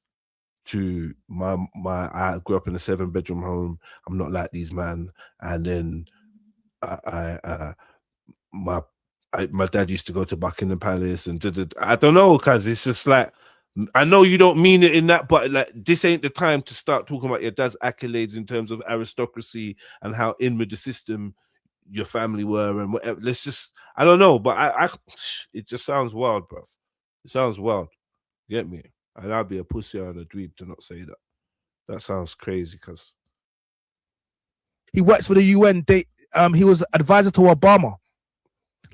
to I grew up in a 7-bedroom home. I'm not like these man. And then my dad used to go to Buckingham Palace and I don't know, cause it's just like, I know you don't mean it in that, but like this ain't the time to start talking about your dad's accolades in terms of aristocracy and how in with the system your family were and whatever. Let's just, I don't know, but it just sounds wild, bro. It sounds wild. Get me? And I'd be a pussy and a dweeb to not say that. That sounds crazy, cause he works for the UN. He was advisor to Obama.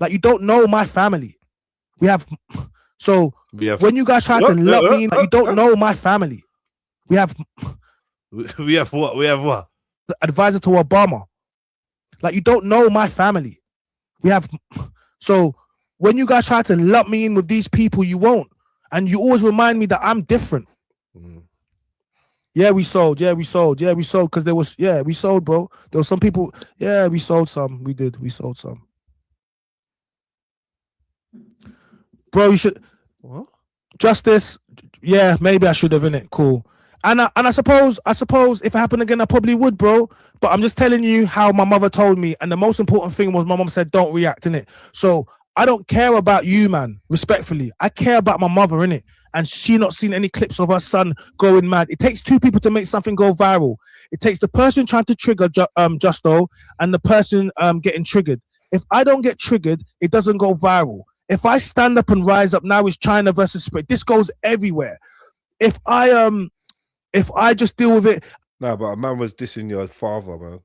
Like, you don't know my family. When you guys try to let me in, like, you don't know my family. We have what? We have what? The advisor to Obama. Like, you don't know my family. So when you guys try to lump me in with these people, you won't. And you always remind me that I'm different. Yeah, we sold. Yeah, we sold. Yeah, we sold. Because we sold, bro. There was some people. Yeah, we sold some. We did. We sold some. Bro, you should. What? Justice. Yeah, maybe I should have, innit? Cool. And I suppose if it happened again, I probably would, bro. But I'm just telling you how my mother told me. And the most important thing was my mom said, don't react, innit? So I don't care about you, man, respectfully. I care about my mother, innit? and she not seen any clips of her son going mad. It takes two people to make something go viral. It takes the person trying to trigger Justo and the person getting triggered. If I don't get triggered, it doesn't go viral. If I stand up and rise up, now it's Chyna versus Spray. This goes everywhere. If I just deal with it. No, but a man was dissing your father, man.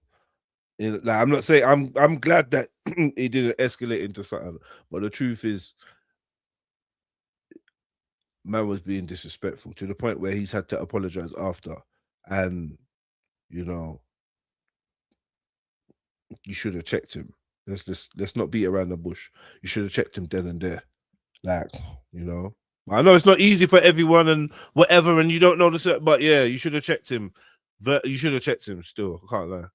Like, I'm not saying I'm glad that he didn't escalate into something, but the truth is, man was being disrespectful to the point where he's had to apologize after, and you know, you should have checked him. Let's not beat around the bush. You should have checked him then and there, like, you know. I know it's not easy for everyone and whatever, and you don't know the, but yeah, you should have checked him. You should have checked him. Still, I can't lie.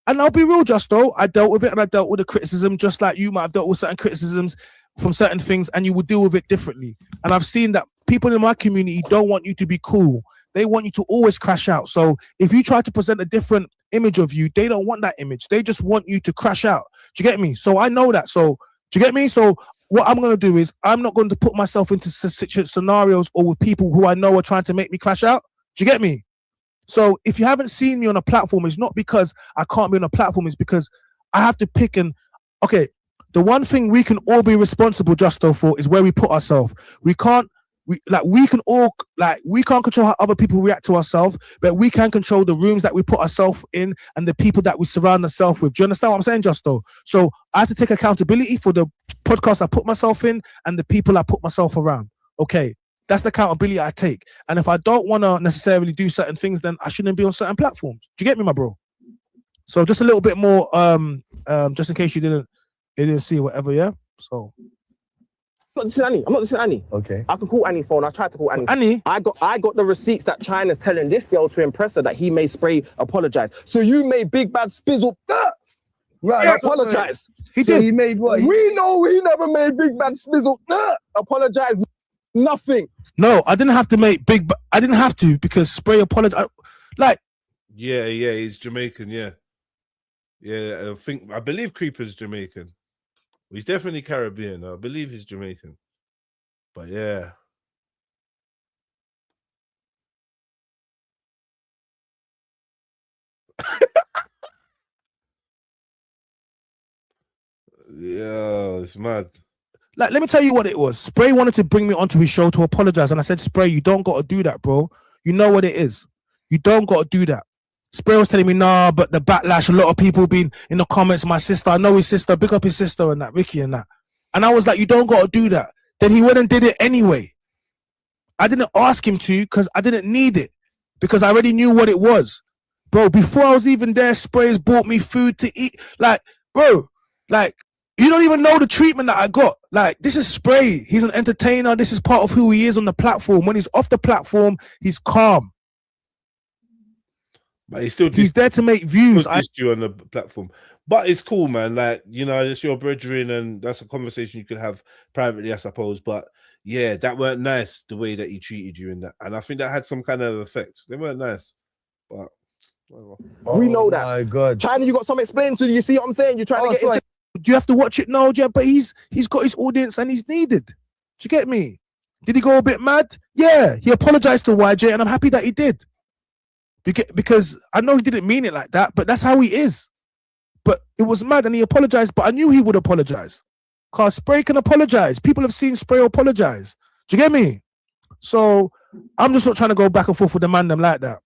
And I'll be real, Justo. I dealt with it, and I dealt with the criticism just like you might have dealt with certain criticisms from certain things, and you would deal with it differently. And I've seen that people in my community don't want you to be cool. They want you to always crash out. So if you try to present a different image of you, they don't want that image. They just want you to crash out. Do you get me? So I know that. So do you get me? So what I'm going to do is I'm not going to put myself into scenarios or with people who I know are trying to make me crash out. Do you get me? So if you haven't seen me on a platform, it's not because I can't be on a platform. It's because I have to pick okay, the one thing we can all be responsible, Justo, for is where we put ourselves. We can't control how other people react to ourselves, but we can control the rooms that we put ourselves in and the people that we surround ourselves with. Do you understand what I'm saying, Justo? So I have to take accountability for the podcast I put myself in and the people I put myself around. Okay, that's the accountability I take. And if I don't want to necessarily do certain things, then I shouldn't be on certain platforms. Do you get me, my bro? So just a little bit more, just in case you didn't see whatever, yeah? So I'm not listening to Annie. Okay. I can call Annie's phone. I tried to call Annie. Annie? I got the receipts that Chyna's telling this girl to impress her that he made Spray apologize. So you made Big Bad Spizzle right, apologize. He did. He made what? We know he never made Big Bad Spizzle apologize. Nothing. No, I didn't have to make I didn't have to because Spray apologized. Yeah, he's Jamaican. Yeah, I believe Creeper's Jamaican. He's definitely Caribbean. I believe he's Jamaican. But yeah. Yeah, it's mad. Like, let me tell you what it was. Spray wanted to bring me onto his show to apologize. And I said, Spray, you don't got to do that, bro. You know what it is. You don't got to do that. Spray was telling me, nah, but the backlash, a lot of people been in the comments, my sister, I know his sister, big up his sister and that, Ricky and that. And I was like, you don't got to do that. Then he went and did it anyway. I didn't ask him to because I didn't need it because I already knew what it was. Bro, before I was even there, Spray's bought me food to eat. Like, bro, like, you don't even know the treatment that I got. Like, this is Spray. He's an entertainer. This is part of who he is on the platform. When he's off the platform, he's calm. But he's there to make views. I missed you on the platform. But it's cool, man. Like, you know, it's your brethren, and that's a conversation you could have privately, I suppose. But yeah, that weren't nice the way that he treated you in that. And I think that had some kind of effect. They weren't nice. But we know that. My God. Chyna, you got something explained to you. You see what I'm saying? You're trying to get into. Do you have to watch it? No, yeah, but he's got his audience and he's needed. Do you get me? Did he go a bit mad? Yeah, he apologized to YJ, and I'm happy that he did. Because I know he didn't mean it like that, but that's how he is. But it was mad, and he apologized. But I knew he would apologize, cause Spray can apologize. People have seen Spray apologize. Do you get me? So I'm just not trying to go back and forth with the man them like that.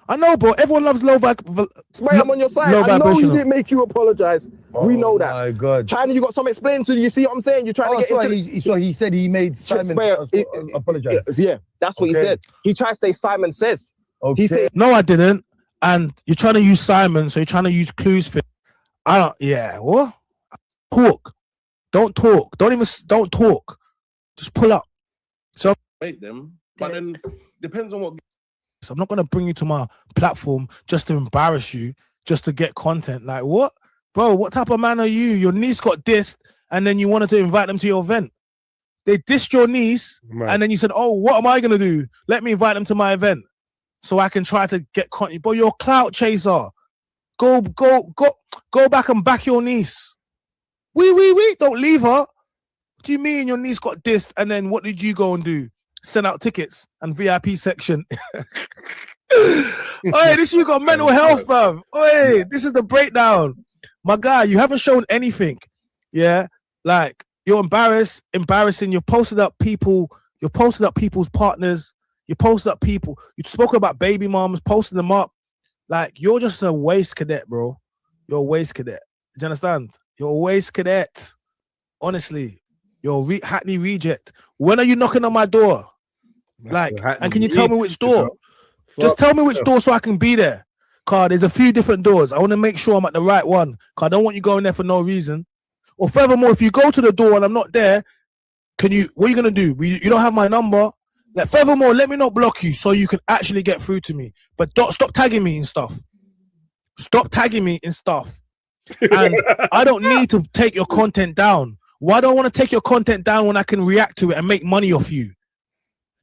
I know, bro. Everyone loves low vibration. Spray, I'm on your side. I know he didn't make you apologize. We know that. My God. Chyna, you got something explained to you. You see what I'm saying? You're trying to get into. So he said he made Simon apologize. Yeah, that's what he said. He tried to say Simon says. Okay. He said, no, I didn't. And you're trying to use Simon, so you're trying to use clues for. I don't. Yeah. What? Talk. Don't talk. Don't talk. Just pull up. So make them, but then depends on what. So I'm not going to bring you to my platform just to embarrass you, just to get content. Like, what? Bro, what type of man are you? Your niece got dissed, and then you wanted to invite them to your event. They dissed your niece, and then you said, oh, what am I going to do? Let me invite them to my event so I can try to get content. Bro, you're a clout chaser. Go back and back your niece. We. Don't leave her. What do you mean your niece got this? And then what did you go and do? Send out tickets and VIP section. Oi, this you got mental health, bruv. Oi, this is the breakdown. My guy, you haven't shown anything. Yeah, like you're embarrassing. You've posted up people. You posted up people's partners. You posted up people. You spoke about baby moms, posted them up. Like you're just a waste cadet, bro. You're a waste cadet. Do you understand? You're a waste cadet. Honestly, you're a Hackney reject. When are you knocking on my door? Like, and can you tell me which door? Just tell me which door so I can be there. Cause there's a few different doors. I want to make sure I'm at the right one. Cause I don't want you going there for no reason. Or furthermore, if you go to the door and I'm not there, what are you gonna do? You don't have my number. Like, furthermore, let me not block you so you can actually get through to me. But don't stop tagging me in stuff. Stop tagging me in stuff. And I don't need to take your content down. Why do I want to take your content down when I can react to it and make money off you?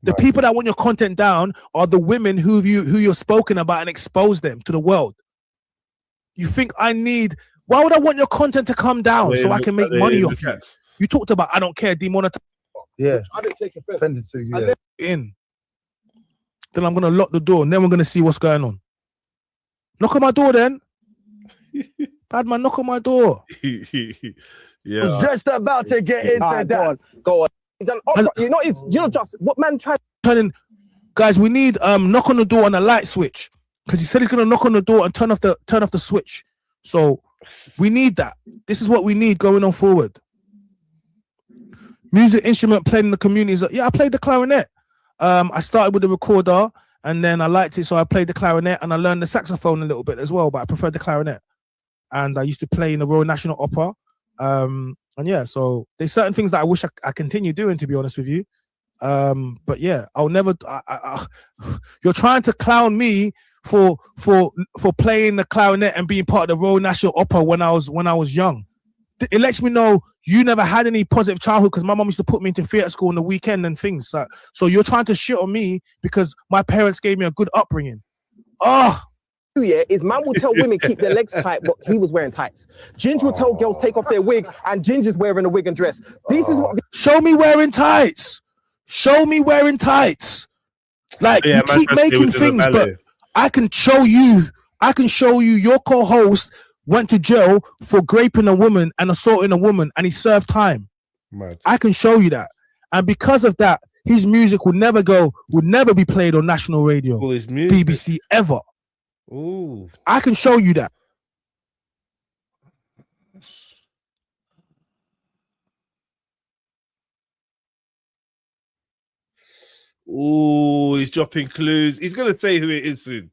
The people that want your content down are the women who you've spoken about and expose them to the world. You think I need? Why would I want your content to come down so I can make money off you? You talked about I don't care, demonetize. Yeah, I didn't take offense. Yeah. In. Then I'm gonna lock the door, and then we're gonna see what's going on. Knock on my door, then. Bad man, knock on my door. Yeah. I was just about to get into that. Go on. Just what man tried. Guys, we need knock on the door and a light switch, because he said he's gonna knock on the door and turn off the switch. So we need that. This is what we need going on forward. Music instrument played in the communities. Yeah, I played the clarinet. I started with the recorder and then I liked it, so I played the clarinet and I learned the saxophone a little bit as well, but I preferred the clarinet. And I used to play in the Royal National Opera. And yeah, so there's certain things that I wish I continue doing, to be honest with you. But yeah, I'll never. You're trying to clown me for playing the clarinet and being part of the Royal National Opera when I was young. It lets me know you never had any positive childhood, because my mom used to put me into theatre school on the weekend and things. So you're trying to shit on me because my parents gave me a good upbringing. Oh. Yeah, is man will tell women keep their legs tight, but he was wearing tights. Ginja will tell girls take off their wig, and Ginger's wearing a wig and dress. This is what. Show me wearing tights. Show me wearing tights. Like, you keep making things, but I can show you. Your co-host went to jail for raping a woman and assaulting a woman, and he served time. Mad. I can show you that, and because of that, his music would never be played on national radio, BBC ever. Ooh. I can show you that. Ooh, he's dropping clues. He's gonna say who it is soon.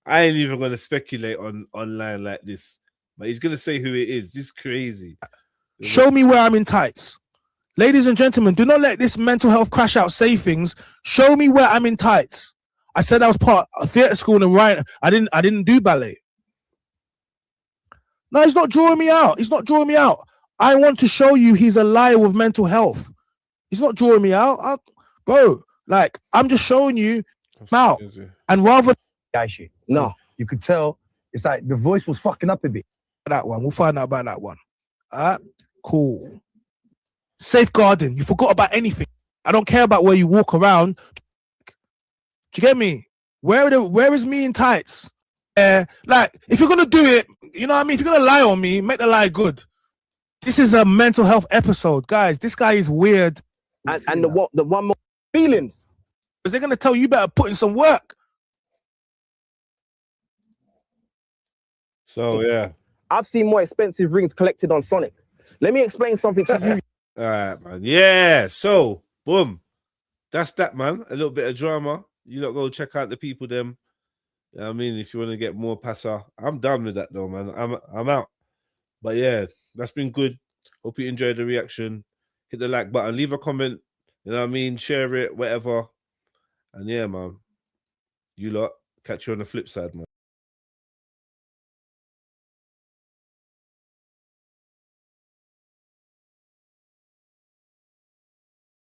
I ain't even gonna speculate online like this, but he's gonna say who it is. This is crazy. Show me where I'm in tights. Ladies and gentlemen, do not let this mental health crash out say things. Show me where I'm in tights. I said I was part of theatre school and right. I didn't do ballet. No, he's not drawing me out. He's not drawing me out. I want to show you he's a liar with mental health. He's not drawing me out. Bro, like, I'm just showing you out. And rather guy shit. No. You could tell it's like the voice was fucking up a bit. That one. We'll find out about that one. Cool. Safeguarding. You forgot about anything. I don't care about where you walk around. Do you get me? Where is me in tights? Like, if you're gonna do it, you know what I mean? If you're gonna lie on me, make the lie good. This is a mental health episode, guys. This guy is weird. And the one more feelings. Because they're gonna tell you better put in some work. So yeah. I've seen more expensive rings collected on Sonic. Let me explain something to you. All right, man. Yeah. So boom. That's that, man. A little bit of drama. You lot go check out the people them. You know what I mean, if you want to get more passer, I'm done with that though, man. I'm out. But yeah, that's been good. Hope you enjoyed the reaction. Hit the like button, leave a comment. You know what I mean? Share it, whatever. And yeah, man. You lot, catch you on the flip side, man.